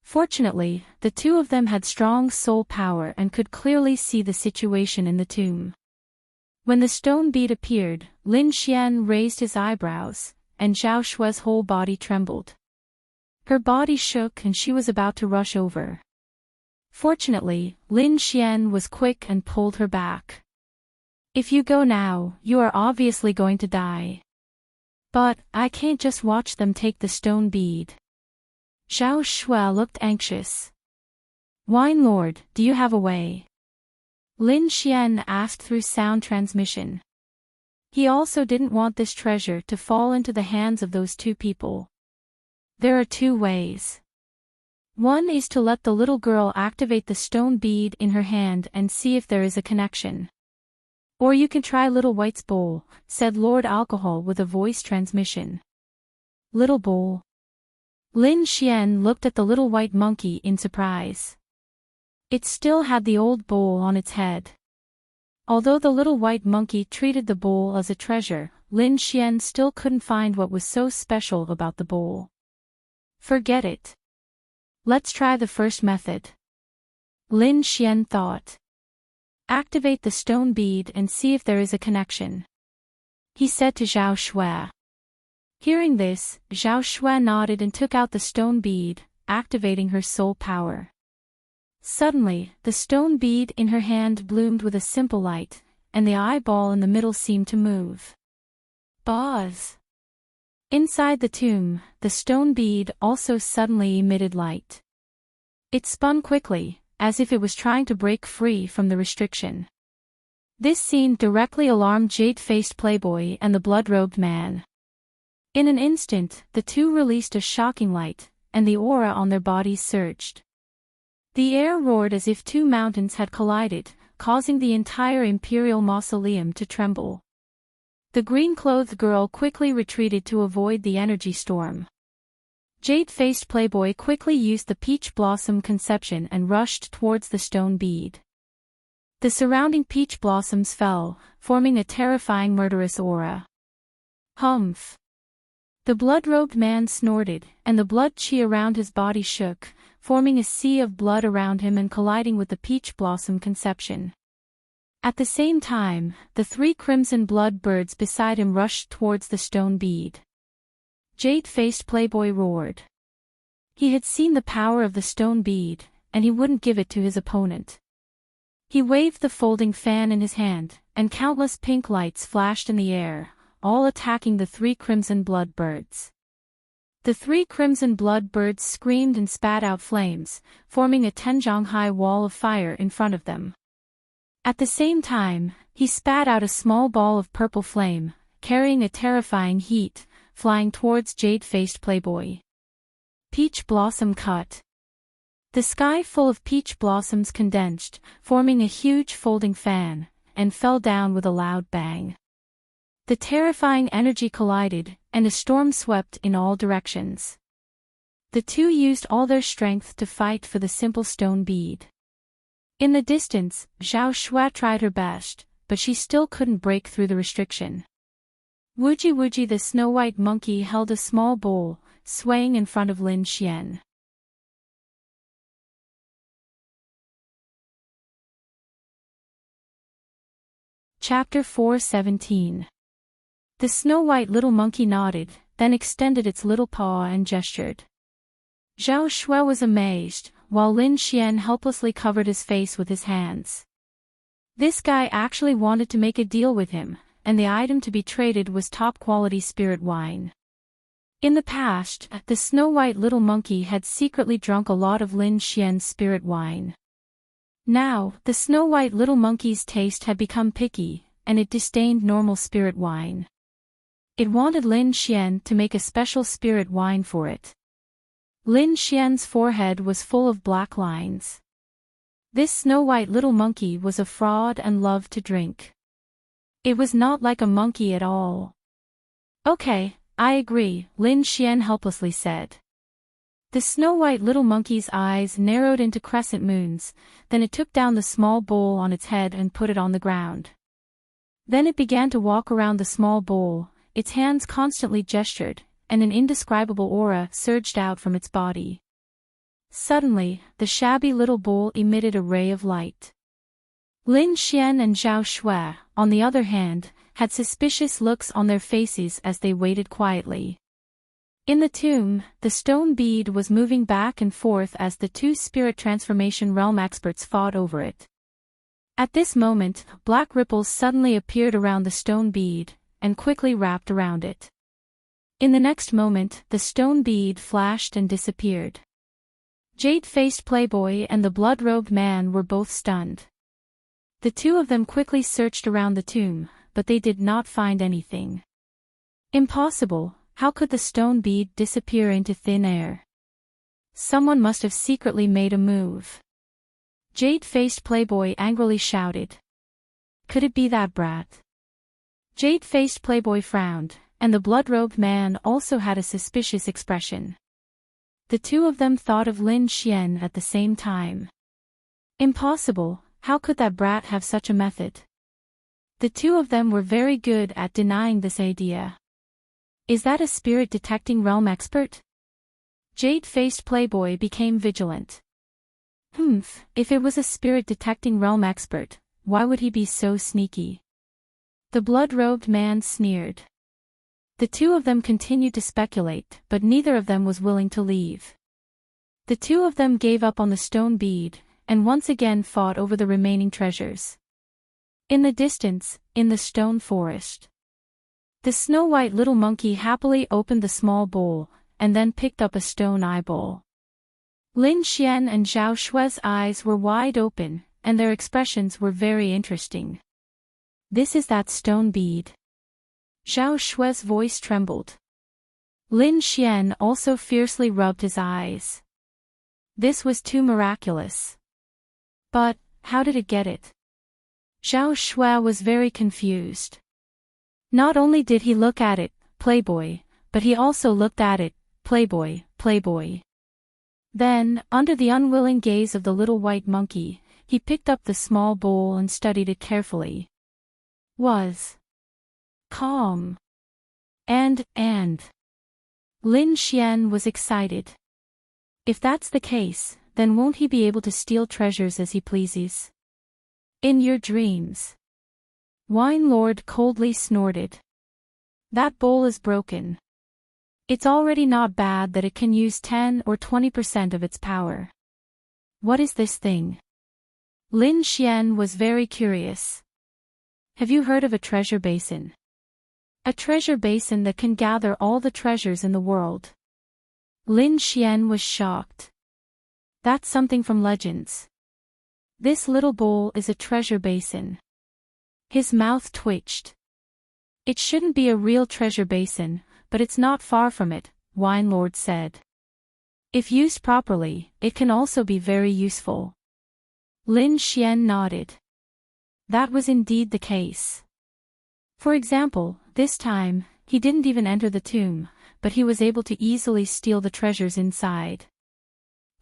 Fortunately, the two of them had strong soul power and could clearly see the situation in the tomb. When the stone bead appeared, Lin Xian raised his eyebrows, and Zhao Shui's whole body trembled. Her body shook and she was about to rush over. Fortunately, Lin Xian was quick and pulled her back. If you go now, you are obviously going to die. But, I can't just watch them take the stone bead. Zhao Shui looked anxious. Wine Lord, do you have a way? Lin Xian asked through sound transmission. He also didn't want this treasure to fall into the hands of those two people. There are 2 ways. One is to let the little girl activate the stone bead in her hand and see if there is a connection. Or you can try Little White's bowl, said Lord Alcohol with a voice transmission. Little bowl. Lin Xian looked at the little white monkey in surprise. It still had the old bowl on its head. Although the little white monkey treated the bowl as a treasure, Lin Xian still couldn't find what was so special about the bowl. Forget it. Let's try the first method. Lin Xian thought. Activate the stone bead and see if there is a connection. He said to Zhao Shui. Hearing this, Zhao Shui nodded and took out the stone bead, activating her soul power. Suddenly, the stone bead in her hand bloomed with a simple light, and the eyeball in the middle seemed to move. Buzz! Inside the tomb, the stone bead also suddenly emitted light. It spun quickly, as if it was trying to break free from the restriction. This scene directly alarmed jade-faced playboy and the blood-robed man. In an instant, the two released a shocking light, and the aura on their bodies surged. The air roared as if two mountains had collided, causing the entire imperial mausoleum to tremble. The green-clothed girl quickly retreated to avoid the energy storm. Jade-faced playboy quickly used the peach blossom conception and rushed towards the stone bead. The surrounding peach blossoms fell, forming a terrifying murderous aura. Humph! The blood-robed man snorted, and the blood chi around his body shook, forming a sea of blood around him and colliding with the peach blossom conception. At the same time, the three crimson blood birds beside him rushed towards the stone bead. Jade-faced playboy roared. He had seen the power of the stone bead, and he wouldn't give it to his opponent. He waved the folding fan in his hand, and countless pink lights flashed in the air, all attacking the three crimson blood birds. The three crimson blood birds screamed and spat out flames, forming a 10-jong-high wall of fire in front of them. At the same time, he spat out a small ball of purple flame, carrying a terrifying heat, flying towards jade-faced playboy. Peach blossom cut. The sky full of peach blossoms condensed, forming a huge folding fan, and fell down with a loud bang. The terrifying energy collided, and a storm swept in all directions. The two used all their strength to fight for the simple stone bead. In the distance, Zhao Shui tried her best, but she still couldn't break through the restriction. Wuji Wuji the snow-white monkey held a small bowl, swaying in front of Lin Xian. Chapter 4:17. The snow-white little monkey nodded, then extended its little paw and gestured. Zhao Shui was amazed, while Lin Xian helplessly covered his face with his hands. This guy actually wanted to make a deal with him, and the item to be traded was top-quality spirit wine. In the past, the snow-white little monkey had secretly drunk a lot of Lin Xian's spirit wine. Now, the snow-white little monkey's taste had become picky, and it disdained normal spirit wine. It wanted Lin Xian to make a special spirit wine for it. Lin Xian's forehead was full of black lines. This snow-white little monkey was a fraud and loved to drink. It was not like a monkey at all. Okay, I agree, Lin Xian helplessly said. The snow-white little monkey's eyes narrowed into crescent moons, then it took down the small bowl on its head and put it on the ground. Then it began to walk around the small bowl, its hands constantly gestured, and an indescribable aura surged out from its body. Suddenly, the shabby little bowl emitted a ray of light. Lin Xian and Zhao Shui, on the other hand, had suspicious looks on their faces as they waited quietly. In the tomb, the stone bead was moving back and forth as the two spirit transformation realm experts fought over it. At this moment, black ripples suddenly appeared around the stone bead, and quickly wrapped around it. In the next moment, the stone bead flashed and disappeared. Jade-faced playboy and the blood-robed man were both stunned. The two of them quickly searched around the tomb, but they did not find anything. Impossible. How could the stone bead disappear into thin air? Someone must have secretly made a move. Jade-faced playboy angrily shouted. Could it be that brat? Jade-faced playboy frowned, and the blood-robed man also had a suspicious expression. The two of them thought of Lin Xian at the same time. Impossible, how could that brat have such a method? The two of them were very good at denying this idea. Is that a spirit-detecting realm expert? Jade-faced playboy became vigilant. If it was a spirit-detecting realm expert, why would he be so sneaky? The blood-robed man sneered. The two of them continued to speculate, but neither of them was willing to leave. The two of them gave up on the stone bead, and once again fought over the remaining treasures. In the distance, in the stone forest, the snow-white little monkey happily opened the small bowl, and then picked up a stone eyeball. Lin Xian and Zhao Shui's eyes were wide open, and their expressions were very interesting. This is that stone bead. Zhao Shue's voice trembled. Lin Xian also fiercely rubbed his eyes. This was too miraculous. But, how did it get it? Zhao Shui was very confused. Not only did he look at it, playboy, but he also looked at it, playboy, playboy. Then, under the unwilling gaze of the little white monkey, he picked up the small bowl and studied it carefully. Was calm. And Lin Xian was excited. If that's the case, then won't he be able to steal treasures as he pleases? In your dreams. Wine Lord coldly snorted. That bowl is broken. It's already not bad that it can use 10 or 20% of its power. What is this thing? Lin Xian was very curious. Have you heard of a treasure basin? A treasure basin that can gather all the treasures in the world. Lin Xian was shocked. That's something from legends. This little bowl is a treasure basin. His mouth twitched. It shouldn't be a real treasure basin, but it's not far from it, Wine Lord said. If used properly, it can also be very useful. Lin Xian nodded. That was indeed the case. For example, this time, he didn't even enter the tomb, but he was able to easily steal the treasures inside.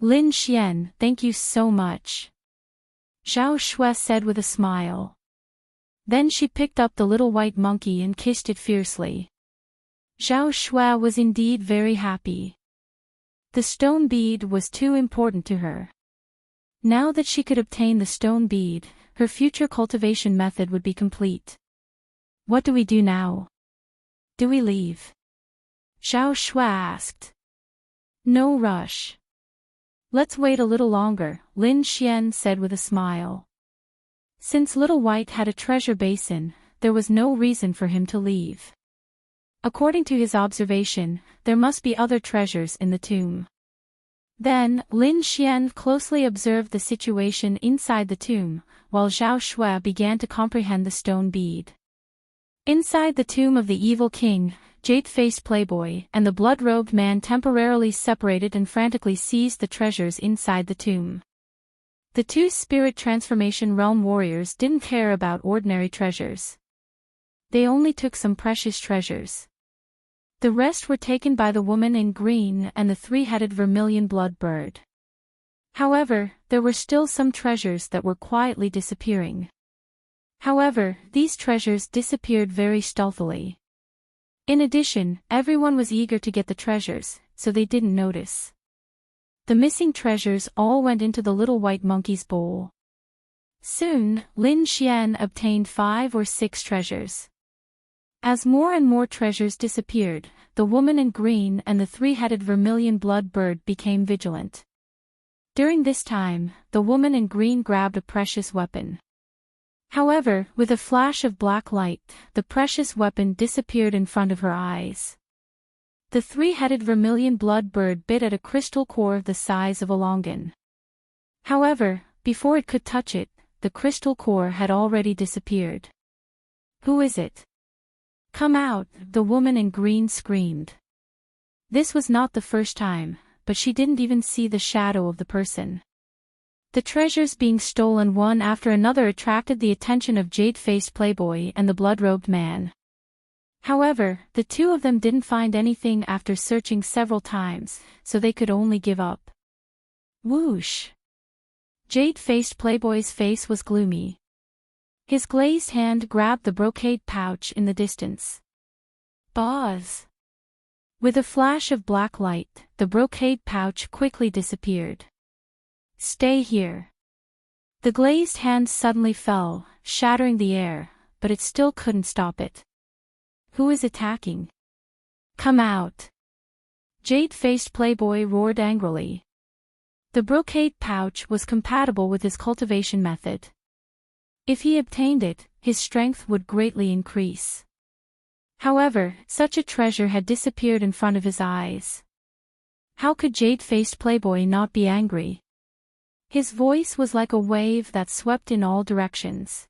Lin Xian, thank you so much. Zhao Shui said with a smile. Then she picked up the little white monkey and kissed it fiercely. Zhao Shui was indeed very happy. The stone bead was too important to her. Now that she could obtain the stone bead, her future cultivation method would be complete. What do we do now? Do we leave? Zhao Shui asked. No rush. Let's wait a little longer, Lin Xian said with a smile. Since Little White had a treasure basin, there was no reason for him to leave. According to his observation, there must be other treasures in the tomb. Then, Lin Xian closely observed the situation inside the tomb, while Zhao Shui began to comprehend the stone bead. Inside the tomb of the evil king, jade-faced playboy and the blood-robed man temporarily separated and frantically seized the treasures inside the tomb. The two spirit transformation realm warriors didn't care about ordinary treasures. They only took some precious treasures. The rest were taken by the woman in green and the three-headed vermilion blood bird. However, there were still some treasures that were quietly disappearing. However, these treasures disappeared very stealthily. In addition, everyone was eager to get the treasures, so they didn't notice. The missing treasures all went into the little white monkey's bowl. Soon, Lin Xian obtained 5 or 6 treasures. As more and more treasures disappeared, the woman in green and the three-headed vermilion blood bird became vigilant. During this time, the woman in green grabbed a precious weapon. However, with a flash of black light, the precious weapon disappeared in front of her eyes. The three-headed vermilion blood bird bit at a crystal core the size of a longan. However, before it could touch it, the crystal core had already disappeared. Who is it? Come out, the woman in green screamed. This was not the first time, but she didn't even see the shadow of the person. The treasures being stolen one after another attracted the attention of jade-faced playboy and the blood-robed man. However, the two of them didn't find anything after searching several times, so they could only give up. Whoosh! Jade-faced playboy's face was gloomy. His glazed hand grabbed the brocade pouch in the distance. Buzz! With a flash of black light, the brocade pouch quickly disappeared. Stay here. The glazed hand suddenly fell, shattering the air, but it still couldn't stop it. Who is attacking? Come out! Jade-faced playboy roared angrily. The brocade pouch was compatible with his cultivation method. If he obtained it, his strength would greatly increase. However, such a treasure had disappeared in front of his eyes. How could jade-faced playboy not be angry? His voice was like a wave that swept in all directions.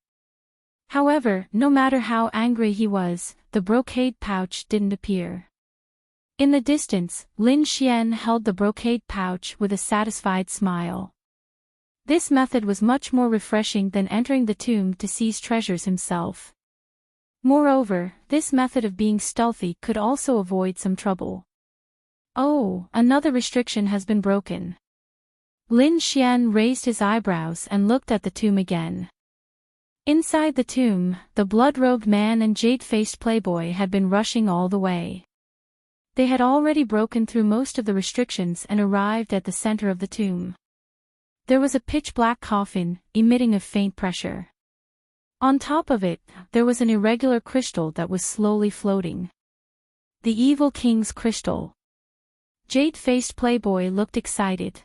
However, no matter how angry he was, the brocade pouch didn't appear. In the distance, Lin Xian held the brocade pouch with a satisfied smile. This method was much more refreshing than entering the tomb to seize treasures himself. Moreover, this method of being stealthy could also avoid some trouble. Oh, another restriction has been broken. Lin Xian raised his eyebrows and looked at the tomb again. Inside the tomb, the blood-robed man and jade-faced playboy had been rushing all the way. They had already broken through most of the restrictions and arrived at the center of the tomb. There was a pitch-black coffin, emitting a faint pressure. On top of it, there was an irregular crystal that was slowly floating. The Evil King's crystal. Jade-faced playboy looked excited.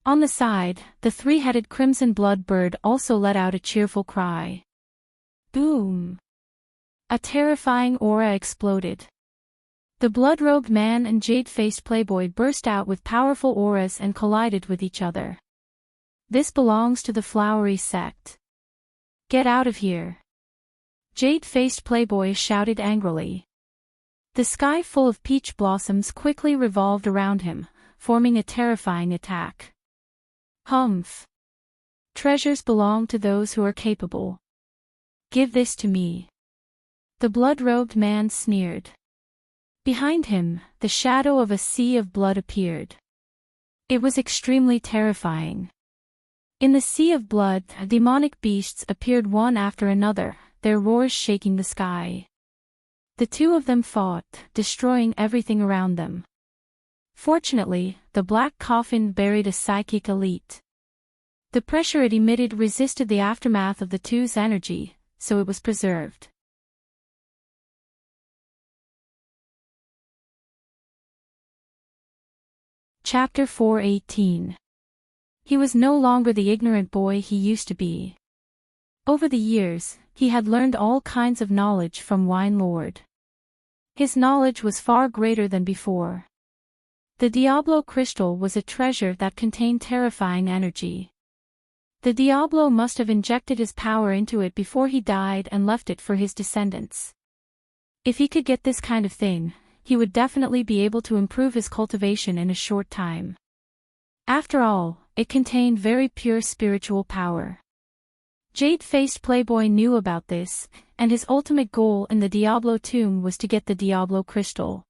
On the side, the three-headed crimson blood bird also let out a cheerful cry. Boom! A terrifying aura exploded. The blood-robed man and jade-faced playboy burst out with powerful auras and collided with each other. This belongs to the flowery sect. Get out of here! Jade-faced playboy shouted angrily. The sky full of peach blossoms quickly revolved around him, forming a terrifying attack. Humph! Treasures belong to those who are capable. Give this to me. The blood-robed man sneered. Behind him, the shadow of a sea of blood appeared. It was extremely terrifying. In the sea of blood, demonic beasts appeared one after another, their roars shaking the sky. The two of them fought, destroying everything around them. Fortunately, the black coffin buried a psychic elite. The pressure it emitted resisted the aftermath of the two's energy, so it was preserved. Chapter 418. He was no longer the ignorant boy he used to be. Over the years, he had learned all kinds of knowledge from Wine Lord. His knowledge was far greater than before. The Diablo crystal was a treasure that contained terrifying energy. The Diablo must have injected his power into it before he died and left it for his descendants. If he could get this kind of thing, he would definitely be able to improve his cultivation in a short time. After all, it contained very pure spiritual power. Jade-faced playboy knew about this, and his ultimate goal in the Diablo tomb was to get the Diablo crystal.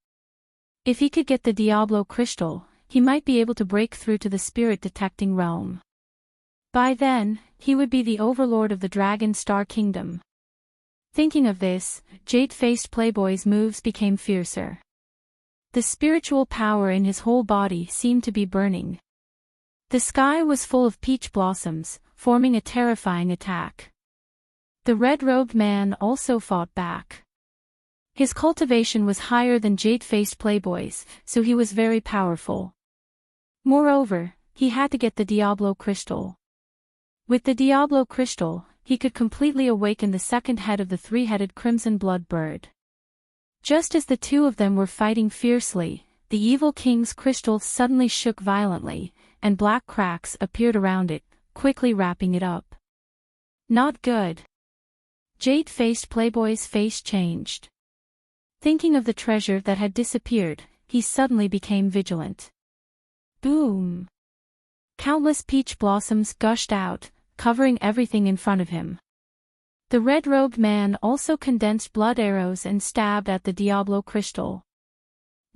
If he could get the Diablo crystal, he might be able to break through to the spirit-detecting realm. By then, he would be the overlord of the Dragon Star Kingdom. Thinking of this, jade-faced playboy's moves became fiercer. The spiritual power in his whole body seemed to be burning. The sky was full of peach blossoms, forming a terrifying attack. The red-robed man also fought back. His cultivation was higher than jade-faced playboy's, so he was very powerful. Moreover, he had to get the Diablo crystal. With the Diablo crystal, he could completely awaken the second head of the three-headed crimson blood bird. Just as the two of them were fighting fiercely, the Evil King's crystal suddenly shook violently, and black cracks appeared around it, quickly wrapping it up. Not good. Jade-faced playboy's face changed. Thinking of the treasure that had disappeared, he suddenly became vigilant. Boom! Countless peach blossoms gushed out, covering everything in front of him. The red-robed man also condensed blood arrows and stabbed at the Diablo crystal.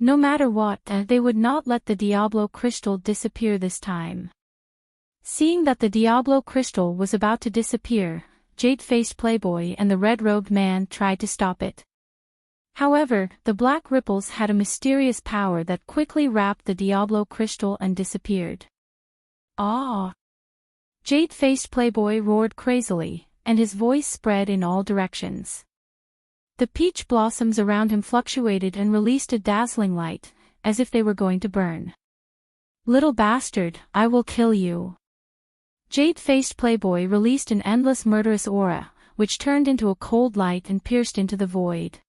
No matter what, they would not let the Diablo crystal disappear this time. Seeing that the Diablo crystal was about to disappear, jade-faced playboy and the red-robed man tried to stop it. However, the black ripples had a mysterious power that quickly wrapped the Diablo crystal and disappeared. Ah! Jade-faced playboy roared crazily, and his voice spread in all directions. The peach blossoms around him fluctuated and released a dazzling light, as if they were going to burn. Little bastard, I will kill you. Jade-faced playboy released an endless murderous aura, which turned into a cold light and pierced into the void.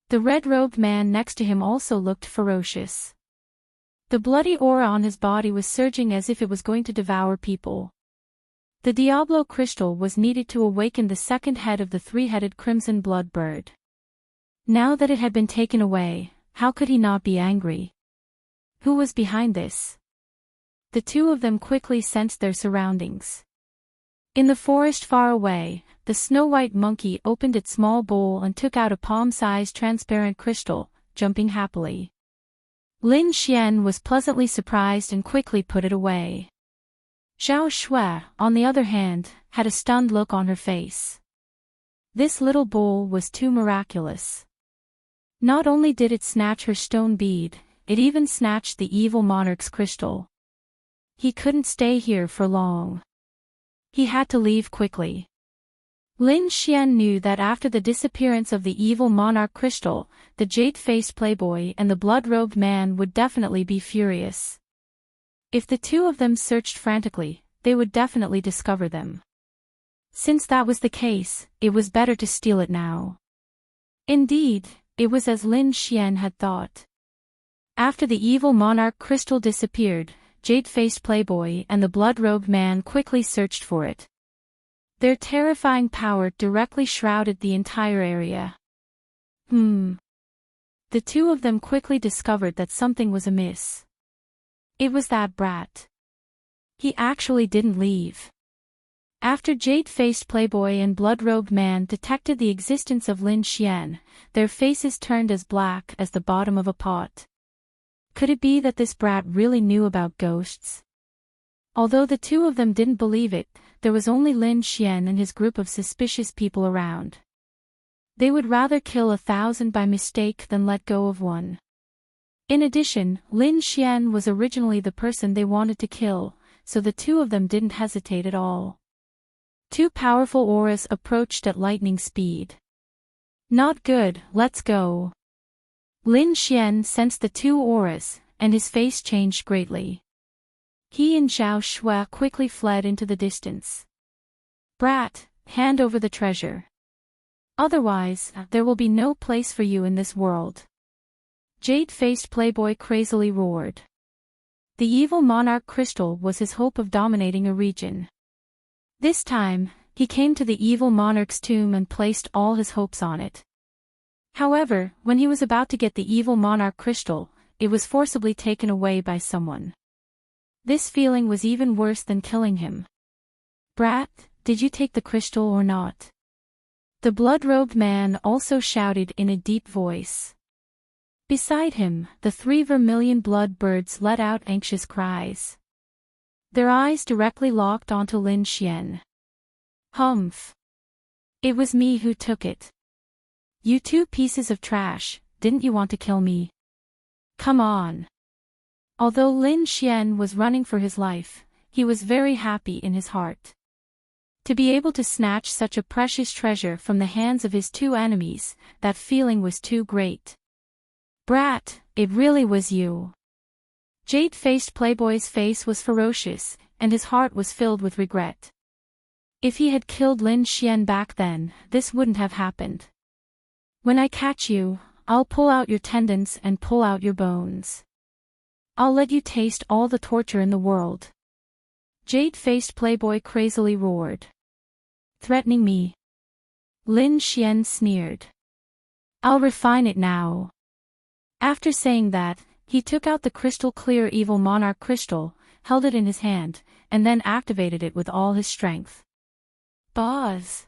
The red-robed man next to him also looked ferocious. The bloody aura on his body was surging as if it was going to devour people. The Diablo crystal was needed to awaken the second head of the three-headed crimson blood bird. Now that it had been taken away, how could he not be angry? Who was behind this? The two of them quickly sensed their surroundings. In the forest far away, the snow-white monkey opened its small bowl and took out a palm-sized transparent crystal, jumping happily. Lin Xian was pleasantly surprised and quickly put it away. Zhao Shui, on the other hand, had a stunned look on her face. This little bowl was too miraculous. Not only did it snatch her stone bead, it even snatched the evil monarch's crystal. He couldn't stay here for long. He had to leave quickly. Lin Xian knew that after the disappearance of the evil monarch crystal, the jade-faced playboy and the blood-robed man would definitely be furious. If the two of them searched frantically, they would definitely discover them. Since that was the case, it was better to steal it now. Indeed, it was as Lin Xian had thought. After the evil monarch crystal disappeared, jade-faced playboy and the blood-robed man quickly searched for it. Their terrifying power directly shrouded the entire area. The two of them quickly discovered that something was amiss. It was that brat. He actually didn't leave. After jade-faced playboy and blood-robed man detected the existence of Lin Xian, their faces turned as black as the bottom of a pot. Could it be that this brat really knew about ghosts? Although the two of them didn't believe it, there was only Lin Xian and his group of suspicious people around. They would rather kill 1,000 by mistake than let go of one. In addition, Lin Xian was originally the person they wanted to kill, so the two of them didn't hesitate at all. Two powerful auras approached at lightning speed. Not good, let's go. Lin Xian sensed the two auras, and his face changed greatly. He and Zhao Shui quickly fled into the distance. Brat, hand over the treasure. Otherwise, there will be no place for you in this world. Jade-faced playboy crazily roared. The evil monarch crystal was his hope of dominating a region. This time, he came to the evil monarch's tomb and placed all his hopes on it. However, when he was about to get the evil monarch crystal, it was forcibly taken away by someone. This feeling was even worse than killing him. Brat, did you take the crystal or not? The blood-robed man also shouted in a deep voice. Beside him, the 3 vermilion blood birds let out anxious cries. Their eyes directly locked onto Lin Xian. Humph. It was me who took it. You two pieces of trash, didn't you want to kill me? Come on. Although Lin Xian was running for his life, he was very happy in his heart. To be able to snatch such a precious treasure from the hands of his two enemies, that feeling was too great. Brat, it really was you. Jade-faced playboy's face was ferocious, and his heart was filled with regret. If he had killed Lin Xian back then, this wouldn't have happened. When I catch you, I'll pull out your tendons and pull out your bones. I'll let you taste all the torture in the world. Jade-faced playboy crazily roared. Threatening me? Lin Xian sneered. I'll refine it now. After saying that, he took out the crystal-clear evil monarch crystal, held it in his hand, and then activated it with all his strength. Buzz!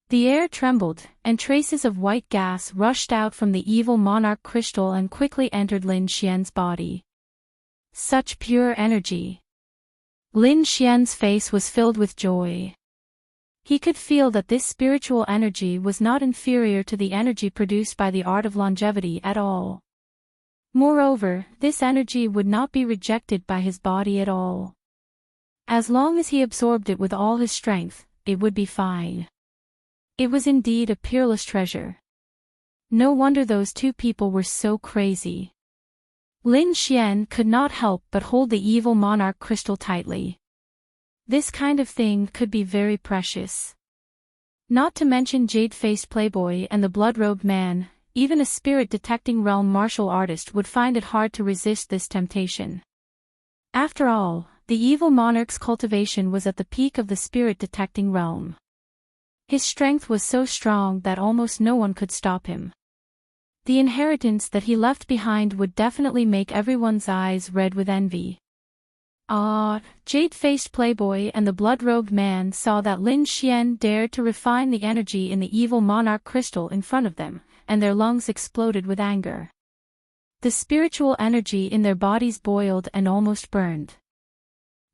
The air trembled, and traces of white gas rushed out from the evil monarch crystal and quickly entered Lin Xian's body. Such pure energy! Lin Xian's face was filled with joy. He could feel that this spiritual energy was not inferior to the energy produced by the art of longevity at all. Moreover, this energy would not be rejected by his body at all. As long as he absorbed it with all his strength, it would be fine. It was indeed a peerless treasure. No wonder those two people were so crazy. Lin Xian could not help but hold the evil monarch crystal tightly. This kind of thing could be very precious. Not to mention jade-faced playboy and the blood-robed man, even a spirit-detecting realm martial artist would find it hard to resist this temptation. After all, the evil monarch's cultivation was at the peak of the spirit-detecting realm. His strength was so strong that almost no one could stop him. The inheritance that he left behind would definitely make everyone's eyes red with envy. Jade-faced playboy and the blood-robed man saw that Lin Xian dared to refine the energy in the evil monarch crystal in front of them, and their lungs exploded with anger. The spiritual energy in their bodies boiled and almost burned.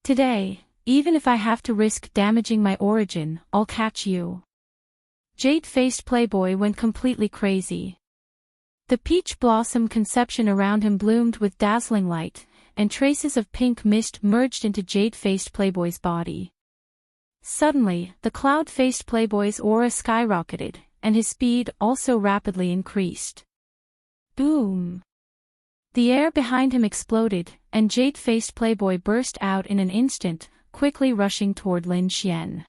Today, even if I have to risk damaging my origin, I'll catch you. Jade-faced playboy went completely crazy. The peach blossom conception around him bloomed with dazzling light, and traces of pink mist merged into jade-faced playboy's body. Suddenly, the cloud-faced playboy's aura skyrocketed, and his speed also rapidly increased. Boom! The air behind him exploded, and jade-faced playboy burst out in an instant, quickly rushing toward Lin Xian.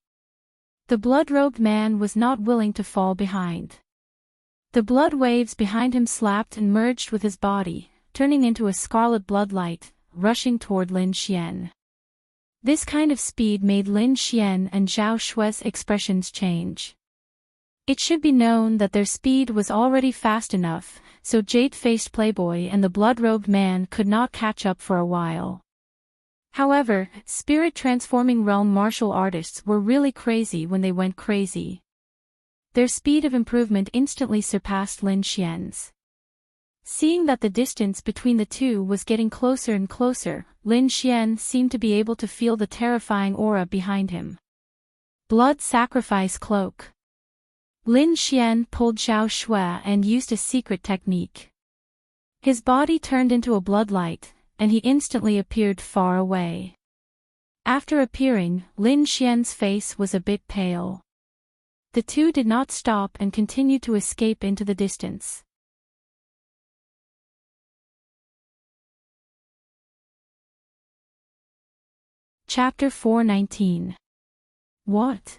The blood-robed man was not willing to fall behind. The blood waves behind him slapped and merged with his body, turning into a scarlet bloodlight, rushing toward Lin Xian. This kind of speed made Lin Xian and Zhao Shue's expressions change. It should be known that their speed was already fast enough, so jade-faced playboy and the blood-robed man could not catch up for a while. However, spirit-transforming realm martial artists were really crazy when they went crazy. Their speed of improvement instantly surpassed Lin Xian's. Seeing that the distance between the two was getting closer and closer, Lin Xian seemed to be able to feel the terrifying aura behind him. Blood sacrifice cloak. Lin Xian pulled Zhao Shui and used a secret technique. His body turned into a bloodlight, and he instantly appeared far away. After appearing, Lin Xian's face was a bit pale. The two did not stop and continued to escape into the distance. Chapter 419. What?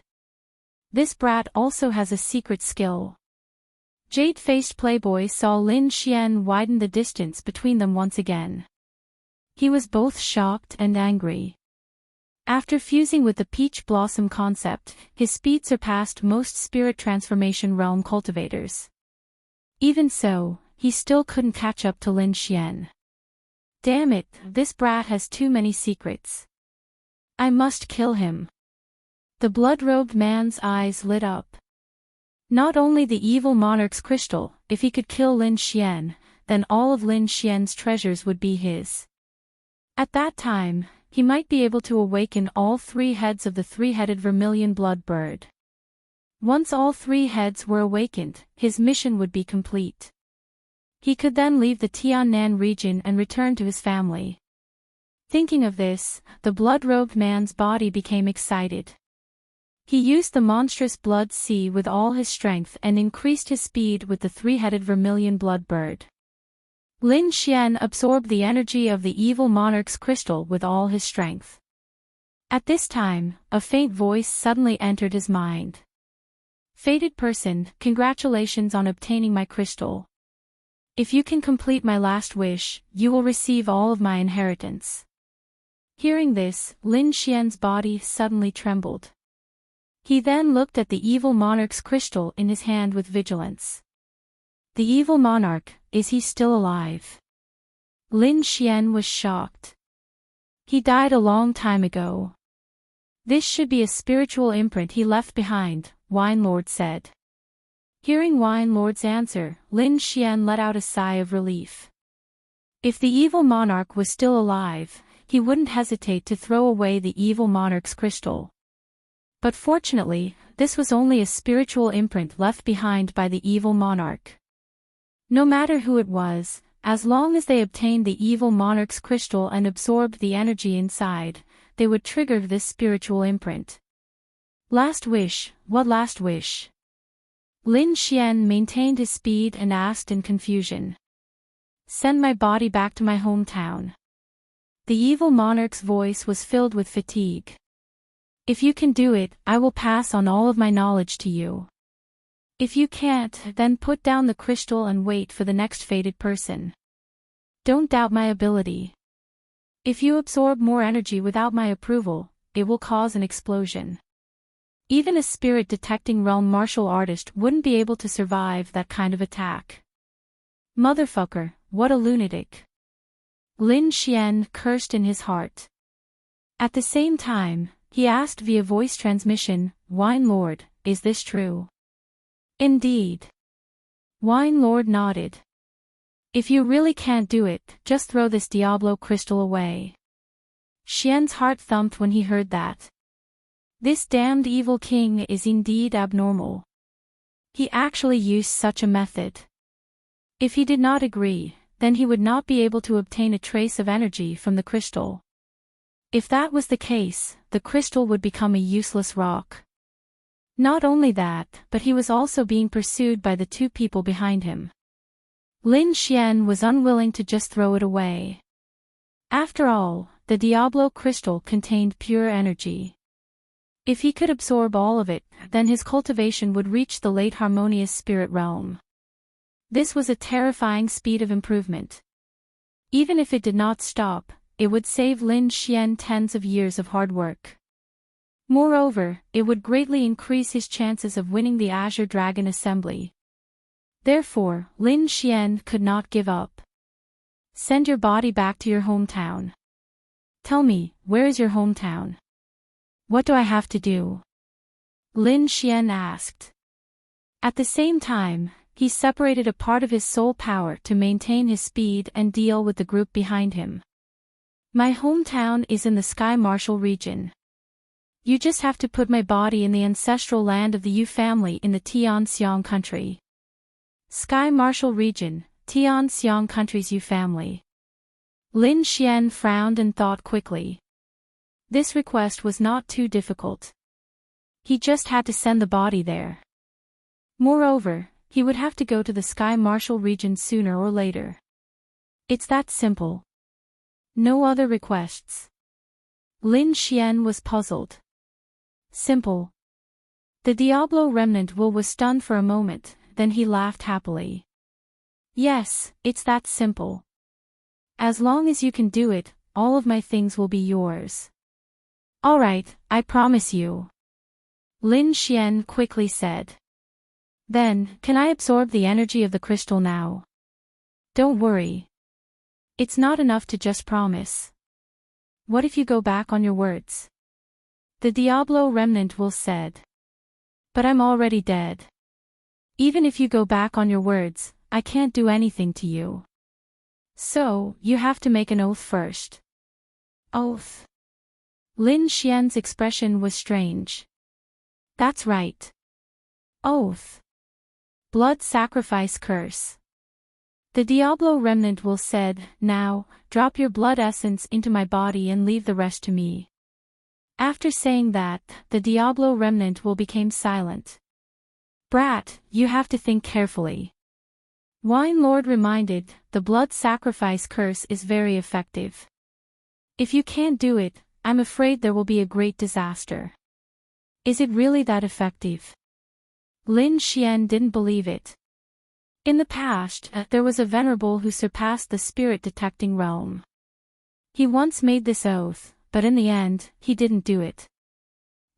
This brat also has a secret skill. Jade-faced playboy saw Lin Xian widen the distance between them once again. He was both shocked and angry. After fusing with the peach blossom concept, his speed surpassed most spirit transformation realm cultivators. Even so, he still couldn't catch up to Lin Xian. Damn it, this brat has too many secrets. I must kill him. The blood-robed man's eyes lit up. Not only the evil monarch's crystal, if he could kill Lin Xian, then all of Lin Xian's treasures would be his. At that time, he might be able to awaken all three heads of the three-headed vermilion blood bird. Once all three heads were awakened, his mission would be complete. He could then leave the Tiannan region and return to his family. Thinking of this, the blood-robed man's body became excited. He used the monstrous blood sea with all his strength and increased his speed with the three-headed vermilion blood bird. Lin Xian absorbed the energy of the evil monarch's crystal with all his strength. At this time, a faint voice suddenly entered his mind. Fated person, congratulations on obtaining my crystal. If you can complete my last wish, you will receive all of my inheritance. Hearing this, Lin Xian's body suddenly trembled. He then looked at the evil monarch's crystal in his hand with vigilance. The evil monarch, is he still alive? Lin Xian was shocked. He died a long time ago. This should be a spiritual imprint he left behind, Wine Lord said. Hearing Wine Lord's answer, Lin Xian let out a sigh of relief. If the evil monarch was still alive, he wouldn't hesitate to throw away the evil monarch's crystal. But fortunately, this was only a spiritual imprint left behind by the evil monarch. No matter who it was, as long as they obtained the evil monarch's crystal and absorbed the energy inside, they would trigger this spiritual imprint. Last wish, what last wish? Lin Xian maintained his speed and asked in confusion. Send my body back to my hometown. The evil monarch's voice was filled with fatigue. If you can do it, I will pass on all of my knowledge to you. If you can't, then put down the crystal and wait for the next fated person. Don't doubt my ability. If you absorb more energy without my approval, it will cause an explosion. Even a spirit-detecting realm martial artist wouldn't be able to survive that kind of attack. Motherfucker, what a lunatic. Lin Xian cursed in his heart. At the same time, he asked via voice transmission, Wine Lord, is this true? Indeed. Wine Lord nodded. If you really can't do it, just throw this Diablo crystal away. Xian's heart thumped when he heard that. This damned evil king is indeed abnormal. He actually used such a method. If he did not agree, then he would not be able to obtain a trace of energy from the crystal. If that was the case, the crystal would become a useless rock. Not only that, but he was also being pursued by the two people behind him. Lin Xian was unwilling to just throw it away. After all, the Diablo crystal contained pure energy. If he could absorb all of it, then his cultivation would reach the late harmonious spirit realm. This was a terrifying speed of improvement. Even if it did not stop, it would save Lin Xian tens of years of hard work. Moreover, it would greatly increase his chances of winning the Azure Dragon Assembly. Therefore, Lin Xian could not give up. Send your body back to your hometown. Tell me, where is your hometown? What do I have to do? Lin Xian asked. At the same time, he separated a part of his soul power to maintain his speed and deal with the group behind him. My hometown is in the Sky Martial region. You just have to put my body in the ancestral land of the Yu family in the Tianxiang country. Sky Martial region, Tianxiang country's Yu family. Lin Xian frowned and thought quickly. This request was not too difficult. He just had to send the body there. Moreover, he would have to go to the Sky Martial region sooner or later. It's that simple. No other requests. Lin Xian was puzzled. Simple. The Diablo remnant was stunned for a moment, then he laughed happily. Yes, it's that simple. As long as you can do it, all of my things will be yours. Alright, I promise you. Lin Xian quickly said. Then, can I absorb the energy of the crystal now? Don't worry. It's not enough to just promise. What if you go back on your words? The Diablo remnant said. But I'm already dead. Even if you go back on your words, I can't do anything to you. So, you have to make an oath first. Oath. Lin Xian's expression was strange. That's right. Oath. Blood sacrifice curse. The Diablo remnant said, Now, drop your blood essence into my body and leave the rest to me. After saying that, the Diablo remnant became silent. Brat, you have to think carefully. Wine Lord reminded, the blood sacrifice curse is very effective. If you can't do it, I'm afraid there will be a great disaster. Is it really that effective? Lin Xian didn't believe it. In the past, there was a venerable who surpassed the spirit-detecting realm. He once made this oath, but in the end, he didn't do it.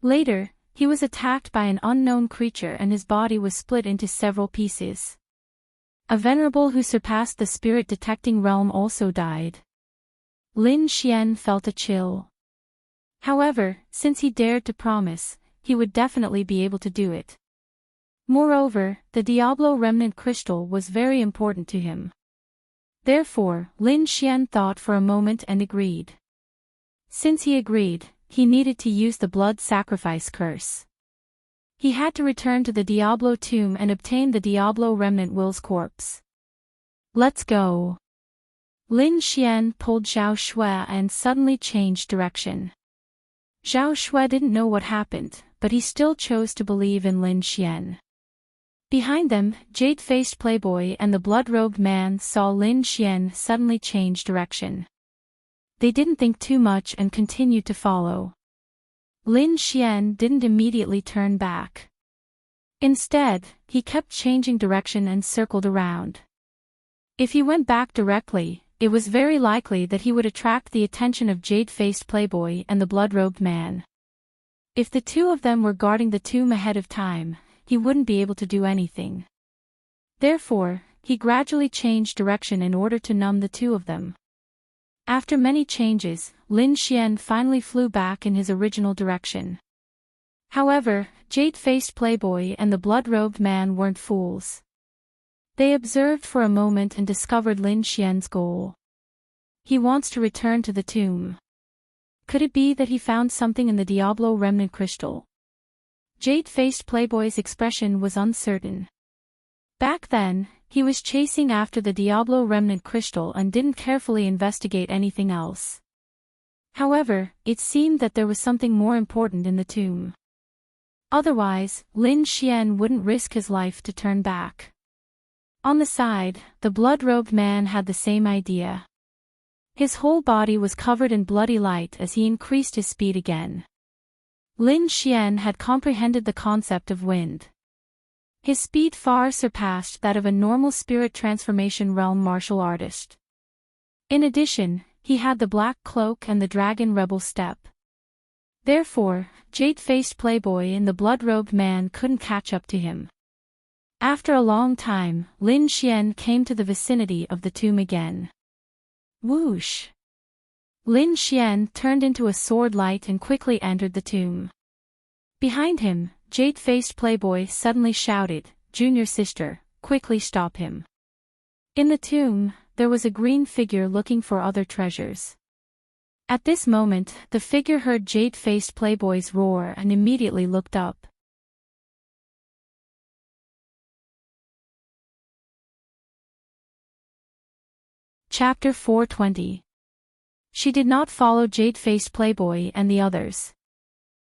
Later, he was attacked by an unknown creature and his body was split into several pieces. A venerable who surpassed the spirit-detecting realm also died. Lin Xian felt a chill. However, since he dared to promise, he would definitely be able to do it. Moreover, the Diablo remnant crystal was very important to him. Therefore, Lin Xian thought for a moment and agreed. Since he agreed, he needed to use the blood sacrifice curse. He had to return to the Diablo tomb and obtain the Diablo remnant will's corpse. Let's go. Lin Xian pulled Zhao Shui and suddenly changed direction. Zhao Shui didn't know what happened, but he still chose to believe in Lin Xian. Behind them, jade-faced playboy and the blood-robed man saw Lin Xian suddenly change direction. They didn't think too much and continued to follow. Lin Xian didn't immediately turn back. Instead, he kept changing direction and circled around. If he went back directly, it was very likely that he would attract the attention of jade-faced playboy and the blood-robed man. If the two of them were guarding the tomb ahead of time, he wouldn't be able to do anything. Therefore, he gradually changed direction in order to numb the two of them. After many changes, Lin Xian finally flew back in his original direction. However, jade-faced playboy and the blood-robed man weren't fools. They observed for a moment and discovered Lin Xian's goal. He wants to return to the tomb. Could it be that he found something in the Diablo remnant crystal? Jade-faced playboy's expression was uncertain. Back then, he was chasing after the Diablo remnant crystal and didn't carefully investigate anything else. However, it seemed that there was something more important in the tomb. Otherwise, Lin Xian wouldn't risk his life to turn back. On the side, the blood-robed man had the same idea. His whole body was covered in bloody light as he increased his speed again. Lin Xian had comprehended the concept of wind. His speed far surpassed that of a normal spirit transformation realm martial artist. In addition, he had the black cloak and the dragon rebel step. Therefore, jade-faced playboy and the blood-robed man couldn't catch up to him. After a long time, Lin Xian came to the vicinity of the tomb again. Whoosh! Lin Xian turned into a sword light and quickly entered the tomb. Behind him, jade-faced playboy suddenly shouted, "Junior sister, quickly stop him." In the tomb, there was a green figure looking for other treasures. At this moment, the figure heard jade-faced playboy's roar and immediately looked up. Chapter 420. She did not follow jade-faced playboy and the others.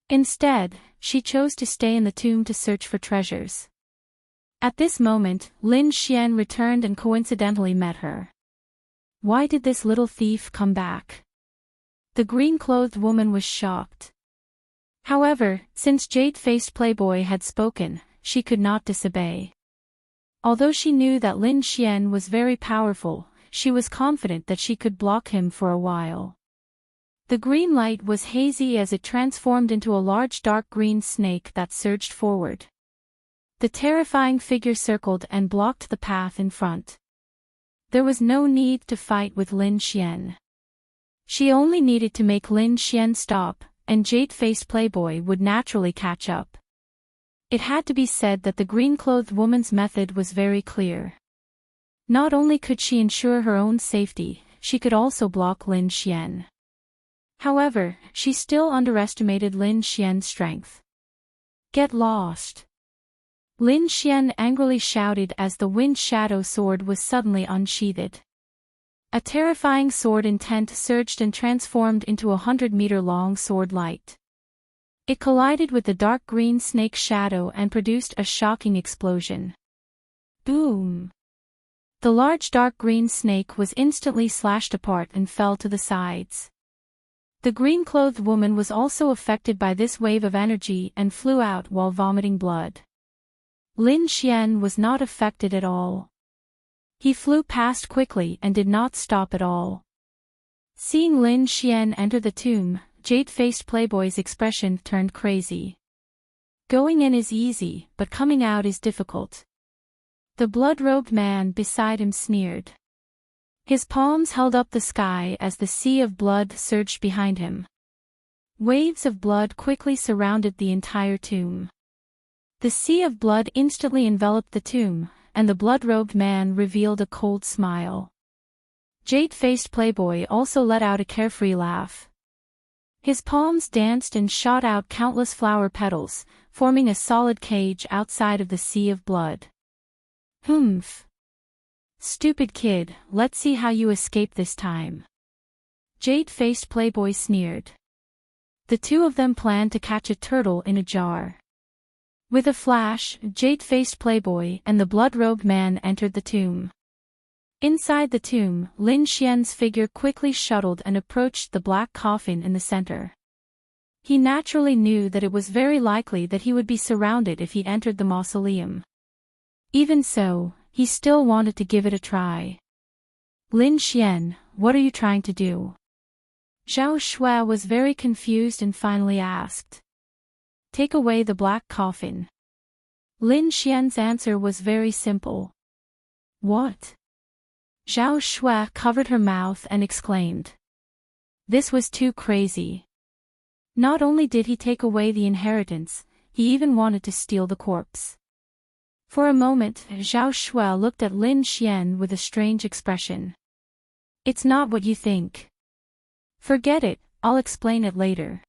Instead, she chose to stay in the tomb to search for treasures. At this moment, Lin Xian returned and coincidentally met her. Why did this little thief come back? The green-clothed woman was shocked. However, since jade-faced playboy had spoken, she could not disobey. Although she knew that Lin Xian was very powerful, she was confident that she could block him for a while. The green light was hazy as it transformed into a large dark green snake that surged forward. The terrifying figure circled and blocked the path in front. There was no need to fight with Lin Xian. She only needed to make Lin Xian stop, and jade-faced playboy would naturally catch up. It had to be said that the green-clothed woman's method was very clear. Not only could she ensure her own safety, she could also block Lin Xian. However, she still underestimated Lin Xian's strength. Get lost! Lin Xian angrily shouted as the wind shadow sword was suddenly unsheathed. A terrifying sword intent surged and transformed into a 100-meter-long sword light. It collided with the dark green snake shadow and produced a shocking explosion. Boom! The large dark green snake was instantly slashed apart and fell to the sides. The green-clothed woman was also affected by this wave of energy and flew out while vomiting blood. Lin Xian was not affected at all. He flew past quickly and did not stop at all. Seeing Lin Xian enter the tomb, jade-faced playboy's expression turned crazy. Going in is easy, but coming out is difficult. The blood-robed man beside him sneered. His palms held up the sky as the sea of blood surged behind him. Waves of blood quickly surrounded the entire tomb. The sea of blood instantly enveloped the tomb, and the blood-robed man revealed a cold smile. Jade-faced playboy also let out a carefree laugh. His palms danced and shot out countless flower petals, forming a solid cage outside of the sea of blood. Humph! Stupid kid, let's see how you escape this time. Jade-faced playboy sneered. The two of them planned to catch a turtle in a jar. With a flash, jade-faced playboy and the blood-robed man entered the tomb. Inside the tomb, Lin Xian's figure quickly shuttled and approached the black coffin in the center. He naturally knew that it was very likely that he would be surrounded if he entered the mausoleum. Even so, he still wanted to give it a try. Lin Xian, what are you trying to do? Zhao Shui was very confused and finally asked. Take away the black coffin. Lin Xian's answer was very simple. What? Zhao Shui covered her mouth and exclaimed. This was too crazy. Not only did he take away the inheritance, he even wanted to steal the corpse. For a moment, Zhao Shui looked at Lin Xian with a strange expression. It's not what you think. Forget it, I'll explain it later.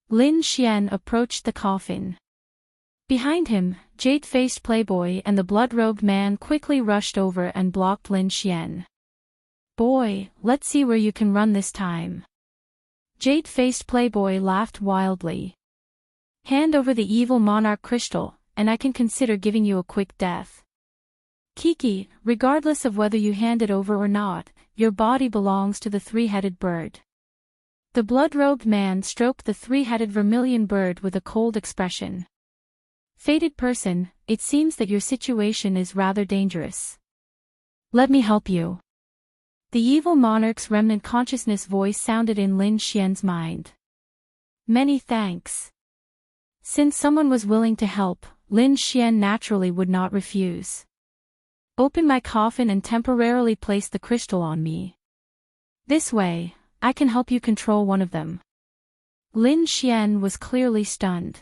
Lin Xian approached the coffin. Behind him, jade-faced playboy and the blood-robed man quickly rushed over and blocked Lin Xian. Boy, let's see where you can run this time. Jade-faced playboy laughed wildly. Hand over the evil monarch crystal, and I can consider giving you a quick death. Kiki, regardless of whether you hand it over or not, your body belongs to the three-headed bird. The blood-robed man stroked the three-headed vermilion bird with a cold expression. Fated person, it seems that your situation is rather dangerous. Let me help you. The evil monarch's remnant consciousness voice sounded in Lin Xian's mind. Many thanks. Since someone was willing to help, Lin Xian naturally would not refuse. Open my coffin and temporarily place the crystal on me. This way, I can help you control one of them. Lin Xian was clearly stunned.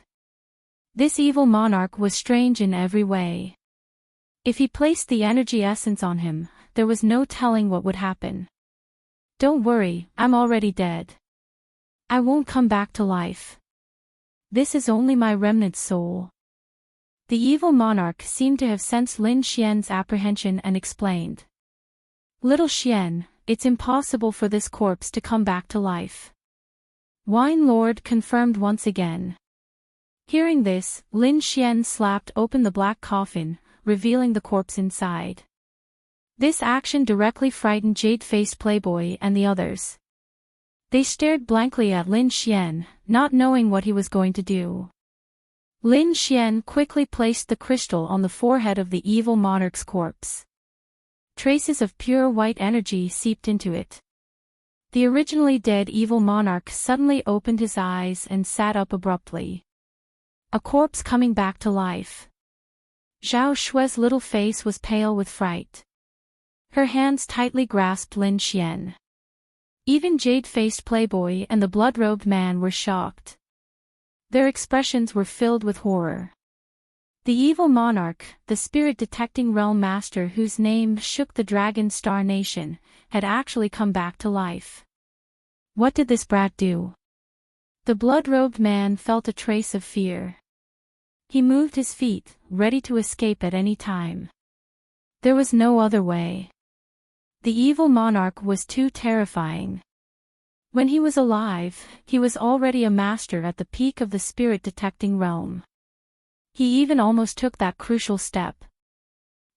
This evil monarch was strange in every way. If he placed the energy essence on him, there was no telling what would happen. Don't worry, I'm already dead. I won't come back to life. This is only my remnant soul. The evil monarch seemed to have sensed Lin Xian's apprehension and explained. Little Xian, it's impossible for this corpse to come back to life. Wine Lord confirmed once again. Hearing this, Lin Xian slapped open the black coffin, revealing the corpse inside. This action directly frightened jade-faced playboy and the others. They stared blankly at Lin Xian, not knowing what he was going to do. Lin Xian quickly placed the crystal on the forehead of the evil monarch's corpse. Traces of pure white energy seeped into it. The originally dead evil monarch suddenly opened his eyes and sat up abruptly. A corpse coming back to life. Zhao Shui's little face was pale with fright. Her hands tightly grasped Lin Xian. Even jade-faced playboy and the blood-robed man were shocked. Their expressions were filled with horror. The evil monarch, the spirit-detecting realm master whose name shook the Dragon Star Nation, had actually come back to life. What did this brat do? The blood-robed man felt a trace of fear. He moved his feet, ready to escape at any time. There was no other way. The evil monarch was too terrifying. When he was alive, he was already a master at the peak of the spirit-detecting realm. He even almost took that crucial step.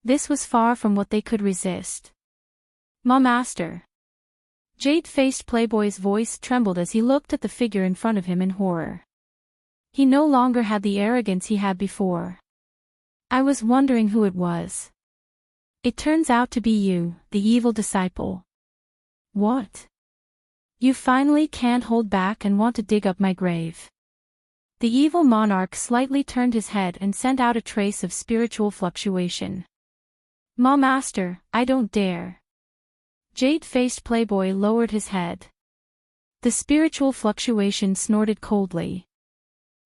This was far from what they could resist. "Ma master." Jade-faced playboy's voice trembled as he looked at the figure in front of him in horror. He no longer had the arrogance he had before. "I was wondering who it was. It turns out to be you, the evil disciple." "What? You finally can't hold back and want to dig up my grave." The evil monarch slightly turned his head and sent out a trace of spiritual fluctuation. "Ma master, I don't dare." Jade-faced playboy lowered his head. The spiritual fluctuation snorted coldly.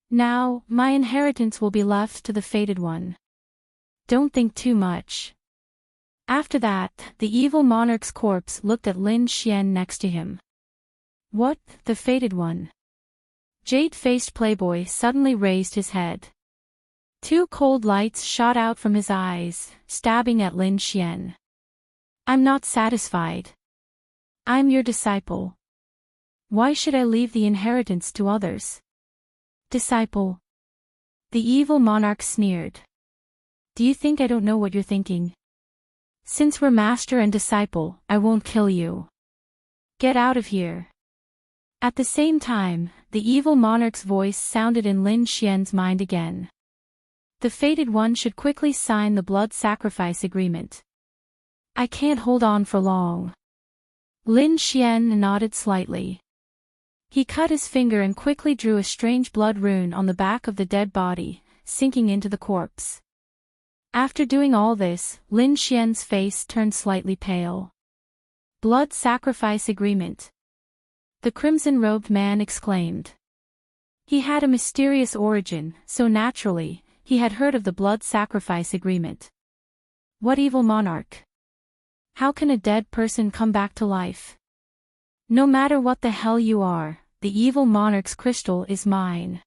"Now, my inheritance will be left to the fated one. Don't think too much." After that, the evil monarch's corpse looked at Lin Xian next to him. "What, the fated one?" Jade-faced playboy suddenly raised his head. Two cold lights shot out from his eyes, stabbing at Lin Xian. "I'm not satisfied. I'm your disciple. Why should I leave the inheritance to others?" "Disciple?" The evil monarch sneered. "Do you think I don't know what you're thinking? Since we're master and disciple, I won't kill you. Get out of here." At the same time, the evil monarch's voice sounded in Lin Xian's mind again. The fated one should quickly sign the blood sacrifice agreement. I can't hold on for long. Lin Xian nodded slightly. He cut his finger and quickly drew a strange blood rune on the back of the dead body, sinking into the corpse. After doing all this, Lin Xian's face turned slightly pale. Blood sacrifice agreement. The crimson-robed man exclaimed. He had a mysterious origin, so naturally, he had heard of the blood sacrifice agreement. What evil monarch? How can a dead person come back to life? No matter what the hell you are, the evil monarch's crystal is mine.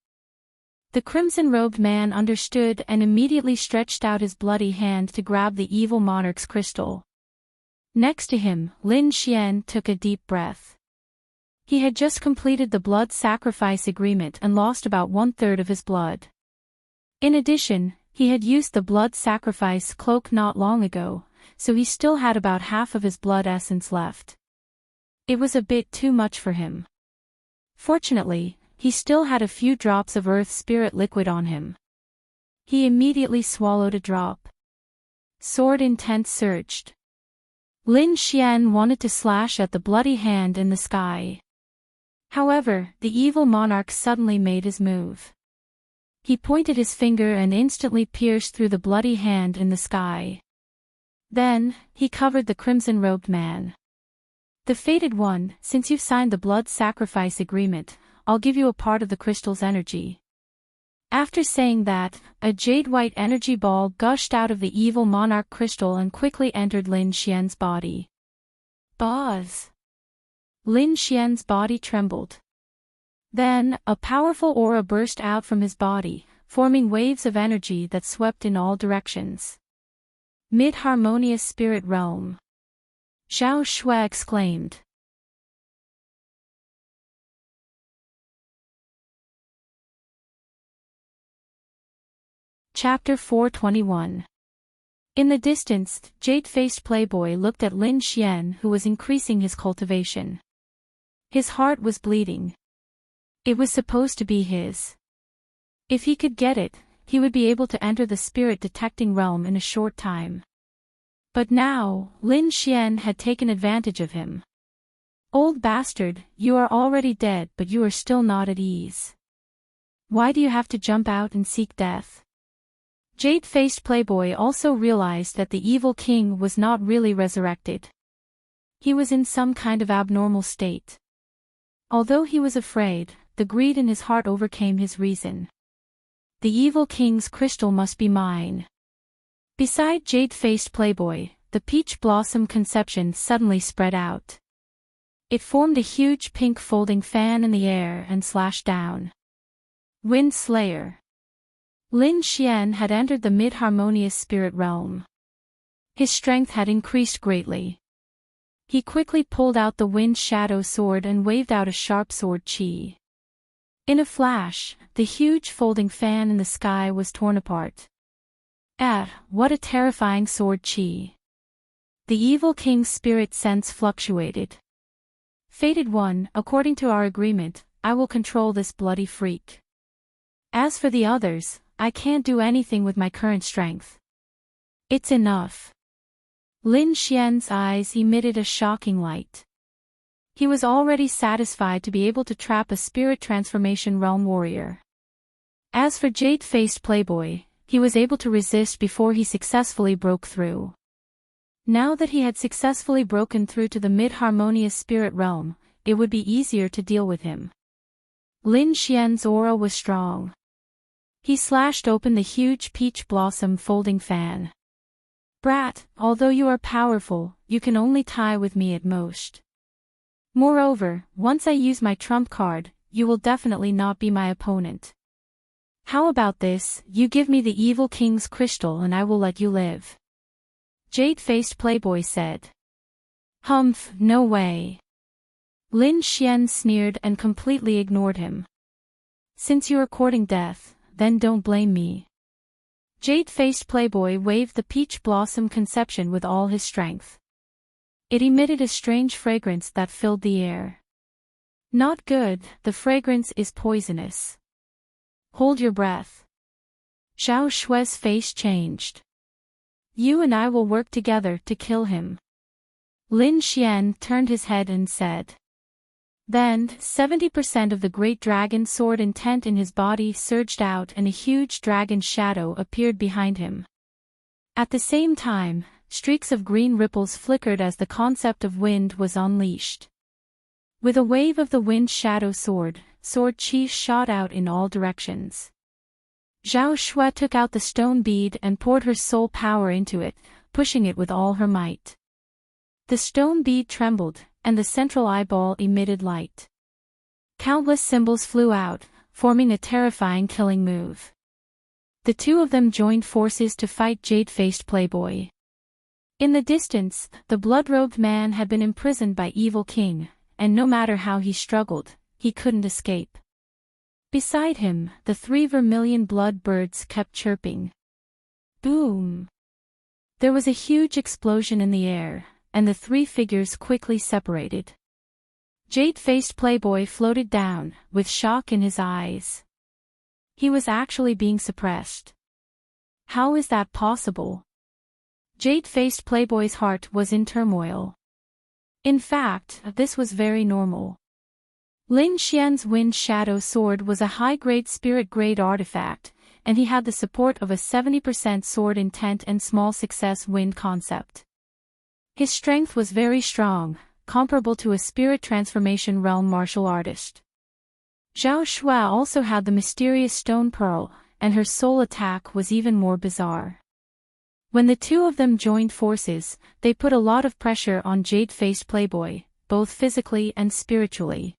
The crimson-robed man understood and immediately stretched out his bloody hand to grab the evil monarch's crystal. Next to him, Lin Xian took a deep breath. He had just completed the blood sacrifice agreement and lost about 1/3 of his blood. In addition, he had used the blood sacrifice cloak not long ago, so he still had about half of his blood essence left. It was a bit too much for him. Fortunately, he still had a few drops of earth spirit liquid on him. He immediately swallowed a drop. Sword intent surged. Lin Xian wanted to slash at the bloody hand in the sky. However, the evil monarch suddenly made his move. He pointed his finger and instantly pierced through the bloody hand in the sky. Then, he covered the crimson-robed man. The fated one, since you've signed the blood sacrifice agreement, I'll give you a part of the crystal's energy. After saying that, a jade-white energy ball gushed out of the evil monarch crystal and quickly entered Lin Xian's body. Buzz! Lin Xian's body trembled. Then, a powerful aura burst out from his body, forming waves of energy that swept in all directions. Mid-harmonious spirit realm. Zhao Shui exclaimed. Chapter 421. In the distance, jade-faced playboy looked at Lin Xian, who was increasing his cultivation. His heart was bleeding. It was supposed to be his. If he could get it, he would be able to enter the spirit-detecting realm in a short time. But now, Lin Xian had taken advantage of him. Old bastard, you are already dead but you are still not at ease. Why do you have to jump out and seek death? Jade-faced playboy also realized that the evil king was not really resurrected. He was in some kind of abnormal state. Although he was afraid, the greed in his heart overcame his reason. The evil king's crystal must be mine. Beside jade-faced playboy, the peach blossom conception suddenly spread out. It formed a huge pink folding fan in the air and slashed down. Wind Slayer. Lin Xian had entered the mid-harmonious spirit realm. His strength had increased greatly. He quickly pulled out the wind shadow sword and waved out a sharp sword chi. In a flash, the huge folding fan in the sky was torn apart. What a terrifying sword chi. The evil king's spirit sense fluctuated. Fated one, according to our agreement, I will control this bloody freak. As for the others, I can't do anything with my current strength. It's enough. Lin Xian's eyes emitted a shocking light. He was already satisfied to be able to trap a spirit transformation realm warrior. As for jade-faced playboy, he was able to resist before he successfully broke through. Now that he had successfully broken through to the mid-harmonious spirit realm, it would be easier to deal with him. Lin Xian's aura was strong. He slashed open the huge peach blossom folding fan. Brat, although you are powerful, you can only tie with me at most. Moreover, once I use my trump card, you will definitely not be my opponent. How about this, you give me the evil king's crystal and I will let you live. Jade-faced playboy said. Humph, no way. Lin Xian sneered and completely ignored him. Since you are courting death, then don't blame me. Jade-faced playboy waved the peach blossom conception with all his strength. It emitted a strange fragrance that filled the air. Not good, the fragrance is poisonous. Hold your breath. Zhao Shui's face changed. You and I will work together to kill him." Lin Xian turned his head and said. Then, 70% of the great dragon sword intent in his body surged out and a huge dragon shadow appeared behind him. At the same time, streaks of green ripples flickered as the concept of wind was unleashed. With a wave of the wind shadow sword chi shot out in all directions. Zhao Shui took out the stone bead and poured her soul power into it, pushing it with all her might. The stone bead trembled, and the central eyeball emitted light. Countless symbols flew out, forming a terrifying killing move. The two of them joined forces to fight Jade-Faced Playboy. In the distance, the blood-robed man had been imprisoned by Evil King, and no matter how he struggled, he couldn't escape. Beside him, the 3 vermilion blood birds kept chirping. Boom! There was a huge explosion in the air, and the 3 figures quickly separated. Jade-Faced Playboy floated down, with shock in his eyes. He was actually being suppressed. How is that possible? Jade-Faced Playboy's heart was in turmoil. In fact, this was very normal. Lin Xian's Wind Shadow Sword was a high-grade spirit-grade artifact, and he had the support of a 70% sword intent and small success wind concept. His strength was very strong, comparable to a spirit transformation realm martial artist. Zhao Shui also had the mysterious stone pearl, and her soul attack was even more bizarre. When the two of them joined forces, they put a lot of pressure on Jade-Faced Playboy, both physically and spiritually.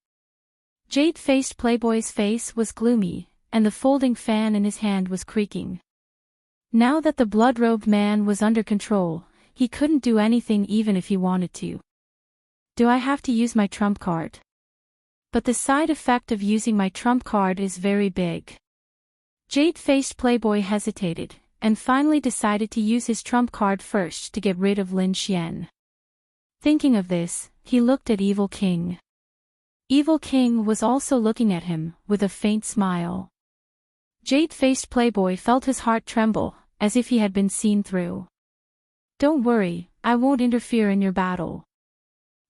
Jade-Faced Playboy's face was gloomy, and the folding fan in his hand was creaking. Now that the blood-robed man was under control, he couldn't do anything even if he wanted to. Do I have to use my trump card? But the side effect of using my trump card is very big. Jade-Faced Playboy hesitated, and finally decided to use his trump card first to get rid of Lin Xian. Thinking of this, he looked at Evil King. Evil King was also looking at him, with a faint smile. Jade-Faced Playboy felt his heart tremble, as if he had been seen through. Don't worry, I won't interfere in your battle.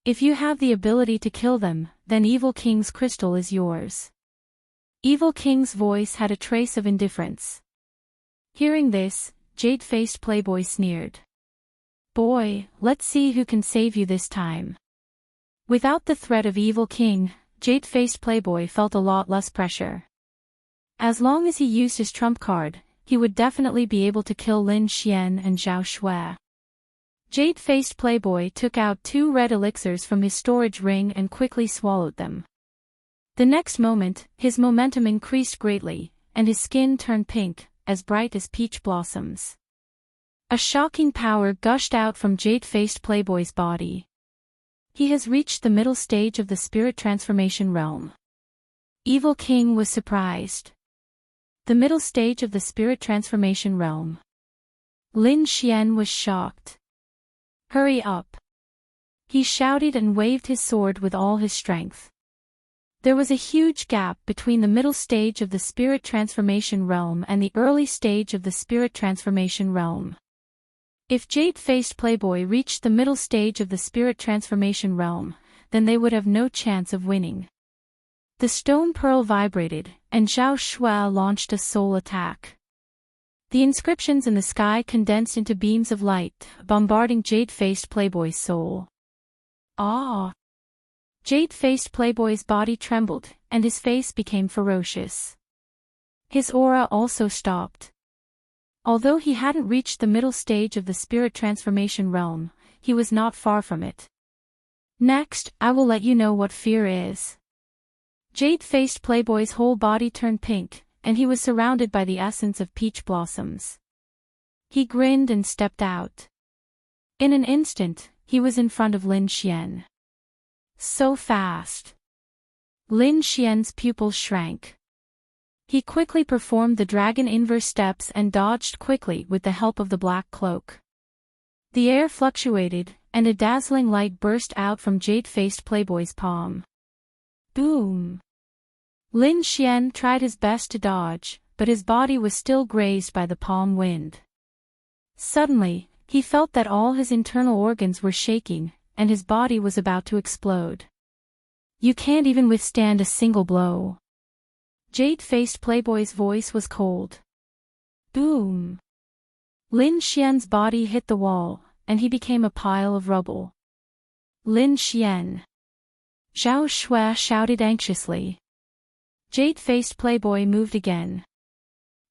If you have the ability to kill them, then Evil King's crystal is yours. Evil King's voice had a trace of indifference. Hearing this, Jade-Faced Playboy sneered. Boy, let's see who can save you this time. Without the threat of Evil King, Jade-Faced Playboy felt a lot less pressure. As long as he used his trump card, he would definitely be able to kill Lin Xian and Zhao Shui. Jade-Faced Playboy took out 2 red elixirs from his storage ring and quickly swallowed them. The next moment, his momentum increased greatly, and his skin turned pink, as bright as peach blossoms. A shocking power gushed out from Jade-Faced Playboy's body. He has reached the middle stage of the spirit transformation realm. Evil King was surprised. The middle stage of the spirit transformation realm. Lin Xian was shocked. Hurry up! He shouted and waved his sword with all his strength. There was a huge gap between the middle stage of the spirit transformation realm and the early stage of the spirit transformation realm. If Jade-Faced Playboy reached the middle stage of the spirit transformation realm, then they would have no chance of winning. The stone pearl vibrated, and Zhao Shui launched a soul attack. The inscriptions in the sky condensed into beams of light, bombarding Jade-Faced Playboy's soul. Ah! Jade-Faced Playboy's body trembled, and his face became ferocious. His aura also stopped. Although he hadn't reached the middle stage of the spirit transformation realm, he was not far from it. Next, I will let you know what fear is. Jade-Faced Playboy's whole body turned pink, and he was surrounded by the essence of peach blossoms. He grinned and stepped out. In an instant, he was in front of Lin Xian. So fast. Lin Xian's pupils shrank. He quickly performed the dragon inverse steps and dodged quickly with the help of the black cloak. The air fluctuated, and a dazzling light burst out from Jade-Faced Playboy's palm. Boom! Lin Xian tried his best to dodge, but his body was still grazed by the palm wind. Suddenly, He felt that all his internal organs were shaking, and his body was about to explode. You can't even withstand a single blow. Jade-faced Playboy's voice was cold. Boom! Lin Xian's body hit the wall, and he became a pile of rubble. Lin Xian! Zhao Shui shouted anxiously. Jade-faced Playboy moved again.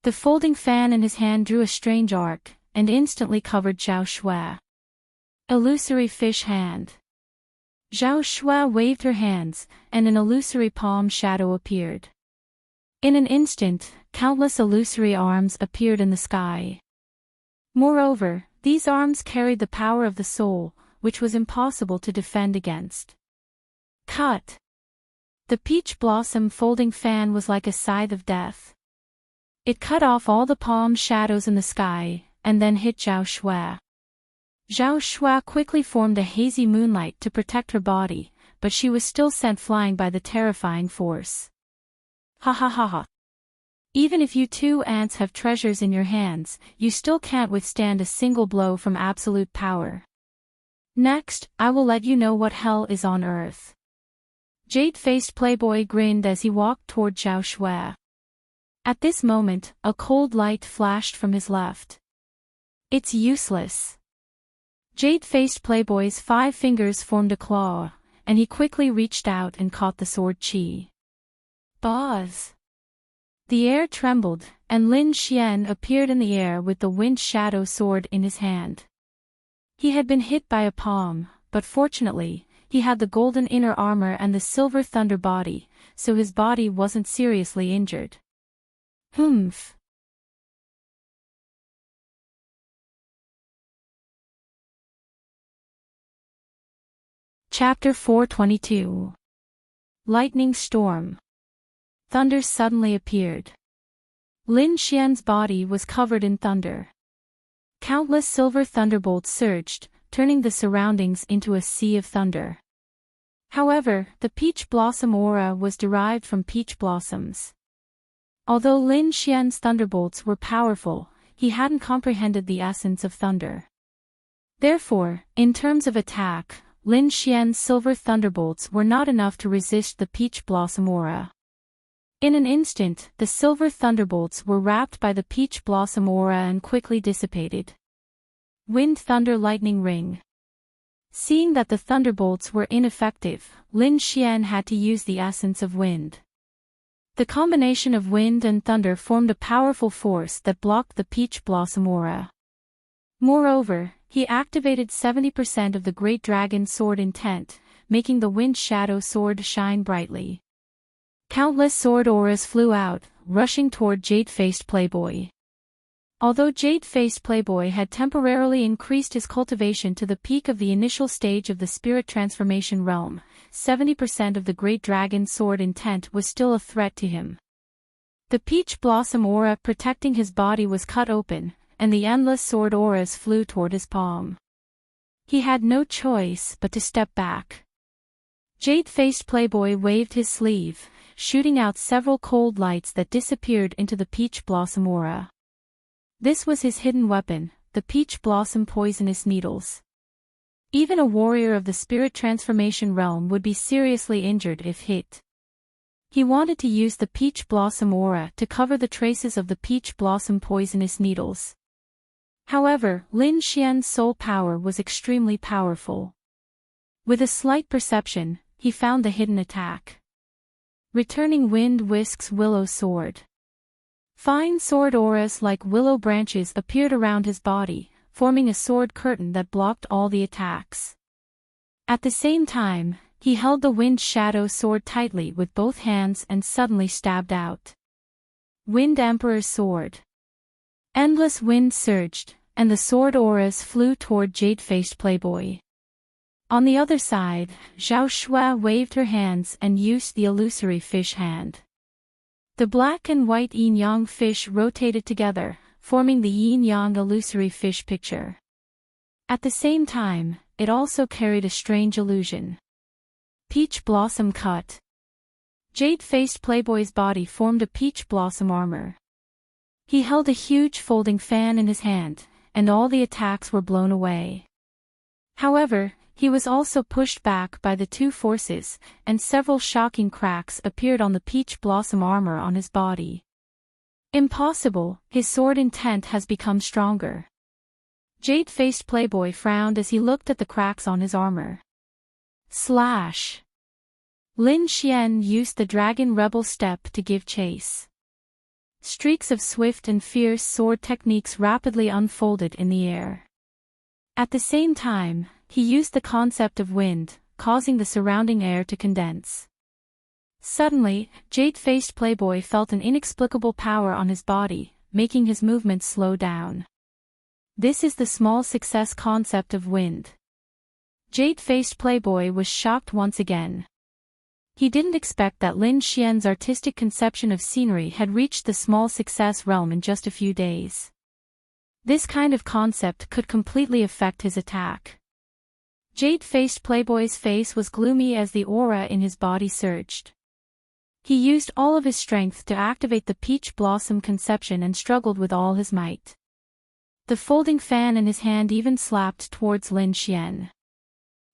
The folding fan in his hand drew a strange arc, and instantly covered Zhao Shui. Illusory fish hand. Zhao Shui waved her hands, and an illusory palm shadow appeared. In an instant, countless illusory arms appeared in the sky. Moreover, these arms carried the power of the soul, which was impossible to defend against. Cut! The peach blossom folding fan was like a scythe of death. It cut off all the palm shadows in the sky, and then hit Zhao Shui. Zhao Shui quickly formed a hazy moonlight to protect her body, but she was still sent flying by the terrifying force. Ha ha ha ha. Even if you two ants have treasures in your hands, you still can't withstand a single blow from absolute power. Next, I will let you know what hell is on earth. Jade-faced Playboy grinned as he walked toward Zhao Shui. At this moment, a cold light flashed from his left. It's useless. Jade-faced Playboy's 5 fingers formed a claw, and he quickly reached out and caught the sword Qi. Buzz! The air trembled, and Lin Xian appeared in the air with the wind shadow sword in his hand. He had been hit by a palm, but fortunately, he had the golden inner armor and the silver thunder body, so his body wasn't seriously injured. Humph! Chapter 422. Lightning Storm. Thunder suddenly appeared. Lin Xian's body was covered in thunder. Countless silver thunderbolts surged, turning the surroundings into a sea of thunder. However, the peach blossom aura was derived from peach blossoms. Although Lin Xian's thunderbolts were powerful, he hadn't comprehended the essence of thunder. Therefore, in terms of attack, Lin Xian's silver thunderbolts were not enough to resist the peach blossom aura. In an instant, the silver thunderbolts were wrapped by the peach blossom aura and quickly dissipated. Wind Thunder Lightning Ring. Seeing that the thunderbolts were ineffective, Lin Xian had to use the essence of wind. The combination of wind and thunder formed a powerful force that blocked the peach blossom aura. Moreover, he activated 70% of the Great Dragon Sword intent, making the Wind Shadow Sword shine brightly. Countless sword auras flew out, rushing toward Jade-faced Playboy. Although Jade-faced Playboy had temporarily increased his cultivation to the peak of the initial stage of the spirit transformation realm, 70% of the Great Dragon Sword intent was still a threat to him. The peach blossom aura protecting his body was cut open, and the endless sword auras flew toward his palm. He had no choice but to step back. Jade-faced Playboy waved his sleeve, shooting out several cold lights that disappeared into the peach blossom aura. This was his hidden weapon, the peach blossom poisonous needles. Even a warrior of the spirit transformation realm would be seriously injured if hit. He wanted to use the peach blossom aura to cover the traces of the peach blossom poisonous needles. However, Lin Xian's soul power was extremely powerful. With a slight perception, he found the hidden attack. Returning Wind Whisk's Willow Sword. Fine sword auras like willow branches appeared around his body, forming a sword curtain that blocked all the attacks. At the same time, he held the Wind Shadow Sword tightly with both hands and suddenly stabbed out. Wind Emperor's Sword. Endless wind surged, and the sword auras flew toward Jade-faced Playboy. On the other side, Zhao Shui waved her hands and used the illusory fish hand. The black and white yin-yang fish rotated together, forming the yin-yang illusory fish picture. At the same time, it also carried a strange illusion. Peach Blossom Cut. Jade-faced Playboy's body formed a peach blossom armor. He held a huge folding fan in his hand, and all the attacks were blown away. However, he was also pushed back by the two forces, and several shocking cracks appeared on the peach blossom armor on his body. Impossible, his sword intent has become stronger. Jade-faced playboy frowned as he looked at the cracks on his armor. Slash! Lin Xian used the dragon rebel step to give chase. Streaks of swift and fierce sword techniques rapidly unfolded in the air. At the same time, he used the concept of wind, causing the surrounding air to condense. Suddenly, jade-faced playboy felt an inexplicable power on his body, making his movements slow down. This is the small success concept of wind. Jade-faced playboy was shocked once again. He didn't expect that Lin Xian's artistic conception of scenery had reached the small success realm in just a few days. This kind of concept could completely affect his attack. Jade-faced playboy's face was gloomy as the aura in his body surged. He used all of his strength to activate the peach blossom conception and struggled with all his might. The folding fan in his hand even slapped towards Lin Xian.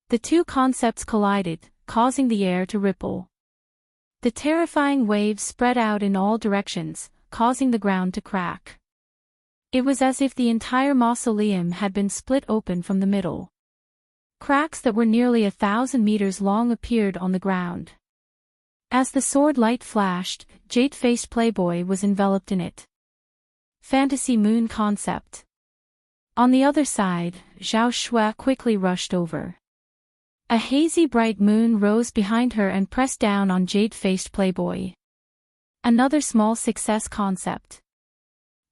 The two concepts collided, causing the air to ripple. The terrifying waves spread out in all directions, causing the ground to crack. It was as if the entire mausoleum had been split open from the middle. Cracks that were nearly 1,000 meters long appeared on the ground. As the sword light flashed, jade-faced playboy was enveloped in it. Fantasy moon concept. On the other side, Zhao Shui quickly rushed over. A hazy bright moon rose behind her and pressed down on jade-faced playboy. Another small success concept.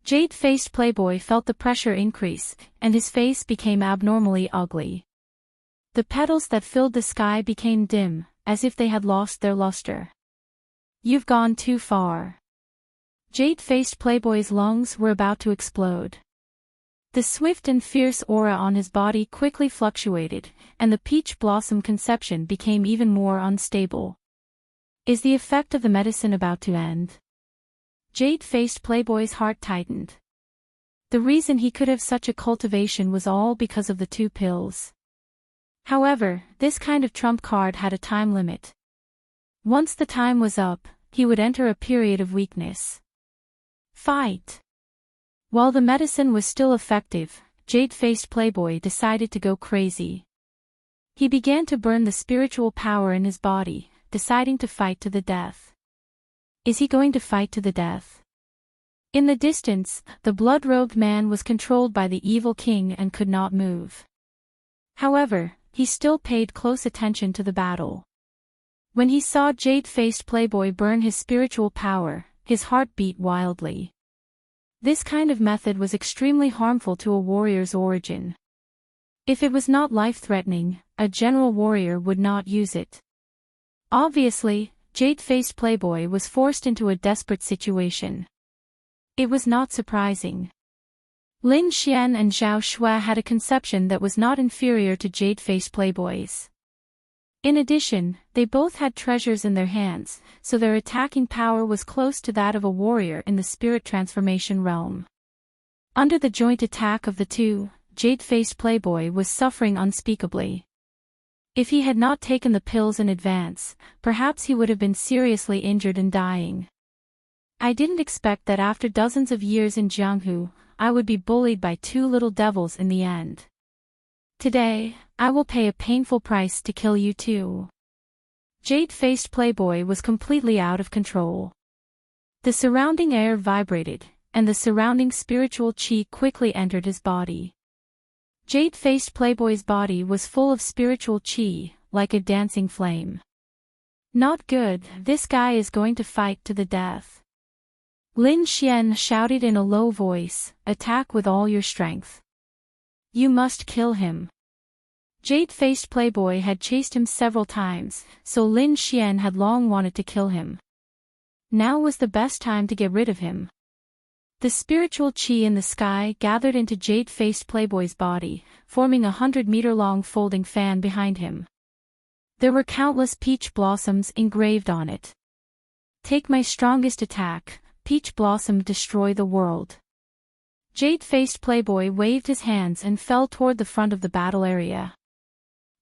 Jade-faced playboy felt the pressure increase, and his face became abnormally ugly. The petals that filled the sky became dim, as if they had lost their luster. You've gone too far. Jade-faced playboy's lungs were about to explode. The swift and fierce aura on his body quickly fluctuated, and the peach blossom conception became even more unstable. Is the effect of the medicine about to end? Jade-faced playboy's heart tightened. The reason he could have such a cultivation was all because of the 2 pills. However, this kind of trump card had a time limit. Once the time was up, he would enter a period of weakness. Fight! While the medicine was still effective, jade-faced playboy decided to go crazy. He began to burn the spiritual power in his body, deciding to fight to the death. Is he going to fight to the death? In the distance, the blood-robed man was controlled by the evil king and could not move. However, he still paid close attention to the battle. When he saw jade-faced playboy burn his spiritual power, his heart beat wildly. This kind of method was extremely harmful to a warrior's origin. If it was not life-threatening, a general warrior would not use it. Obviously, jade-faced playboy was forced into a desperate situation. It was not surprising. Lin Xian and Zhao Shui had a conception that was not inferior to jade-faced playboys. In addition, they both had treasures in their hands, so their attacking power was close to that of a warrior in the spirit transformation realm. Under the joint attack of the two, jade-faced playboy was suffering unspeakably. If he had not taken the pills in advance, perhaps he would have been seriously injured and dying. I didn't expect that after dozens of years in Jianghu, I would be bullied by 2 little devils in the end. Today, I will pay a painful price to kill you too. Jade-faced playboy was completely out of control. The surrounding air vibrated, and the surrounding spiritual chi quickly entered his body. Jade-faced playboy's body was full of spiritual chi, like a dancing flame. Not good, this guy is going to fight to the death. Lin Xian shouted in a low voice, attack with all your strength. You must kill him. Jade-faced playboy had chased him several times, so Lin Xian had long wanted to kill him. Now was the best time to get rid of him. The spiritual chi in the sky gathered into jade-faced playboy's body, forming a 100-meter-long folding fan behind him. There were countless peach blossoms engraved on it. Take my strongest attack, peach blossom destroy the world. Jade-faced playboy waved his hands and fell toward the front of the battle area.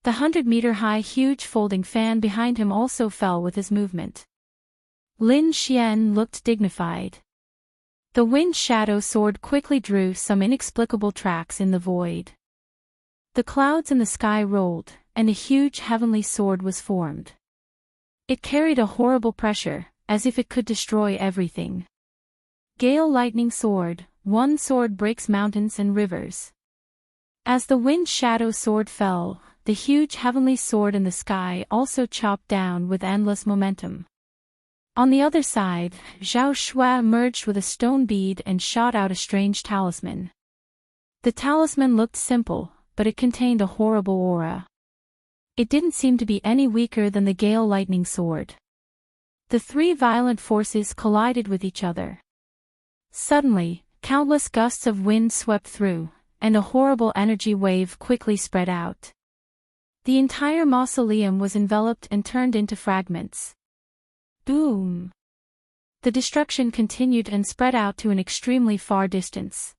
The 100-meter-high huge folding fan behind him also fell with his movement. Lin Xian looked dignified. The wind shadow sword quickly drew some inexplicable tracks in the void. The clouds in the sky rolled, and a huge heavenly sword was formed. It carried a horrible pressure, as if it could destroy everything. Gale lightning sword, one sword breaks mountains and rivers. As the wind shadow sword fell, the huge heavenly sword in the sky also chopped down with endless momentum. On the other side, Zhao Shui emerged with a stone bead and shot out a strange talisman. The talisman looked simple, but it contained a horrible aura. It didn't seem to be any weaker than the Gale lightning sword. The three violent forces collided with each other. Suddenly, countless gusts of wind swept through, and a horrible energy wave quickly spread out. The entire mausoleum was enveloped and turned into fragments. Boom! The destruction continued and spread out to an extremely far distance.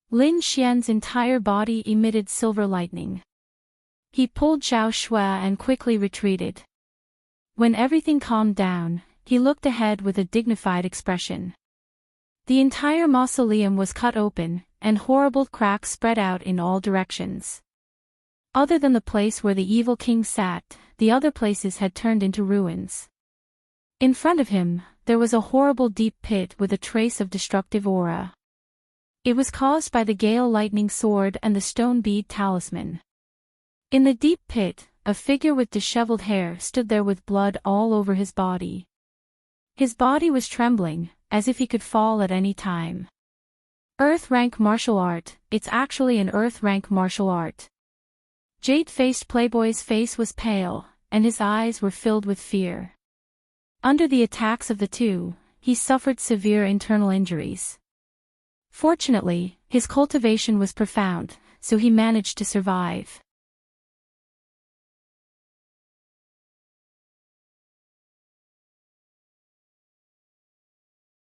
Lin Xian's entire body emitted silver lightning. He pulled Zhao Shui and quickly retreated. When everything calmed down, he looked ahead with a dignified expression. The entire mausoleum was cut open, and horrible cracks spread out in all directions. Other than the place where the evil king sat, the other places had turned into ruins. In front of him, there was a horrible deep pit with a trace of destructive aura. It was caused by the Gale lightning sword and the stone bead talisman. In the deep pit, a figure with disheveled hair stood there with blood all over his body. His body was trembling, as if he could fall at any time. Earth rank martial art, it's actually an earth rank martial art. Jade-faced playboy's face was pale, and his eyes were filled with fear. Under the attacks of the two, he suffered severe internal injuries. Fortunately, his cultivation was profound, so he managed to survive.